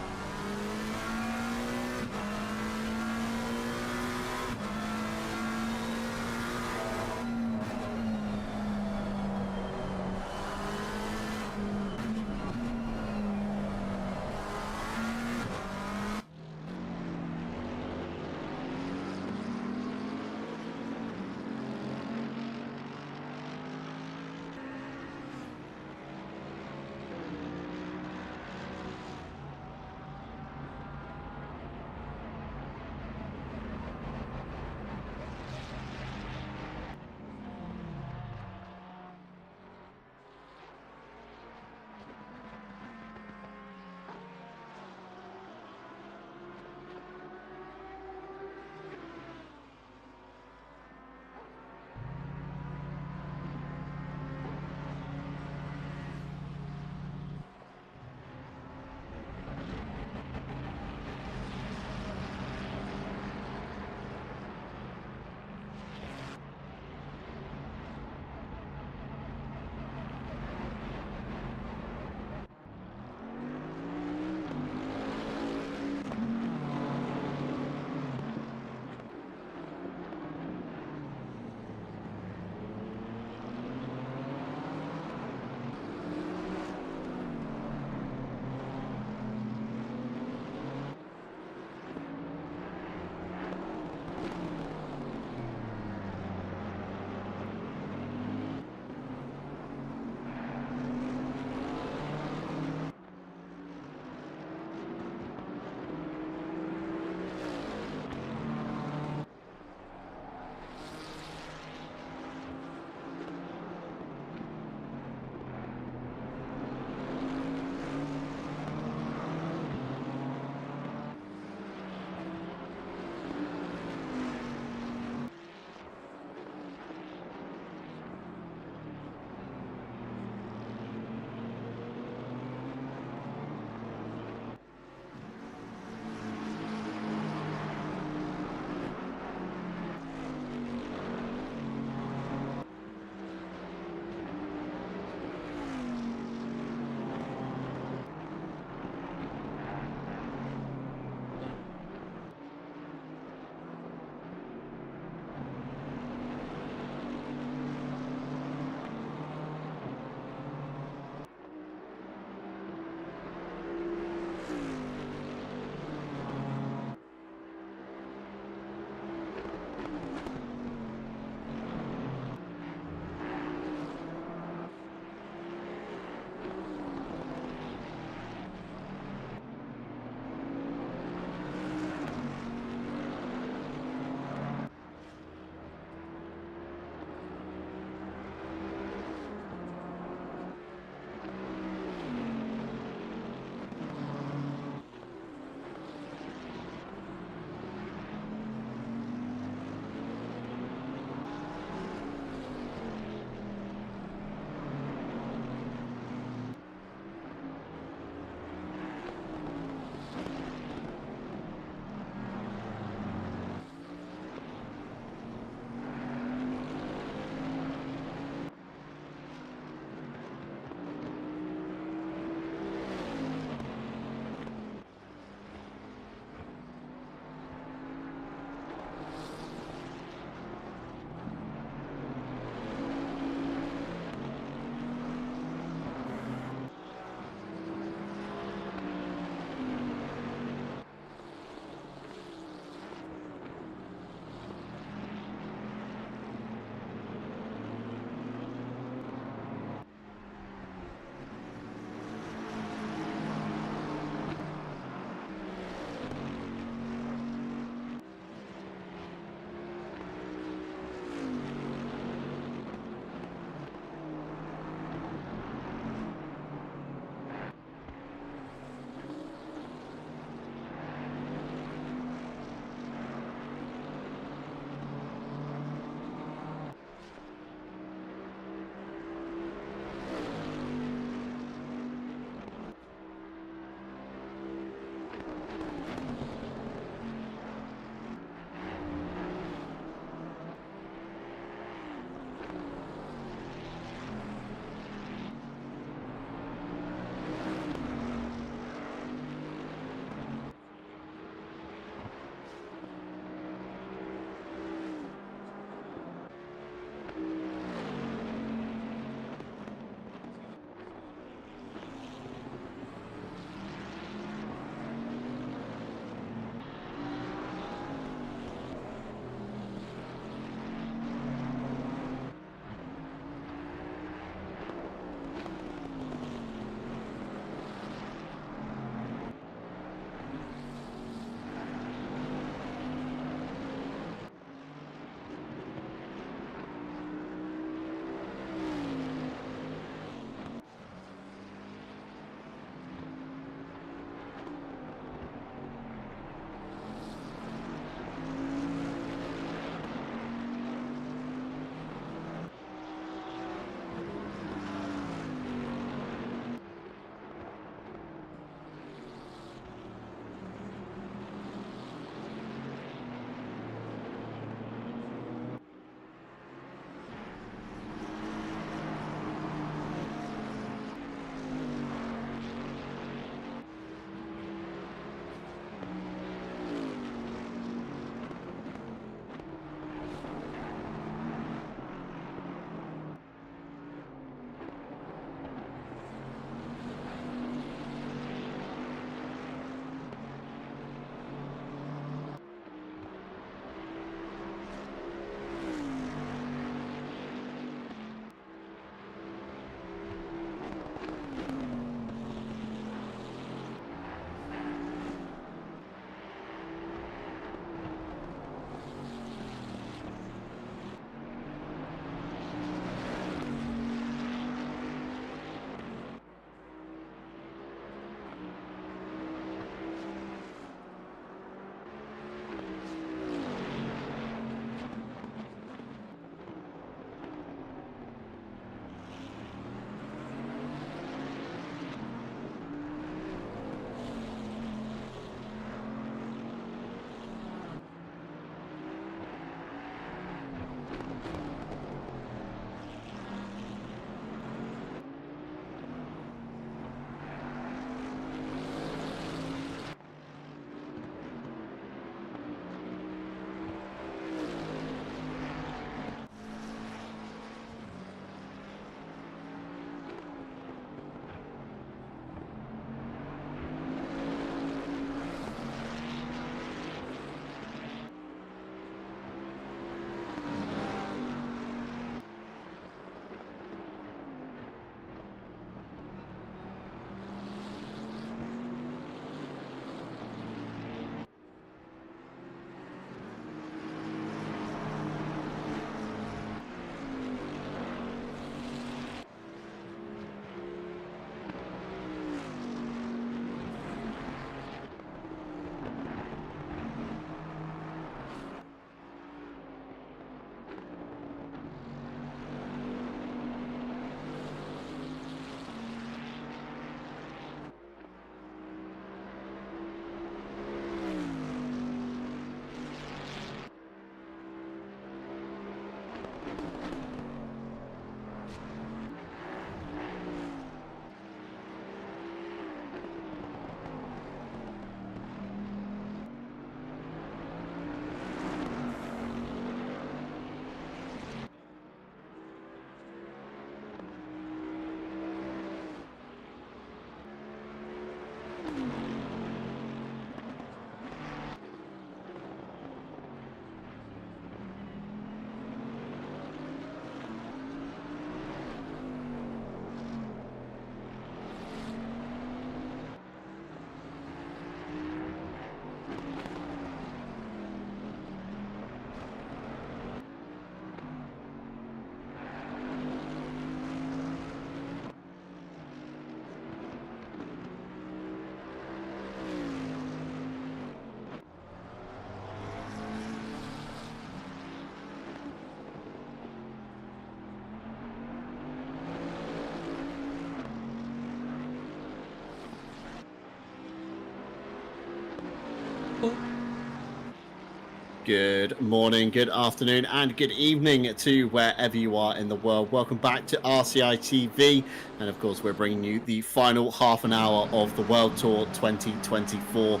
Good morning, good afternoon, and good evening to wherever you are in the world. Welcome back to RCI TV, and of course, we're bringing you the final half an hour of the World Tour 2024.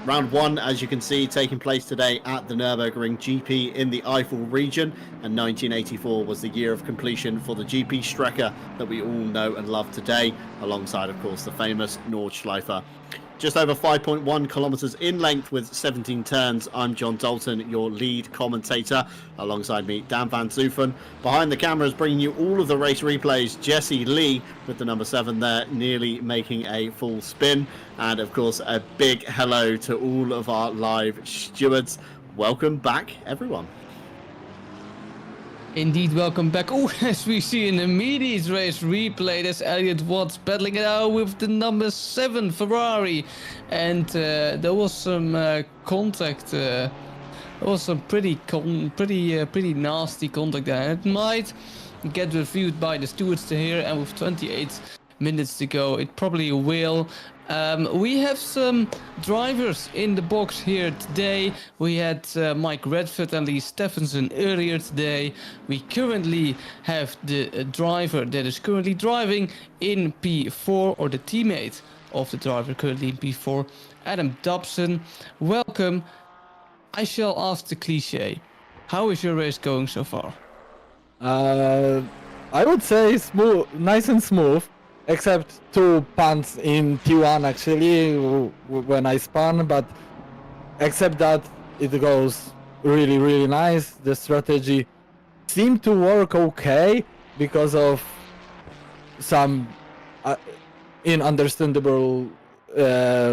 Round one, as you can see, taking place today at the Nurburgring GP in the Eifel region, and 1984 was the year of completion for the GP Strecke that we all know and love today, alongside, of course, the famous Nordschleife. Just over 5.1 kilometers in length with 17 turns. I'm John Dalton, your lead commentator. Alongside me, Dan Van Zoofen. Behind the cameras, bringing you all of the race replays, Jesse Lee with the number 7 there, nearly making a full spin. And of course, a big hello to all of our live stewards. Welcome back, everyone. Indeed, welcome back. Oh, as we see in the immediate race replay, there's Elliot Watts battling it out with the number 7 Ferrari, and there was some contact. There was some pretty nasty contact there. It might get reviewed by the stewards here, and with 28 minutes to go, it probably will. We have some drivers in the box here today. We had Mike Redford and Lee Stephenson earlier today. We currently have the driver that is currently driving in P4, or the teammate of the driver currently in P4, Adam Dobson. Welcome. I shall ask the cliche. How is your race going so far? I would say smooth, nice and smooth. Except 2 punts in T1 actually when I spun, but except that it goes really nice. The strategy seemed to work okay because of some ununderstandable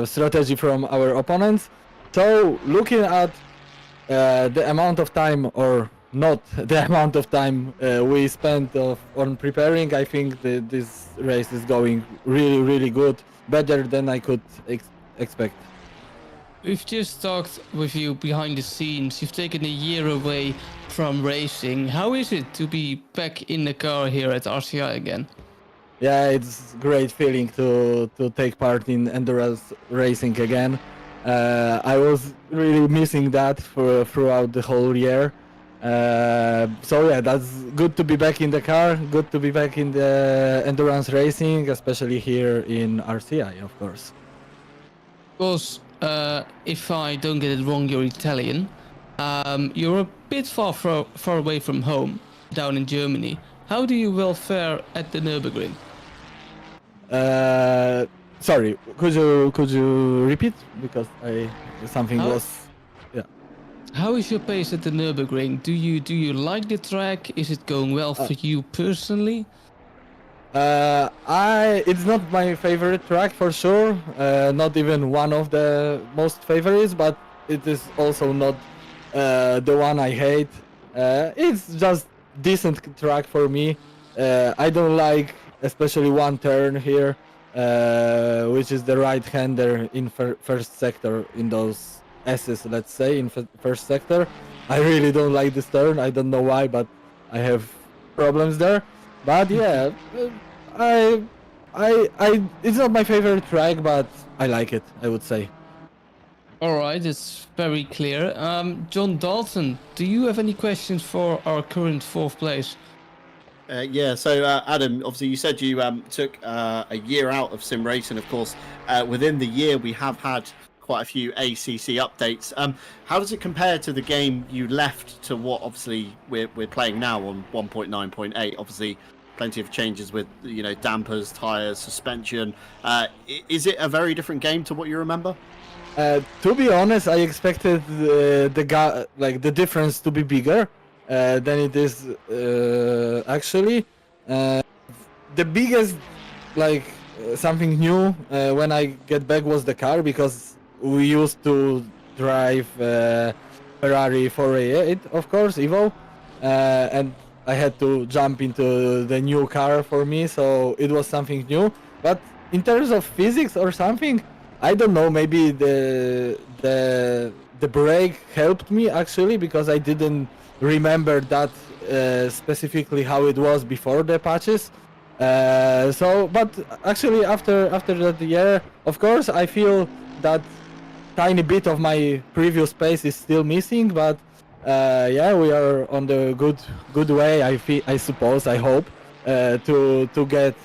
strategy from our opponents. So looking at the amount of time, or not the amount of time we spent on preparing, I think this race is going really good, better than I could expect. We've just talked with you behind the scenes. You've taken a year away from racing. How is it to be back in the car here at RCI again? Yeah, it's great feeling to take part in endurance racing again. I was really missing that throughout the whole year. So yeah, that's good to be back in the car, good to be back in the endurance racing, especially here in RCI, of course. Of course, if I don't get it wrong, you're Italian. You're a bit far away from home, down in Germany. How do you well fare at the Nürburgring? Sorry, could you repeat, because something was. How is your pace at the Nürburgring? Do you like the track? Is it going well for you personally? It's not my favorite track for sure. Not even one of the most favorites, but it is also not the one I hate. It's just decent track for me. I don't like especially one turn here, which is the right-hander in first sector in those S's, let's say, in first sector. I really don't like this turn. I don't know why, but I have problems there. But yeah, it's not my favorite track, but I like it, I would say. All right, it's very clear. John Dalton, do you have any questions for our current 4th place? Yeah, so Adam, obviously you said you took a year out of sim racing. Of course, within the year we have had quite a few ACC updates. How does it compare to the game you left to what obviously we're playing now on 1.9.8? Obviously, plenty of changes with dampers, tires, suspension. Is it a very different game to what you remember? To be honest, I expected the difference to be bigger than it is actually. The biggest something new when I get back was the car, because we used to drive Ferrari 488, of course, Evo, and I had to jump into the new car for me, so it was something new. But in terms of physics or something, I don't know, maybe the brake helped me actually, because I didn't remember that specifically how it was before the patches. But actually after that year, of course, I feel that tiny bit of my previous pace is still missing, but yeah, we are on the good way. I suppose, I hope, to get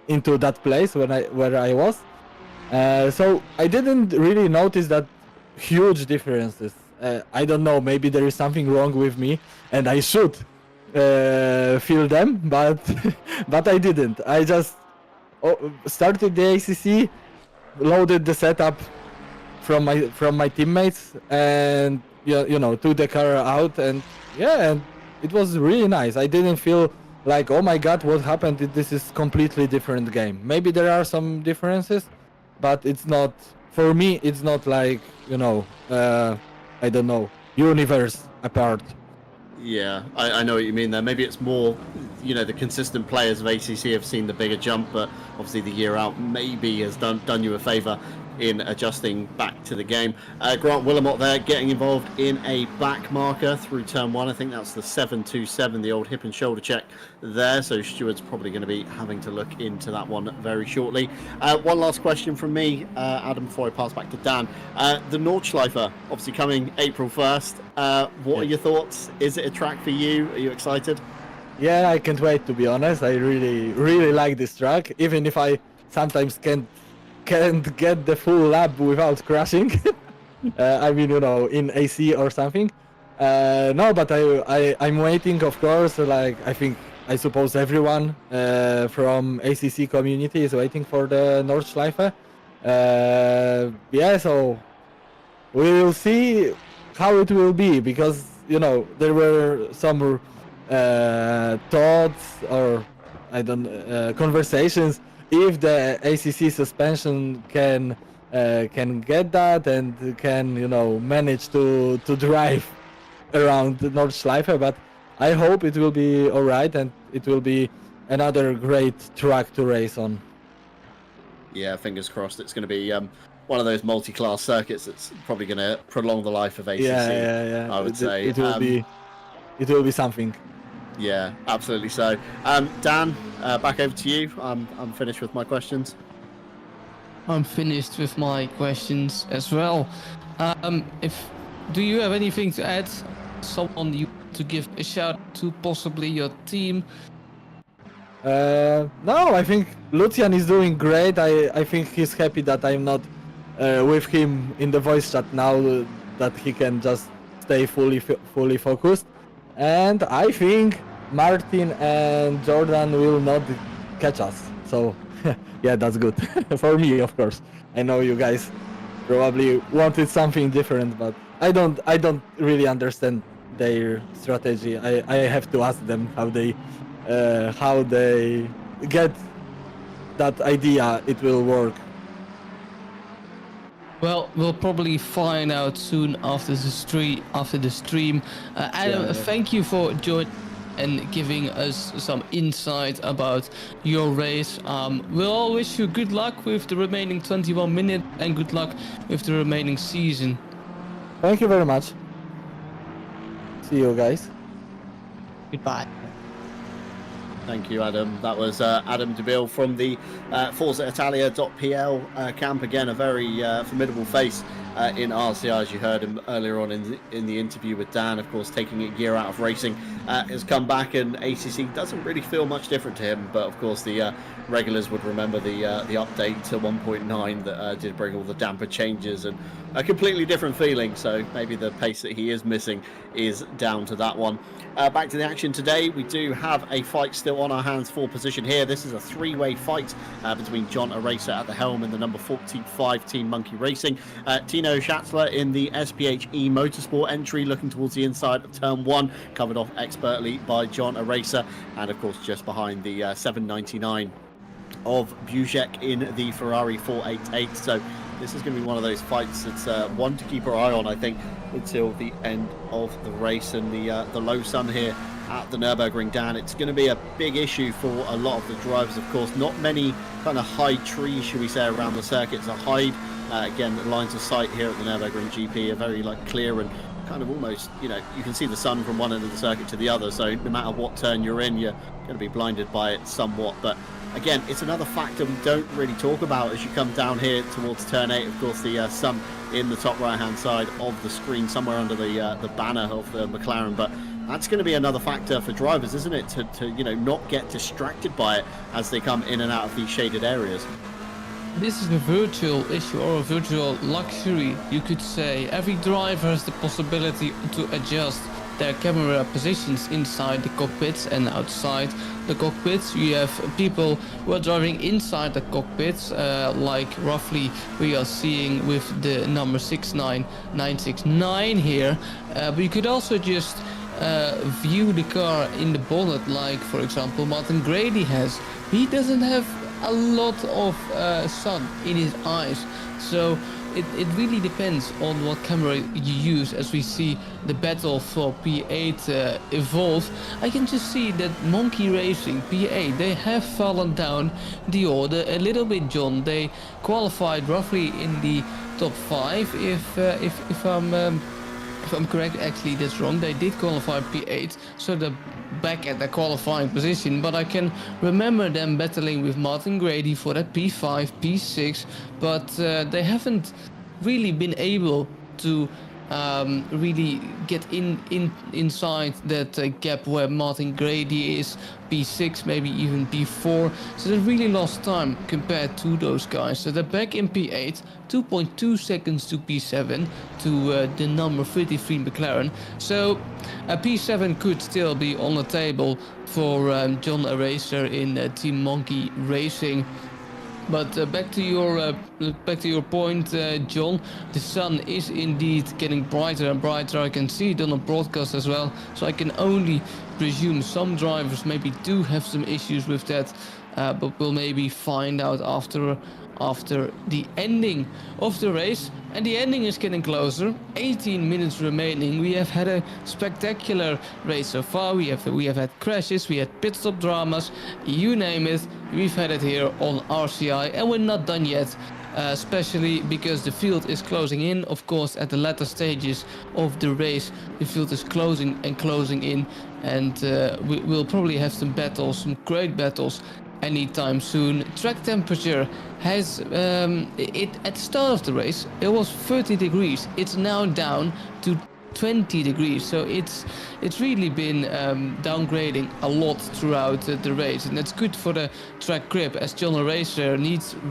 into that place where I was. So I didn't really notice that huge differences. I don't know, maybe there is something wrong with me, and I should feel them, but but I didn't. I just started the ACC, loaded the setup from my teammates, and you know, took the car out, and yeah, and it was really nice. I didn't feel like, oh my god, what happened? This is completely different game. Maybe there are some differences, but it's not, for me, it's not like, you know, I don't know, universe apart. Yeah, I know what you mean there. Maybe it's more, you know, the consistent players of ACC have seen the bigger jump, but obviously the year out maybe has done you a favour in adjusting back to the game. Grant Willamot there getting involved in a back marker through turn one. I think that's the 727, the old hip and shoulder check there. So Stuart's probably going to be having to look into that one very shortly. One last question from me, Adam, before I pass back to Dan. The Nordschleife, obviously coming April 1st. What are your thoughts? Is it a track for you? Are you excited? Yeah, I can't wait, to be honest. I really like this track, even if I sometimes can't get the full lap without crashing. I mean, you know, in AC or something. No, but I'm waiting, of course. Like, I suppose everyone from ACC community is waiting for the Nordschleife. Yeah, so we will see how it will be, because, you know, there were some thoughts or conversations if the ACC suspension can get that and can, you know, manage to drive around the Nordschleife, but I hope it will be all right and it will be another great track to race on. Yeah, fingers crossed. It's going to be one of those multi-class circuits that's probably going to prolong the life of ACC. Yeah. I would say it will be something. Yeah, absolutely so. Dan, back over to you. I'm finished with my questions. I'm finished with my questions as well. Do you have anything to add? Someone you want to give a shout out to, possibly your team? No, I think Lucian is doing great. I think he's happy that I'm not with him in the voice chat now, that he can just stay fully focused. And I think Martin and Jordan will not catch us. So yeah, that's good for me, of course. I know you guys probably wanted something different, but I don't really understand their strategy. I have to ask them how they get that idea it will work. Well, we'll probably find out soon after the stream. Adam, thank you for joining and giving us some insight about your race. We'll all wish you good luck with the remaining 21 minutes and good luck with the remaining season. Thank you very much. See you guys. Goodbye. Thank you, Adam. That was Adam DeBille from the ForzaItalia.pl camp. Again, a very formidable face in RCI, as you heard him earlier on in the interview with Dan. Of course, taking a year out of racing, has come back, and ACC doesn't really feel much different to him. But of course, the regulars would remember the update to 1.9 that did bring all the damper changes and a completely different feeling. So maybe the pace that he is missing is down to that one. Back to the action today. We do have a fight still on our hands for position here. This is a three-way fight between John Aracer at the helm and the number 45 Team Monkey Racing. Tino Schatzler in the SPHE Motorsport entry, looking towards the inside of turn one, covered off expertly by John Aracer, and of course just behind the 799 of Buzek in the Ferrari 488. So this is going to be one of those fights that's one to keep our eye on, I think, until the end of the race. And the low sun here at the Nurburgring, Dan, it's going to be a big issue for a lot of the drivers. Of course, not many kind of high trees, should we say, around the circuit to hide. Again, the lines of sight here at the Nurburgring GP are very clear and kind of almost, you know, you can see the sun from one end of the circuit to the other, so no matter what turn you're in, you're going to be blinded by it somewhat. But again, it's another factor we don't really talk about as you come down here towards turn 8. Of course, the sun in the top right hand side of the screen, somewhere under the banner of the McLaren. But that's going to be another factor for drivers, isn't it, to you know, not get distracted by it as they come in and out of these shaded areas. This is a virtual issue, or a virtual luxury, you could say. Every driver has the possibility to adjust their camera positions inside the cockpits and outside the cockpits. You have people who are driving inside the cockpits, like roughly we are seeing with the number 69969 here. But you could also just view the car in the bonnet, like for example Martin Grady has. He doesn't have a lot of sun in his eyes, so it really depends on what camera you use. As we see the battle for P8 evolve, I can just see that Monkey Racing P8, they have fallen down the order a little bit, John. They qualified roughly in the top 5, if I'm correct. Actually, that's wrong. They did qualify P8, so they're back at the qualifying position. But I can remember them battling with Martin Grady for that P5, P6, but they haven't really been able to really get inside that gap where Martin Grady is, P6, maybe even P4. So they really lost time compared to those guys. So they're back in P8, 2.2 seconds to P7, to the number 33 McLaren. So P7 could still be on the table for John Aracer in Team Monkey Racing. But back to your point, John. The sun is indeed getting brighter and brighter. I can see it on the broadcast as well. So I can only presume some drivers maybe do have some issues with that. But we'll maybe find out after the ending of the race. And the ending is getting closer. 18 minutes remaining. We have had a spectacular race so far. We have had crashes, we had pit stop dramas, you name it. We've had it here on RCI, and we're not done yet. Especially because the field is closing in. Of course, at the latter stages of the race, the field is closing in, and we'll probably have some battles, some great battles, anytime soon. Track temperature has at the start of the race it was 30 degrees. It's now down to 20 degrees, so it's really been downgrading a lot throughout the race, and that's good for the track grip, as John Aracer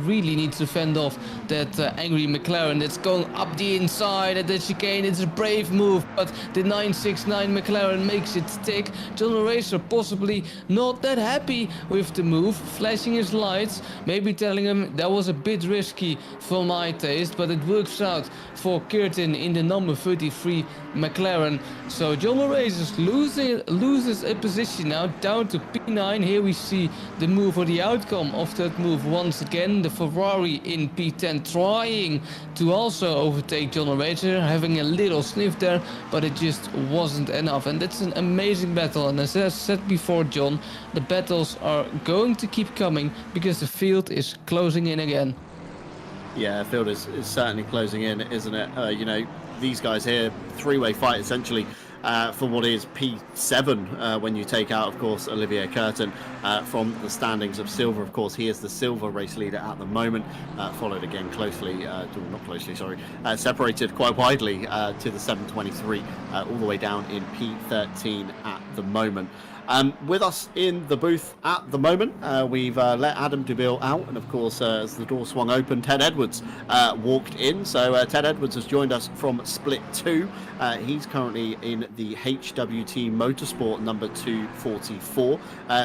really needs to fend off that angry McLaren that's going up the inside at the chicane. It's a brave move, but the 969 McLaren makes it stick. John Aracer possibly not that happy with the move, flashing his lights, maybe telling him that was a bit risky for my taste, but it works out for Curtin in the number 33 McLaren. So John Aracer loses a position now, down to P9. Here we see the move, or the outcome of that move once again. The Ferrari in P10 trying to also overtake John Aracer, having a little sniff there, but it just wasn't enough. And that's an amazing battle, and as I said before, John, the battles are going to keep coming because the field is closing in again. Yeah, the field is certainly closing in, isn't it? You know, these guys here, three-way fight essentially for what is P7 when you take out, of course, Olivier Curtin from the standings of silver. Of course, he is the silver race leader at the moment, followed again closely, not closely, sorry, separated quite widely to the 723, all the way down in P13 at the moment. With us in the booth at the moment, we've let Adam Dubil out, and of course, as the door swung open, Ted Edwards walked in. So Ted Edwards has joined us from Split 2. He's currently in the HWT Motorsport number 244,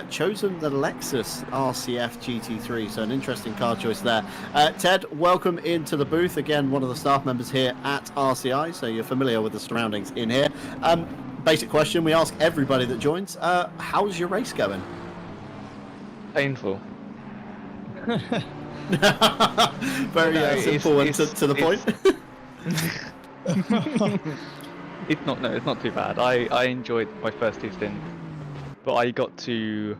chosen the Lexus RCF GT3, so an interesting car choice there. Ted, welcome into the booth, again, one of the staff members here at RCI, so you're familiar with the surroundings in here. Basic question we ask everybody that joins, how's your race going? Painful. Very simple and to the point. It's not too bad. I enjoyed my first two stints, but I got to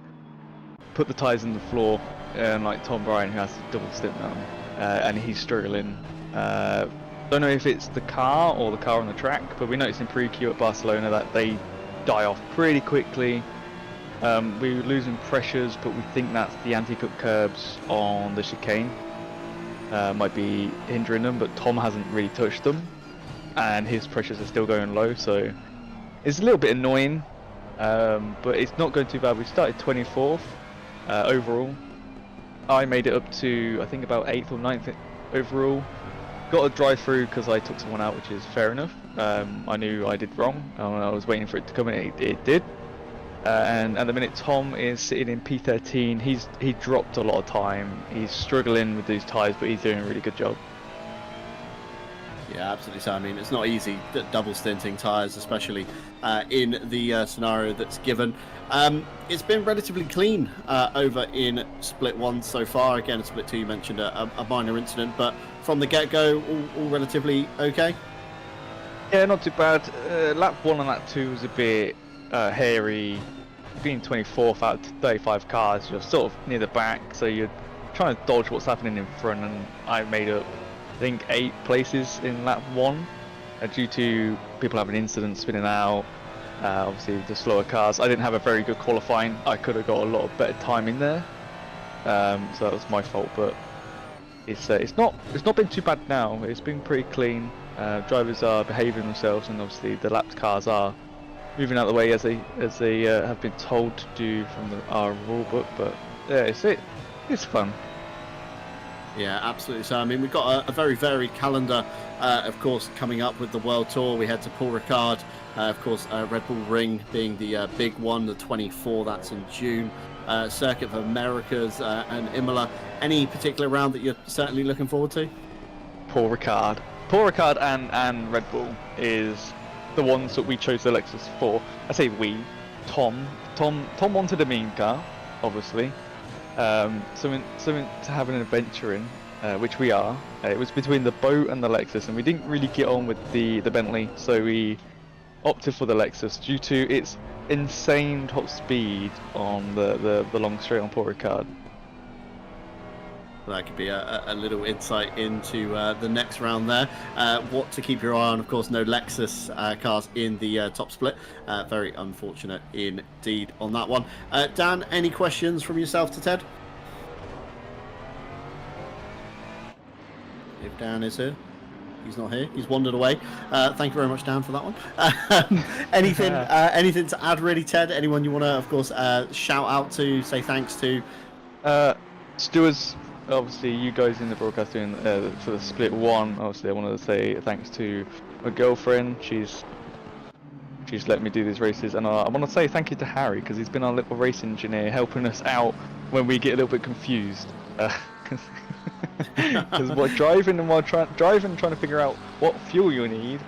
put the tyres on the floor, like Tom Bryan, who has a double stint now, and he's struggling Don't know if it's the car or the car on the track, but we noticed in pre-Q at Barcelona that they die off pretty quickly. We were losing pressures, but we think that's the anti-cut curbs on the chicane might be hindering them, but Tom hasn't really touched them, and his pressures are still going low, so it's a little bit annoying, but it's not going too bad. We started 24th overall. I made it up to, I think, about 8th or 9th overall. Got a drive through because I took someone out, which is fair enough. I knew I did wrong, and I was waiting for it to come in. It did. And at the minute, Tom is sitting in P13. He dropped a lot of time. He's struggling with these tyres, but he's doing a really good job. Yeah, absolutely. So I mean, it's not easy double stinting tyres, especially in the scenario that's given. It's been relatively clean over in Split 1 so far. Again, Split 2 you mentioned a minor incident, but from the get-go, all relatively okay? Yeah, not too bad. Lap 1 and lap 2 was a bit hairy. Being 24th out of 35 cars, you're sort of near the back, so you're trying to dodge what's happening in front, and I made up, I think, 8 places in lap 1 due to people having incidents spinning out. Obviously the slower cars. I didn't have a very good qualifying. I could have got a lot of better time in there, so that was my fault, but it's not been too bad now. It's been pretty clean. Drivers are behaving themselves, and obviously the lapped cars are moving out of the way as they have been told to do from our rule book. But yeah, it's fun. Yeah, absolutely. So I mean, we've got a very varied calendar, of course, coming up with the World Tour. We head to Paul Ricard, of course, Red Bull Ring being the big one, the 24. That's in June. Circuit of Americas and Imola. Any particular round that you're certainly looking forward to? Paul Ricard and Red Bull is the ones that we chose the Lexus for. I say we. Tom wanted a mean car, obviously. Something to have an adventure in, which we are. It was between the boat and the Lexus, and we didn't really get on with the Bentley, so we opted for the Lexus due to its insane top speed on the long straight on Paul Ricard. That could be a little insight into the next round there. What to keep your eye on, of course, no Lexus cars in the top split. Very unfortunate indeed on that one. Dan, any questions from yourself to Ted? If Dan is here. He's not here. He's wandered away. Thank you very much, Dan, for that one. Anything to add, really, Ted? Anyone you want to, of course, shout out to, say thanks to? Stewards. Obviously, you guys in the broadcasting for the Split 1, obviously I wanted to say thanks to my girlfriend. She's let me do these races, and I want to say thank you to Harry, because he's been our little race engineer, helping us out when we get a little bit confused. Because while driving trying to figure out what fuel you need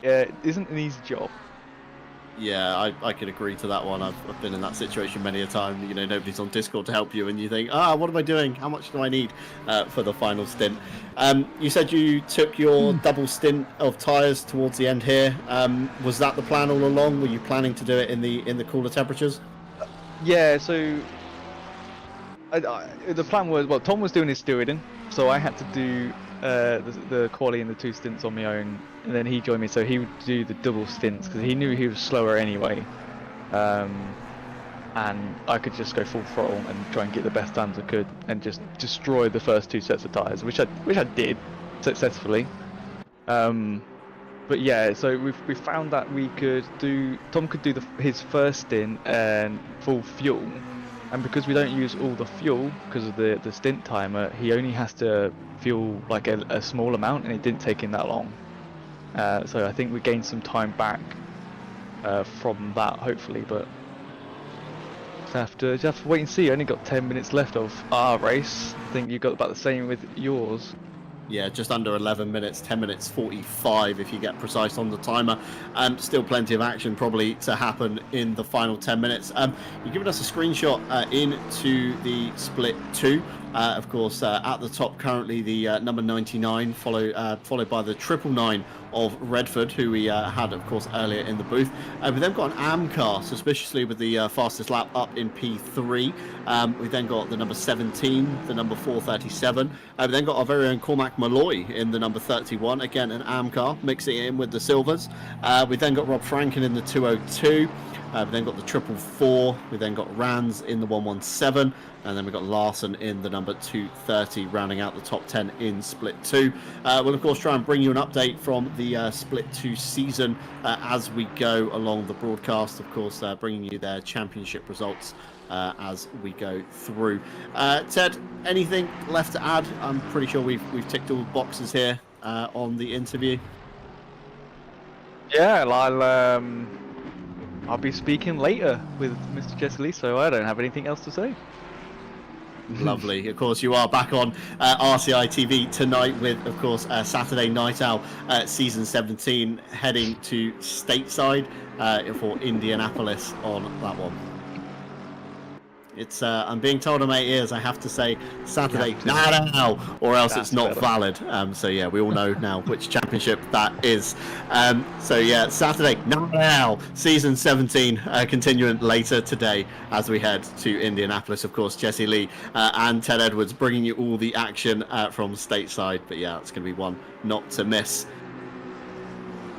isn't an easy job. Yeah, I could agree to that one. I've been in that situation many a time. You know, nobody's on Discord to help you, and you think, what am I doing? How much do I need for the final stint? You said you took your double stint of tyres towards the end here. Was that the plan all along? Were you planning to do it in the cooler temperatures? Yeah, so the plan was, well, Tom was doing his stewarding, so I had to do the quali and the 2 stints on my own, and then he joined me, so he would do the double stints because he knew he was slower anyway, and I could just go full throttle and try and get the best times I could and just destroy the first 2 sets of tyres, which I did successfully. But yeah, so we found that Tom could do his first stint and full fuel. And because we don't use all the fuel because of the stint timer, he only has to fuel like a small amount, and it didn't take him that long. So I think we gained some time back from that, hopefully. But just have to wait and see. I only got 10 minutes left of our race. I think you got about the same with yours. Yeah, just under 11 minutes, 10 minutes 45 if you get precise on the timer. Still plenty of action probably to happen in the final 10 minutes. You've given us a screenshot into the Split 2. Of course, at the top currently the number 99, followed by the 999 of Redford, who we had, of course, earlier in the booth. We then got an AM car, suspiciously with the fastest lap up in P3. We then got the number 17, the number 437. We then got our very own Cormac Malloy in the number 31, again an AM car, mixing it in with the silvers. We then got Rob Franken in the 202. We then got the 444. We then got Rands in the 117. And then we got Larson in the number 230, rounding out the top 10 in Split 2. We'll, of course, try and bring you an update from the Split 2 season as we go along the broadcast, of course, bringing you their championship results as we go through. Ted, anything left to add? I'm pretty sure we've ticked all the boxes here on the interview. Yeah, I'll be speaking later with Mr. Jesse Lee, so I don't have anything else to say. Lovely. Of course, you are back on RCI TV tonight with, of course, Saturday Night Owl Season 17 heading to stateside for Indianapolis on that one. It's I'm being told on my ears I have to say Saturday now, or else That's it's not valid. So yeah, we all know now which championship that is. So yeah, Saturday now, season 17, continuing later today as we head to Indianapolis. Of course, Jesse Lee and Ted Edwards bringing you all the action from stateside. But yeah, it's going to be one not to miss.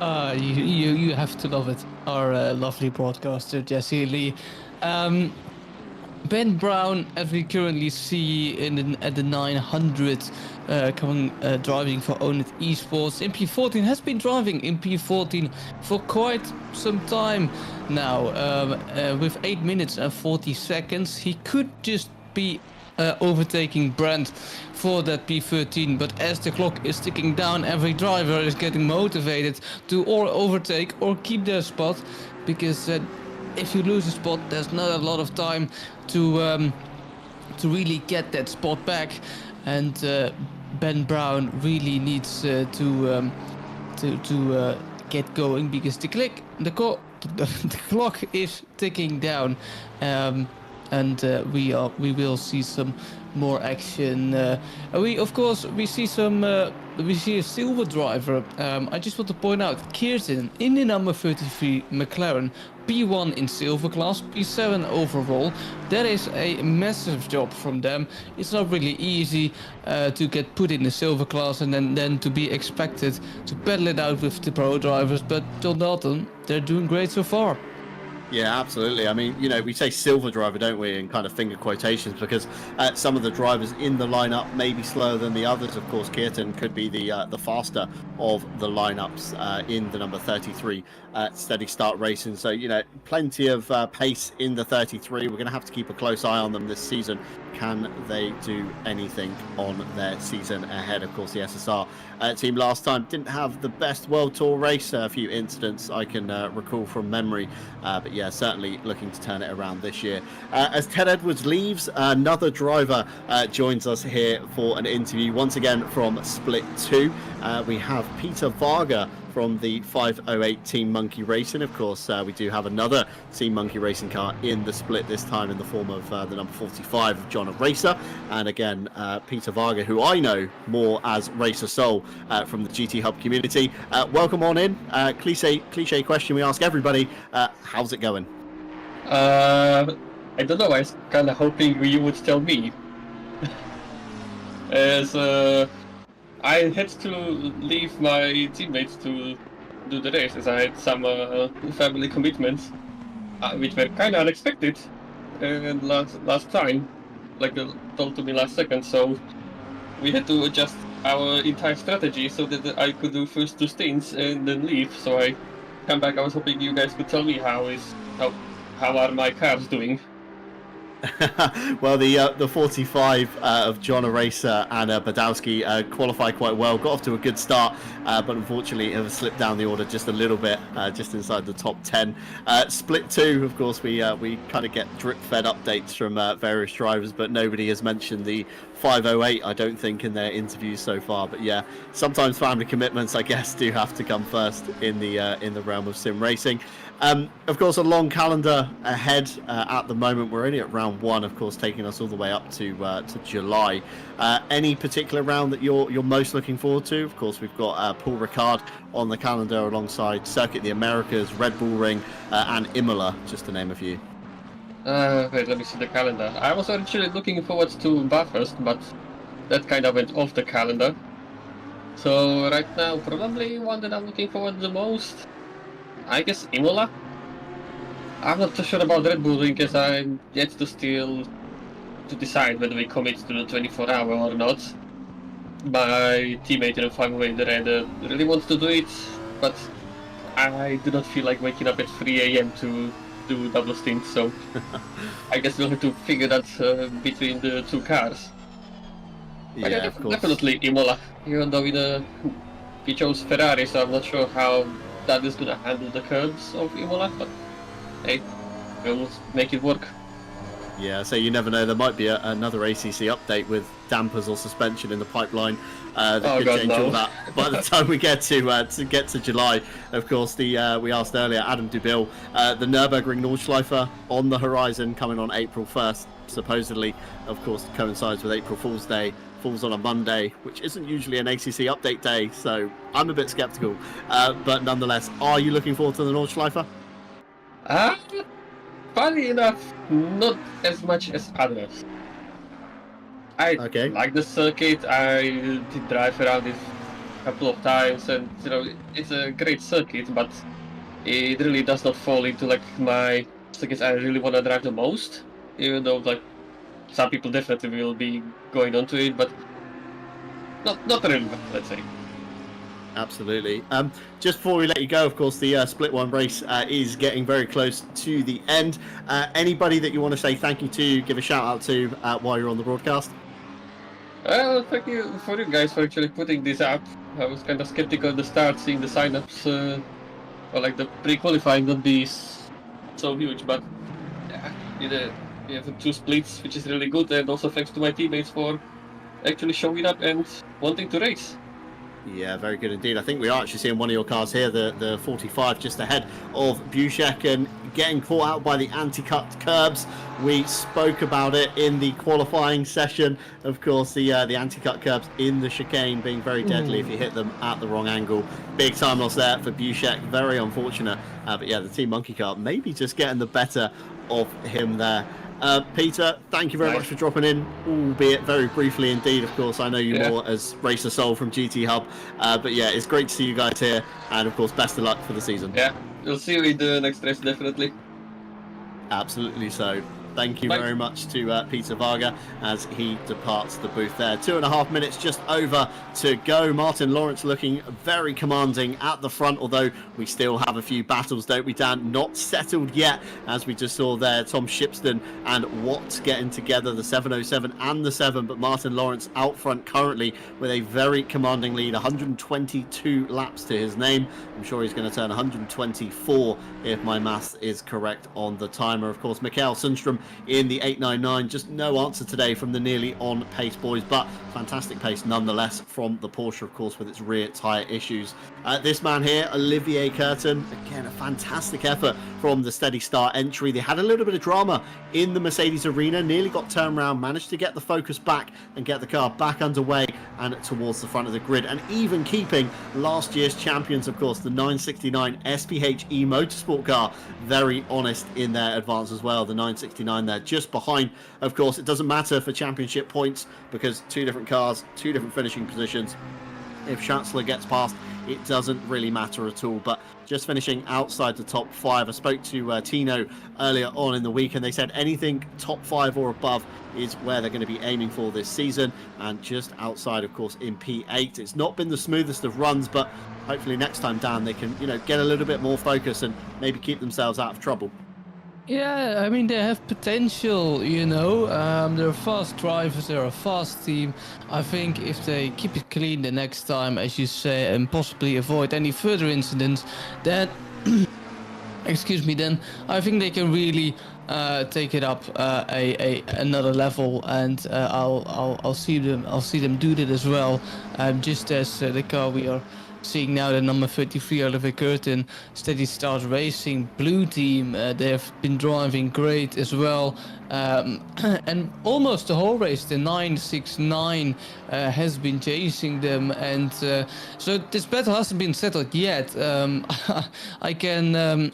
You have to love it. Our lovely broadcaster Jesse Lee. Ben Brown, as we currently see at the 900, driving for Own It Esports in P14, has been driving in P14 for quite some time now. With 8 minutes and 40 seconds, he could just be overtaking Brent for that P13, but as the clock is ticking down, every driver is getting motivated to or overtake or keep their spot, because if you lose a spot, there's not a lot of time to really get that spot back, and Ben Brown really needs to get going, because the clock is ticking down, and we will see some more action. We see a silver driver. I just want to point out Kirsten in the number 33 McLaren, P1 in silver class, P7 overall. That is a massive job from them. It's not really easy to get put in the silver class and then to be expected to battle it out with the pro drivers, but John Dalton, they're doing great so far. Yeah, absolutely. I mean, you know, we say silver driver, don't we, in kind of finger quotations, because some of the drivers in the lineup may be slower than the others. Of course, Kirtan could be the faster of the lineups in the number 33 steady start racing. So, you know, plenty of pace in the 33. We're going to have to keep a close eye on them this season. Can they do anything on their season ahead? Of course, the SSR team last time didn't have the best World Tour race. A few incidents I can recall from memory. But yeah, certainly looking to turn it around this year. As Ted Edwards leaves, another driver joins us here for an interview. Once again from Split 2, we have Peter Varga from the 508 Team Monkey Racing. Of course, we do have another Team Monkey Racing car in the split, this time in the form of the number 45 of John of Racer. And again, Peter Varga, who I know more as Racer Soul from the GT Hub community. Welcome on in. Cliche question we ask everybody. How's it going? I don't know, I was kind of hoping you would tell me. As I had to leave my teammates to do the race, as I had some family commitments, which were kind of unexpected last time, like told to me last second, so we had to adjust our entire strategy so that I could do first 2 stints and then leave. So I come back. I was hoping you guys could tell me how are my cars doing. Well, the 45 of John Eraser and Badowski qualified quite well, got off to a good start, but unfortunately have slipped down the order just a little bit, just inside the top 10. Split 2, of course, we kind of get drip-fed updates from various drivers, but nobody has mentioned the 508, I don't think, in their interviews so far. But yeah, sometimes family commitments, I guess, do have to come first in the realm of sim racing. Of course, a long calendar ahead at the moment. We're only at round 1, of course, taking us all the way up to July. Any particular round that you're most looking forward to? Of course, we've got Paul Ricard on the calendar alongside Circuit of the Americas, Red Bull Ring, and Imola, just to name a few. Wait, let me see the calendar. I was actually looking forward to Bathurst, but that kind of went off the calendar. So right now, probably one that I'm looking forward the most, I guess Imola. I'm not too sure about Red Bull Ring, as I'm yet to decide whether we commit to the 24-hour or not. My teammate in the 5-way really wants to do it, but I do not feel like waking up at 3 AM to do double stints, so I guess we'll have to figure that between the two cars. But Yeah, of course. definitely Imola, even though we chose Ferrari, so I'm not sure how that is gonna handle the curbs of Imola, but hey, we'll make it work. Yeah, so you never know. There might be another ACC update with dampers or suspension in the pipeline that could change all that. By the time we get to July, of course, we asked earlier, Adam Dubil, the Nurburgring Nordschleife on the horizon, coming on April 1st. Supposedly, of course, coincides with April Fool's Day. Falls on a Monday, which isn't usually an ACC update day, so I'm a bit skeptical. But nonetheless, are you looking forward to the Nordschleife? Funny enough, not as much as others. I like the circuit. I did drive around it a couple of times, and it's a great circuit, but it really does not fall into like my circuits I really want to drive the most. Even though like some people definitely will be going onto it, but not really, let's say. Absolutely. Just before we let you go, of course, the Split 1 race is getting very close to the end. Anybody that you want to say thank you to, give a shout out to while you're on the broadcast? Thank you for you guys for actually putting this up. I was kind of skeptical at the start, seeing the sign-ups or like the pre-qualifying not be so huge, but yeah, we have 2 splits, which is really good, and also thanks to my teammates for actually showing up and wanting to race. Yeah, very good indeed. I think we are actually seeing one of your cars here, the 45, just ahead of Bushek, and getting caught out by the anti-cut curbs. We spoke about it in the qualifying session. Of course, the anti-cut curbs in the chicane being very deadly if you hit them at the wrong angle. Big time loss there for Bushek. Very unfortunate. But yeah, the Team Monkey car maybe just getting the better of him there. Peter, thank you very much for dropping in, albeit very briefly indeed. Of course, I know you more as Racer Soul from GT Hub, but yeah, it's great to see you guys here, and of course, best of luck for the season. Yeah, we'll see you in the next race, definitely. Absolutely so. Thank you very much to Peter Varga as he departs the booth there. 2.5 minutes just over to go. Martin Lawrence looking very commanding at the front, although we still have a few battles, don't we, Dan? Not settled yet, as we just saw there. Tom Shipston and Watts getting together, the 707 and the 7, but Martin Lawrence out front currently with a very commanding lead, 122 laps to his name. I'm sure he's going to turn 124 if my maths is correct on the timer. Of course, Mikael Sundström in the 899. Just no answer today from the nearly on pace boys, but fantastic pace nonetheless from the Porsche, of course, with its rear tyre issues. This man here, Olivier Curtin, again, a fantastic effort from the steady start entry. They had a little bit of drama in the Mercedes arena, nearly got turned around, managed to get the focus back and get the car back underway and towards the front of the grid, and even keeping last year's champions, of course, the 969 SPHE Motorsport car, very honest in their advance as well. The 969 there just behind. Of course, it doesn't matter for championship points because 2 different cars, 2 different finishing positions. If Schatzler gets past, it doesn't really matter at all. But just finishing outside the top 5. I spoke to Tino earlier on in the week, and they said anything top 5 or above is where they're going to be aiming for this season, and just outside, of course, in P8. It's not been the smoothest of runs, but hopefully next time, Dan, they can get a little bit more focus and maybe keep themselves out of trouble. Yeah, I mean, they have potential, they're fast drivers, they're a fast team. I think if they keep it clean the next time, as you say, and possibly avoid any further incidents, then, then I think they can really take it up another level, and I'll see them do that as well. Just as the car we are seeing now the number 33 Oliver Curtin steady start racing. Blue team, they've been driving great as well. And almost the whole race, the 969 has been chasing them, and so this battle hasn't been settled yet. I can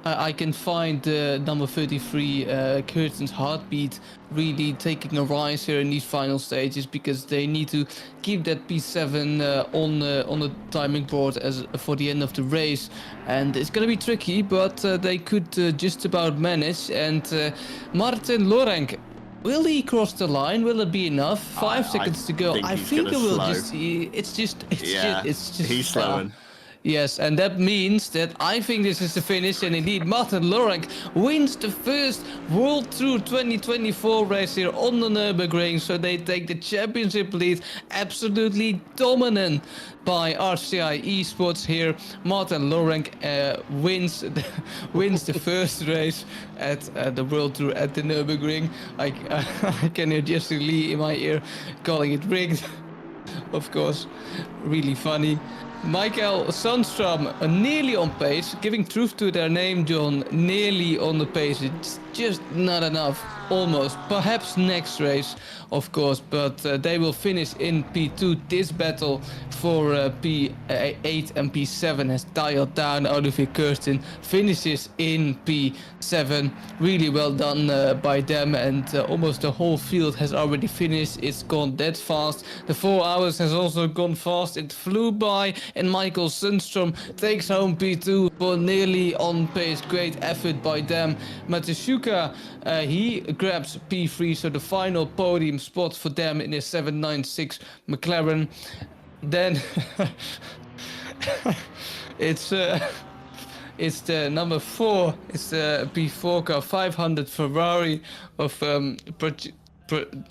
I can find number 33 Curtin's heartbeat really taking a rise here in these final stages, because they need to keep that P7 on the timing board as for the end of the race, and it's gonna be tricky, but they could just about manage. And Martin Lorenk, will he cross the line? Will it be enough? 5 seconds to go. I think it will. It's just he's slowing. Yes, and that means that I think this is the finish, and indeed Martin Lorenk wins the first World Tour 2024 race here on the Nurburgring, so they take the championship lead, absolutely dominant by RCI Esports here. Martin Lorenk wins the first race at the World Tour at the Nurburgring. I can hear Jesse Lee in my ear calling it rigged, of course, really funny. Michael Sundstrom nearly on pace, giving truth to their name, John. Nearly on the pace, it's just not enough. Almost, perhaps next race, of course, but they will finish in P2. This battle for P8 and P7 has dialed down. Olivier Kirsten finishes in P7. Really well done by them, and almost the whole field has already finished. It's gone that fast. The 4 hours has also gone fast. It flew by, and Michael Sundstrom takes home P2 for nearly on pace. Great effort by them. Matsushika, he grabs P3, so the final podium spot for them in a 796 McLaren. Then it's the number 4, it's the P4 car 500 Ferrari of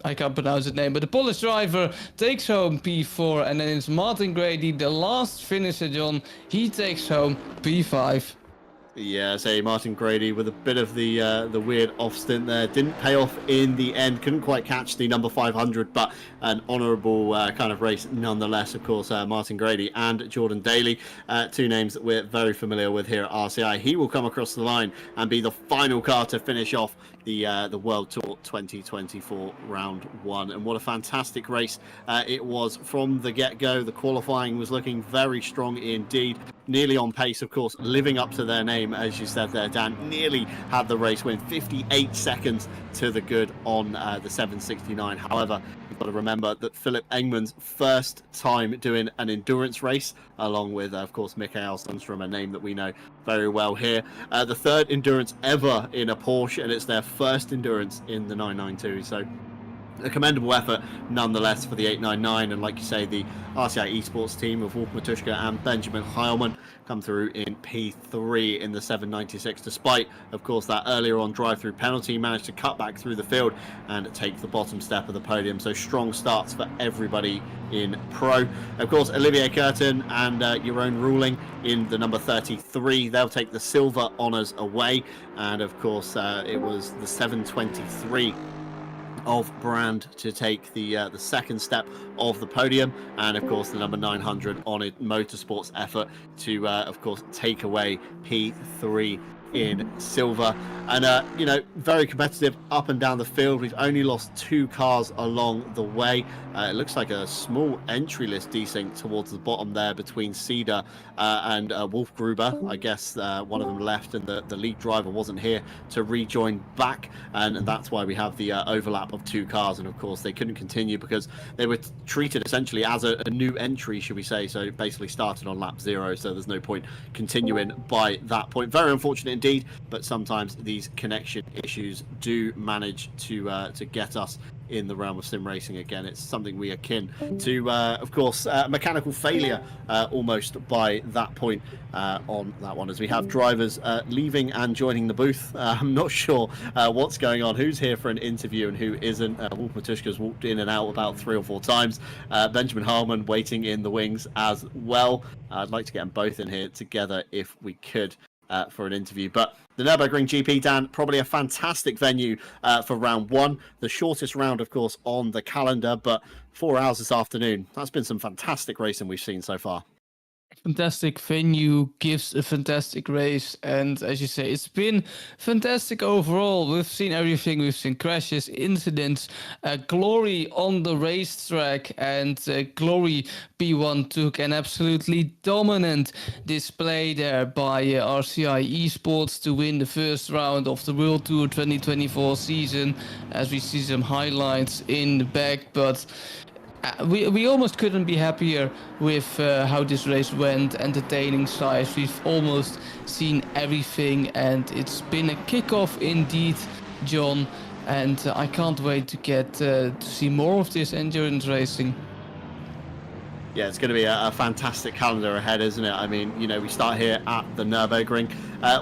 I can't pronounce the name, but the Polish driver takes home P4, and then it's Martin Grady, the last finisher, John. He takes home P5. Yeah, say Martin Grady with a bit of the weird off stint there. Didn't pay off in the end. Couldn't quite catch the number 500, but an honourable kind of race nonetheless. Of course, Martin Grady and Jordan Daly, two names that we're very familiar with here at RCI. He will come across the line and be the final car to finish off the World Tour 2024 round 1. And what a fantastic race it was from the get-go. The qualifying was looking very strong indeed. Nearly on pace, of course, living up to their name, as you said there, Dan. Nearly had the race win, 58 seconds to the good on the 769. However, you've got to remember that Philip Engman's first time doing an endurance race, along with, of course, Mikael Sundstrom, a name that we know very well here. The third endurance ever in a Porsche, and it's their first endurance in the 992. So a commendable effort nonetheless for the 899, and like you say, the RCI Esports team of Wolf Matuszka and Benjamin Heilmann come through in P3 in the 796, despite of course that earlier on drive-through penalty. Managed to cut back through the field and take the bottom step of the podium. So strong starts for everybody in Pro. Of course, Olivier Curtin and Jeroen Ruling in the number 33, they'll take the silver honours away, and of course it was the 723 of Brand to take the second step of the podium, and of course the number 900 on it Motorsports effort to of course take away P3 in silver. And you know, very competitive up and down the field. We've only lost 2 cars along the way. It looks like a small entry list desync towards the bottom there between Cedar and Wolf Gruber. I guess one of them left, and the lead driver wasn't here to rejoin back, and that's why we have the overlap of 2 cars. And of course they couldn't continue because they were treated essentially as a new entry, should we say. So basically started on lap 0, so there's no point continuing by that point. Very unfortunate indeed, but sometimes these connection issues do manage to get us in the realm of sim racing again. It's something we akin to, of course, mechanical failure almost by that point on that one, as we have drivers leaving and joining the booth. I'm not sure what's going on, who's here for an interview and who isn't. Wolf Matuszka's walked in and out about 3 or 4 times. Benjamin Heilmann waiting in the wings as well. I'd like to get them both in here together if we could. For an interview. But the Nurburgring GP, Dan, probably a fantastic venue for round 1. The shortest round, of course, on the calendar, but 4 hours this afternoon. That's been some fantastic racing we've seen so far. fantastic venue, gives a fantastic race, and as you say, it's been fantastic overall. We've seen everything. We've seen crashes, incidents, Glory on the racetrack, and Glory P1 took an absolutely dominant display there by RCI Esports to win the first round of the World Tour 2024 season, as we see some highlights in the back, but we almost couldn't be happier with how this race went. Entertaining size, we've almost seen everything, and it's been a kickoff indeed, John. And I can't wait to get to see more of this endurance racing. Yeah, it's going to be a fantastic calendar ahead, isn't it? I mean, you know, we start here at the Nurburgring.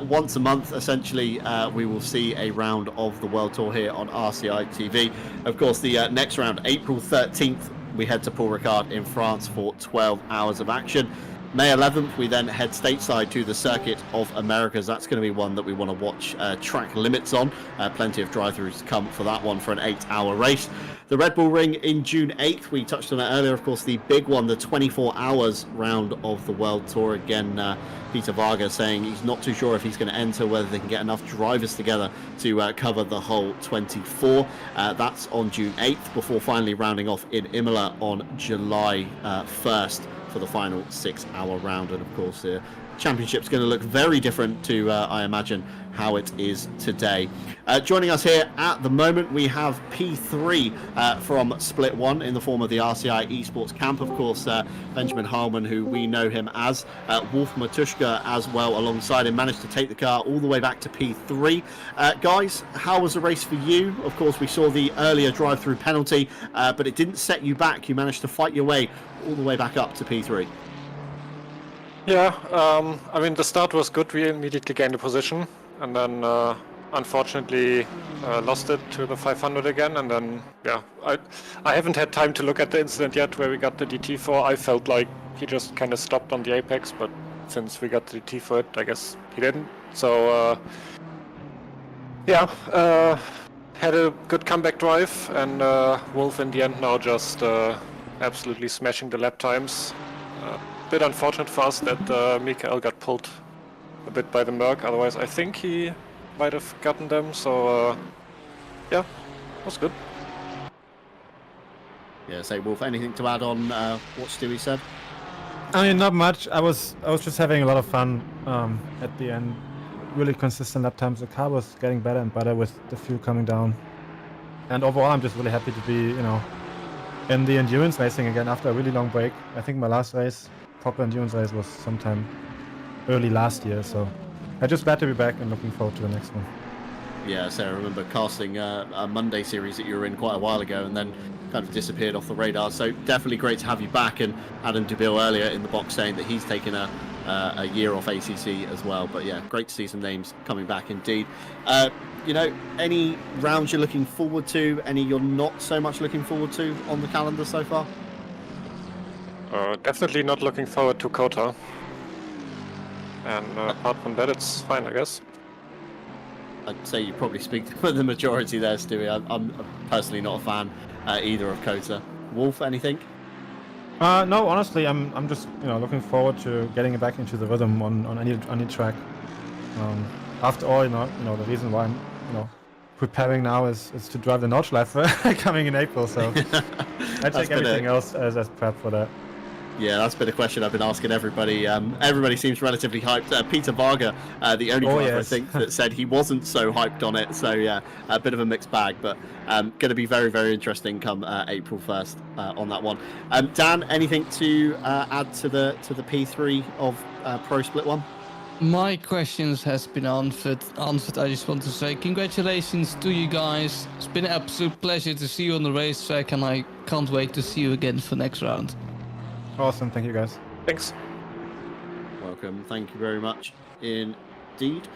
Once a month, essentially, we will see a round of the World Tour here on RCI TV. Of course, the next round, April 13th, we head to Paul Ricard in France for 12 hours of action. May 11th, we then head stateside to the Circuit of Americas. That's going to be one that we want to watch track limits on. Plenty of drive-throughs to come for that one for an 8-hour race. The Red Bull Ring in June 8th, we touched on it earlier, of course, the big one, the 24 hours round of the World Tour. Again, Peter Varga saying he's not too sure if he's going to enter, whether they can get enough drivers together to cover the whole 24. That's on June 8th, before finally rounding off in Imola on July 1st. For the final 6-hour round. And of course the championship's going to look very different to I imagine how it is today. Joining us here at the moment, we have P3 from Split 1 in the form of the RCI Esports camp. Of course, Benjamin Harman, who we know him as, Wolf Matushka as well alongside him, managed to take the car all the way back to P3. Guys, how was the race for you? Of course, we saw the earlier drive-through penalty, but it didn't set you back. You managed to fight your way all the way back up to P3. Yeah, I mean, the start was good. We immediately gained a position, and then unfortunately lost it to the 500 again. And then, yeah, I haven't had time to look at the incident yet where we got the DT for. I felt like he just kind of stopped on the apex, but since we got the DT for it, I guess he didn't. So, yeah, had a good comeback drive, and Wolf in the end now just absolutely smashing the lap times. Bit unfortunate for us that Mikael got pulled a bit by the Merc, otherwise I think he might have gotten them, so yeah, was good. Yeah, say Wolf, anything to add on what Stewie said? I mean, not much. I was just having a lot of fun at the end. Really consistent lap times. The car was getting better and better with the fuel coming down. And overall, I'm just really happy to be, you know, in the endurance racing again after a really long break. I think my last race, proper endurance race, was sometime early last year. So I'm just glad to be back and looking forward to the next one. Yeah, so I remember casting a Monday series that you were in quite a while ago and then kind of disappeared off the radar. So definitely great to have you back. And Adam DeBille earlier in the box saying that he's taken a year off ACC as well. But yeah, great to see some names coming back indeed. You know, any rounds you're looking forward to, any you're not so much looking forward to on the calendar so far? Definitely not looking forward to Kota. And apart from that, it's fine, I guess. I'd say you probably speak for the majority there, Stewie. I'm personally not a fan either of Kota. Wolf, anything? No, honestly, I'm just, you know, looking forward to getting back into the rhythm on any track. After all, you know, the reason why I'm, you know, preparing now is to drive the Nordschleife coming in April. So I take everything else as prep for that. Yeah, that's been a question I've been asking everybody. Everybody seems relatively hyped. Peter Varga, the only driver I think that said he wasn't so hyped on it. So yeah, a bit of a mixed bag, but going to be very, very interesting come April 1st on that one. Dan, anything to add to the P3 of Pro Split 1? My questions has been answered. I just want to say congratulations to you guys. It's been an absolute pleasure to see you on the racetrack, and I can't wait to see you again for next round. Awesome, thank you guys. Thanks. Welcome, thank you very much indeed.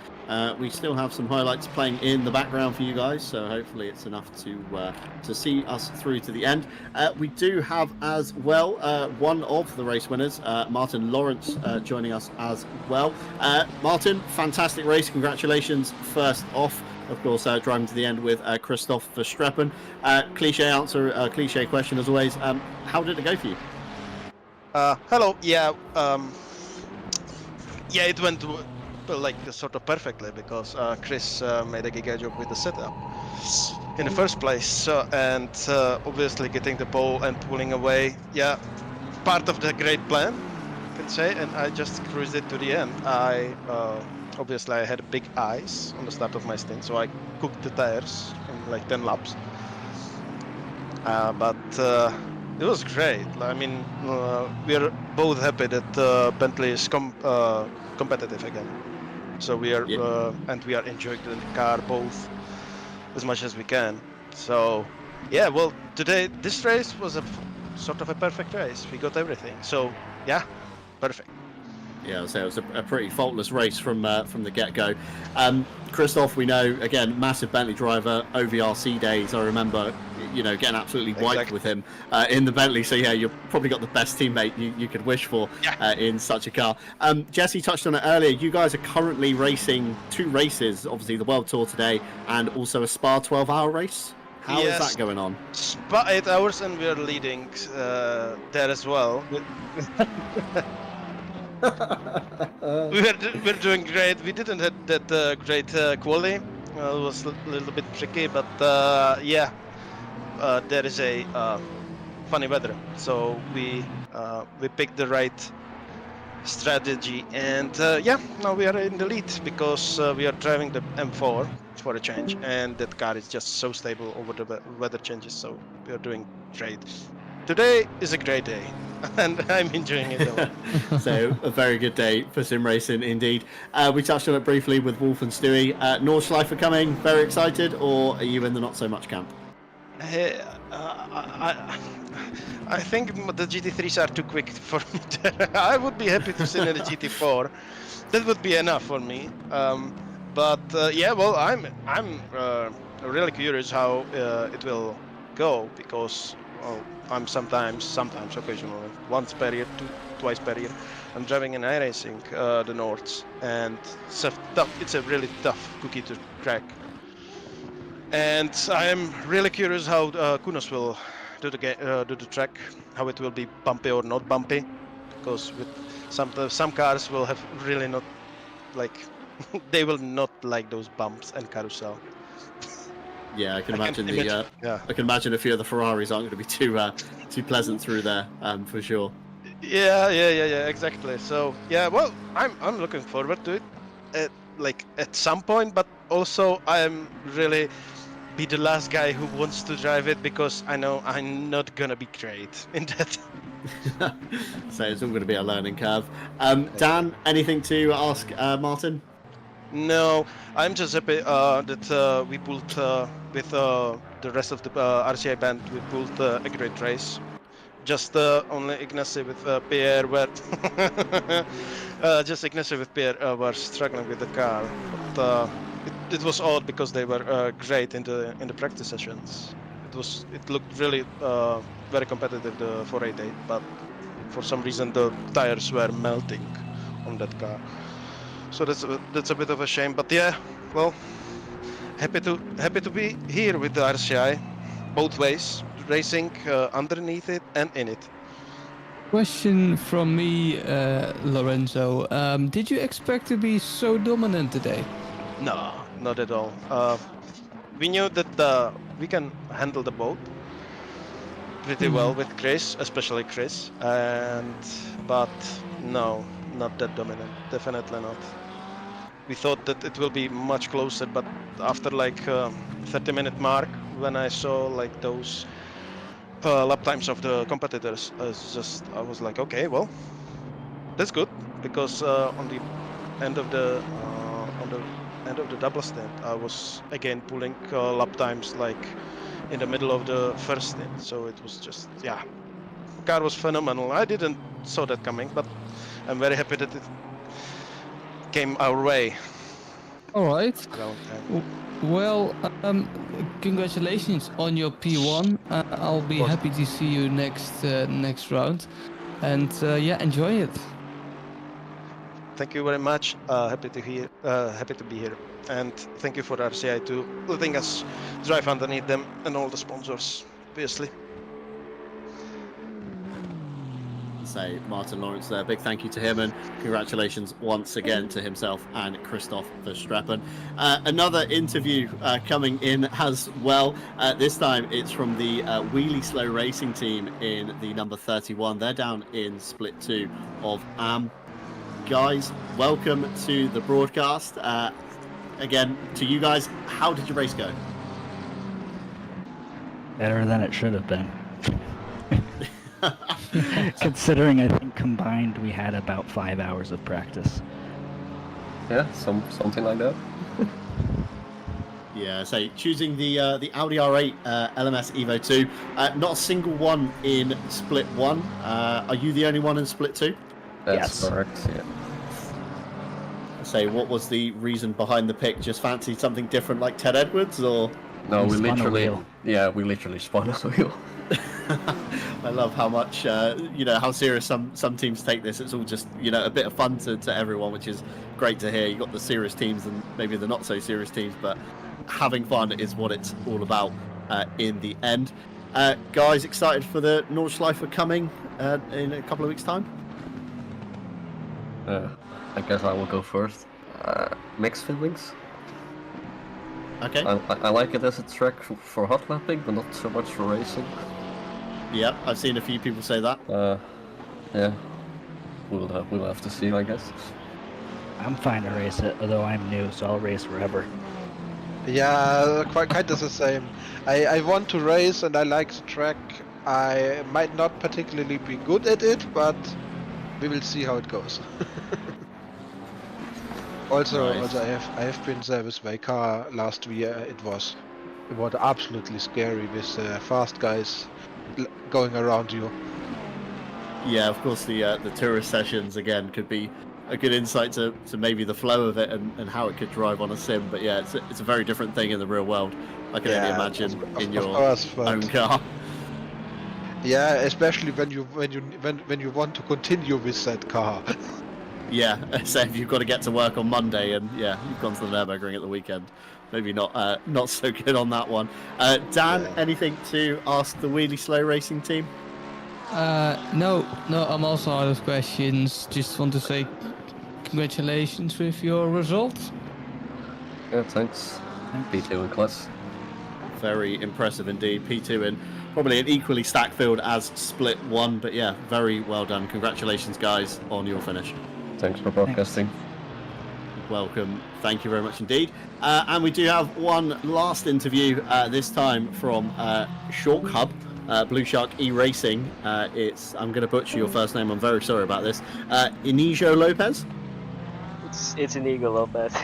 We still have some highlights playing in the background for you guys, so hopefully it's enough to see us through to the end. We do have as well one of the race winners, Martin Lawrence, joining us as well. Martin, fantastic race, congratulations first off. Of course, driving to the end with Christoph Verstappen. Cliche answer, cliche question as always. How did it go for you? Hello. Yeah, yeah, it went like sort of perfectly because Chris made a giga job with the setup in the first place. So, and obviously getting the pole and pulling away, yeah, part of the great plan, I can say. And I just cruised it to the end. I obviously I had big eyes on the start of my stint, so I cooked the tires in like 10 laps. But it was great. I mean, we are both happy that Bentley is competitive again. So we are, and we are enjoying the car both as much as we can. So, yeah, well, today this race was sort of a perfect race. We got everything. So, yeah, perfect. Yeah, so it was a pretty faultless race from the get-go. Christoph, we know, again, massive Bentley driver, OVRC days. I remember, getting absolutely wiped with him in the Bentley. So, yeah, you've probably got the best teammate you could wish for in such a car. Jesse touched on it earlier. You guys are currently racing 2 races, obviously the World Tour today and also a Spa 12-hour race. How is that going on? Spa 8 hours and we are leading there as well. We're doing great. We didn't have that great quali. It was a little bit tricky, but yeah, there is a funny weather, so we picked the right strategy, and yeah, now we are in the lead because we are driving the M4 for a change, and that car is just so stable over the weather changes. So we are doing great. Today is a great day, and I'm enjoying it a lot. So a very good day for sim racing indeed. We touched on it briefly with Wolf and Stewie. Nordschleife coming, very excited, or are you in the not so much camp? Hey, I think the GT3s are too quick for me. I would be happy to sit in a GT4. That would be enough for me. But yeah, well, I'm really curious how it will go because I'm sometimes occasionally once per year, twice per year, I'm driving in iRacing the Nords, and it's a really tough cookie to crack. And I am really curious how Kunos will do the track, how it will be bumpy or not bumpy, because with some cars will have really not like they will not like those bumps and carousel. Yeah, I can imagine yeah. I can imagine a few of the Ferraris aren't going to be too pleasant through there, for sure. Yeah, exactly. So yeah, well, I'm looking forward to it, at some point, but also I'm really be the last guy who wants to drive it because I know I'm not gonna be great in that. So it's all going to be a learning curve. Dan, anything to ask Martin? No, I'm just happy that we pulled with the rest of the RCI band. We pulled a great race. Just only Ignacy with Pierre were just Ignacy with Pierre were struggling with the car. But it was odd because they were great in the practice sessions. It looked really very competitive, the 488, but for some reason the tires were melting on that car. So that's a bit of a shame. But yeah, well, happy to be here with the RCI, both ways, racing underneath it and in it. Question from me, Lorenzo. Did you expect to be so dominant today? No, not at all. We knew that we can handle the boat pretty well with Chris, especially Chris, but no, not that dominant. Definitely not. We thought that it will be much closer, but after like 30-minute mark, when I saw like those lap times of the competitors, I was like, okay, well, that's good because on the end of the double stint, I was again pulling lap times like in the middle of the first stint. So it was just, yeah, the car was phenomenal. I didn't saw that coming, but I'm very happy that it came our way. All right. Well, congratulations on your P1. I'll be happy to see you next round, and yeah, enjoy it. Thank you very much. Happy to be here, and thank you for RCI too, letting us drive underneath them and all the sponsors, obviously. Say Martin Lawrence there. Big thank you to him, and congratulations once again to himself and Christoph Verstappen. Another interview coming in as well. This time it's from the Wheelie Slow Racing team in the number 31. They're down in Split 2 of AM. Guys, welcome to the broadcast. Again, to you guys, how did your race go? Better than it should have been. Considering I think combined we had about 5 hours of practice. Yeah, something like that. Yeah, so choosing the Audi R8 LMS Evo 2, not a single one in Split 1. Are you the only one in Split 2? That's Yes. correct, yeah. Say, what was the reason behind the pick? Just fancied something different like Ted Edwards, or? No, We spun a wheel. we literally spun a wheel. I love how much how serious some teams take this. It's all just a bit of fun to everyone, which is great to hear. You got the serious teams and maybe the not so serious teams, but having fun is what it's all about in the end. Guys, excited for the Nordschleife coming in a couple of weeks' time? I guess I will go first. Mixed feelings. Okay. I like it as a track for hot lapping, but not so much for racing. Yeah, I've seen a few people say that. Yeah, we'll have to see, I guess. I'm fine to race it, although I'm new, so I'll race wherever. Yeah, quite kind of the same. I want to race and I like the track. I might not particularly be good at it, but we will see how it goes. Also, Nice. I have been there with my car last year. It was absolutely scary with fast guys going around you. Yeah, of course, the tourist sessions again could be a good insight to maybe the flow of it and how it could drive on a sim. But yeah, it's a very different thing in the real world. I can only imagine in your course, but- own car. Yeah, especially when you want to continue with that car. Yeah, so if you've got to get to work on Monday and yeah, you've gone to the Nurburgring at the weekend, maybe not so good on that one. Dan, anything to ask the Wheelie Slow Racing team? No, I'm also out of questions. Just want to say congratulations with your results. Yeah, thanks. P2 in class. Very impressive indeed. P2 in probably an equally stacked field as Split 1, but yeah, very well done. Congratulations, guys, on your finish. Thanks for broadcasting. Welcome. Thank you very much indeed. And we do have one last interview, this time from Short Hub, Blue Shark E-Racing. I'm going to butcher your first name. I'm very sorry about this. Inigo Lopez? It's Inigo Lopez.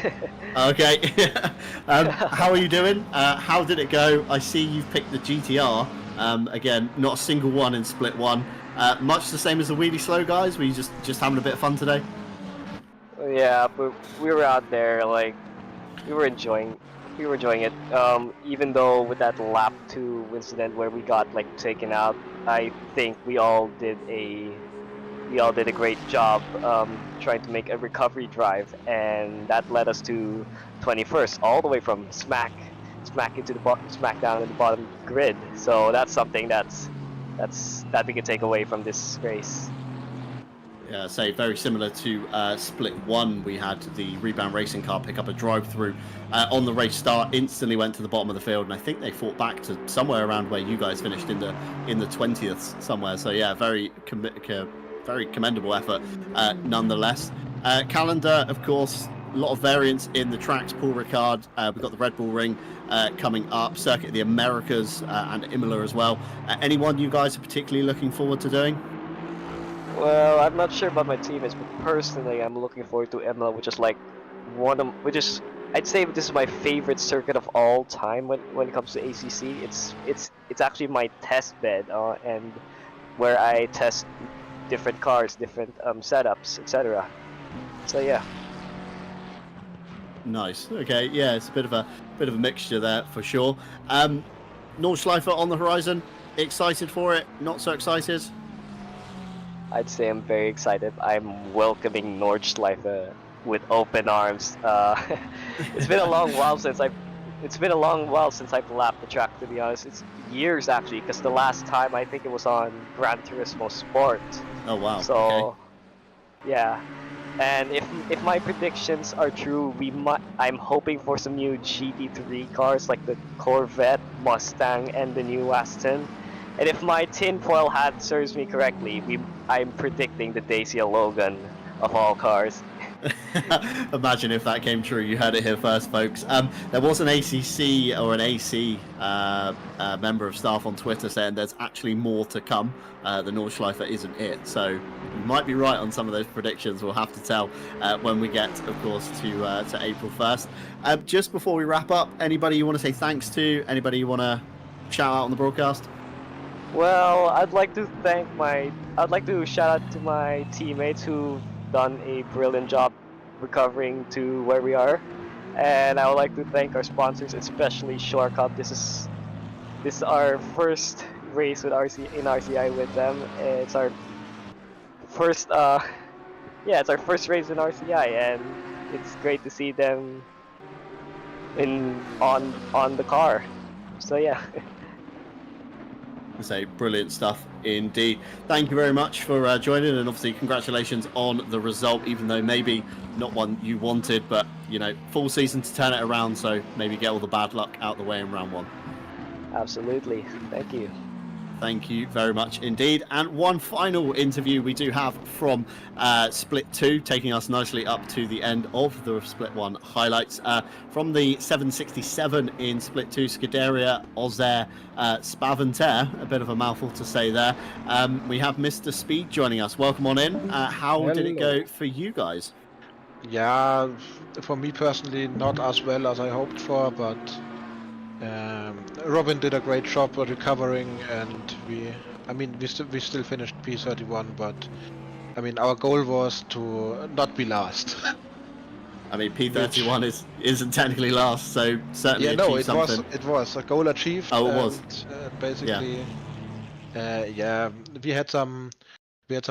Okay. How are you doing? How did it go? I see you've picked the GTR. Again, not a single one in Split 1. Much the same as the Wheelie Slow guys? Were you just having a bit of fun today? Yeah, but we were out there, like, we were enjoying it. Even though with that lap 2 incident where we got like taken out, I think we all did a great job trying to make a recovery drive, and that led us to 21st, all the way from smack down in the bottom grid. So that's something that we can take away from this race. Yeah, say very similar to Split 1, we had the Rebound Racing car pick up a drive-through on the race start, instantly went to the bottom of the field, and I think they fought back to somewhere around where you guys finished in the 20th somewhere. So yeah, very commendable effort nonetheless. Calendar, of course, a lot of variance in the tracks. Paul Ricard, we've got the Red Bull Ring coming up, Circuit of the Americas, and Imola as well. Anyone you guys are particularly looking forward to doing? Well, I'm not sure about my teammates, but personally, I'm looking forward to Imola, which is like I'd say this is my favorite circuit of all time when it comes to ACC. It's actually my test bed, and where I test different cars, different setups, etc. So yeah. Nice. Okay. Yeah, it's a bit of a mixture there for sure. Nordschleife on the horizon. Excited for it? Not so excited? I'd say I'm very excited. I'm welcoming Nordschleife with open arms. It's been a long while since I've it's been a long while since I've lapped the track, to be honest. It's years actually, because the last time I think it was on Gran Turismo Sport. Oh wow. So, Okay. yeah. And if my predictions are true, I'm hoping for some new GT3 cars like the Corvette, Mustang, and the new Aston. And if my tinfoil hat serves me correctly, I'm predicting the Dacia Logan of all cars. Imagine if that came true. You heard it here first, folks. There was an ACC or an AC member of staff on Twitter saying there's actually more to come. The Nordschleife isn't it. So you might be right on some of those predictions. We'll have to tell when we get, of course, to April 1st. Just before we wrap up, anybody you want to say thanks to? Anybody you want to shout out on the broadcast? Well, I'd like to shout out to my teammates who've done a brilliant job recovering to where we are, and I would like to thank our sponsors, especially Shore Cup. This is our first race with RCI with them. It's our first it's our first race in RCI, and it's great to see them on the car. So yeah. Say brilliant stuff indeed. Thank you very much for joining, and obviously congratulations on the result, even though maybe not one you wanted, but you know, full season to turn it around, so maybe get all the bad luck out the way in round one. Absolutely. Thank you. Thank you very much indeed. And one final interview we do have from Split 2, taking us nicely up to the end of the Split 1 highlights. From the 767 in Split 2, Scuderia Ozer Spaventer, a bit of a mouthful to say there. We have Mr. Speed joining us. Welcome on in. How did it go for you guys? Yeah, for me personally, not as well as I hoped for, but Robin did a great job recovering, and we still finished P31, but I mean our goal was to not be last. I mean, P31 isn't technically last, so certainly achieved something. It was a goal achieved. Oh, it was. Basically, we had some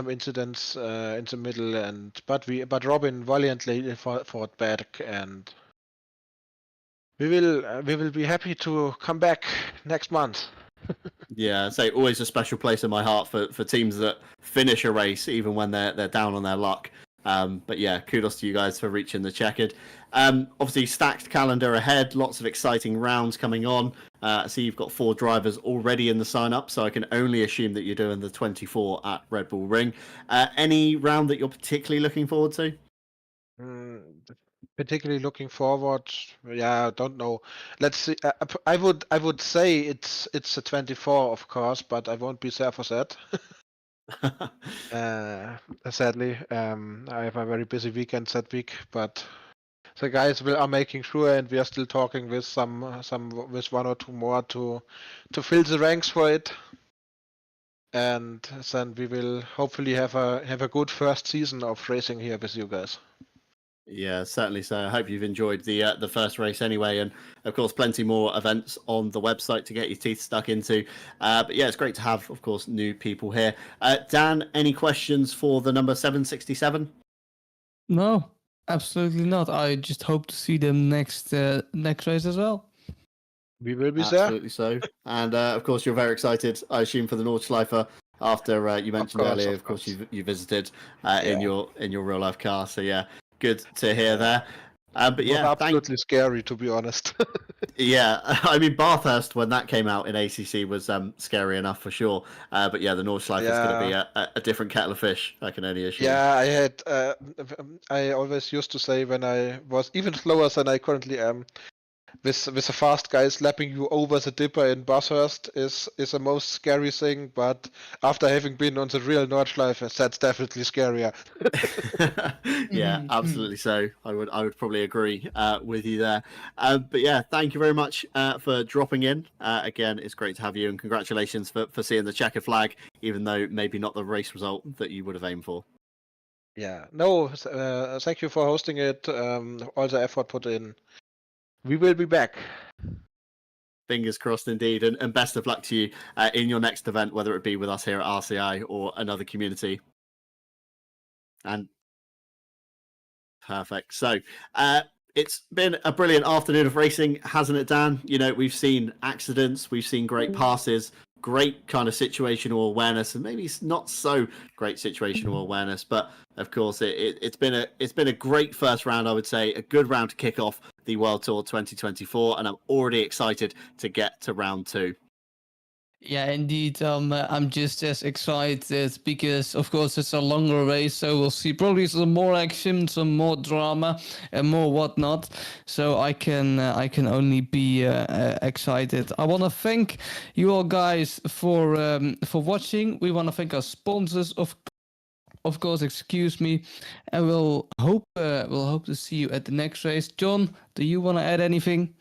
incidents in the middle, but Robin valiantly fought back, and we will be happy to come back next month. Yeah, so always a special place in my heart for teams that finish a race even when they're down on their luck. But yeah, kudos to you guys for reaching the checkered. Obviously, stacked calendar ahead, lots of exciting rounds coming on. I see you've got 4 drivers already in the sign up, so I can only assume that you're doing the 24 at Red Bull Ring. Any round that you're particularly looking forward to? Particularly looking forward, yeah, don't know. Let's see. I would say it's a 24, of course, but I won't be there for that. Sadly, I have a very busy weekend that week, but the guys are making sure, and we are still talking with with 1 or 2 more to fill the ranks for it, and then we will hopefully have a good first season of racing here with you guys. Yeah, certainly so. I hope you've enjoyed the first race anyway, and of course, plenty more events on the website to get your teeth stuck into. But yeah, it's great to have, of course, new people here. Dan, any questions for the number 767? No, absolutely not. I just hope to see them next race as well. We will be absolutely so. And of course, you're very excited, I assume, for the Nordschleife after you mentioned earlier. Of course, you visited in your real life car. So yeah. Good to hear there. But yeah, absolutely scary, to be honest. Yeah, I mean, Bathurst, when that came out in ACC, was scary enough for sure. But yeah, the Nordschleife is going to be a different kettle of fish, I can only assume. Yeah, I always used to say when I was even slower than I currently am, with the fast guy slapping you over the dipper in Bathurst is the most scary thing, but after having been on the real Nordschleife, that's definitely scarier. Yeah, absolutely so. I would probably agree with you there. But yeah, thank you very much for dropping in. Again, it's great to have you, and congratulations for seeing the checkered flag, even though maybe not the race result that you would have aimed for. Yeah, no, thank you for hosting it, all the effort put in. We will be back. Fingers crossed indeed, and best of luck to you in your next event, whether it be with us here at RCI or another community. And perfect. So It's been a brilliant afternoon of racing, hasn't it, Dan? You know, we've seen accidents, we've seen great passes, great kind of situational awareness, and maybe not so great situational awareness. But of course, it's been a great first round, I would say, a good round to kick off the World Tour 2024, and I'm already excited to get to round 2. Yeah, indeed. I'm just as excited because, of course, it's a longer race, so we'll see probably some more action, some more drama, and more whatnot. So I can only be excited. I want to thank you all guys for watching. We want to thank our sponsors, of course. Excuse me, and we'll hope to see you at the next race. John, do you want to add anything?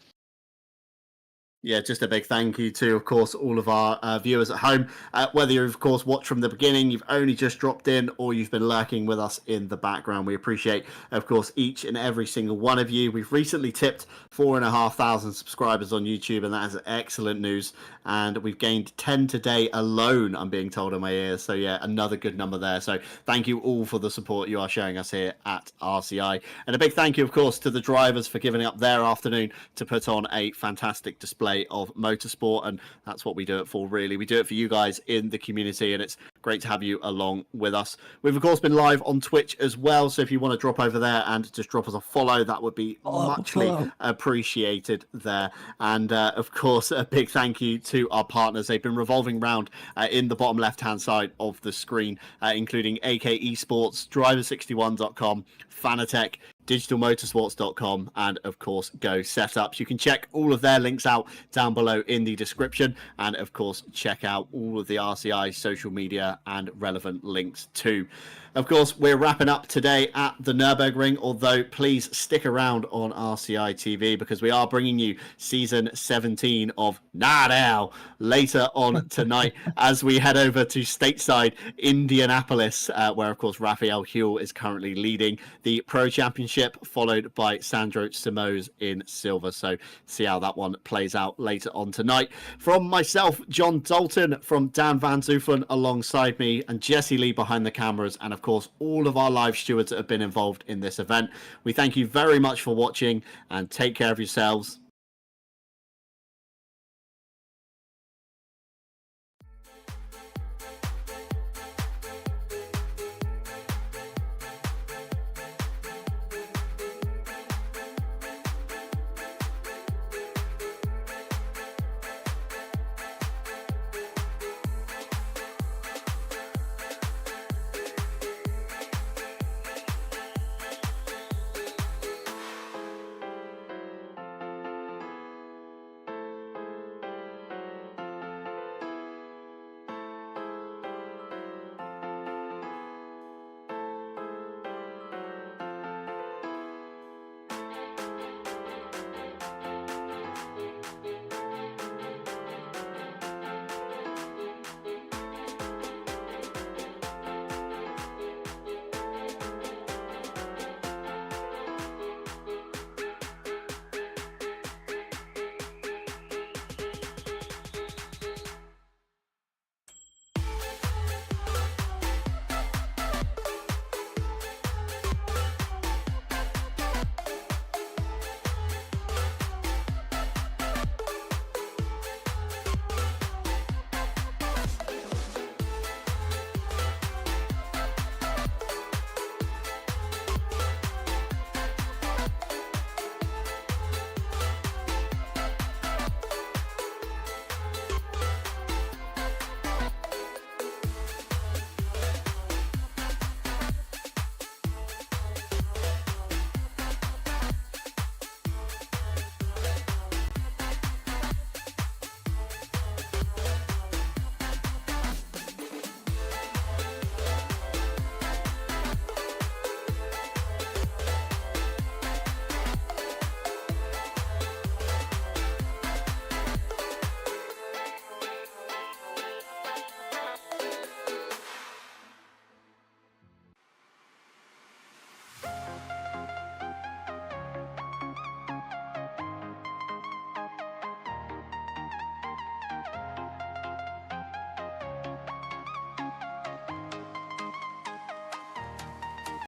Yeah, just a big thank you to, of course, all of our viewers at home. Whether you've, of course, watched from the beginning, you've only just dropped in, or you've been lurking with us in the background. We appreciate, of course, each and every single one of you. We've recently tipped 4,500 subscribers on YouTube, and that is excellent news. And we've gained 10 today alone, I'm being told in my ears. So, yeah, another good number there. So thank you all for the support you are showing us here at RCI. And a big thank you, of course, to the drivers for giving up their afternoon to put on a fantastic display of motorsport, and that's what we do it for, really. We do it for you guys in the community, and it's great to have you along with us. We've, of course, been live on Twitch as well, so if you want to drop over there and just drop us a follow, that would be muchly appreciated there. And, of course, a big thank you to our partners. They've been revolving round in the bottom left-hand side of the screen, including AK Esports, Driver61.com, Fanatec, digitalmotorsports.com, and of course Go Setups. You can check all of their links out down below in the description, and of course check out all of the RCI social media and relevant links too. Of course, we're wrapping up today at the Nurburgring, although please stick around on RCI TV because we are bringing you season 17 of Now later on tonight as we head over to stateside Indianapolis, where of course Raphael Huell is currently leading the Pro Championship, followed by Sandro Simoes in silver. So see how that one plays out later on tonight. From myself, John Dalton, from Dan Van Zoofen alongside me, and Jesse Lee behind the cameras, and of course all of our live stewards that have been involved in this event, we thank you very much for watching, and take care of yourselves.